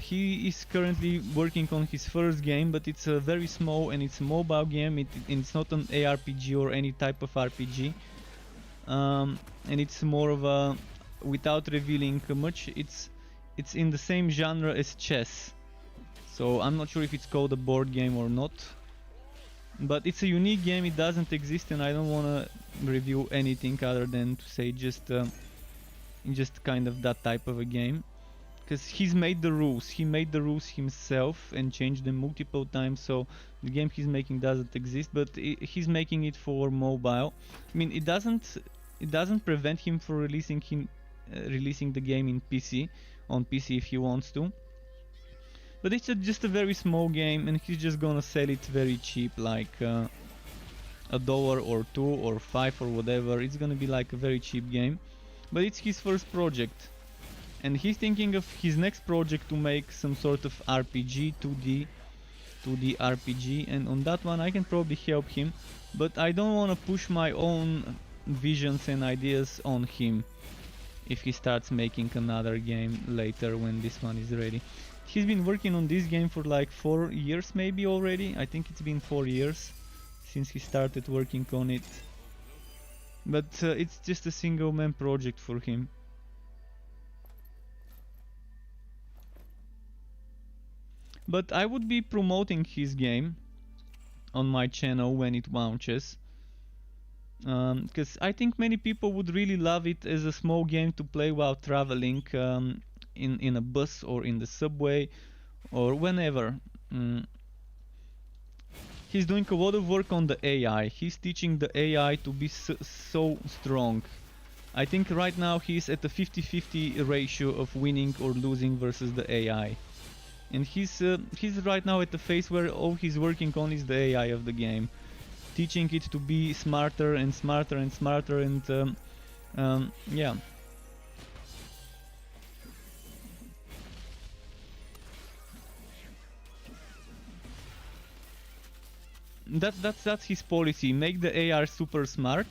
he is currently working on his first game, but it's a very small and it's a mobile game. It's not an ARPG or any type of RPG, and it's more of a, without revealing much, it's in the same genre as chess. So I'm not sure if it's called a board game or not, but it's a unique game. It doesn't exist, and I don't want to review anything other than to say just kind of that type of a game, because he's made the rules. He made the rules himself and changed them multiple times, so the game he's making doesn't exist, but he's making it for mobile. I mean, it doesn't prevent him from releasing the game in on PC if he wants to. But it's just a very small game, and he's just gonna sell it very cheap, like $1 or $2 or $5 or whatever. It's gonna be like a very cheap game, but it's his first project, and he's thinking of his next project to make some sort of RPG, 2D RPG, and on that one I can probably help him, but I don't want to push my own visions and ideas on him if he starts making another game later when this one is ready. He's been working on this game for like 4 years maybe already. I think it's been 4 years since he started working on it, but it's just a single man project for him. But I would be promoting his game on my channel when it launches, because I think many people would really love it as a small game to play while traveling, in a bus or in the subway or whenever. He's doing a lot of work on the AI. He's teaching the AI to be so strong. I think right now he's at a 50-50 ratio of winning or losing versus the AI. And he's right now at the phase where all he's working on is the AI of the game, teaching it to be smarter and smarter and smarter, and yeah. That's his policy. Make the AI super smart,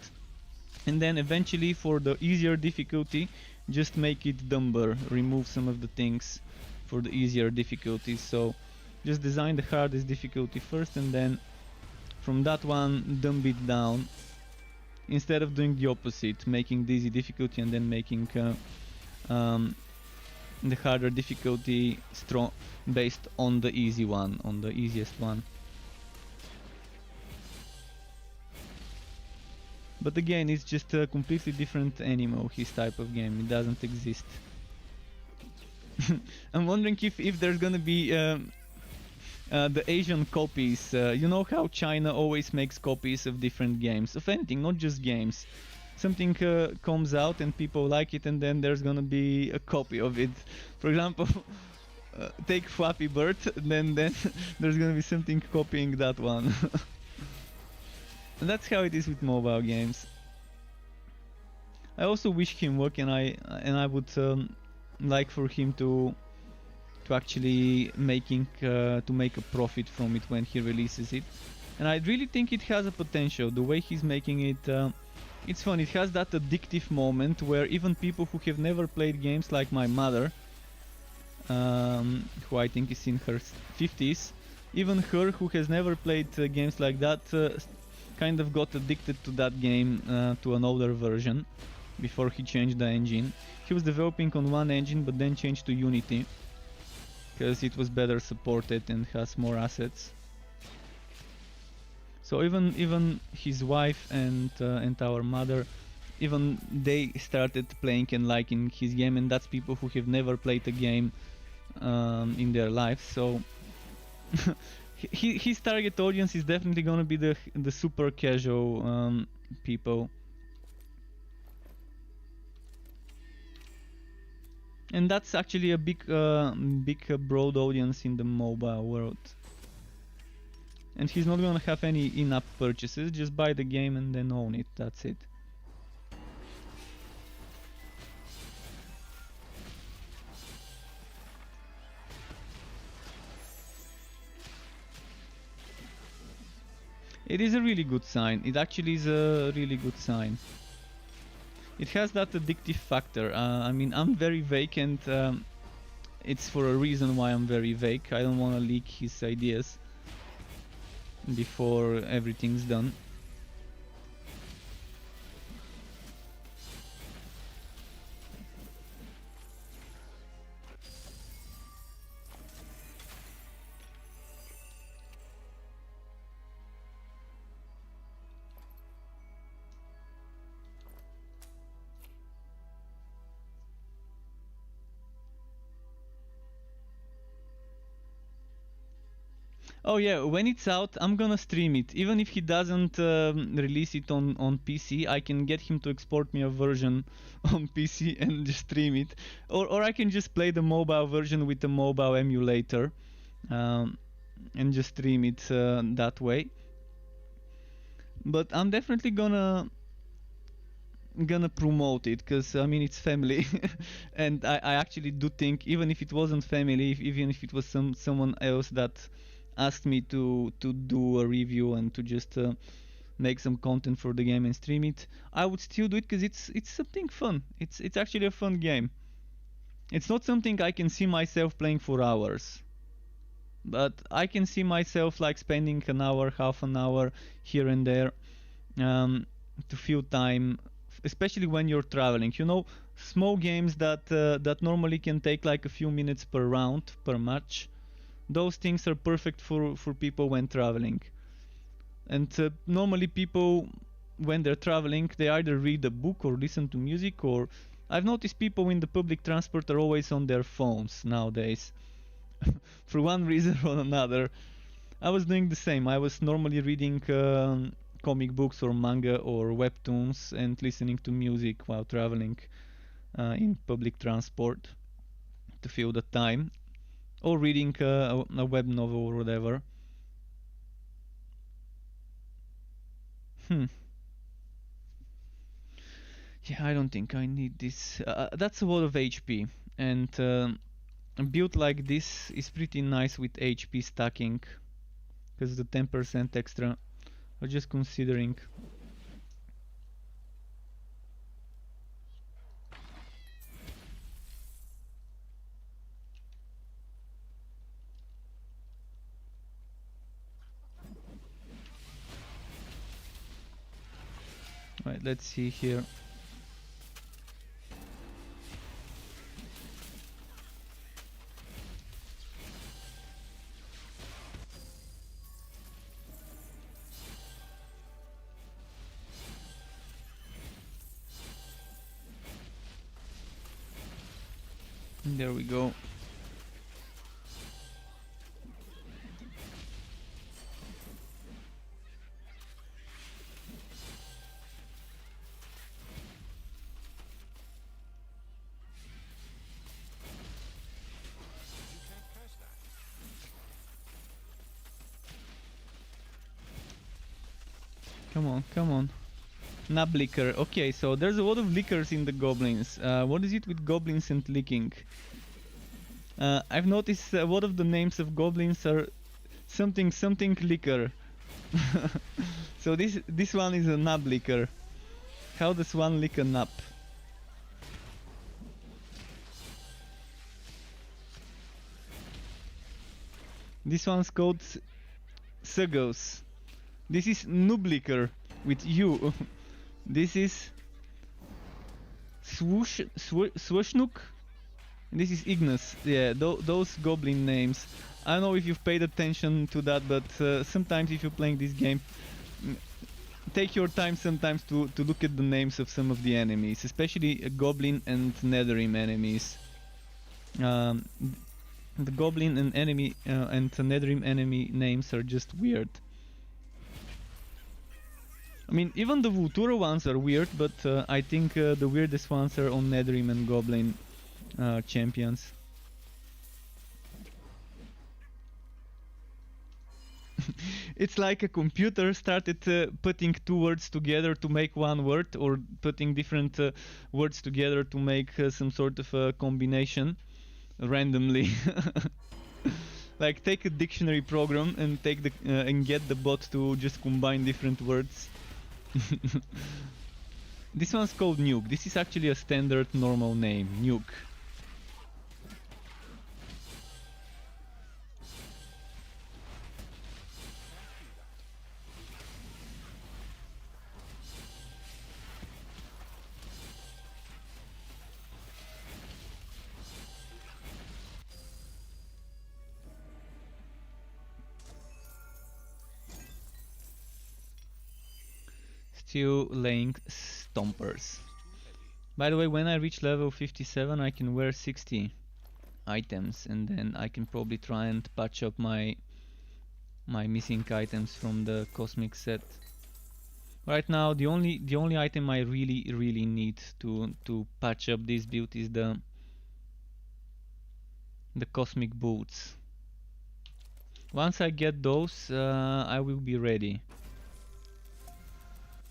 and then eventually for the easier difficulty, just make it dumber. Remove some of the things for the easier difficulties. So just design the hardest difficulty first, and then from that one dumb it down, instead of doing the opposite, making the easy difficulty and then making the harder difficulty strong based on the easy one, on the easiest one. But again, it's just a completely different animal, his type of game. It doesn't exist. I'm wondering if there's gonna be the Asian copies. You know how China always makes copies of different games, of anything, not just games. Something comes out and people like it, and then there's gonna be a copy of it. For example, take Flappy Bird, then there's gonna be something copying that one. And that's how it is with mobile games. I also wish him luck, and I would like for him to actually make a profit from it when he releases it. And I really think it has a potential. The way he's making it, it's fun. It has that addictive moment where even people who have never played games, like my mother, who I think is in her 50s, even her who has never played games like that, kind of got addicted to that game, to an older version, before he changed the engine. He was developing on one engine but then changed to Unity, because it was better supported and has more assets. So even his wife and our mother, even they started playing and liking his game, and that's people who have never played a game in their life. So his target audience is definitely gonna be the super casual people. And that's actually a big broad audience in the mobile world. And he's not gonna have any in-app purchases, just buy the game and then own it, that's it. It is a really good sign. It actually is a really good sign. It has that addictive factor. I mean, I'm very vague, and it's for a reason why I'm very vague. I don't want to leak his ideas before everything's done. Oh yeah, when it's out, I'm gonna stream it. Even if he doesn't release it on PC, I can get him to export me a version on PC and just stream it. Or I can just play the mobile version with the mobile emulator, and just stream it that way. But I'm definitely gonna promote it, because I mean, it's family. And I actually do think, even if it wasn't family, even if it was someone else that asked me to do a review and to just make some content for the game and stream it, I would still do it, because it's something fun. It's actually a fun game. It's not something I can see myself playing for hours, but I can see myself like spending an hour, half an hour here and there, to fill time, especially when you're traveling. You know, small games that normally can take like a few minutes per round, per match. those things are perfect for people when traveling. And normally people, when they're traveling, they either read a book or listen to music, or I've noticed people in the public transport are always on their phones nowadays. For one reason or another. I was doing the same. I was normally reading comic books or manga or webtoons and listening to music while traveling in public transport to fill the time, or reading a web novel or whatever. Yeah, I don't think I need this. That's a lot of HP, and a build like this is pretty nice with HP stacking, because the 10% extra. I was just considering. Right, let's see here. There we go. Come on, come on. Nub liquor. Okay, so there's a lot of liquors in the goblins. What is it with goblins and licking? I've noticed a lot of the names of goblins are something something liquor. So this one is a nub liquor. How does one lick a nub? This one's called Sugos. This is Nublicker with U. This is Swooshnook. This is Ignis. Yeah, those goblin names. I don't know if you've paid attention to that, but sometimes if you're playing this game, take your time sometimes to look at the names of some of the enemies, especially goblin and Netherrim enemies. The goblin and enemy and Netherrim enemy names are just weird. I mean, even the Vultura ones are weird, but I think the weirdest ones are on Netherrim and Goblin champions. It's like a computer started putting two words together to make one word, or putting different words together to make some sort of a combination randomly. Like take a dictionary program and take the and get the bot to just combine different words. This one's called Nuke. This is actually a standard normal name, Nuke. Still laying stompers. By the way, when I reach level 57 I can wear 60 items, and then I can probably try and patch up my missing items from the cosmic set. Right now the only item I really need to patch up this build is the cosmic boots. Once I get those, I will be ready.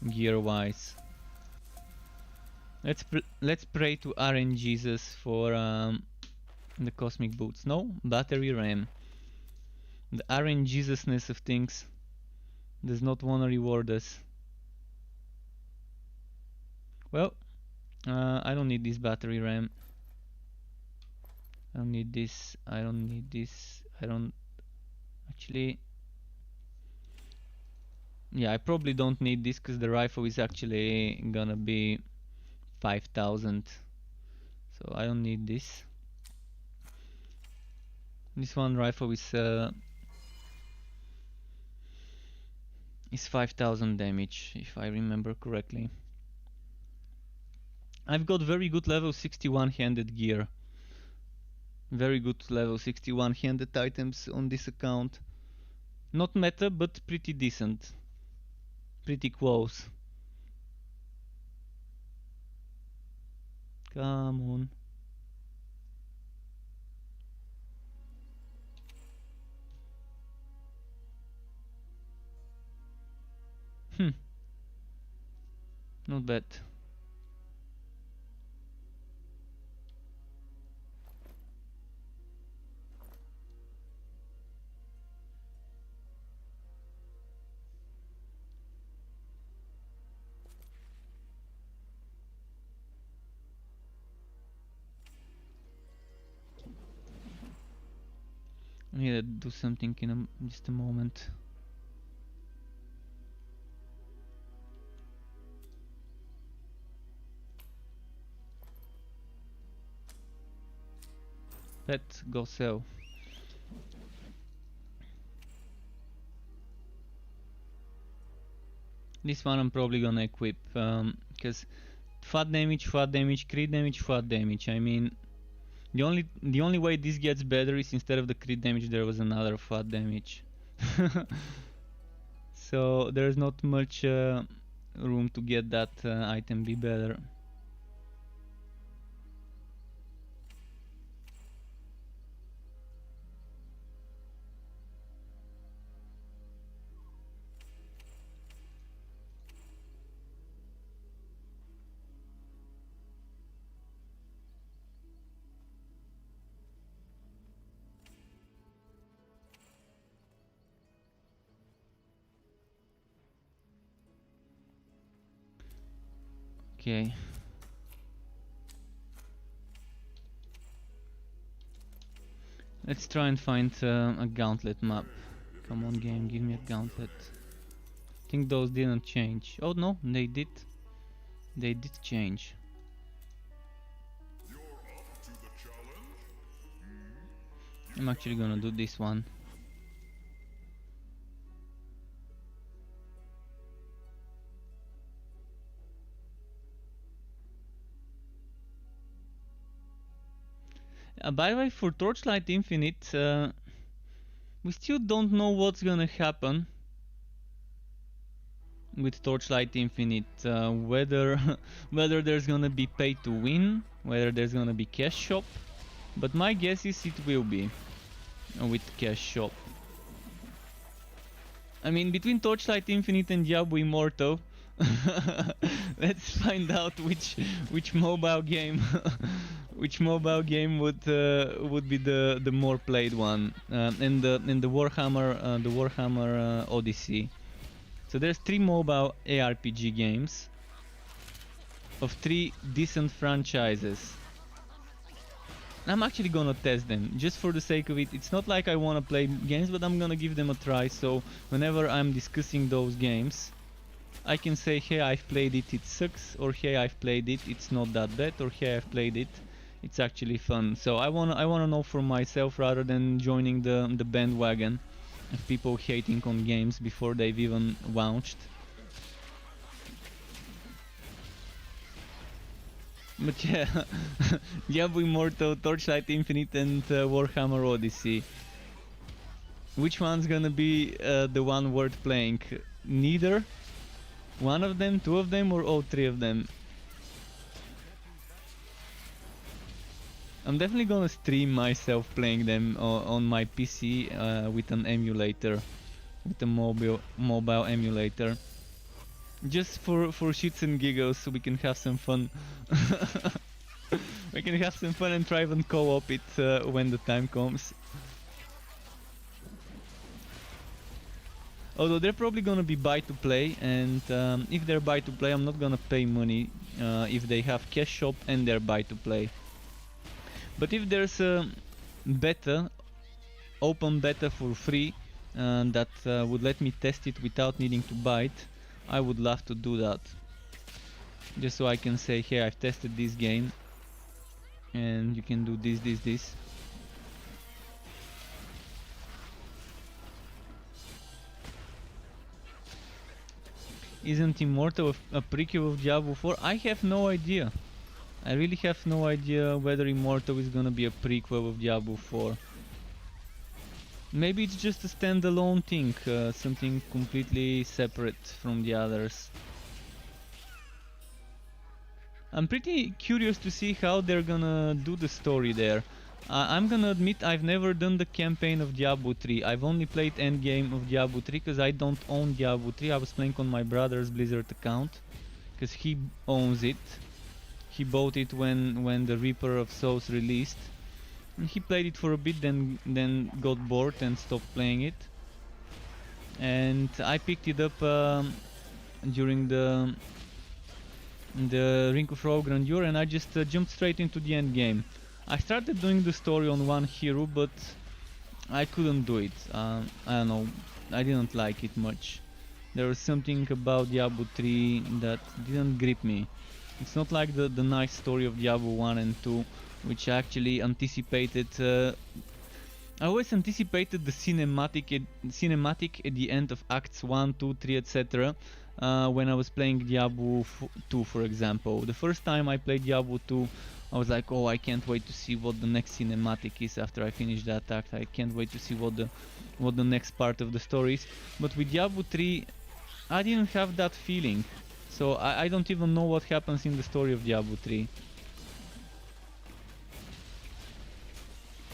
Gear wise, let's pray to RN Jesus for the cosmic boots. No, battery RAM. The RN Jesusness of things does not want to reward us. Well, I don't need this battery RAM. I don't need this. I don't need this. I don't actually. Yeah, I probably don't need this because the rifle is actually gonna be 5,000, so I don't need this. This one rifle is 5000 damage, if I remember correctly. I've got very good level 61 handed gear. Very good level 61 handed items on this account. Not meta, but pretty decent. Pretty close. Come on. Not bad. I need to do something in just a moment. Let's go sell. This one I'm probably gonna equip because fat damage, crit damage, fat damage. I mean, the only way this gets better is instead of the crit damage there was another fat damage. So there's not much room to get that item be better. Okay. Let's try and find a gauntlet map. Come on game, give me a gauntlet. I think those didn't change. Oh no, they did. They did change. You're up to the challenge? I'm actually gonna do this one. By the way, for Torchlight Infinite, we still don't know what's gonna happen with Torchlight Infinite. Whether whether there's gonna be pay to win, whether there's gonna be cash shop, but my guess is it will be with cash shop. I mean, between Torchlight Infinite and Diablo Immortal, let's find out which mobile game which mobile game would be the more played one, and the Warhammer Odyssey. So there's 3 mobile ARPG games of 3 decent franchises. I'm actually gonna test them just for the sake of it. It's not like I wanna play games, but I'm gonna give them a try. So whenever I'm discussing those games, I can say, hey, I've played it, it sucks, or hey, I've played it, it's not that bad, or hey, I've played it, it's actually fun. So I wanna know for myself rather than joining the bandwagon of people hating on games before they've even launched. But yeah, Diablo Immortal, Torchlight Infinite, and Warhammer Odyssey. Which one's gonna be the one worth playing? Neither? One of them, 2 of them, or all 3 of them? I'm definitely gonna stream myself playing them on my PC with an emulator, with a mobile emulator. Just for shits and giggles, so we can have some fun. We can have some fun and try and co-op it when the time comes. Although they're probably gonna be buy to play, and if they're buy to play, I'm not gonna pay money if they have cash shop and they're buy to play. But if there's a beta, open beta for free, that would let me test it without needing to buy it, I would love to do that. Just so I can say, hey, I've tested this game and you can do this. Isn't Immortal a prequel of Diablo 4? I have no idea. I really have no idea whether Immortal is gonna be a prequel of Diablo 4. Maybe it's just a standalone thing, something completely separate from the others. I'm pretty curious to see how they're gonna do the story there. I'm gonna admit I've never done the campaign of Diablo 3. I've only played endgame of Diablo 3 because I don't own Diablo 3. I was playing on my brother's Blizzard account because he owns it. He bought it when the Reaper of Souls released. And he played it for a bit, then got bored and stopped playing it. And I picked it up during the Ring of Raw Grandeur, and I just jumped straight into the end game. I started doing the story on one hero, but I couldn't do it. I don't know, I didn't like it much. There was something about Diablo 3 that didn't grip me. It's not like the nice story of Diablo 1 and 2, which I actually anticipated. I always anticipated the cinematic at the end of Acts 1, 2, 3, etc. When I was playing Diablo 2, for example. The first time I played Diablo 2, I was like, oh, I can't wait to see what the next cinematic is after I finish that act. I can't wait to see what the next part of the story is. But with Diablo 3, I didn't have that feeling. So I don't even know what happens in the story of Diablo 3.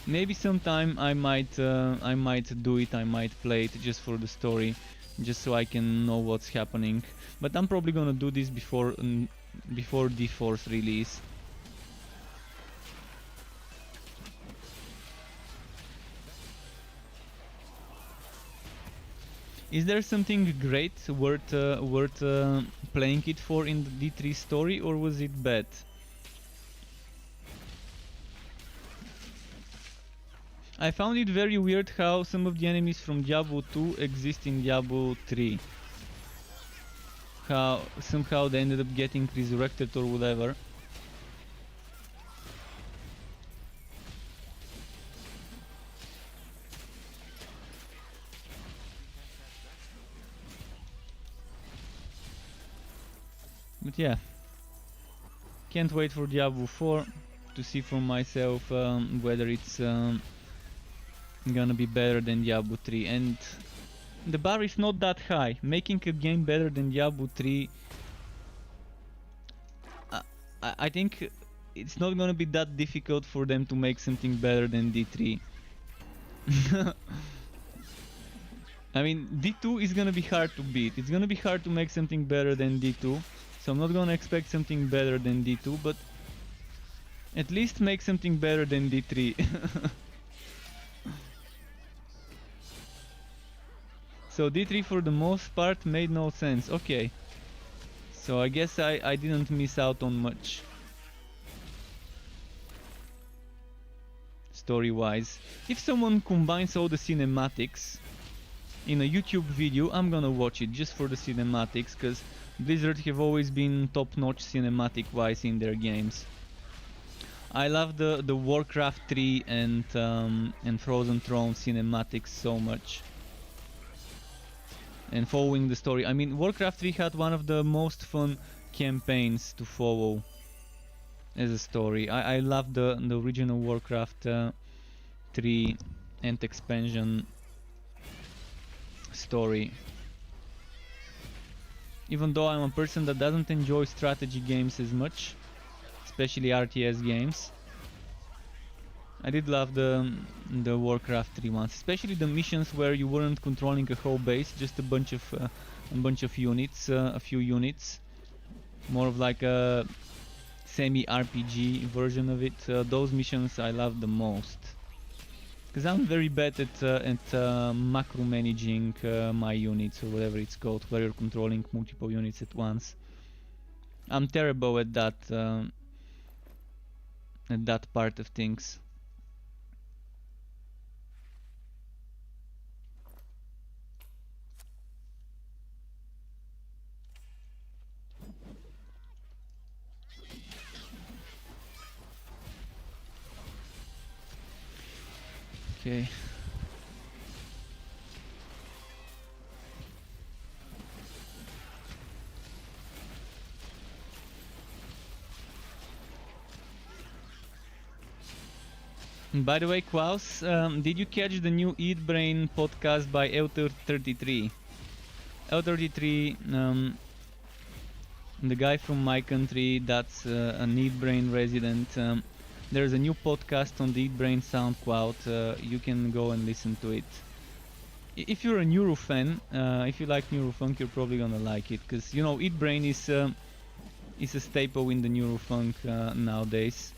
Maybe sometime I might do it, I might play it just for the story, just so I can know what's happening. But I'm probably gonna do this before D4's release. Is there something great worth playing it for in the D3 story, or was it bad? I found it very weird how some of the enemies from Diablo 2 exist in Diablo 3. How somehow they ended up getting resurrected or whatever. But yeah, can't wait for Diablo 4 to see for myself whether it's gonna be better than Diablo 3. And the bar is not that high. Making a game better than Diablo 3, I think it's not gonna be that difficult for them to make something better than D3. I mean, D2 is gonna be hard to beat. It's gonna be hard to make something better than D2. So I'm not gonna expect something better than D2, but at least make something better than D3. So D3 for the most part made no sense. Okay. So I guess I didn't miss out on much. Story-wise. If someone combines all the cinematics in a YouTube video, I'm gonna watch it just for the cinematics, cause Blizzard have always been top-notch cinematic-wise in their games. I love the Warcraft 3 and Frozen Throne cinematics so much. And following the story. I mean, Warcraft 3 had one of the most fun campaigns to follow as a story. I love the original Warcraft 3 and expansion story. Even though I'm a person that doesn't enjoy strategy games as much, especially RTS games, I did love the Warcraft 3 ones, especially the missions where you weren't controlling a whole base, just a bunch of units, a few units, more of like a semi-RPG version of it. Those missions I love the most, because I'm very bad at macro managing my units, or whatever it's called, where you're controlling multiple units at once. I'm terrible at that part of things. Okay. By the way, Klaus, did you catch the new Eat Brain podcast by L33? L33, the guy from my country that's an Eat Brain resident. There's a new podcast on the Eat Brain SoundCloud. You can go and listen to it. If you're a Neuro fan, if you like Neurofunk, you're probably gonna like it, because you know Eat Brain is a staple in the Neurofunk nowadays.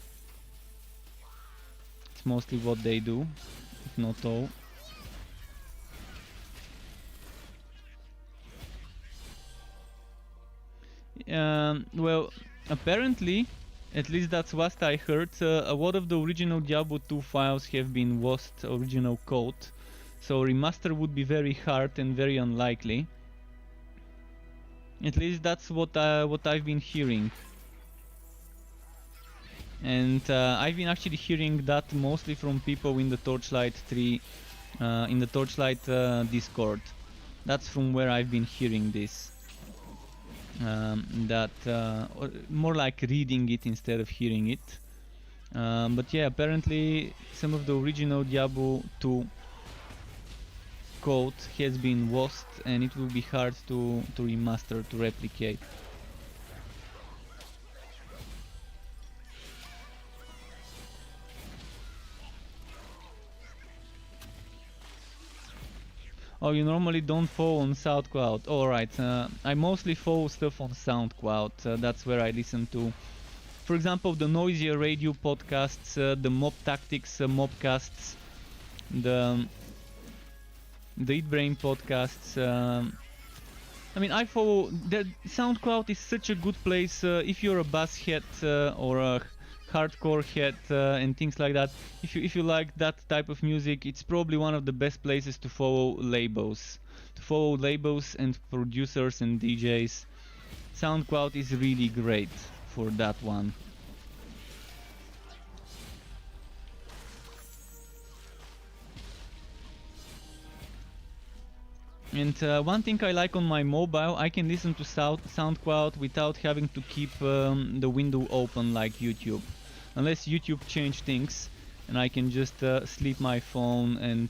It's mostly what they do, if not all. Well, apparently, at least that's what I heard, a lot of the original Diablo 2 files have been lost, original code, so remaster would be very hard and very unlikely. At least that's what I've been hearing. And I've been actually hearing that mostly from people in the Torchlight 3, in the Torchlight Discord. That's from where I've been hearing this. More like reading it instead of hearing it. But yeah, apparently some of the original Diablo 2 code has been lost, and it will be hard to remaster, to replicate. Oh, you normally don't follow on SoundCloud. Alright, I mostly follow stuff on SoundCloud. That's where I listen to, for example, the Noisier Radio podcasts, the Mob Tactics mobcasts, the Eat Brain podcasts. I mean, I follow. SoundCloud is such a good place if you're a bass head or a hardcore head and things like that. If you like that type of music, it's probably one of the best places to follow labels. And producers and DJs. SoundCloud is really great for that one. And one thing I like on my mobile, I can listen to SoundCloud without having to keep the window open like YouTube. Unless YouTube change things, and I can just sleep my phone and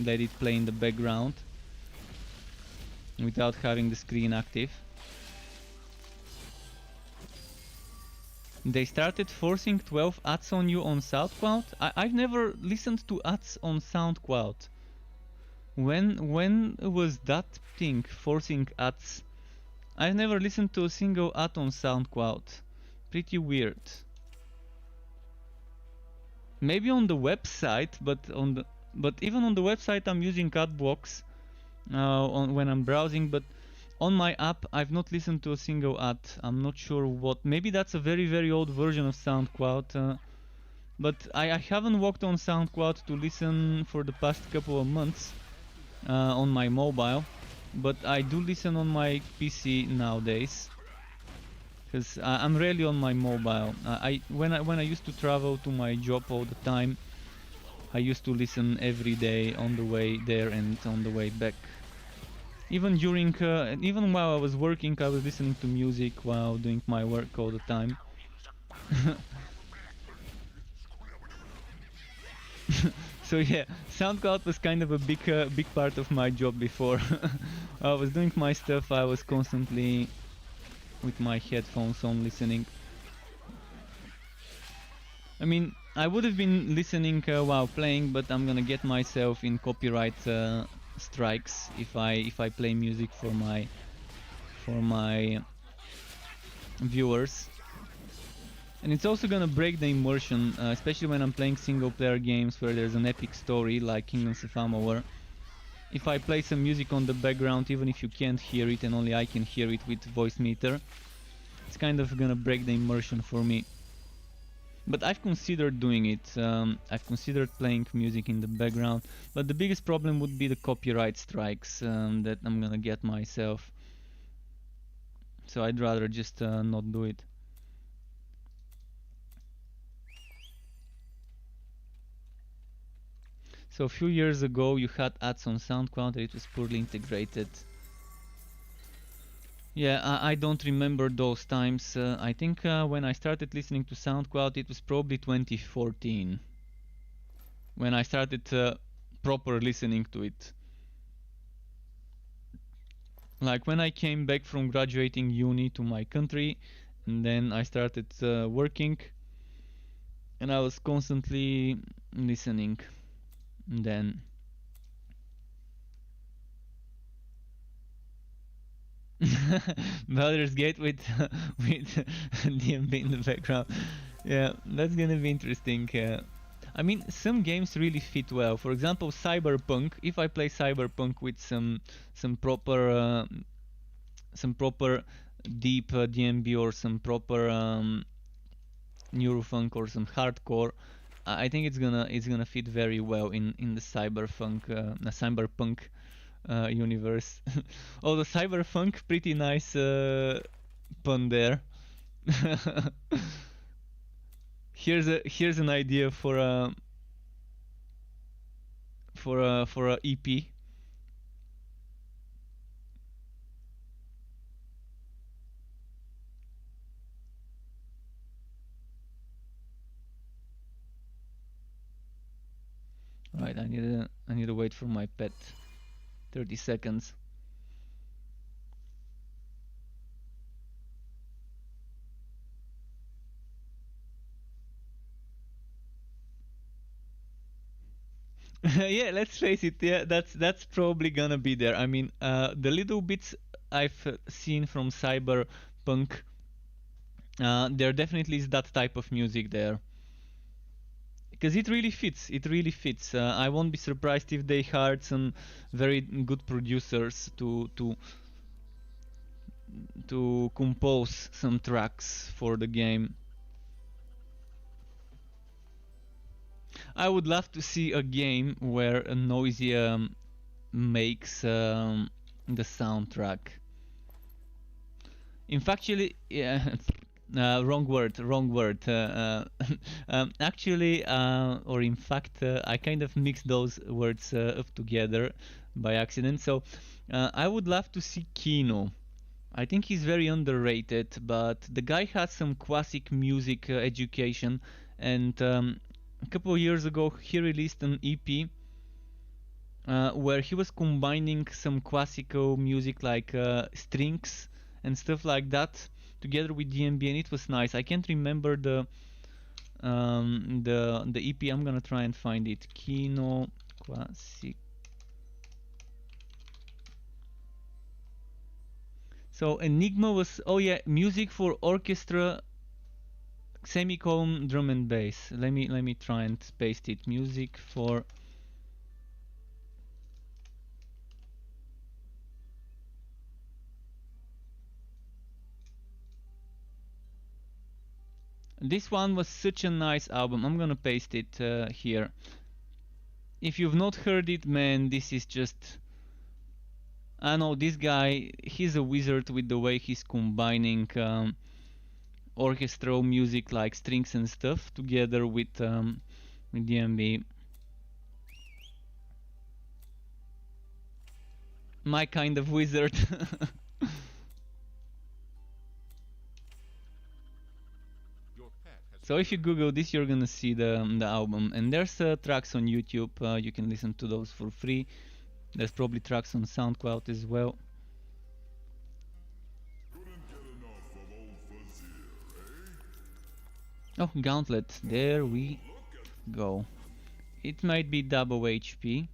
let it play in the background without having the screen active. They started forcing 12 ads on you on SoundCloud? I've never listened to ads on SoundCloud. When was that thing, forcing ads? I've never listened to a single ad on SoundCloud. Pretty weird. Maybe on the website, but even on the website I'm using ad blocks when I'm browsing, but on my app I've not listened to a single ad. I'm not sure what. Maybe that's a very old version of SoundCloud. But I haven't walked on SoundCloud to listen for the past couple of months on my mobile, but I do listen on my PC nowadays, because I'm rarely on my mobile. When I used to travel to my job all the time, I used to listen every day on the way there and on the way back. Even while I was working, I was listening to music while doing my work all the time. So yeah, SoundCloud was kind of a big part of my job before. I was doing my stuff, I was constantly with my headphones on listening. I mean, I would have been listening while playing, but I'm gonna get myself in copyright strikes if I play music for my viewers. And it's also gonna break the immersion, especially when I'm playing single player games where there's an epic story like Kingdoms of Amalur. If I play some music on the background, even if you can't hear it and only I can hear it with voice meter, it's kind of gonna break the immersion for me. But I've considered doing it. I've considered playing music in the background, but the biggest problem would be the copyright strikes that I'm gonna get myself. So I'd rather just not do it. So a few years ago you had ads on SoundCloud and it was poorly integrated. Yeah, I don't remember those times. I think when I started listening to SoundCloud it was probably 2014. when I started proper listening to it. Like when I came back from graduating uni to my country, and then I started working, and I was constantly listening. And then Baldur's Gate with with DMB in the background. Yeah, that's gonna be interesting. I mean, some games really fit well. For example, Cyberpunk. If I play Cyberpunk with some proper deep DMB or some proper neurofunk or some hardcore, I think it's gonna fit very well in the cyberpunk universe. Although cyberpunk, pretty nice pun there. Here's an idea for a EP. Right, I need to wait for my pet. 30 seconds. Yeah, let's face it. Yeah, that's probably gonna be there. I mean, the little bits I've seen from Cyberpunk, there definitely is that type of music there. Because it really fits. It really fits. I won't be surprised if they hired some very good producers to compose some tracks for the game. I would love to see a game where a Noisia makes the soundtrack. In fact, actually, yeah, wrong word. Actually, or in fact, I kind of mixed those words up together by accident. So, I would love to see Kino. I think he's very underrated, but the guy has some classic music education, and a couple of years ago he released an EP where he was combining some classical music like strings and stuff like that together with DMB, and it was nice. I can't remember the EP. I'm gonna try and find it. Kino classic. So Enigma was, oh yeah, music for orchestra, semicolon drum and bass. Let me try and paste it. Music for this one was such a nice album. I'm gonna paste it here. If you've not heard it, man, this is just, I know this guy, he's a wizard with the way he's combining orchestral music like strings and stuff together with DMB. My kind of wizard. So if you Google this, you're gonna see the album, and there's tracks on YouTube. You can listen to those for free. There's probably tracks on SoundCloud as well. Oh, Gauntlet, there we go. It might be double HP,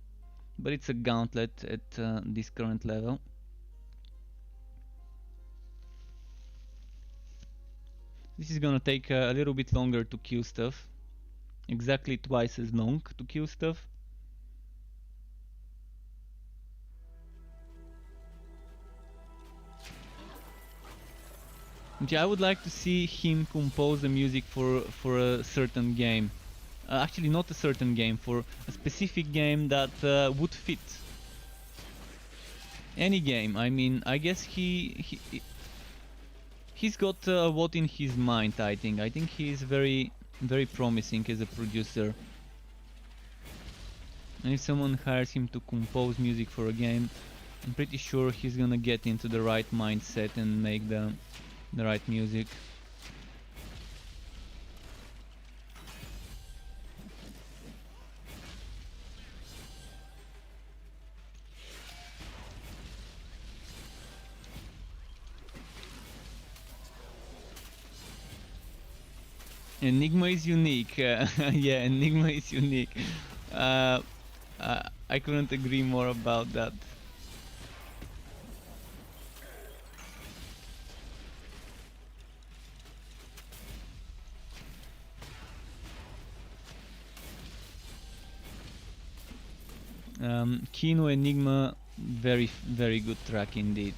but it's a Gauntlet at this current level. This is gonna take a little bit longer to kill stuff. Exactly twice as long to kill stuff. Yeah, I would like to see him compose the music for a certain game. Actually, not a certain game, for a specific game that would fit. Any game. I mean, I guess he's got a lot in his mind. I think he's very promising as a producer. And if someone hires him to compose music for a game, I'm pretty sure he's gonna get into the right mindset and make the right music. Enigma is unique. Yeah, Enigma is unique. Uh, I couldn't agree more about that. Kino Enigma, very good track indeed.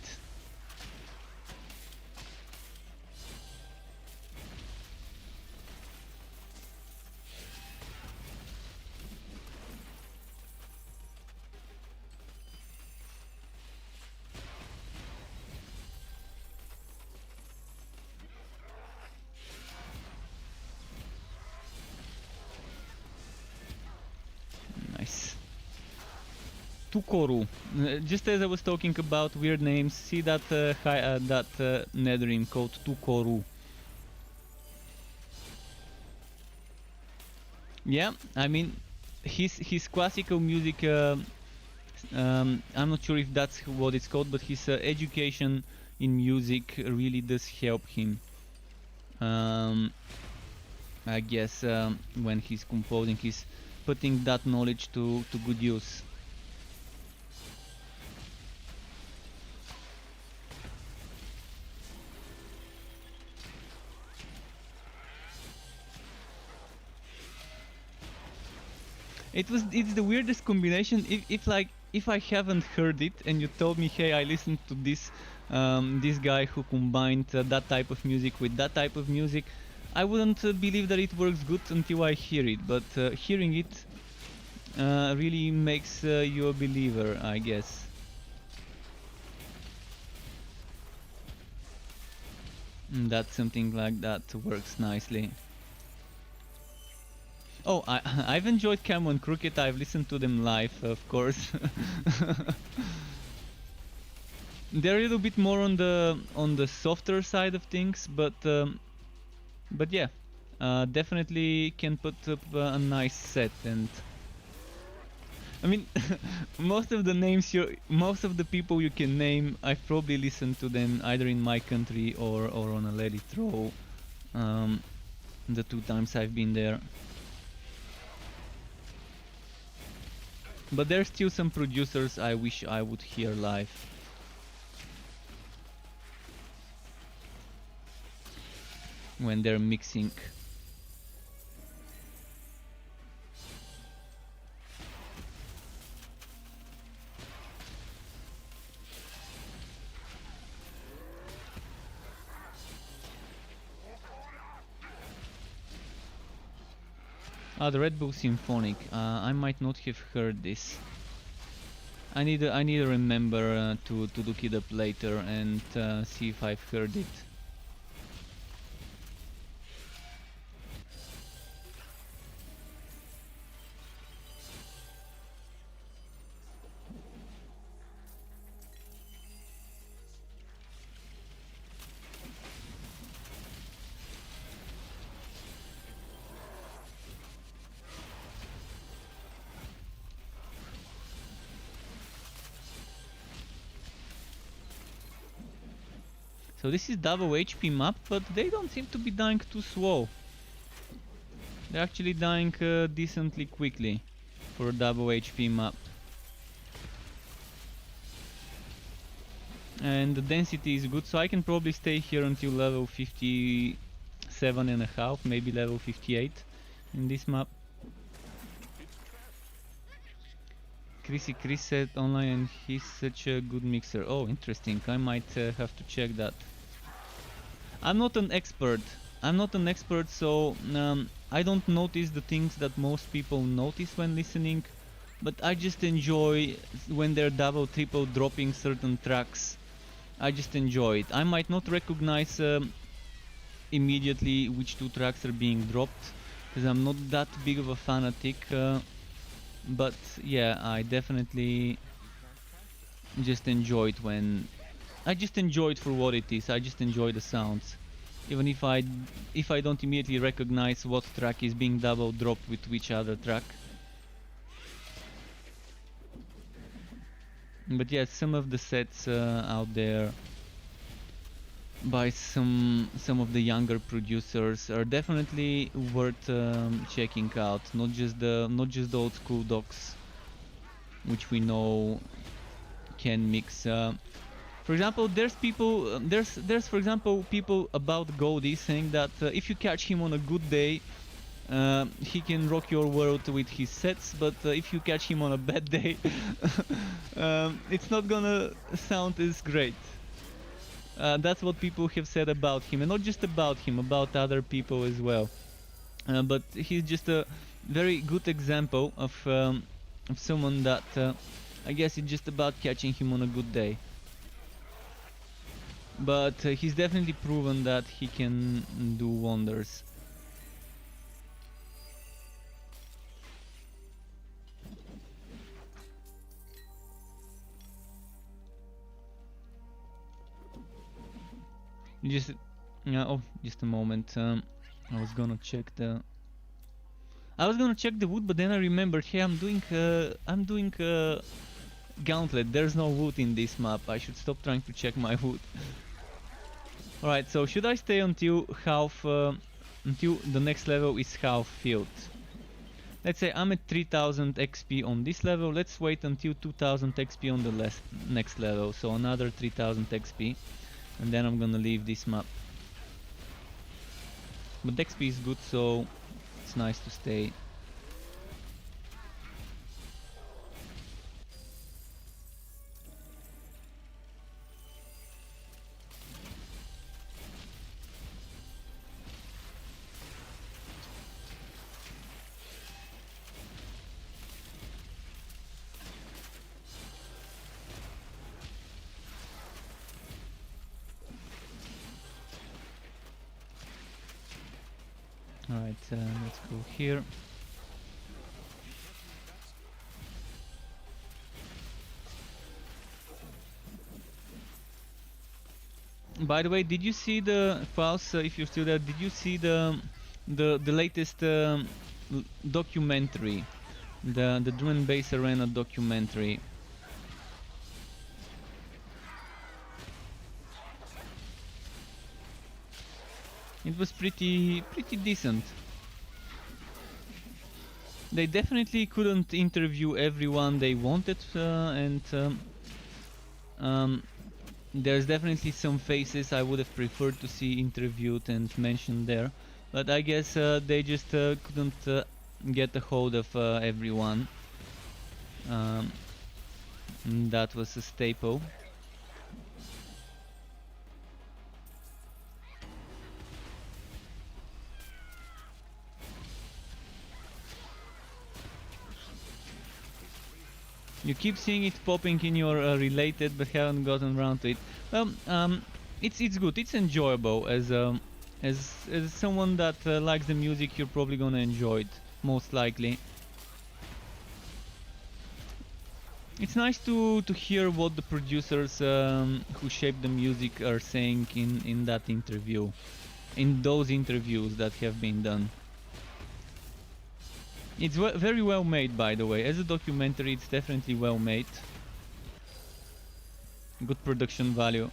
Nice. Tukoru. Just as I was talking about weird names, see that Netherrim called Tukoru. Yeah, I mean, his classical music. I'm not sure if that's what it's called, but his education in music really does help him. I guess when he's composing, he's putting that knowledge to good use. It's the weirdest combination. If I haven't heard it and you told me, hey, I listened to this guy who combined that type of music with that type of music, I wouldn't believe that it works good until I hear it. But hearing it really makes you a believer, I guess. That something like that works nicely. Oh, I've enjoyed Camo and Crooked. I've listened to them live, of course. They're a little bit more on the softer side of things, but yeah, definitely can put up a nice set. And I mean, most of the people you can name, I've probably listened to them either in my country or on a Let It Throw. The 2 times I've been there. But there's still some producers I wish I would hear live. When they're mixing. Ah, the Red Bull Symphonic. I might not have heard this. I need to remember to look it up later and see if I've heard it. So this is double HP map, but they don't seem to be dying too slow. They're actually dying decently quickly for a double HP map. And the density is good, so I can probably stay here until level 57.5, maybe level 58 in this map. Chris said online and he's such a good mixer. Oh, interesting. I might have to check that. I'm not an expert, so I don't notice the things that most people notice when listening, but I just enjoy when they're double, triple dropping certain tracks. I just enjoy it. I might not recognize immediately which 2 tracks are being dropped, because I'm not that big of a fanatic. But yeah, I definitely just enjoy it when... I just enjoy it for what it is. I just enjoy the sounds. Even if I don't immediately recognize what track is being double dropped with which other track. But yeah, some of the sets out there by some of the younger producers are definitely worth checking out. Not just the old school docs, which we know can mix. For example, there's people, there's for example people about Goldie saying that if you catch him on a good day, he can rock your world with his sets, but if you catch him on a bad day, it's not gonna sound as great. That's what people have said about him, and not just about him, about other people as well. But he's just a very good example of someone that I guess it's just about catching him on a good day. But he's definitely proven that he can do wonders. Just just a moment. I was gonna check the wood, but then I remembered, hey, I'm doing gauntlet. There's no wood in this map. I should stop trying to check my wood. All right, so should I stay until until the next level is half filled? Let's say I'm at 3000 XP on this level. Let's wait until 2000 XP on the next level. So another 3000 XP, and then I'm gonna leave this map. But XP is good, so it's nice to stay. Alright, let's go here. By the way, did you see the files? If you're still there, did you see the latest documentary, the Drum Base Arena documentary? It was pretty decent. They definitely couldn't interview everyone they wanted, and there's definitely some faces I would have preferred to see interviewed and mentioned there, but I guess they just couldn't get a hold of everyone. That was a staple. You keep seeing it popping in your related, but haven't gotten around to it. Well, it's good. It's enjoyable. As someone that likes the music, you're probably gonna enjoy it, most likely. It's nice to hear what the producers who shaped the music are saying in that interview, in those interviews that have been done. It's very well made, by the way. As a documentary, it's definitely well made. Good production value.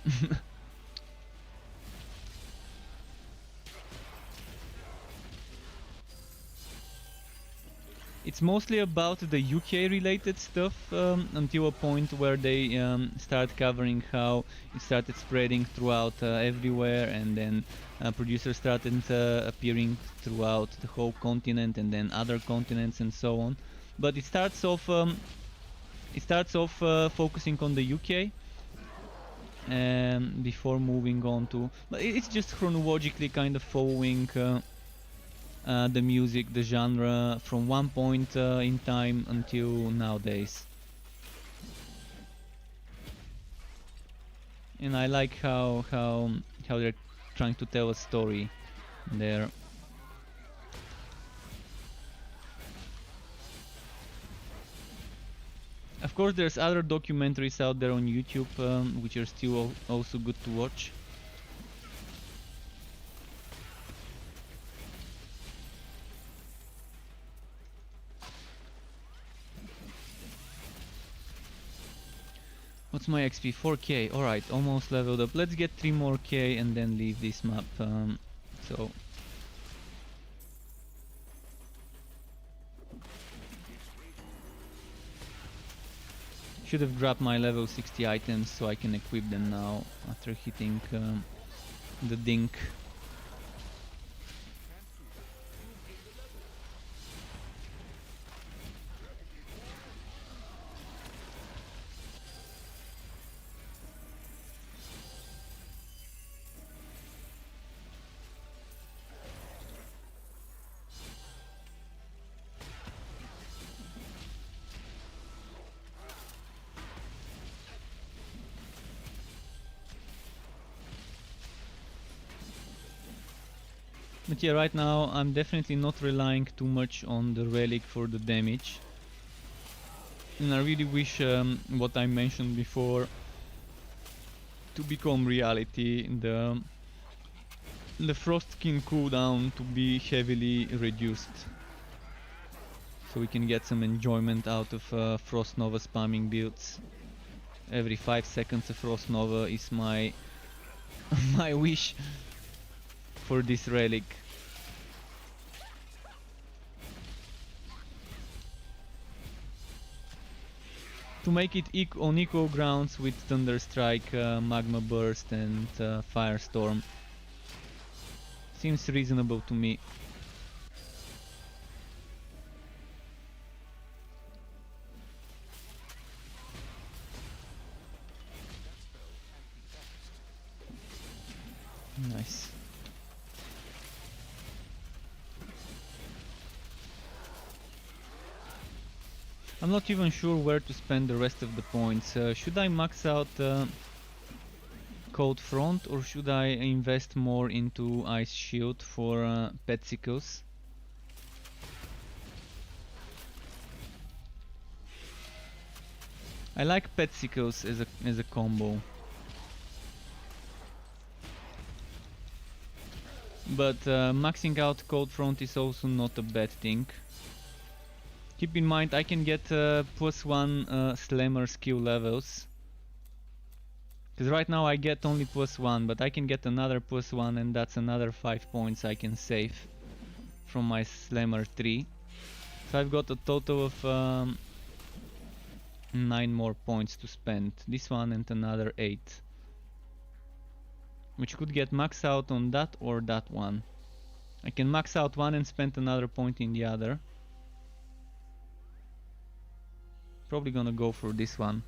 It's mostly about the UK related stuff until a point where they start covering how it started spreading throughout everywhere, and then producers started appearing throughout the whole continent and then other continents and so on. But it starts off focusing on the UK before moving on to, but it's just chronologically kind of following the music, the genre, from one point in time until nowadays. And I like how they're trying to tell a story there. Of course, there's other documentaries out there on YouTube which are still also good to watch. What's my XP? 4k. Alright, almost leveled up. Let's get 3 more k and then leave this map. So should have grabbed my level 60 items so I can equip them now after hitting the dink. But yeah, right now I'm definitely not relying too much on the relic for the damage. And I really wish what I mentioned before to become reality, the frost skin cooldown to be heavily reduced. So we can get some enjoyment out of Frost Nova spamming builds. Every 5 seconds a Frost Nova is my my wish for this relic. To make it on equal grounds with Thunderstrike, Magma Burst and Firestorm. Seems reasonable to me. Nice. I'm not even sure where to spend the rest of the points. Should I max out Cold Front or should I invest more into Ice Shield for Petsicles? I like Petsicles as a combo. But maxing out Cold Front is also not a bad thing. Keep in mind I can get +1 Slammer skill levels. Because right now I get only +1, but I can get another +1 and that's another 5 points I can save from my Slammer 3. So I've got a total of 9 more points to spend. This one and another 8. Which could get maxed out on that or that one. I can max out one and spend another point in the other. Probably gonna go for this one.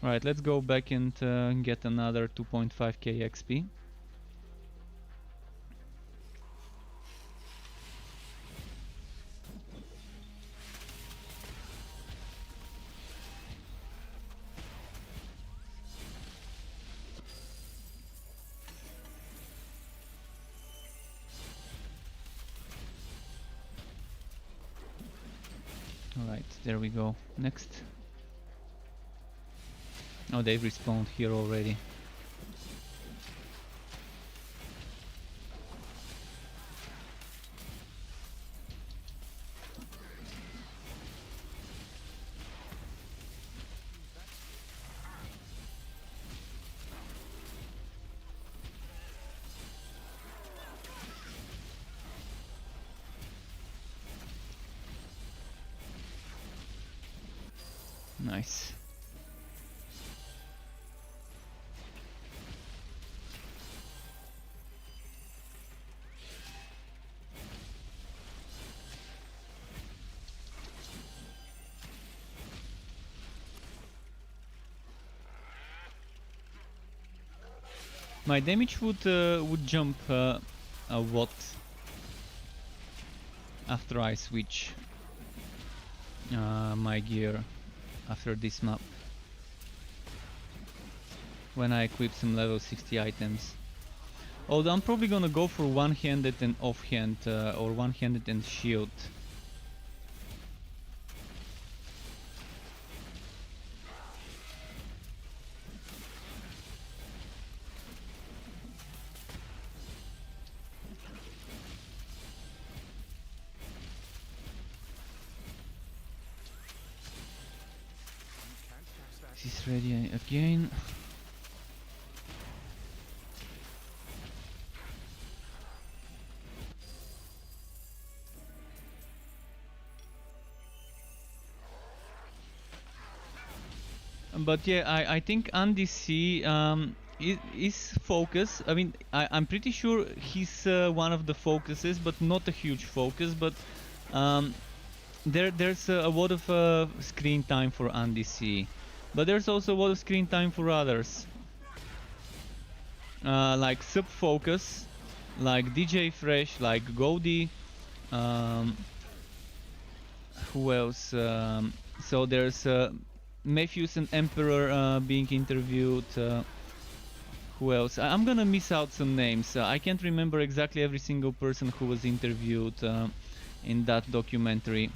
Alright, let's go back and get another 2.5k XP. Alright, there we go. Next. Oh, they've respawned here already. Nice. My damage would jump a watt after I switch my gear after this map, when I equip some level 60 items. Although I'm probably gonna go for one-handed and offhand, or one-handed and shield. Max is ready again. But yeah, I think Andy C is focus. I mean, I'm pretty sure he's one of the focuses, but not a huge focus. But um, there's a lot of screen time for Andy C. But there's also a lot of screen time for others. Like Sub Focus, like DJ Fresh, like Goldie. Um, who else? So there's Matthews and Emperor being interviewed. Who else? I'm gonna miss out some names. I can't remember exactly every single person who was interviewed in that documentary.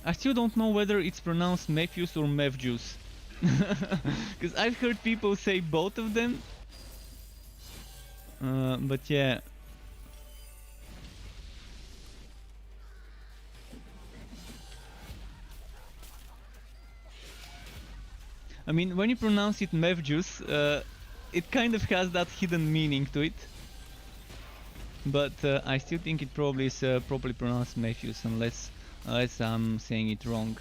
I still don't know whether it's pronounced Matthews or Mevjuice. Because I've heard people say both of them. But yeah. I mean, when you pronounce it Mevjuice, it kind of has that hidden meaning to it. But I still think it probably is properly pronounced Matthews, unless I'm saying it wrong.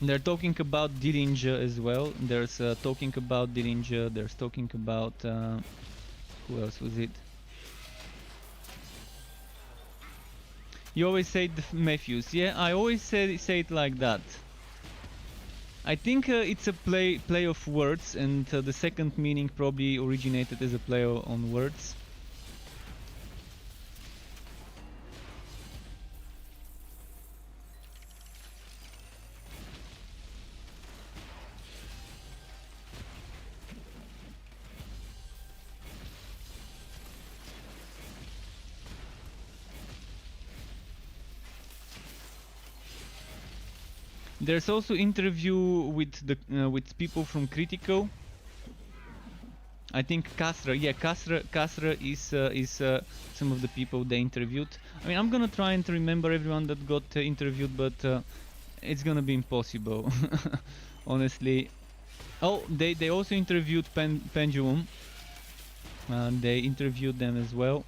They're talking about Dillinger as well. There's talking about Dillinger. There's talking about who else was it? You always say the Matthews. Yeah, I always say it like that. I think it's a play of words, and the second meaning probably originated as a play on words. There's also interview with the with people from Critical. I think Kasra, yeah, Kasra is some of the people they interviewed. I mean, I'm gonna try and remember everyone that got interviewed, but it's gonna be impossible, honestly. Oh, they also interviewed Pendulum. They interviewed them as well.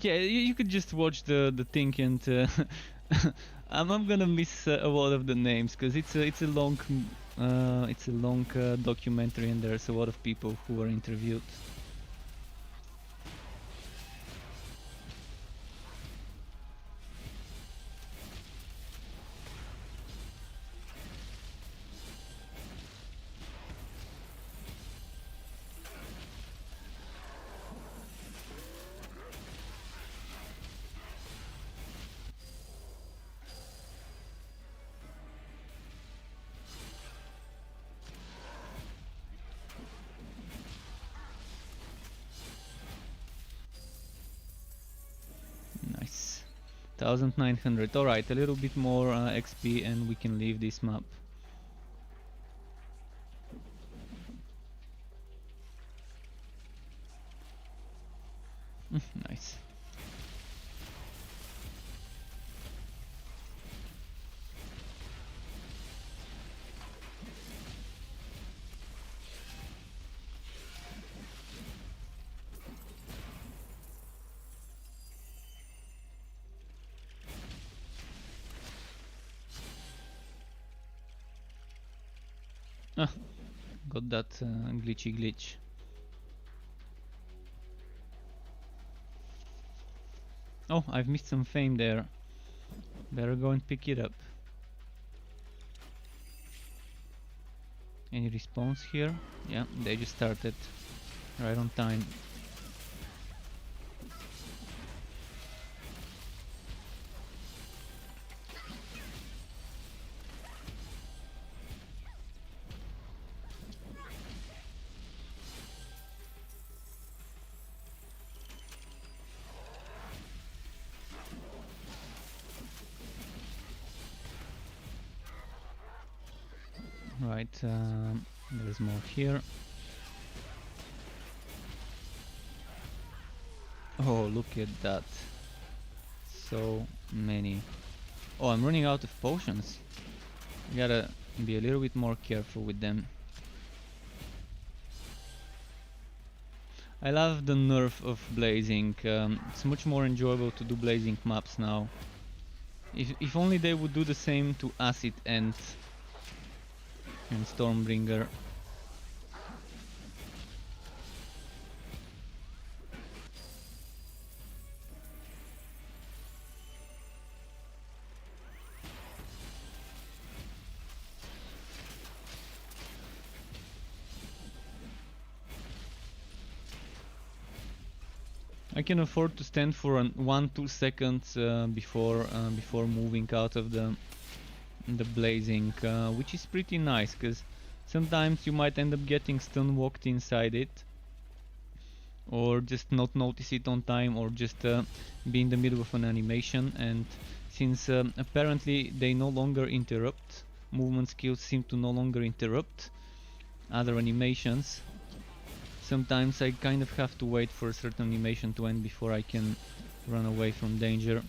Yeah, you could just watch the thing, and I'm gonna miss a lot of the names because it's a long documentary, and there's a lot of people who were interviewed. Nice. 1900. Alright, a little bit more XP and we can leave this map. Nice. Ah, got that glitchy glitch. Oh, I've missed some fame there. Better go and pick it up. Any response here? Yeah, they just started right on time. Right, there's more here. Oh, look at that. So many. Oh, I'm running out of potions. Gotta be a little bit more careful with them. I love the nerf of blazing. It's much more enjoyable to do blazing maps now. If only they would do the same to Acid and Stormbringer. I can afford to stand for 1-2 seconds before moving out of the blazing, which is pretty nice, because sometimes you might end up getting stun walked inside it, or just not notice it on time, or just be in the middle of an animation. And since apparently they no longer interrupt, movement skills seem to no longer interrupt other animations, sometimes I kind of have to wait for a certain animation to end before I can run away from danger.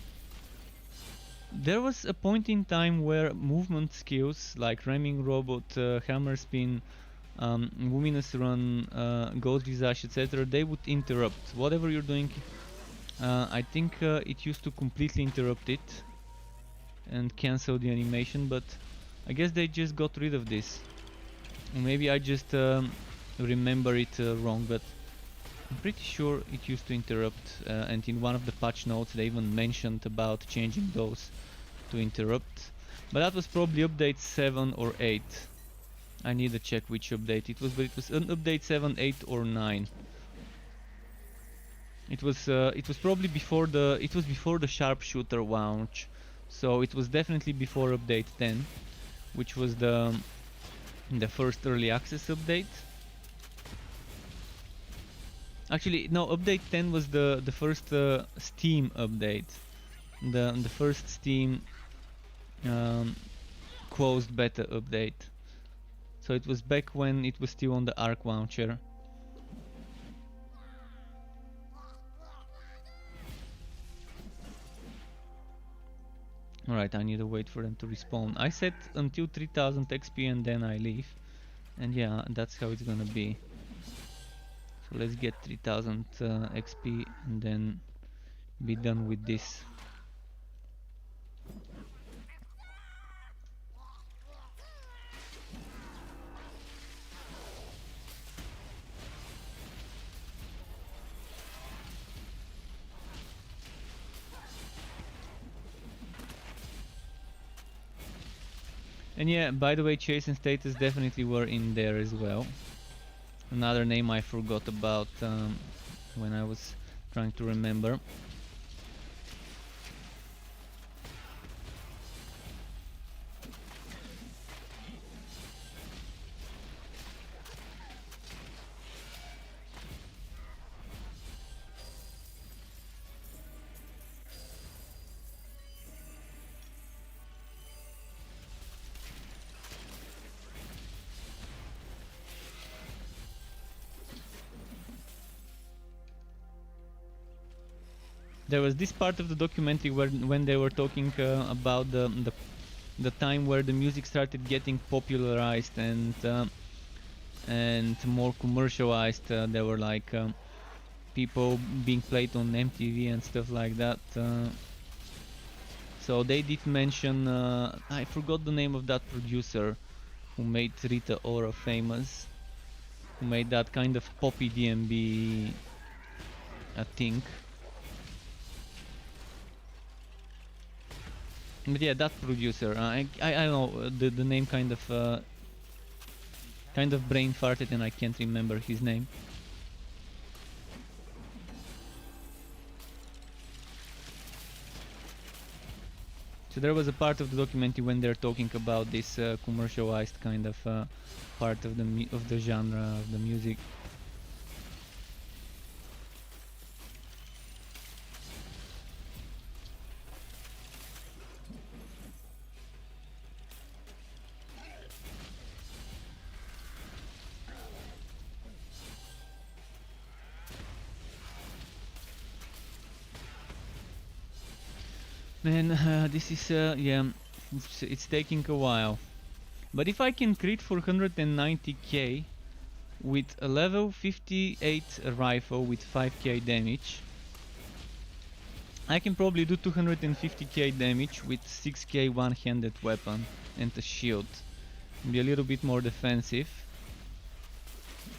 There was a point in time where movement skills like ramming robot, hammer spin, luminous run, ghost visage, etc., they would interrupt whatever you're doing. I think it used to completely interrupt it and cancel the animation, but I guess they just got rid of this. Maybe I just remember it wrong, but I'm pretty sure it used to interrupt, and in one of the patch notes they even mentioned about changing those to interrupt, but that was probably update 7 or 8. I need to check which update it was, but it was an update 7, 8 or 9. It was probably before the sharpshooter launch, so it was definitely before update 10, which was the first early access update. Actually, no, update 10 was the first Steam update, the first Steam closed beta update. So it was back when it was still on the Arc launcher. Alright, I need to wait for them to respawn. I set until 3000 XP and then I leave. And yeah, that's how it's gonna be. So let's get 3000 XP and then be done with this. And yeah, by the way, Chase and Status definitely were in there as well. Another name I forgot about when I was trying to remember. There was this part of the documentary where when they were talking about the time where the music started getting popularized and more commercialized. There were like people being played on MTV and stuff like that. So they did mention, I forgot the name of that producer who made Rita Ora famous, who made that kind of poppy DMB thing. But yeah, that producer, I know the name kind of brain farted and I can't remember his name. So there was a part of the documentary when they're talking about this commercialized kind of part of the genre of the music. man, this is yeah, it's taking a while. But if I can crit for 190k with a level 58 rifle with 5k damage, I can probably do 250k damage with 6k one-handed weapon and a shield. Be a little bit more defensive.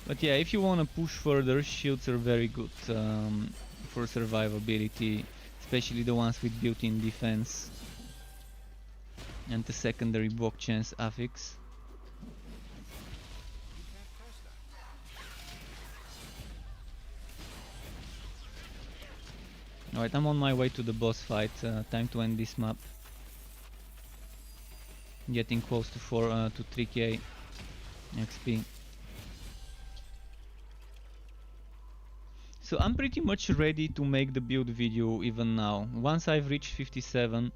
But yeah, if you wanna push further, shields are very good for survivability, especially the ones with built-in defense and the secondary block chance affix. Alright, I'm on my way to the boss fight. Time to end this map. Getting close to 3k XP. So I'm pretty much ready to make the build video even now. Once I've reached 57,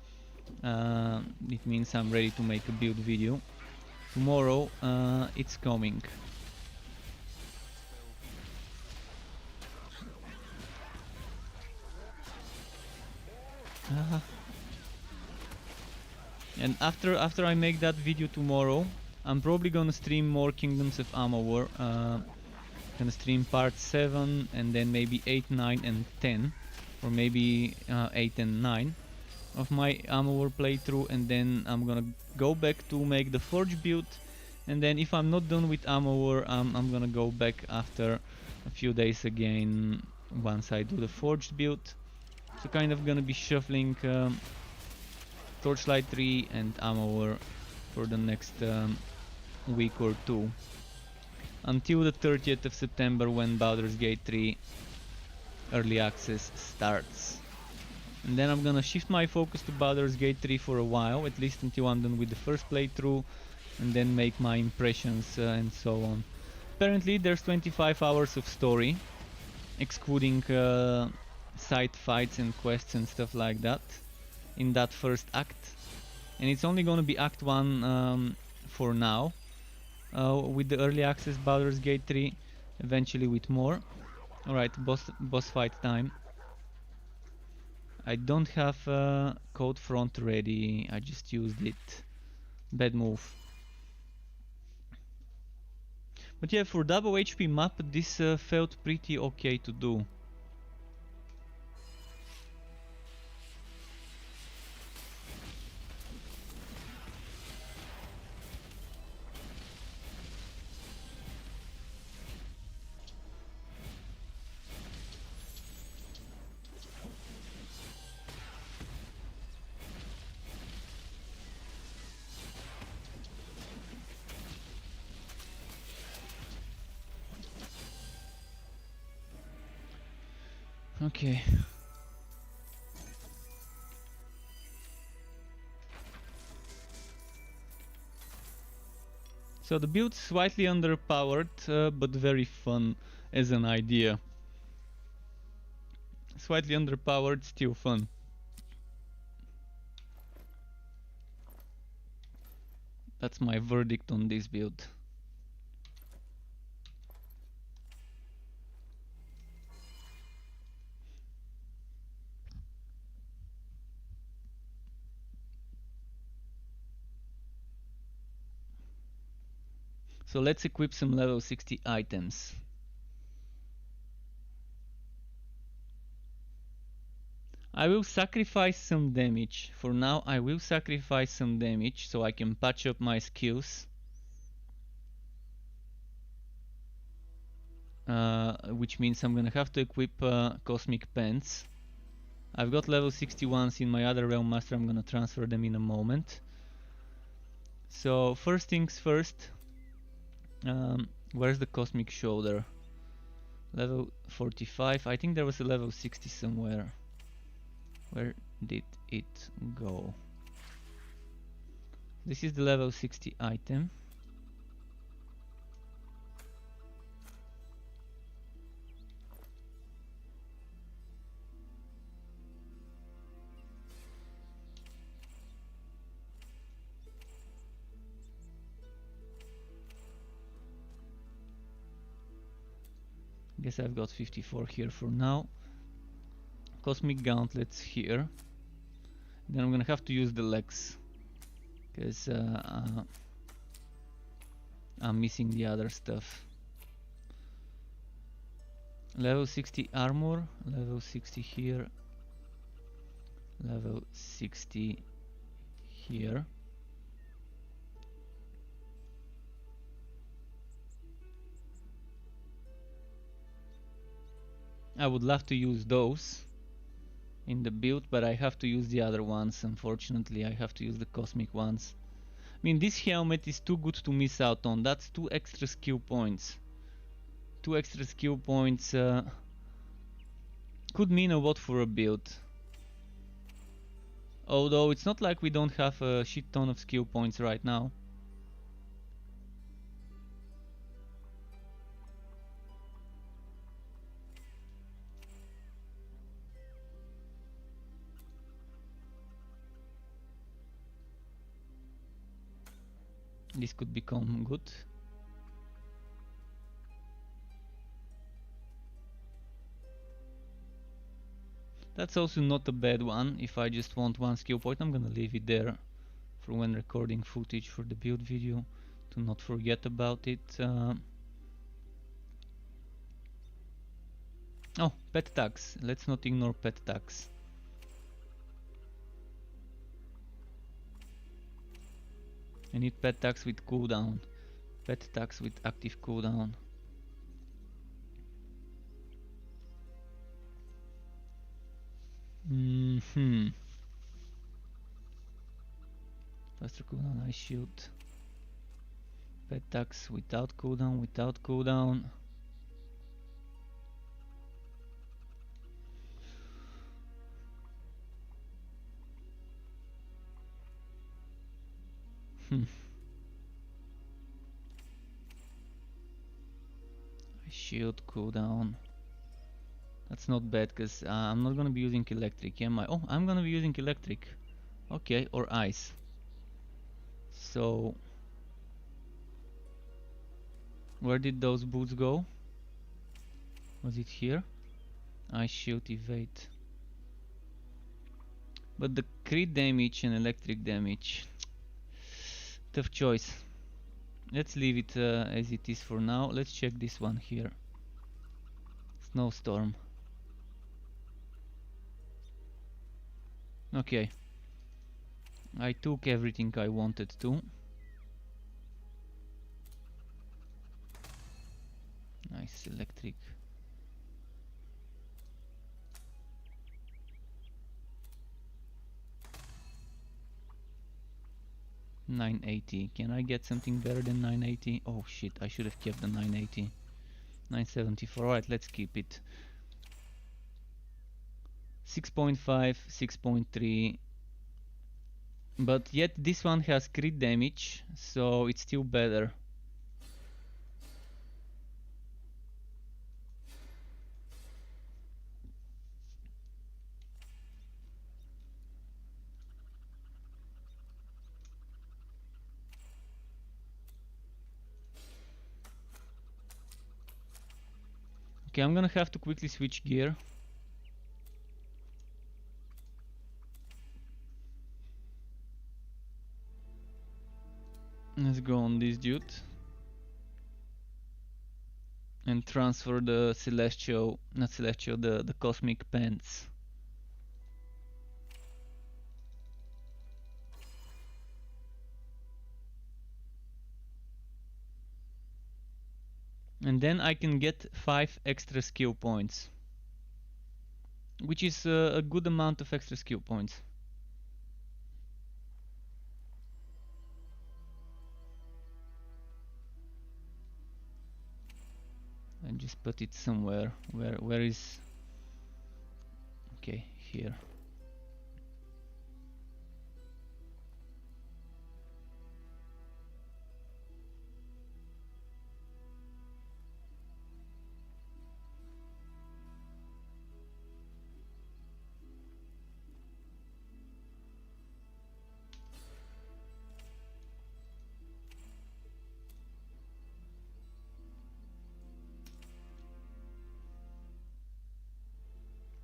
it means I'm ready to make a build video. Tomorrow it's coming. And after I make that video tomorrow, I'm probably gonna stream more Kingdoms of Amalur. Gonna stream part 7 and then maybe 8, 9 and 10, or maybe 8 and 9 of my Amalur playthrough, and then I'm gonna go back to make the Forge build, and then if I'm not done with Amalur, I'm gonna go back after a few days again once I do the Forged build. So kind of gonna be shuffling Torchlight 3 and Amalur for the next week or two, until the 30th of September when Baldur's Gate 3 early access starts. And then I'm gonna shift my focus to Baldur's Gate 3 for a while, at least until I'm done with the first playthrough, and then make my impressions and so on. Apparently there's 25 hours of story, excluding side fights and quests and stuff like that, in that first act. And it's only gonna be Act 1 for now, with the early access Baldur's Gate 3, eventually with more. Alright, boss fight time. I don't have Code Front ready, I just used it. Bad move. But yeah, for double HP map this felt pretty okay to do. Okay. So the build's slightly underpowered, but very fun as an idea. Slightly underpowered, still fun. That's my verdict on this build. So let's equip some level 60 items. I will sacrifice some damage. For now I will sacrifice some damage so I can patch up my skills. Which means I'm gonna have to equip Cosmic Pants. I've got level 61s in my other Railmaster, I'm gonna transfer them in a moment. So first things first, where's the Cosmic Shoulder? Level 45, I think there was a level 60 somewhere. Where did it go? This is the level 60 item. Guess I've got 54 here for now. Cosmic Gauntlets here. Then I'm gonna have to use the legs, because I'm missing the other stuff. Level 60 armor, level 60 here, level 60 here. I would love to use those in the build, but I have to use the other ones. Unfortunately, I have to use the cosmic ones. I mean, this helmet is too good to miss out on. That's 2 extra skill points. 2 extra skill points could mean a lot for a build. Although it's not like we don't have a shit ton of skill points right now. This could become good. That's also not a bad one. If I just want 1 skill point, I'm gonna leave it there for when recording footage for the build video, to not forget about it. Oh, pet tags. Let's not ignore pet tags. I need pet tags with cooldown. Pet tags with active cooldown. Faster cooldown, ice shield. Pet tags without cooldown, without cooldown. Shield cooldown. That's not bad, because I'm not gonna be using electric, am I? Oh, I'm gonna be using electric. Okay, or ice. So, where did those boots go? Was it here? Ice shield, evade. But the crit damage and electric damage, tough choice. Let's leave it as it is for now. Let's check this one here. Snowstorm. Okay. I took everything I wanted to. Nice electric. $980. Can I get something better than $980? Oh shit, I should have kept the $980. $974. Alright, let's keep it. 6.5, 6.3. But yet this one has crit damage, so it's still better. Okay, I'm gonna have to quickly switch gear. Let's go on this dude and transfer the celestial, not celestial, the cosmic pants. And then I can get 5 extra skill points, which is a good amount of extra skill points. And just put it somewhere. Where is... Okay, here.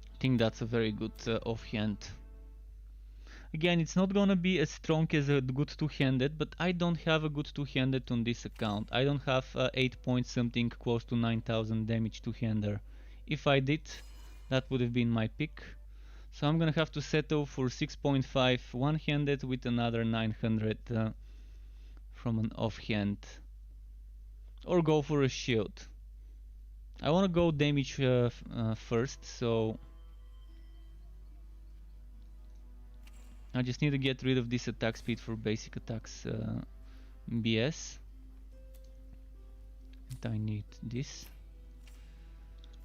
I think that's a very good offhand. Again, it's not gonna be as strong as a good two-handed, but I don't have a good two-handed on this account. I don't have 8 point something close to 9000 damage two-hander. If I did, that would have been my pick. So I'm gonna have to settle for 6.5 one-handed with another 900 from an offhand. Or go for a shield. I wanna go damage first, so I just need to get rid of this attack speed for basic attacks BS. And I need this.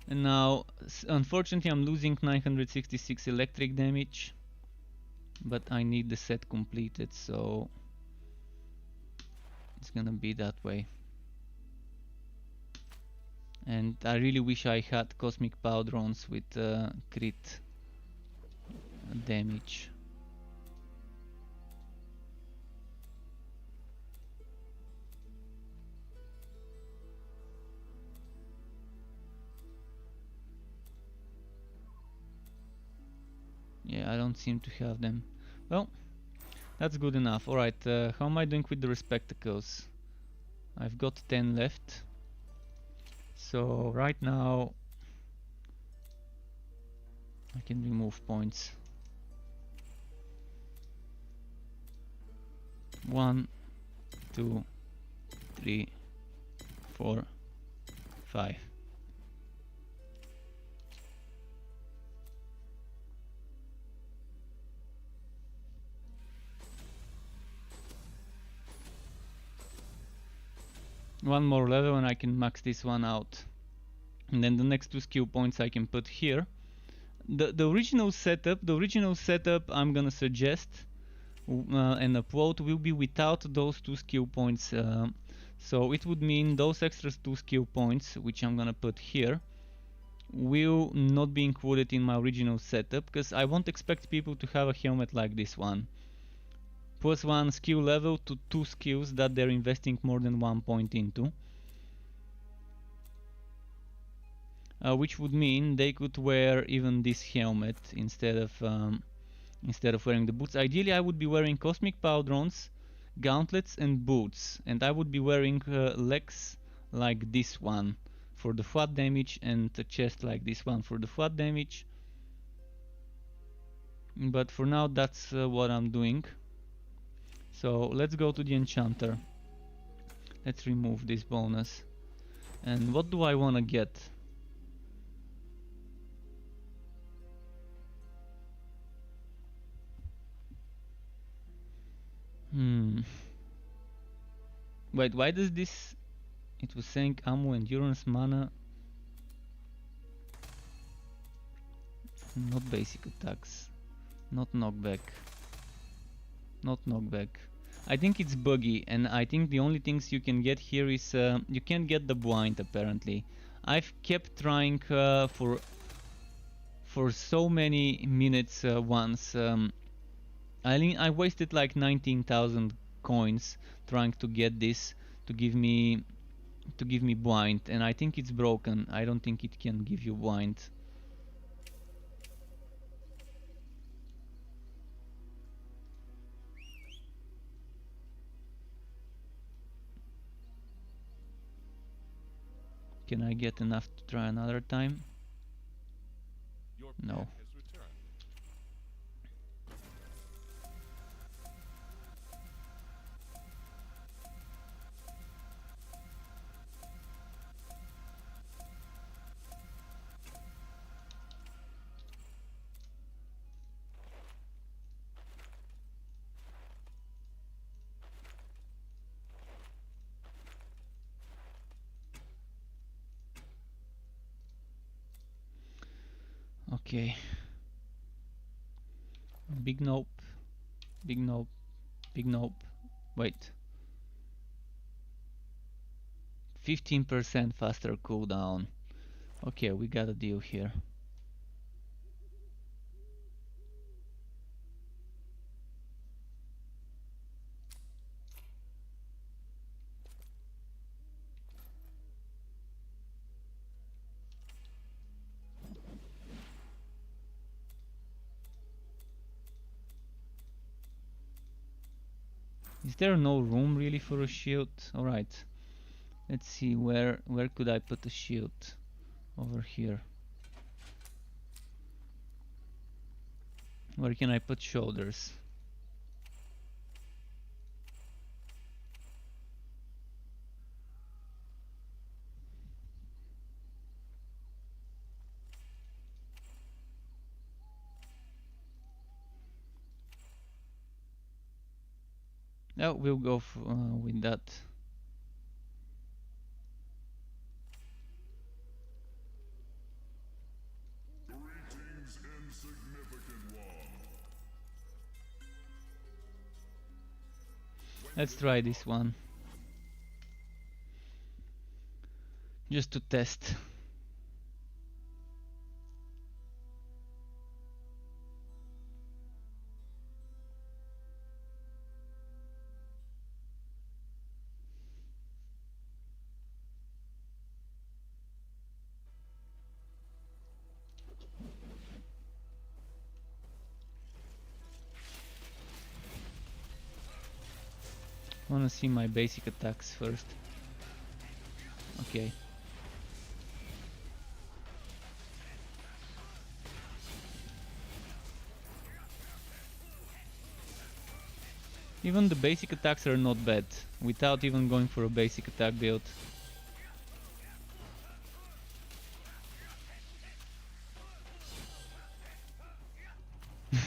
And now, unfortunately, I'm losing 966 electric damage, but I need the set completed, so it's gonna be that way. And I really wish I had cosmic powdrons with crit damage. Yeah, I don't seem to have them. Well, that's good enough. Alright, how am I doing with the respectacles? I've got 10 left. So right now I can remove points. 1, 2, 3, 4, 5. One more level and I can max this one out. And then the next 2 skill points I can put here. The original setup I'm gonna suggest and upload will be without those 2 skill points. So it would mean those extra 2 skill points, which I'm gonna put here, will not be included in my original setup, because I won't expect people to have a helmet like this one. Plus 1 skill level to 2 skills that they're investing more than 1 point into. Which would mean they could wear even this helmet instead of wearing the boots. Ideally I would be wearing cosmic powdrons, gauntlets and boots, and I would be wearing legs like this one for the flat damage and a chest like this one for the flat damage. But for now that's what I'm doing. So let's go to the enchanter. Let's remove this bonus. And what do I want to get? Wait, why does this... It was saying ammo, endurance, mana... Not basic attacks. Not knockback. Not knockback. I think it's buggy, and I think the only things you can get here is... you can't get the blind, apparently. I've kept trying for so many minutes once. I wasted like 19,000 coins trying to get this to give me blind, and I think it's broken. I don't think it can give you blind. Can I get enough to try another time? Your No. pet has returned. Okay. Big nope. Big nope. Big nope. Wait. 15% faster cooldown. Okay, we got a deal here. Is there no room really for a shield? Alright. Let's see, where could I put a shield? Over here. Where can I put shoulders? Oh, we'll go with that. Greetings, insignificant one. Let's try this one. Just to test. Wanna see my basic attacks first. Okay. Even the basic attacks are not bad, without even going for a basic attack build.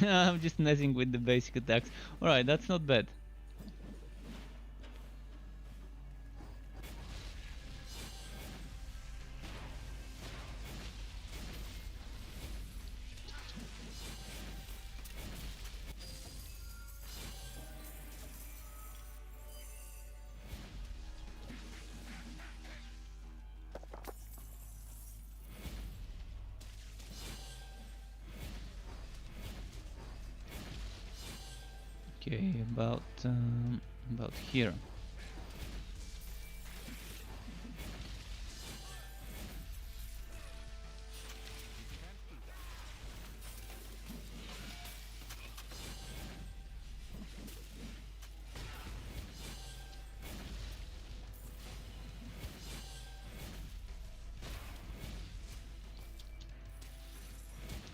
I'm just messing with the basic attacks. Alright, that's not bad. Okay, about here.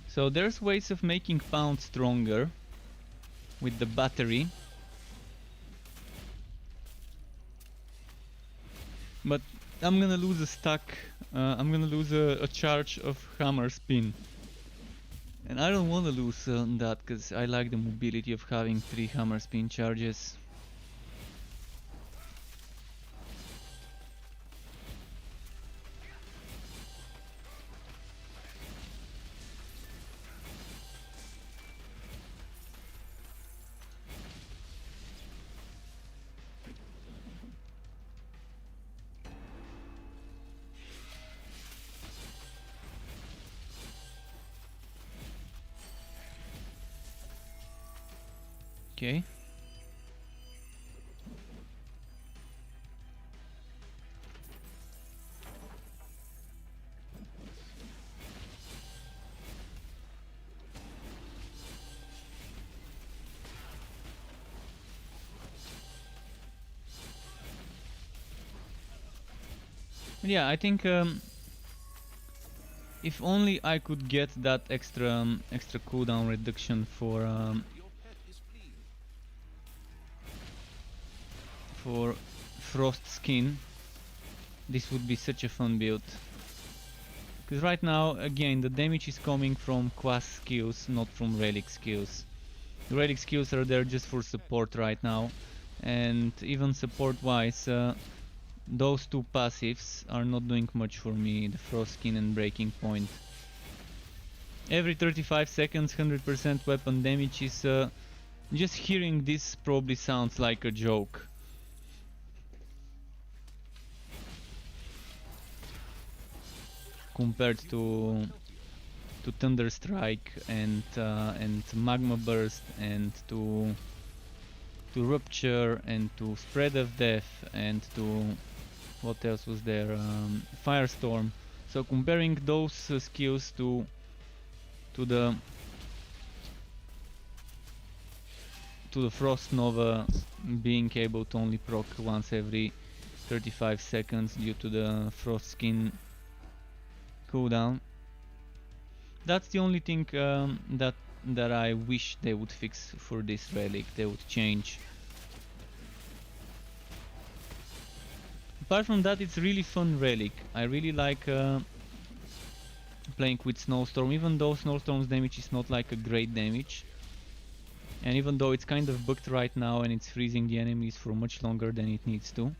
So there's ways of making Pound stronger with the battery, but I'm gonna lose a stack. I'm gonna lose a charge of hammer spin, and I don't want to lose that because I like the mobility of having 3 hammer spin charges. Okay. Yeah, I think if only I could get that extra cooldown reduction for frost skin, this would be such a fun build. Because right now, again, the damage is coming from quas skills, not from relic skills. The relic skills are there just for support right now, and even support wise, those 2 passives are not doing much for me, the frost skin and breaking point. Every 35 seconds 100% weapon damage is just hearing this probably sounds like a joke. Compared to Thunder Strike and Magma Burst and to Rupture and to Spread of Death and to what else was there, Firestorm. So comparing those skills to to the Frost Nova being able to only proc once every 35 seconds due to the Frost Skin cooldown. That's the only thing that I wish they would fix for this relic. They would change. Apart from that, it's really fun relic. I really like playing with Snowstorm, even though Snowstorm's damage is not like a great damage. And even though it's kind of bugged right now and it's freezing the enemies for much longer than it needs to.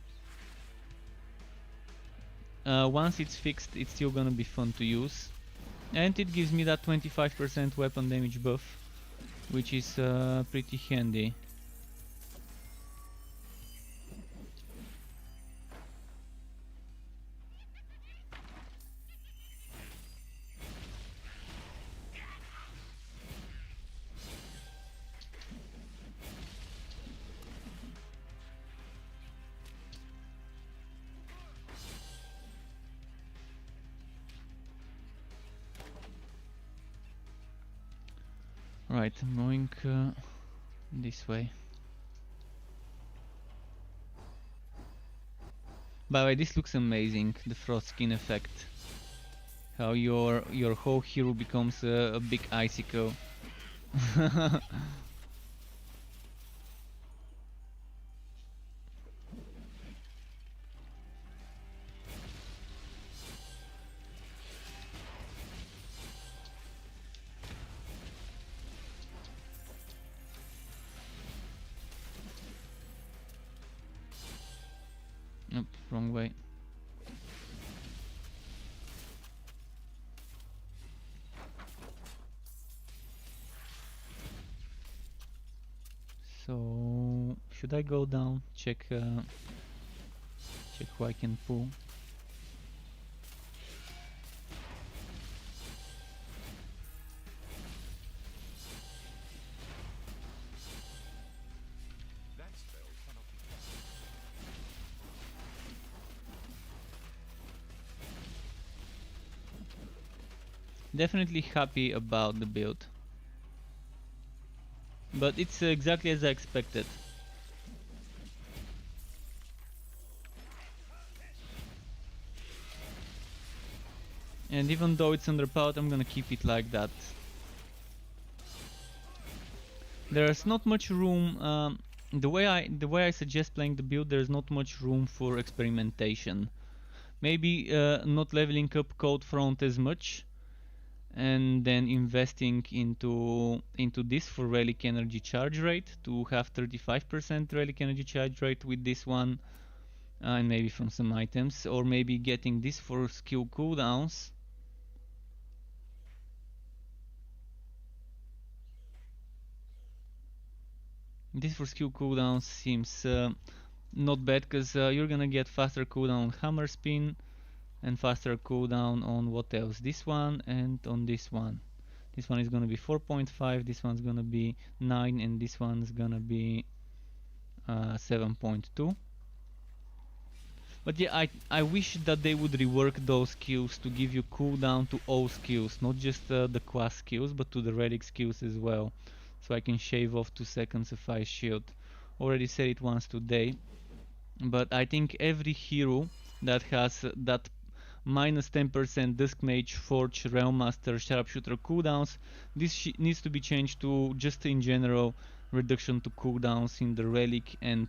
Once it's fixed, it's still gonna be fun to use. And it gives me that 25% weapon damage buff, which is pretty handy. Right, I'm going this way. By the way, this looks amazing, the frost skin effect. How your whole hero becomes a big icicle. Nope, wrong way. So should I go down? Check who I can pull. That spell cannot be cast. Definitely happy about the build. But it's exactly as I expected. And even though it's underpowered, I'm gonna keep it like that. There's not much room. The way I suggest playing the build, there's not much room for experimentation. Maybe not leveling up Cold Front as much, and then investing into this for relic energy charge rate to have 35% relic energy charge rate with this one, and maybe from some items, or maybe getting this for skill cooldowns. This for skill cooldowns seems not bad, because you're gonna get faster cooldown on Hammer Spin and faster cooldown on what else? This one and on this one. This one is gonna be 4.5, this one's gonna be 9, and this one's gonna be 7.2. But yeah, I wish that they would rework those skills to give you cooldown to all skills, not just the quest skills, but to the relic skills as well. So I can shave off 2 seconds of Ice Shield. Already said it once today, but I think every hero that has that minus 10% Dusk Mage, Forge, Railmaster, Sharpshooter cooldowns, this needs to be changed to just in general reduction to cooldowns in the relic and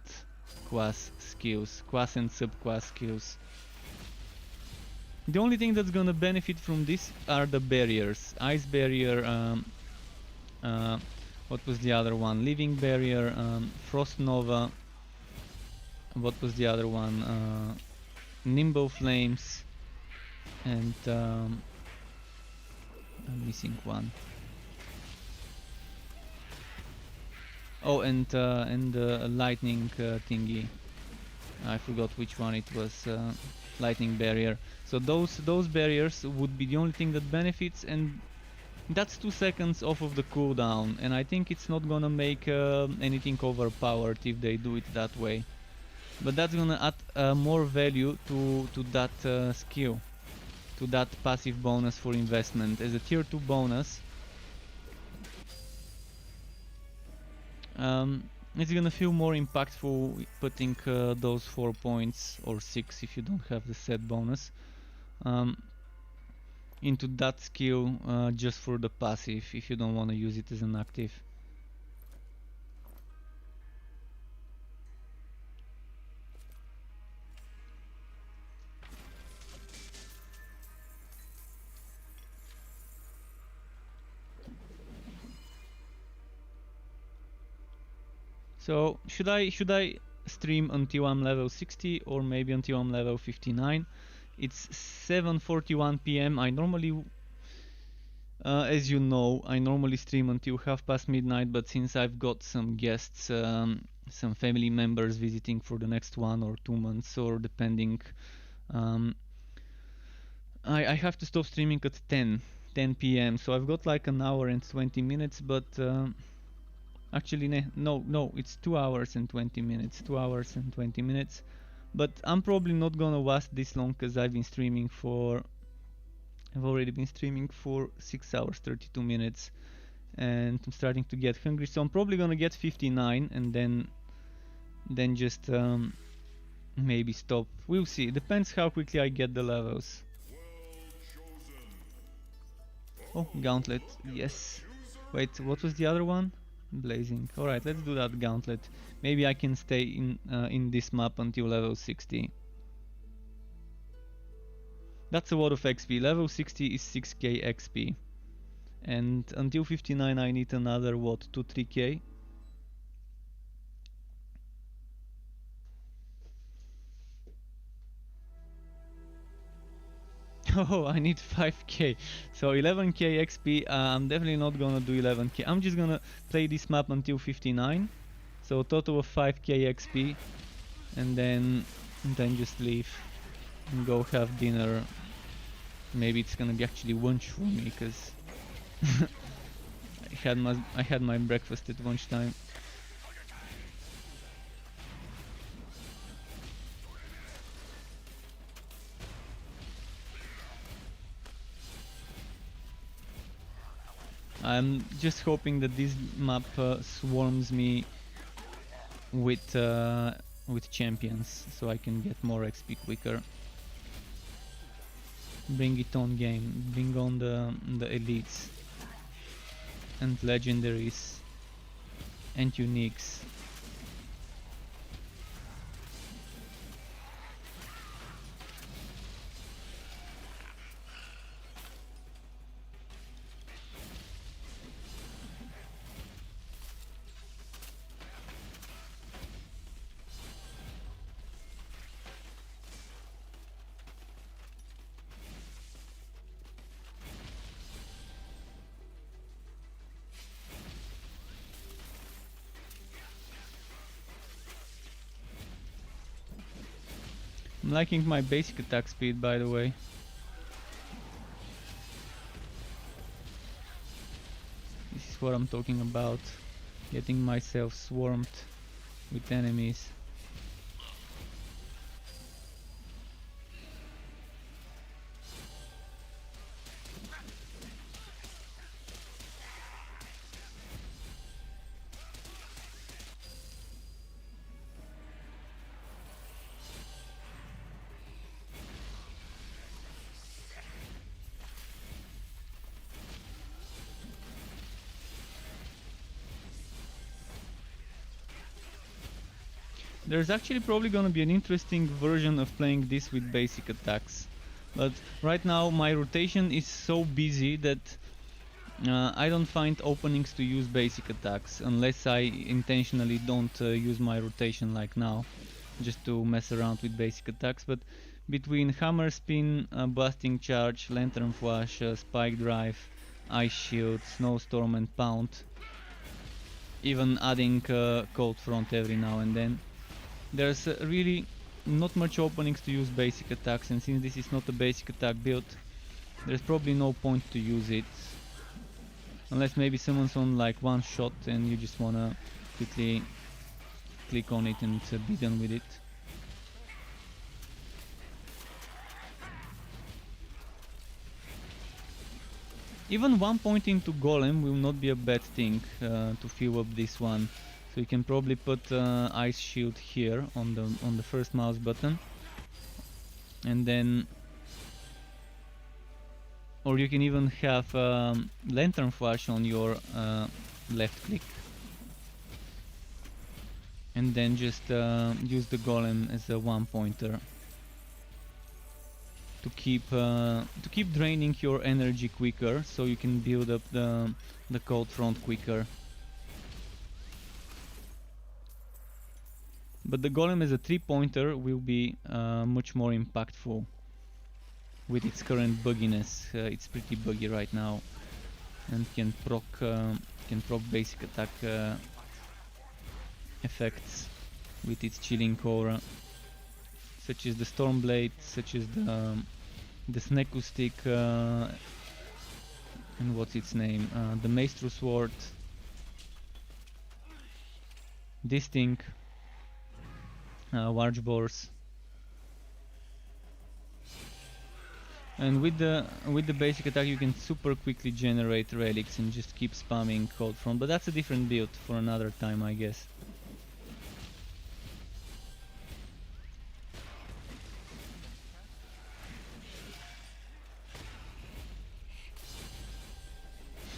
quest skills, quest and sub-quest skills. The only thing that's gonna benefit from this are the barriers. Ice Barrier, what was the other one? Living Barrier, Frost Nova. What was the other one? Nimble Flames, and I'm missing one. Oh, and lightning thingy. I forgot which one it was. Lightning Barrier. So those barriers would be the only thing that benefits, and that's 2 seconds off of the cooldown, and I think it's not gonna make anything overpowered if they do it that way. But that's gonna add more value to that skill, to that passive bonus for investment. As a tier 2 bonus, It's gonna feel more impactful putting those 4 points or 6 if you don't have the set bonus into that skill just for the passive if you don't want to use it as an active. So should I stream until I'm level 60 or maybe until I'm level 59? It's 7:41 p.m. I normally, as you know, I normally stream until midnight, but since I've got some guests, some family members visiting for the next 1 or 2 months, or depending, I have to stop streaming at 10 p.m. So I've got like an hour and 20 minutes, but actually no, it's 2 hours and 20 minutes. 2 hours and 20 minutes. But I'm probably not gonna last this long because I've already been streaming for 6 hours 32 minutes and I'm starting to get hungry, so I'm probably gonna get 59 and then just maybe stop. We'll see. Depends how quickly I get the levels. Oh, Gauntlet, yes. Wait, what was the other one? Blazing. Alright, let's do that Gauntlet. Maybe I can stay in this map until level 60. That's a lot of XP. Level 60 is 6k XP. And until 59 I need another, what, 2-3k? Oh, I need 5k. So 11k XP, I'm definitely not gonna do 11k. I'm just gonna play this map until 59. So a total of 5k XP. And then just leave and go have dinner. Maybe it's gonna be actually lunch for me, because I had my breakfast at lunchtime. I'm just hoping that this map swarms me with champions, so I can get more XP quicker. Bring it on, game. Bring on the elites and legendaries and uniques. I'm liking my basic attack speed, by the way. This is what I'm talking about. Getting myself swarmed with enemies. There's actually probably gonna be an interesting version of playing this with basic attacks. But right now my rotation is so busy that I don't find openings to use basic attacks unless I intentionally don't use my rotation like now, just to mess around with basic attacks. But between Hammer Spin, Blasting Charge, Lantern Flash, Spike Drive, Ice Shield, Snowstorm and Pound, even adding Cold Front every now and then, there's really not much openings to use basic attacks, and since this is not a basic attack build, there's probably no point to use it. Unless maybe someone's on like one shot and you just wanna quickly click on it and be done with it. Even one point into Golem will not be a bad thing to fill up this one. So you can probably put ice shield here on the first mouse button, and then, or you can even have lantern flash on your left click, and then just use the golem as a one pointer to keep draining your energy quicker, so you can build up the cold front quicker. But the golem as a 3-pointer will be much more impactful with its current bugginess. It's pretty buggy right now, and can proc basic attack effects with its chilling aura, such as the Stormblade, such as the Sneku Stick, and what's its name? The Maestro Sword. This thing. Large bores, and with the basic attack you can super quickly generate relics and just keep spamming cold front, but that's a different build for another time, I guess.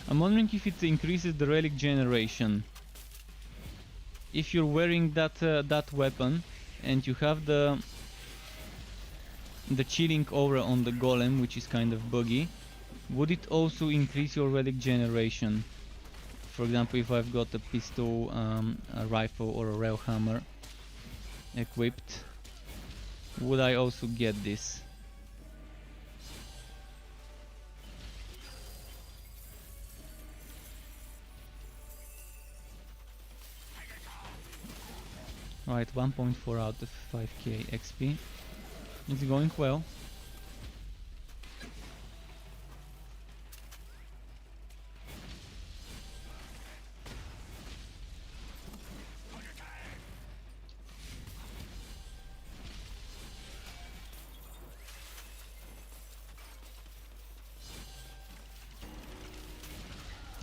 I'm wondering if it increases the relic generation. If you're wearing that weapon and you have the chilling aura on the golem, which is kind of buggy, would it also increase your relic generation? For example, if I've got a pistol, a rifle or a rail hammer equipped, would I also get this? Right, 1.4 out of 5k XP. It's going well.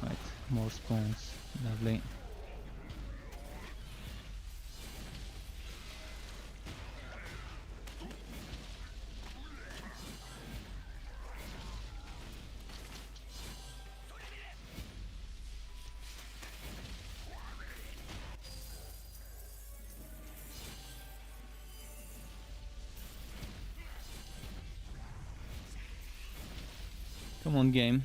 Right, more spawns. Lovely. Come on, game.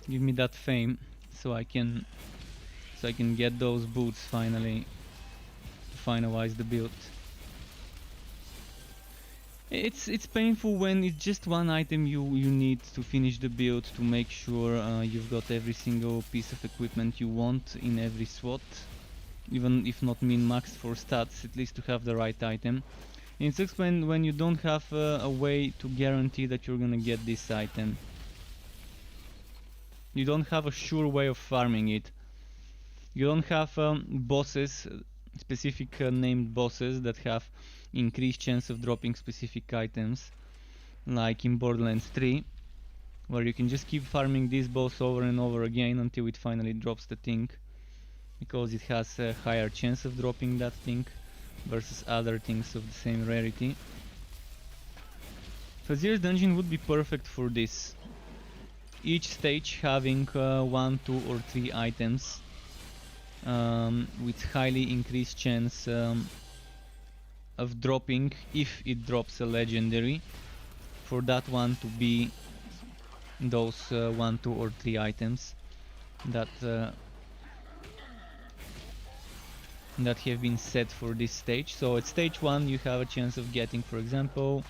Give me that fame so I can get those boots finally to finalize the build. It's painful when it's just one item you need to finish the build, to make sure you've got every single piece of equipment you want in every slot, even if not min-maxed for stats, at least to have the right item. And it sucks when you don't have a way to guarantee that you're gonna get this item. You don't have a sure way of farming it. You don't have bosses, specific named bosses that have increased chance of dropping specific items, like in Borderlands 3, where you can just keep farming this boss over and over again until it finally drops the thing, because it has a higher chance of dropping that thing versus other things of the same rarity. Fazier's Dungeon would be perfect for this. Each stage having 1, 2 or 3 items with highly increased chance of dropping, if it drops a legendary, for that one to be those 1, 2 or 3 items that have been set for this stage. So at stage 1 you have a chance of getting, for example,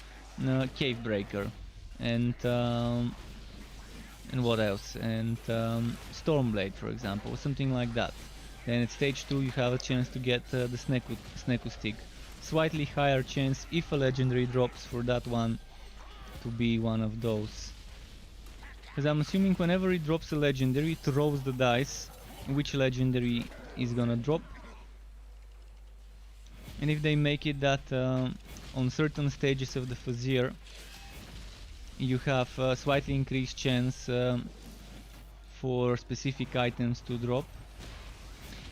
Cave Breaker and what else, and Stormblade, for example, something like that. Then at stage 2 you have a chance to get the Sneku Stick. Slightly higher chance, if a legendary drops, for that one to be one of those. Because I'm assuming whenever it drops a legendary, it rolls the dice which legendary is gonna drop. And if they make it that on certain stages of the Fazier you have a slightly increased chance for specific items to drop,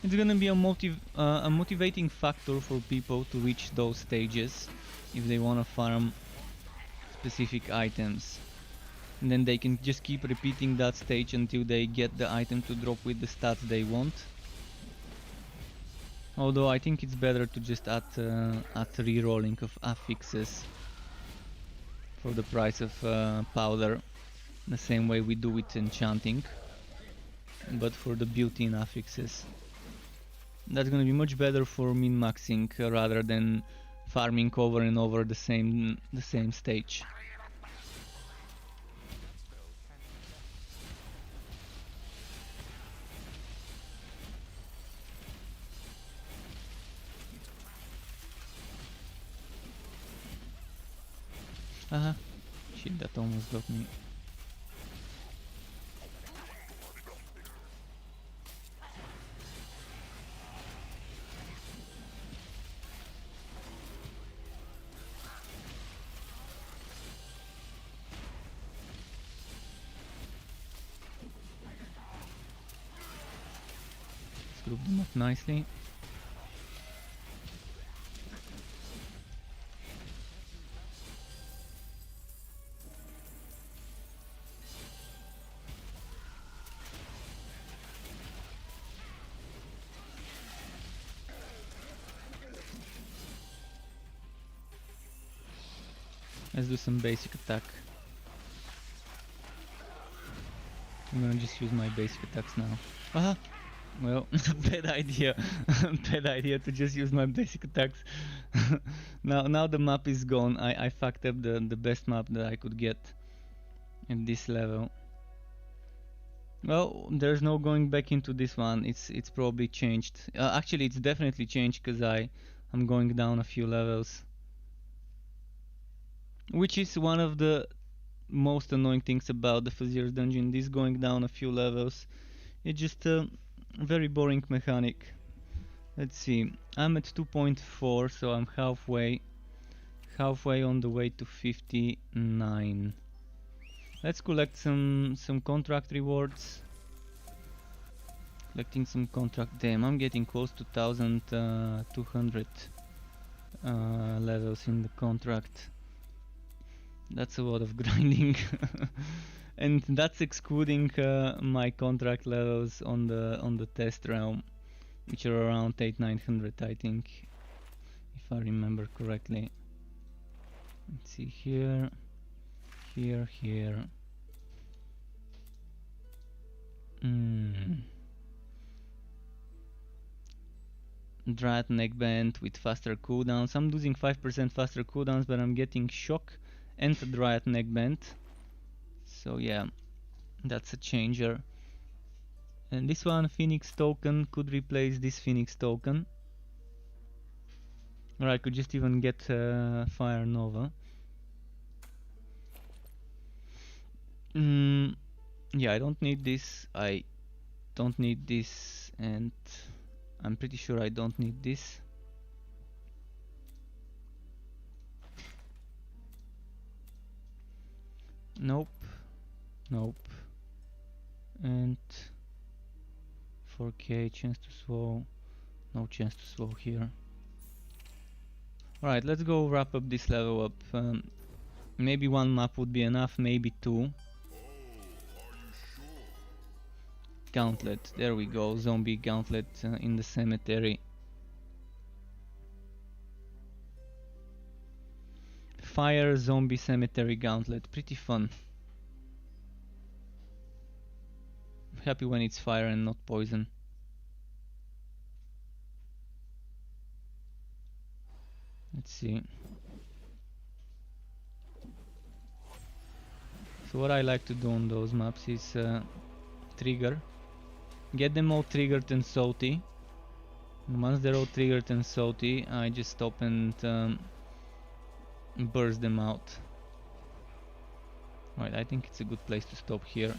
It's gonna be a motivating factor for people to reach those stages if they wanna farm specific items. And then they can just keep repeating that stage until they get the item to drop with the stats they want. Although I think it's better to just add re-rolling of affixes for the price of powder, the same way we do with enchanting, but for the built-in affixes. That's gonna be much better for min-maxing rather than farming over and over the same stage. Aha, shit, that almost got me. Let's group them up nicely. Let's do some basic attack. I'm gonna just use my basic attacks now. Aha! Well, bad idea. Bad idea to just use my basic attacks. Now the map is gone. I fucked up the best map that I could get at this level. Well, there's no going back into this one. It's probably changed. Actually, it's definitely changed because I'm going down a few levels. Which is one of the most annoying things about the Fazier's dungeon, this going down a few levels. It's just a very boring mechanic. Let's see, I'm at 2.4, so I'm halfway on the way to 59. Let's collect some contract rewards. Collecting some contract. Damn, I'm getting close to 1200 levels in the contract. That's a lot of grinding. And that's excluding my contract levels on the test realm, which are around 800-900, I think, if I remember correctly. Let's see, here. Dryad neckband with faster cooldowns. I'm losing 5% faster cooldowns, but I'm getting shock and a Dryad neckband. So yeah, that's a changer. And this one, Phoenix token, could replace this Phoenix token. Or I could just even get Fire Nova. Yeah, I don't need this. I don't need this, and I'm pretty sure I don't need this. Nope. And 4k chance to slow. No chance to slow here. Alright, let's go wrap up this level up. Maybe one map would be enough, maybe two. Gauntlet, there we go, zombie gauntlet in the cemetery. Fire zombie cemetery gauntlet, pretty fun. I'm happy when it's fire and not poison. Let's see. So what I like to do on those maps is trigger. Get them all triggered and salty. And once they're all triggered and salty, I just stop and burst them out. Right, I think it's a good place to stop here.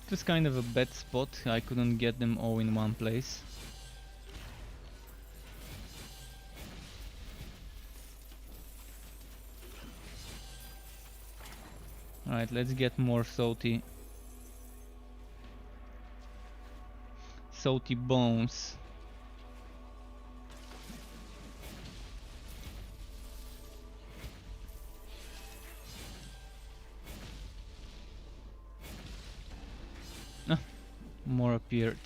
It was kind of a bad spot. I couldn't get them all in one place. Alright, let's get more salty bones. Ah, more appeared.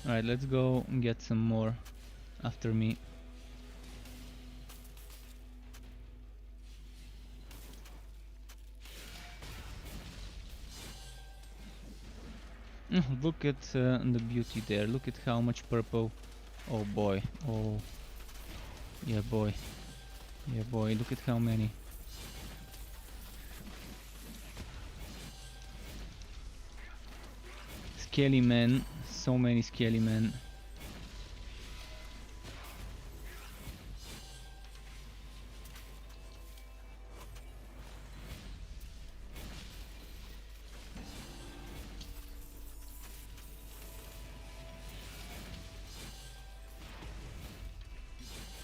Alright, let's go and get some more after me. Look at the beauty there. Look at how much purple. Oh boy. Oh. Yeah boy. Yeah boy. Look at how many. Scaly men. So many scaly men.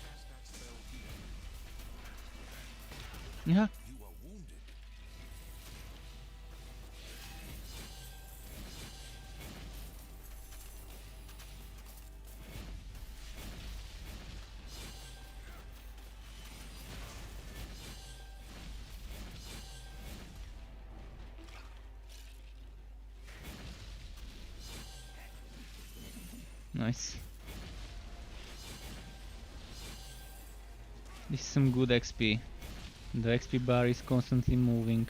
Cast that spell here. Yeah. You are wounded. Nice. This is some good XP. The XP bar is constantly moving.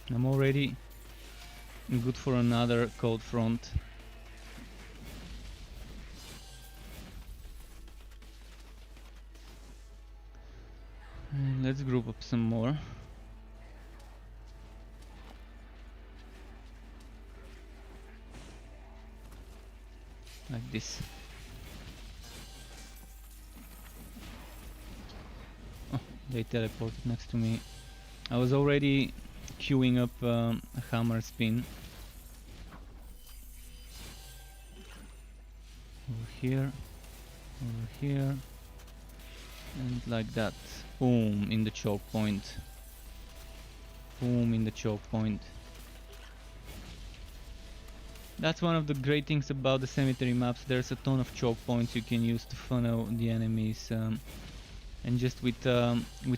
I'm already good for another cold front. And let's group up some more. Like this. Oh, they teleported next to me. I was already queuing up a hammer spin. Over here, and like that. Boom, in the choke point. Boom, in the choke point. That's one of the great things about the cemetery maps. There's a ton of choke points you can use to funnel the enemies. And just with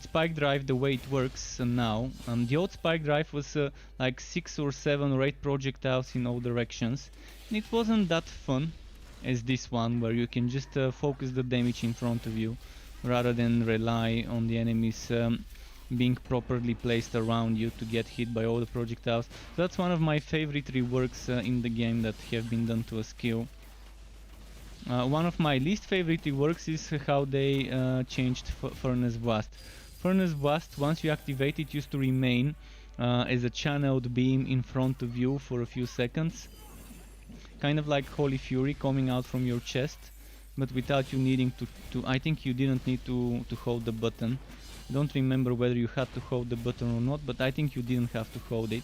spike drive, the way it works now, the old spike drive was like 6 or 7 or 8 projectiles in all directions, and it wasn't that fun as this one, where you can just focus the damage in front of you rather than rely on the enemies being properly placed around you to get hit by all the projectiles. So that's one of my favorite reworks in the game that have been done to a skill. One of my least favorite reworks is how they changed Furnace Blast. Furnace Blast, once you activate it, used to remain as a channeled beam in front of you for a few seconds. Kind of like Holy Fury coming out from your chest, but without you needing to I think you didn't need to hold the button. I don't remember whether you had to hold the button or not, but I think you didn't have to hold it.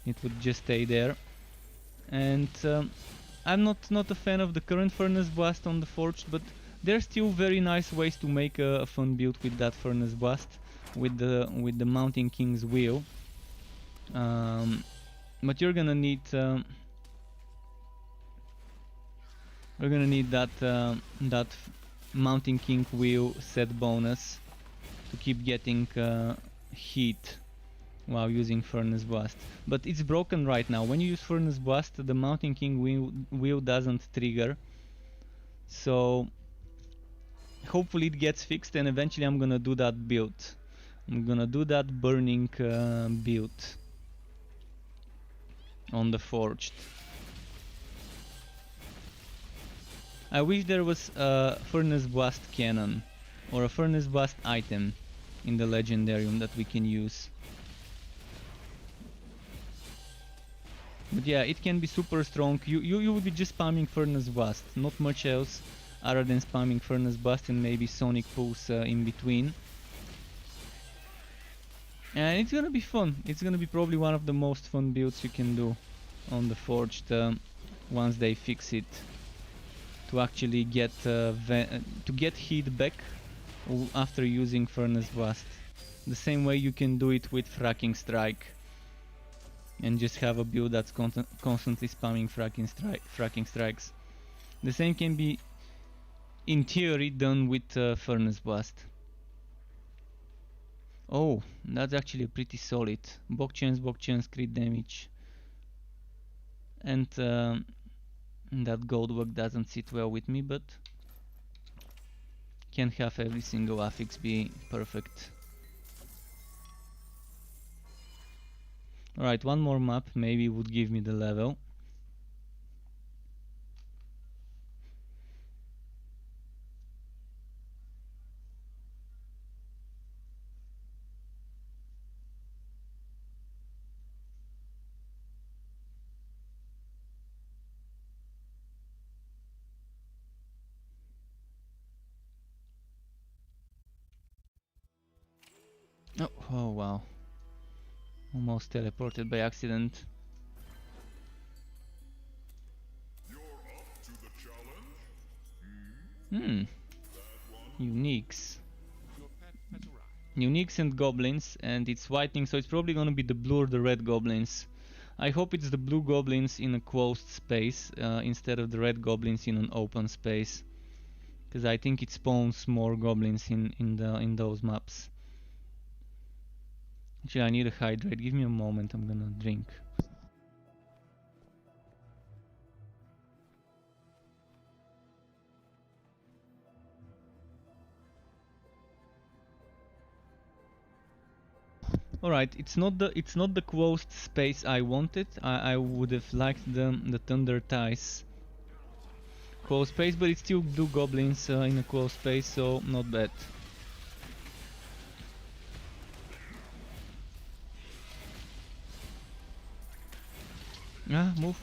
It would just stay there. And I'm not a fan of the current Furnace Blast on the Forged, but there's still very nice ways to make a fun build with that Furnace Blast, with the Mountain King's Wheel. But you're gonna need that Mountain King Wheel set bonus to keep getting heat while using Furnace Blast. But it's broken right now. When you use Furnace Blast, the Mountain King wheel doesn't trigger. So hopefully it gets fixed, and eventually I'm gonna do that build. I'm gonna do that burning build on the Forged. I wish there was a Furnace Blast cannon or a Furnace Blast item in the Legendarium that we can use. But yeah, it can be super strong. You would be just spamming Furnace Blast, not much else other than spamming Furnace Blast and maybe Sonic Pulse in between. And it's gonna be fun. It's gonna be probably one of the most fun builds you can do on the Forged. once they fix it, to actually get to get heat back after using Furnace Blast. The same way you can do it with Fracking Strike, and just have a build that's constantly spamming fracking strikes. The same can be, in theory, done with Furnace Blast. Oh, that's actually pretty solid. Bok chance, crit damage. And that gold work doesn't sit well with me, but can have every single affix be perfect. Alright, one more map maybe would give me the level. Oh wow. Almost teleported by accident. You're up to the challenge? Uniques. Your pet has arrived. Uniques and goblins, and it's whitening, so it's probably gonna be the blue or the red goblins. I hope it's the blue goblins in a closed space instead of the red goblins in an open space, because I think it spawns more goblins in those maps. Actually, I need a hydrate. Give me a moment. I'm gonna drink. Alright, it's not the closed space I wanted. I would have liked the Thunder Ties closed space, but it's still blue goblins in a closed space, so not bad. Ah, move.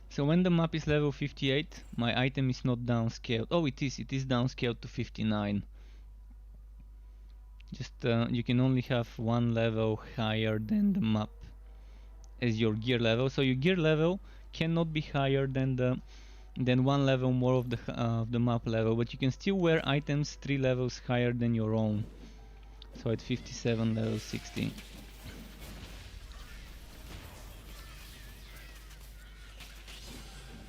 So when the map is level 58, my item is not downscaled. Oh, it is downscaled to 59. Just you can only have one level higher than the map as your gear level. So your gear level cannot be higher than one level more of the map level, but you can still wear items 3 levels higher than your own. So at 57, level 60.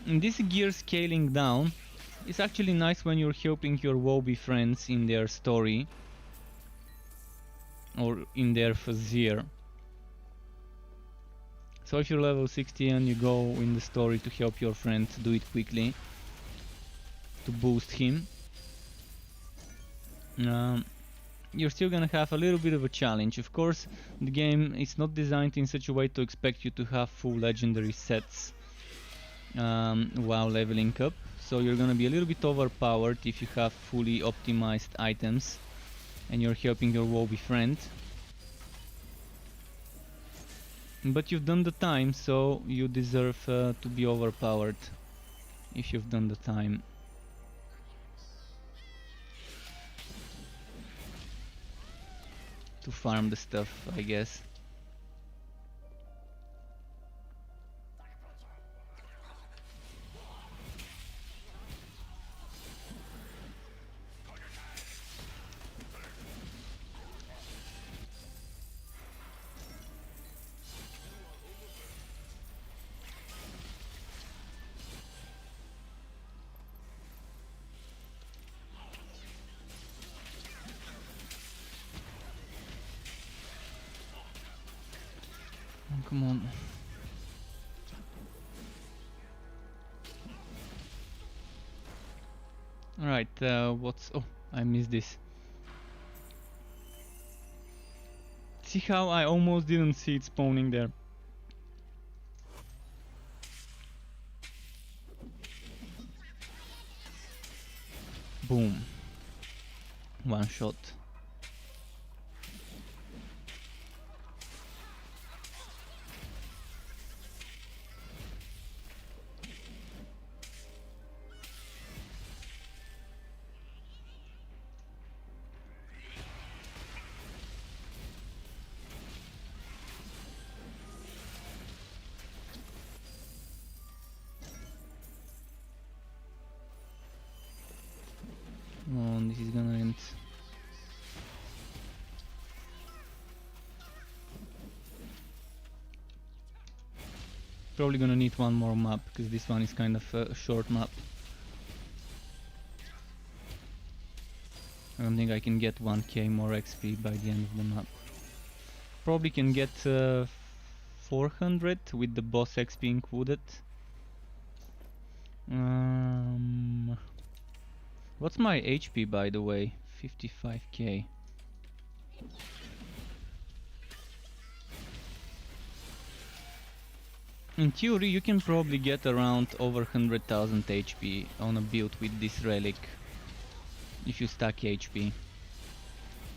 And this gear scaling down is actually nice when you're helping your Wobby friends in their story or in their Fazir. So if you're level 60 and you go in the story to help your friend, do it quickly to boost him. You're still gonna have a little bit of a challenge. Of course, the game is not designed in such a way to expect you to have full legendary sets while leveling up, so you're gonna be a little bit overpowered if you have fully optimized items and you're helping your Wobby friend. But you've done the time, so you deserve to be overpowered if you've done the time. To farm the stuff, I guess. Come on. Alright, what's... Oh, I missed this. See how I almost didn't see it spawning there. Boom. One shot. Probably gonna need one more map, because this one is kind of a short map. I don't think I can get 1k more XP by the end of the map. Probably can get 400 with the boss XP included. What's my HP by the way? 55k. In theory you can probably get around over 100,000 HP on a build with this relic if you stack HP.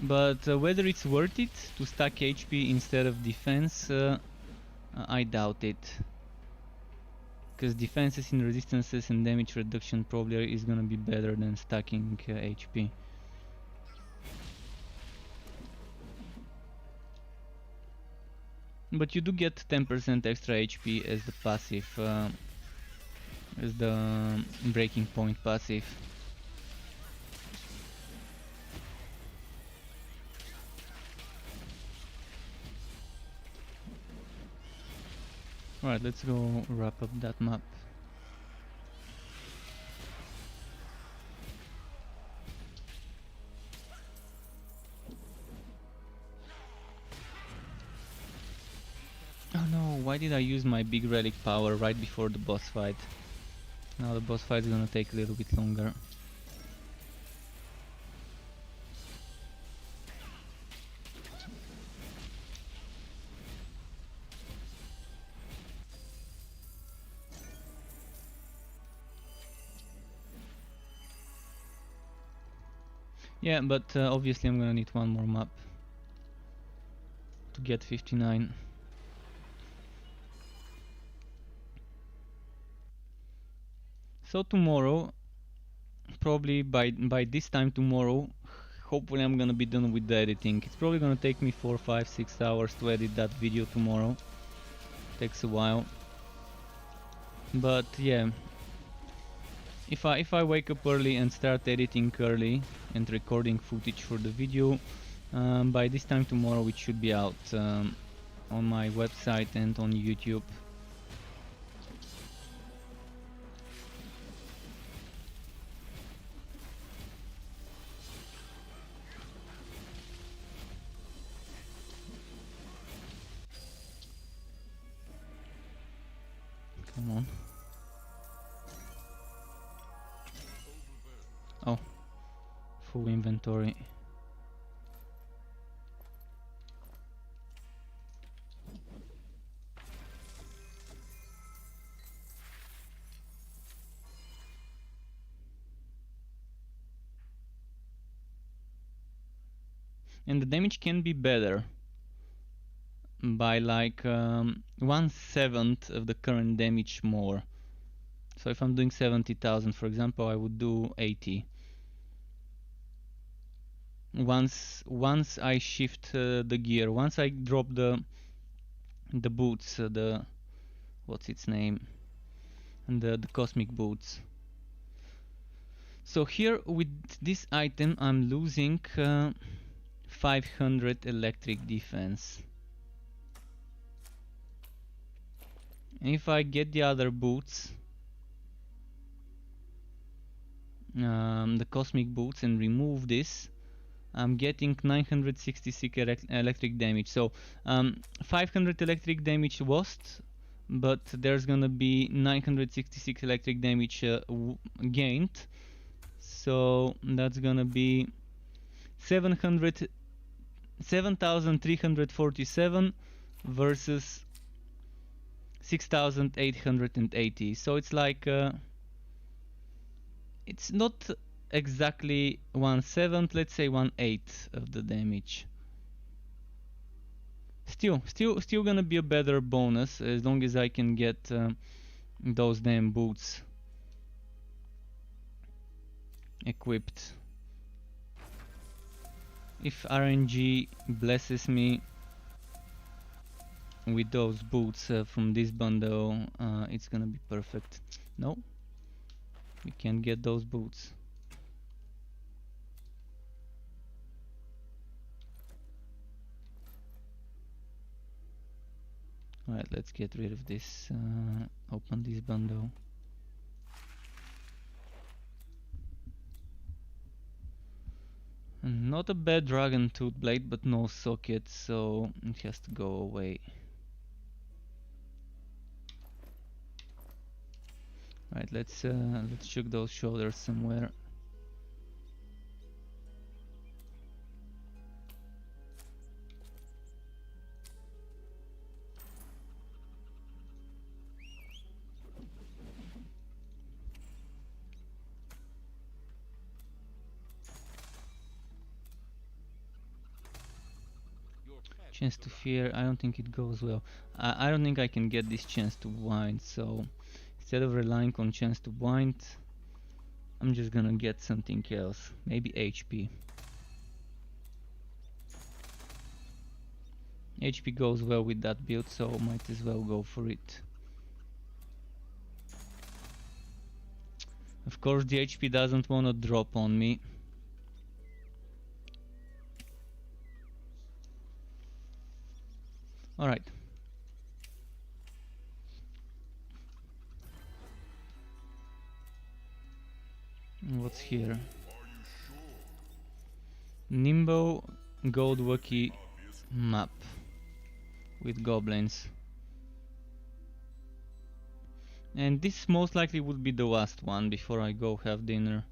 But whether it's worth it to stack HP instead of defense, I doubt it. Because defenses in resistances and damage reduction probably is gonna be better than stacking HP. But you do get 10% extra HP as the passive, as the breaking point passive. Alright, let's go wrap up that map. Oh no, why did I use my big relic power right before the boss fight? Now the boss fight is gonna take a little bit longer. Yeah, but obviously I'm gonna need one more map to get 59. So tomorrow, probably by this time tomorrow, hopefully I'm gonna be done with the editing. It's probably gonna take me 4, 5, 6 hours to edit that video tomorrow. Takes a while. But yeah, if I wake up early and start editing early and recording footage for the video, by this time tomorrow it should be out on my website and on YouTube. Come on. Oh, full inventory. And the damage can be better by like 1/7 of the current damage more. So if I'm doing 70,000 for example, I would do 80. Once I shift the gear, once I drop the boots, the what's its name, and the cosmic boots. So here with this item I'm losing 500 electric defense. And if I get the other boots, the cosmic boots, and remove this, I'm getting 966 electric damage. So 500 electric damage lost, but there's gonna be 966 electric damage gained. So that's gonna be 7,347 versus 6,880. So it's like it's not exactly 1/7, let's say 1/8 of the damage. Still gonna be a better bonus as long as I can get those damn boots equipped. If RNG blesses me with those boots from this bundle, it's gonna be perfect. No, we can't get those boots. Alright, let's get rid of this. Open this bundle. Not a bad dragon tooth blade, but no socket, so it has to go away. Right, let's chuck those shoulders somewhere. Chance to fear, I don't think it goes well. I don't think I can get this chance to wind, so instead of relying on chance to wind, I'm just gonna get something else. Maybe HP. HP goes well with that build, so might as well go for it. Of course the HP doesn't wanna drop on me. Alright. What's here? Nimbo Gold Waki map with goblins. And this most likely would be the last one before I go have dinner.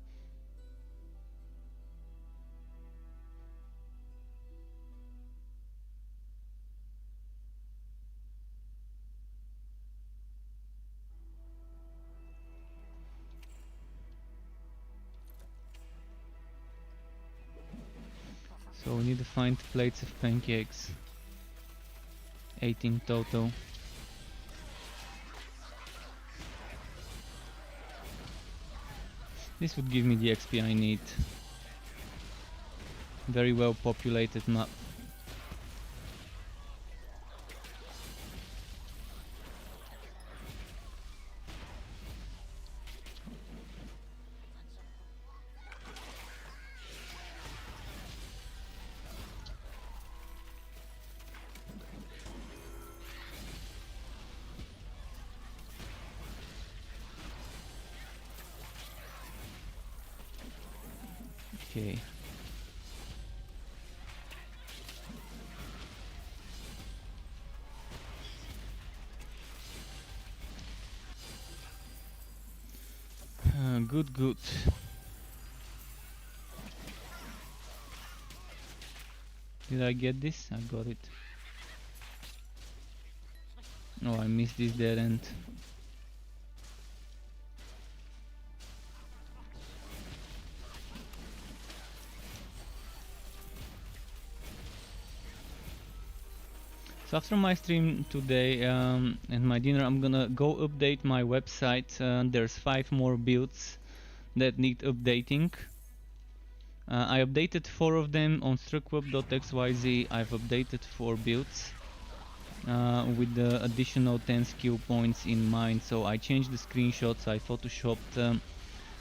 So we need to find plates of pancakes. 18 total. This would give me the XP I need. Very well populated map. Okay. Good. Did I get this? I got it. Oh, I missed this dead end. So after my stream today and my dinner, I'm gonna go update my website. There's 5 more builds that need updating. I updated 4 of them on struckweb.xyz. I've updated 4 builds with the additional 10 skill points in mind. So I changed the screenshots, I photoshopped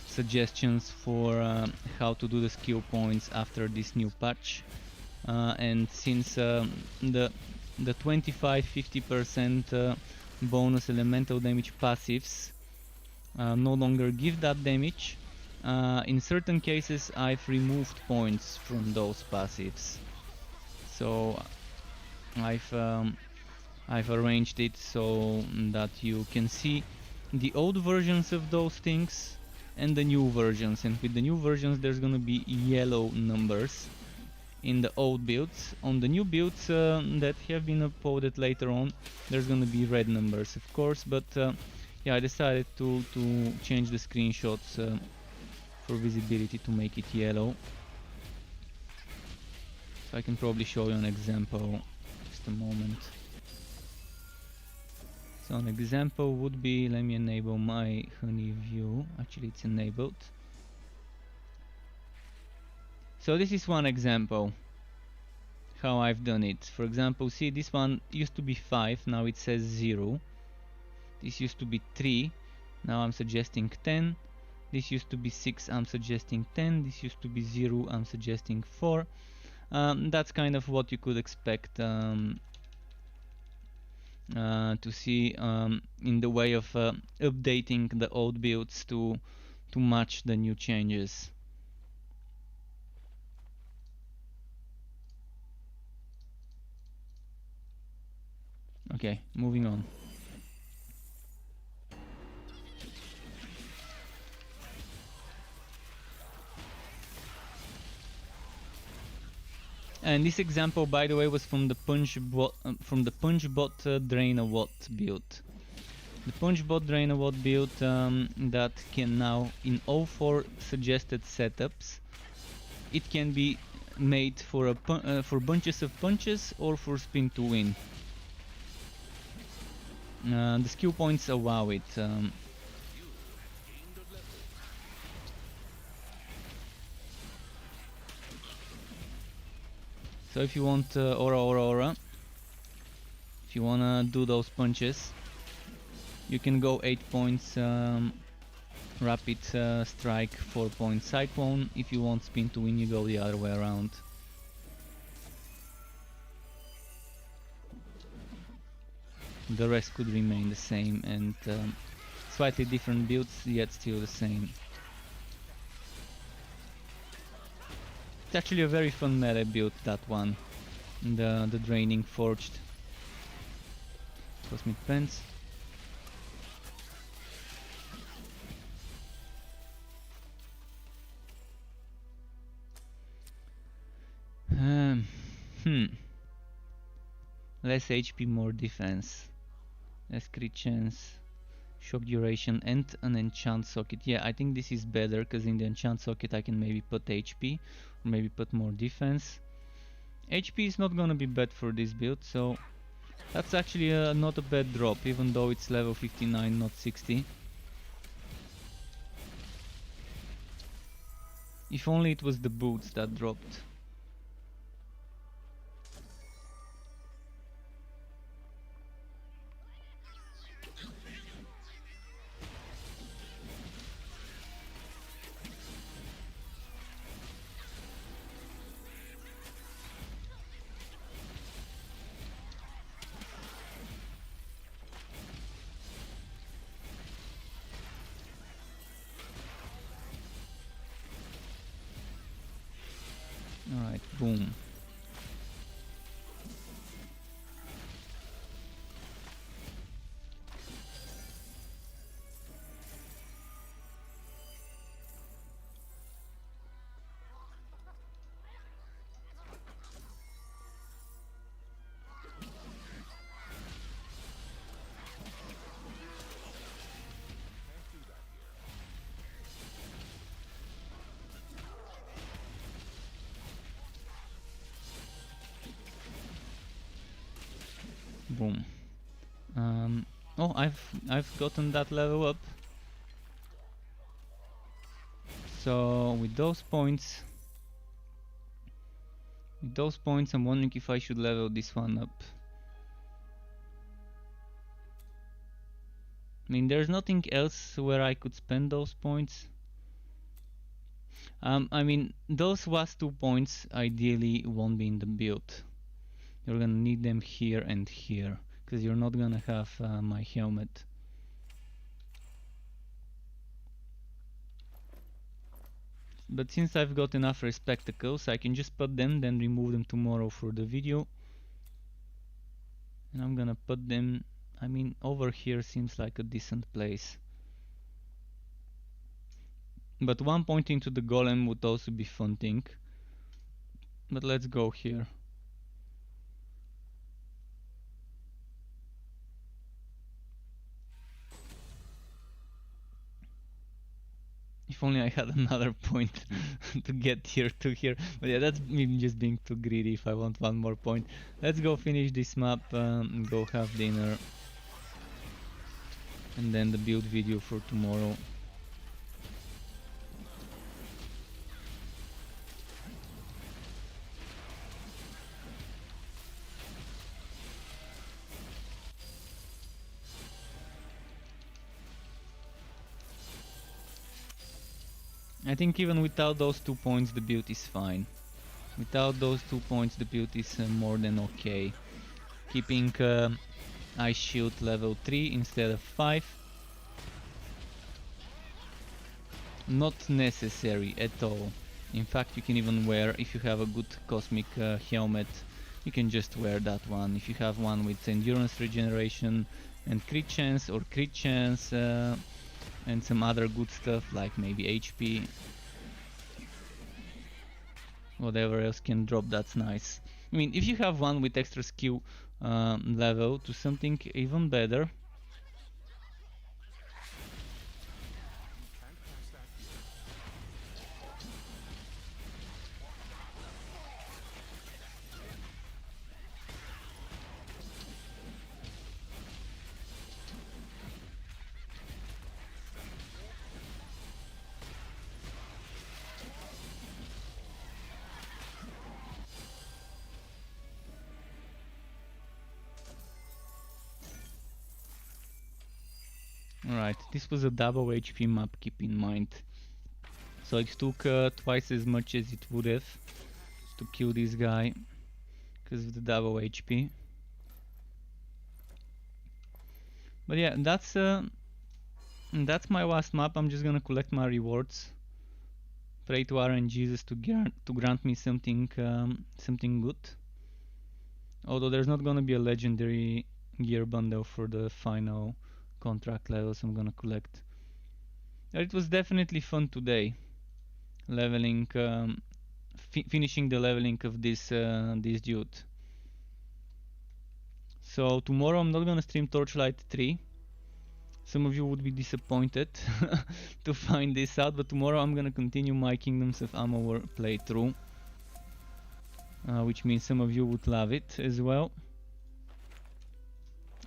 suggestions for how to do the skill points after this new patch. And since the 25-50% bonus elemental damage passives no longer give that damage, in certain cases I've removed points from those passives. So I've arranged it so that you can see the old versions of those things and the new versions, and with the new versions there's gonna be yellow numbers in the old builds. On the new builds that have been uploaded later on, there's gonna be red numbers, of course, but yeah, I decided to change the screenshots for visibility to make it yellow. So I can probably show you an example, just a moment. So an example would be, let me enable my honey view, actually it's enabled. So this is one example how I've done it. For example, see, this one used to be 5, now it says 0. This used to be 3, now I'm suggesting 10. This used to be 6, I'm suggesting 10. This used to be 0, I'm suggesting 4. That's kind of what you could expect to see in the way of updating the old builds to match the new changes. Okay, moving on. And this example, by the way, was from the Punchbot Drain a Watt build. The Punchbot Drain a Watt build that can now, in all 4 suggested setups, it can be made for for bunches of punches or for spin to win. The skill points allow it. So if you want aura, if you wanna do those punches, you can go 8 points rapid strike, 4 points cyclone. If you want spin to win, you go the other way around. The rest could remain the same, and slightly different builds, yet still the same. It's actually a very fun melee build, that one. The draining forged cosmic pants. Less HP, more defense. Less crit chance, shock duration, and an enchant socket. Yeah, I think this is better, because in the enchant socket I can maybe put HP, or maybe put more defense. HP is not gonna be bad for this build, so that's actually not a bad drop, even though it's level 59, not 60. If only it was the boots that dropped. Alright, boom. Boom. Oh, I've gotten that level up. So with those points, I'm wondering if I should level this one up. I mean, there's nothing else where I could spend those points. I mean, those last 2 points ideally won't be in the build. You're gonna need them here and here, because you're not gonna have my helmet. But since I've got enough spectacles, I can just put them, then remove them tomorrow for the video. And I'm gonna put them, I mean, over here seems like a decent place. But one point into the golem would also be fun thing. But let's go here. If only I had another point to get here to here. But yeah, that's me just being too greedy if I want one more point. Let's go finish this map, go have dinner. And then the build video for tomorrow. I think even without those 2 points the build is fine. Without those 2 points the build is more than okay. Keeping Ice Shield level 3 instead of 5. Not necessary at all. In fact, you can even wear, if you have a good cosmic helmet, you can just wear that one. If you have one with endurance regeneration and crit chance, or crit chance and some other good stuff like maybe HP, whatever else can drop, that's nice. I mean, if you have one with extra skill level to something even better. Alright, this was a double HP map, keep in mind. So it took twice as much as it would have to kill this guy because of the double HP. But yeah, that's my last map. I'm just gonna collect my rewards. Pray to RNGesus to grant me something something good. Although there's not gonna be a legendary gear bundle for the final contract levels I'm gonna collect. It was definitely fun today, leveling, finishing the leveling of this dude. So tomorrow I'm not gonna stream Torchlight 3. Some of you would be disappointed to find this out, but tomorrow I'm gonna continue my Kingdoms of Amalur playthrough, which means some of you would love it as well.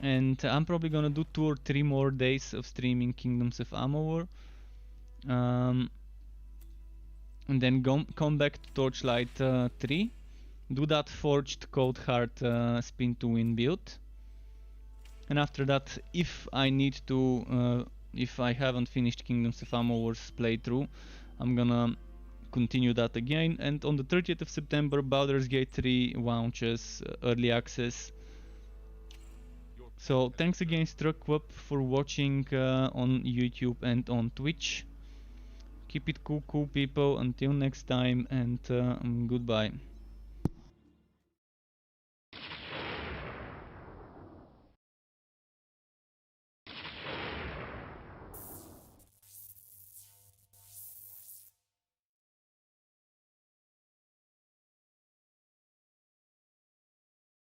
And I'm probably gonna do 2 or 3 more days of streaming Kingdoms of Amalur, and then come back to Torchlight 3, do that Forged Cold Heart spin to win build, and after that, if I need to, if I haven't finished Kingdoms of Amalur's playthrough, I'm gonna continue that again. And on the 30th of September, Baldur's Gate 3 launches early access. So thanks again Struckwap for watching on YouTube and on Twitch. Keep it cool people, until next time, and goodbye.